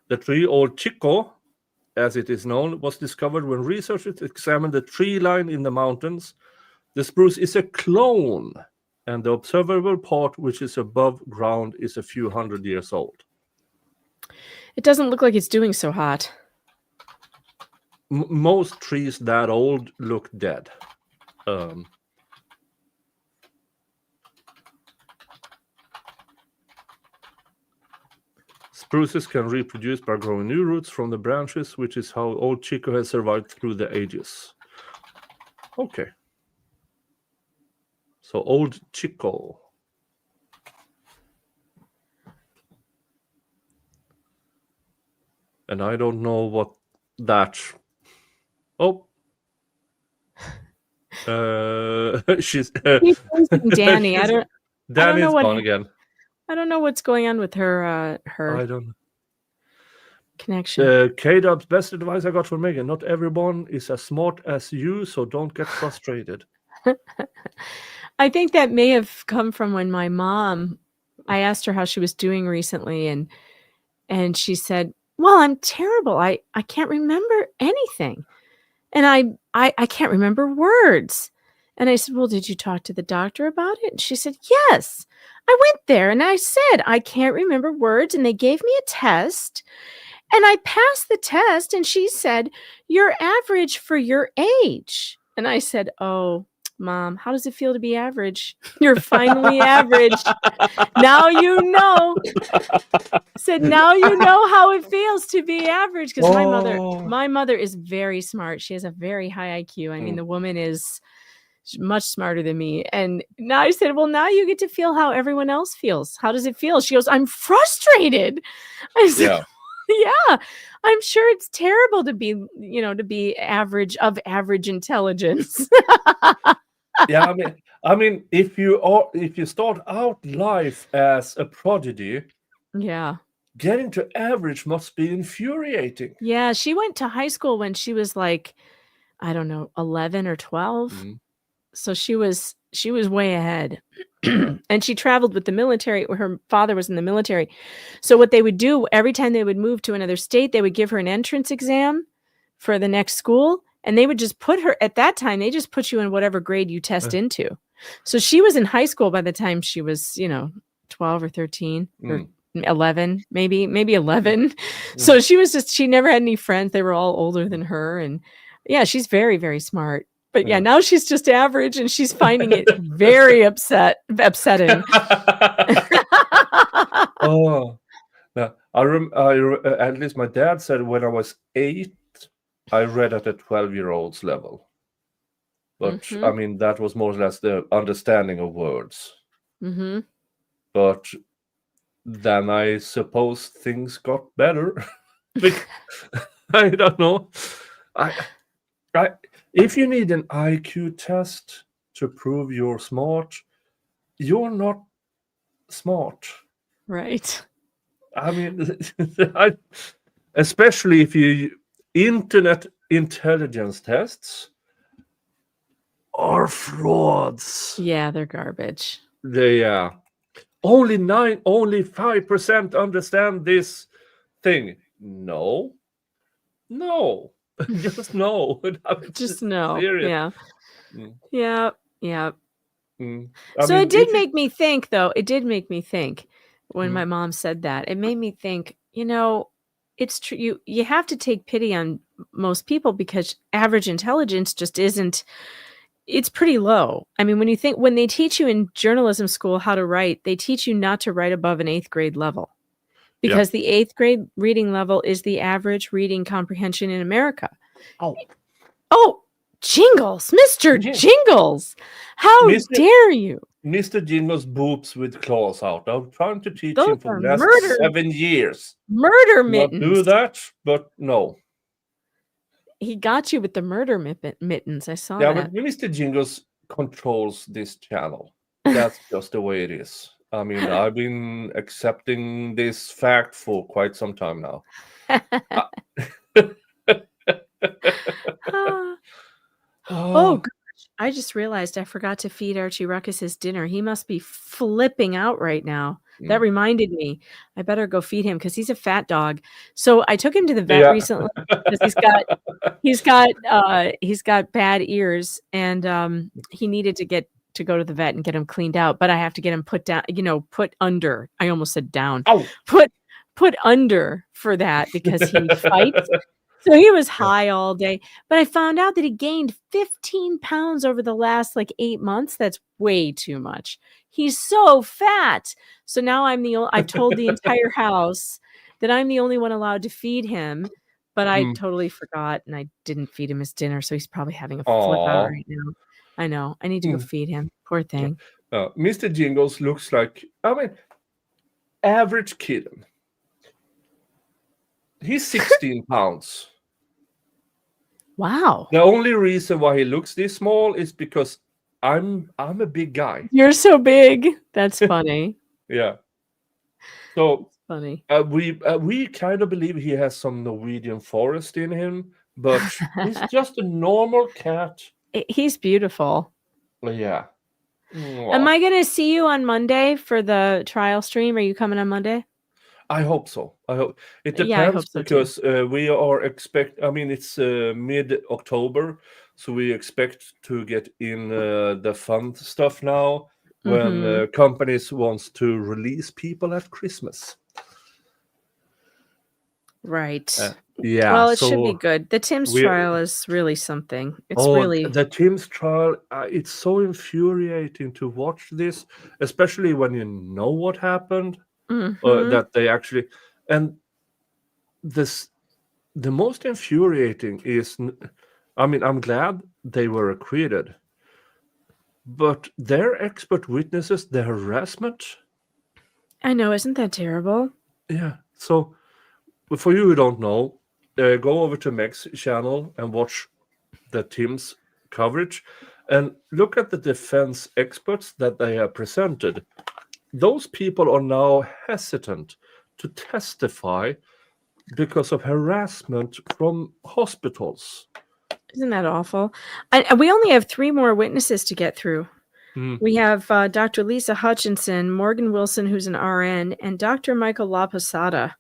The tree, old Chico, as it is known, was discovered when researchers examined the tree line in the mountains. The spruce is a clone, and the observable part, which is above ground, is a few hundred years old. It doesn't look like it's doing so hot. Most trees that old look dead. Spruces can reproduce by growing new roots from the branches, which is how old Chico has survived through the ages. Okay. So old Chico. And I don't know what that. Oh. She's He's losing Danny. I don't know Danny's what gone again. I don't know what's going on with her I her don't know. connection. K-Dub's best advice I got from Megan: not everyone is as smart as you, so don't get frustrated. I think that may have come from when my mom, I asked her how she was doing recently, and she said, "Well, I'm terrible. I can't remember anything. And I can't remember words." And I said, "Well, did you talk to the doctor about it?" And she said, "Yes. I went there and I said, I can't remember words, and they gave me a test. And I passed the test, and she said, you're average for your age." And I said, "Oh, Mom, how does it feel to be average? You're finally average. Now you know." I said, "Now you know how it feels to be average." Because my mother is very smart. She has a very high IQ. I mean, the woman is much smarter than me. And now I said, "Well, now you get to feel how everyone else feels. How does it feel?" She goes, "I'm frustrated." I said, "Yeah, I'm sure it's terrible to be average of average intelligence." Yeah, I mean, if you start out life as a prodigy, yeah, getting to average must be infuriating. yeah. She went to high school when she was like, I don't know, 11 or 12. So she was way ahead. And she traveled with the military. Her father was in the military. So what they would do every time they would move to another state, they would give her an entrance exam for the next school. And they would just put her, at that time, they just put you in whatever grade you test into. So she was in high school by the time she was, 12 or 13 or 11, maybe 11. So she never had any friends. They were all older than her. And yeah, she's very, very smart. But yeah, now she's just average, and she's finding it very upsetting. Oh, now at least my dad said when I was 8, I read at a 12-year-old's level. But I mean, that was more or less the understanding of words. But then I suppose things got better. I don't know. If you need an IQ test to prove you're smart, you're not smart. Right. I mean, especially if you internet intelligence tests are frauds. Yeah, they're garbage. They only 5% understand this thing. No. Just no. Just no. Serious. Yeah. So it did make me think, though. It did make me think when my mom said that. It made me think, it's true. You have to take pity on most people because average intelligence just isn't. It's pretty low. I mean, when they teach you in journalism school how to write, they teach you not to write above an 8th grade level. Because the 8th grade reading level is the average reading comprehension in America. Oh, Jingles, Mr. Jingles. How dare you? Mr. Jingles boobs with claws out. I'm trying to teach Those him for the are last 7 years. Murder Not mittens. do that, but no. He got you with the murder mittens. I saw Yeah, that. but Mr. Jingles controls this channel. That's just the way it is. I mean, I've been accepting this fact for quite some time now. Oh, gosh. I just realized I forgot to feed Archie Ruckus his dinner. He must be flipping out right now. That reminded me. I better go feed him because he's a fat dog. So I took him to the vet recently because he's got bad ears, and he needed to go to the vet and get him cleaned out. But I have to get him put down, put under. I almost said down. Oh. Put under for that because he fights. So he was high all day, but I found out that he gained 15 pounds over the last like 8 months. That's way too much. He's so fat. So now I've told the entire house that I'm the only one allowed to feed him, but I totally forgot and I didn't feed him his dinner. So he's probably having a flip out Aw. right now. I know. I need to go feed him. Poor thing. Mr. Jingles looks like, average kitten. He's 16 pounds. Wow. The only reason why he looks this small is because I'm a big guy. You're so big. That's funny. Yeah. So Funny. we kind of believe he has some Norwegian forest in him, but he's just a normal cat. He's beautiful. Yeah. Am I going to see you on Monday for the trial stream? Are you coming on Monday? I hope so. I hope it depends. Yeah, I hope so too. Because we are it's mid-October, so we expect to get in the fun stuff now when companies wants to release people at Christmas. Right. Yeah. Well, it should so be good. The Tim's trial is really something. It's really the Tim's trial. It's so infuriating to watch this, especially when you know what happened. That they actually, and the most infuriating is, I'm glad they were acquitted, but their expert witnesses, the harassment. I know, isn't that terrible? Yeah. So for you who don't know, go over to Meg's channel and watch the Tim's coverage and look at the defense experts that they have presented. Those people are now hesitant to testify because of harassment from hospitals. Isn't that awful? We only have 3 more witnesses to get through. We have Dr. Lisa Hutchinson, Morgan Wilson, who's an RN, and Dr. Michael La Posada.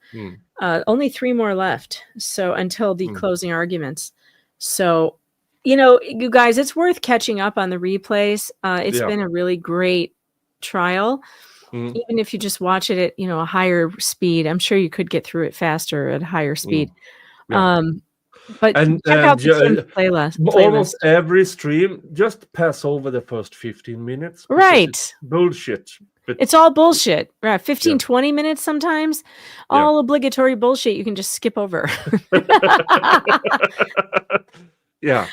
Only 3 more left. So until the closing arguments. So, you guys, it's worth catching up on the replays. It's been a really great trial. Even if you just watch it at, a higher speed, I'm sure you could get through it faster at higher speed. But check out the Tim's playlist. Almost every stream, just pass over the first 15 minutes. Right. It's bullshit. But it's all bullshit. Right. 15, 20 minutes sometimes. All obligatory bullshit you can just skip over. Yeah.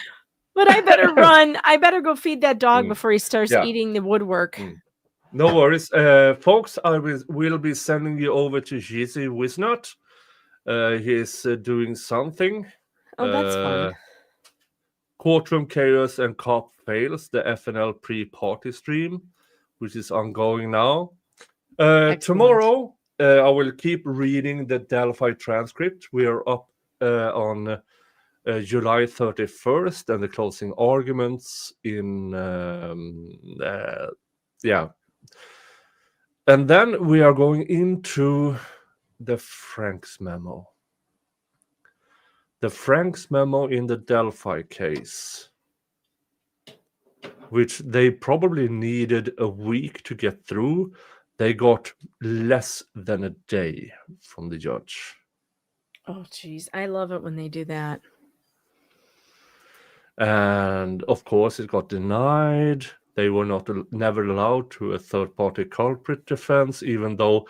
But I better run. I better go feed that dog before he starts eating the woodwork. No worries. Folks, I will be sending you over to Jizzy Wisnot. He's doing something. Oh, that's fun. Courtroom Chaos and Cop Fails, the FNL pre-party stream, which is ongoing now. Tomorrow, I will keep reading the Delphi transcript. We are up on July 31st and the closing arguments in and then we are going into the Franks memo. The Franks memo in the Delphi case, which they probably needed a week to get through. They got less than a day from the judge. Oh, geez. I love it when they do that. And of course, it got denied. They were never allowed to a third-party culprit defense, even though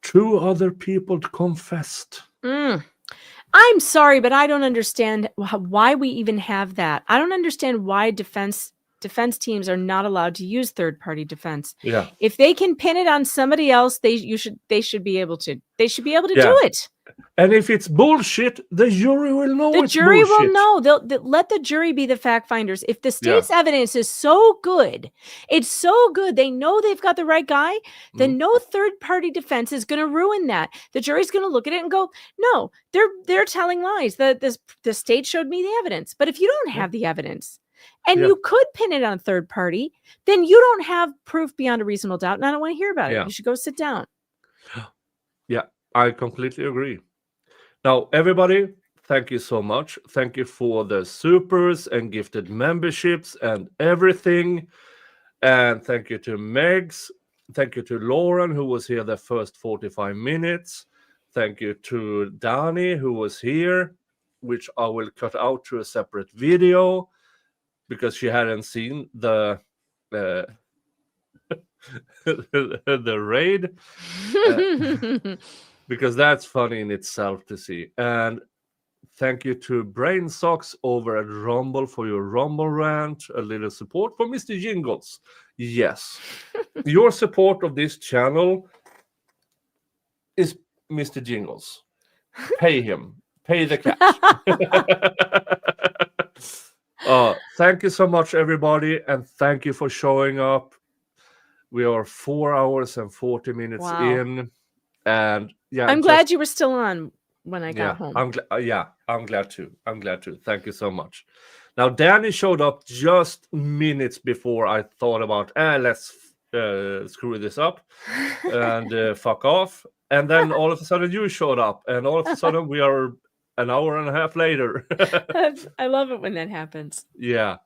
2 other people confessed. I'm sorry, but I don't understand why we even have that. I don't understand why defense teams are not allowed to use third-party defense. Yeah. If they can pin it on somebody else, they should be able to. They should be able to do it. And if it's bullshit, the jury will know The it's jury bullshit. will know. They'll let the jury be the fact finders. If the state's evidence is so good, it's so good, they know they've got the right guy, then no third-party defense is going to ruin that. The jury's going to look at it and go, no, they're telling lies. The state showed me the evidence. But if you don't have the evidence and you could pin it on third party, then you don't have proof beyond a reasonable doubt, and I don't want to hear about it. You should go sit down. Yeah, I completely agree. Now, everybody, thank you so much. Thank you for the supers and gifted memberships and everything. And thank you to Megs. Thank you to Lauren, who was here the first 45 minutes. Thank you to Danny, who was here. which I will cut out to a separate video because she hadn't seen the the raid, because that's funny in itself to see. And thank you to Brain Socks over at Rumble for your Rumble rant. A little support for Mr. Jingles. Yes, your support of this channel is Mr. Jingles. Pay him. Pay the cash. Thank you so much, everybody, and thank you for showing up. We are 4 hours and 40 minutes in, and I'm glad you were still on when I got home. I'm glad too. I'm glad too. Thank you so much. Now, Danny showed up just minutes before I thought about, let's screw this up and fuck off. And then all of a sudden you showed up, and all of a sudden we are an hour and a half later. I love it when that happens. Yeah.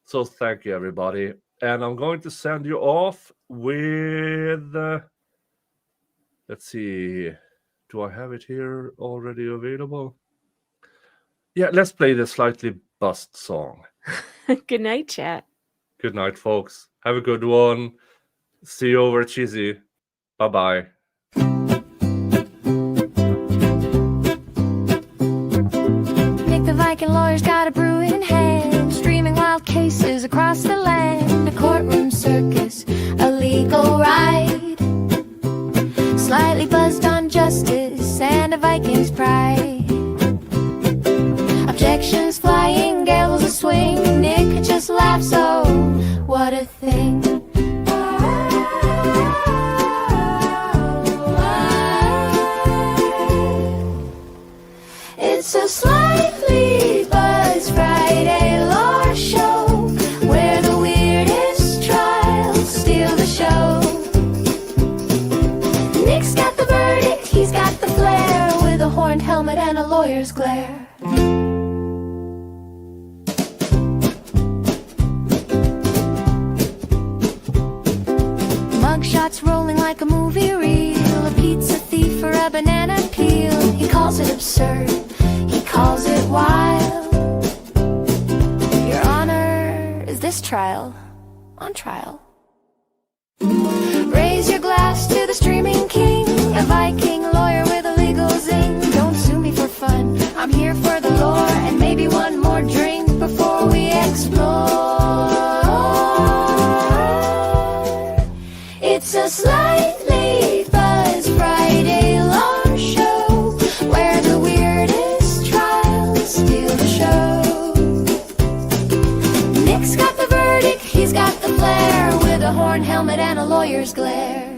So thank you, everybody. And I'm going to send you off with, let's see, do I have it here already available? Yeah, let's play the Slightly Bust song. Good night, chat. Good night, folks. Have a good one. See you over at Cheesy. Bye-bye. Nick the Viking lawyer's got a brew in hand, streaming wild cases across the land. A courtroom circus, a legal ride, slightly buzzed on justice and a Viking's pride. Objections flying, gales a swing. Nick just laughs, oh, what a thing. It's a Slightly Buzz Friday lore show where the weirdest trials steal the show. Nick's got the verdict, he's got the flair, with a horned helmet and a lawyer's glare. Mugshots rolling like a movie reel, a pizza thief or a banana peel. He calls it absurd, he calls it wild. Your Honor, is this trial on trial? Raise your glass to the streaming king, a Viking lawyer with a legal zing. Don't sue me for fun, I'm here for the lore, and maybe one more drink before we explore. It's a Slightly Buzz Friday lore show where the weirdest trials steal the show. Nick's got the verdict, he's got the flair, with a horn helmet and a lawyer's glare.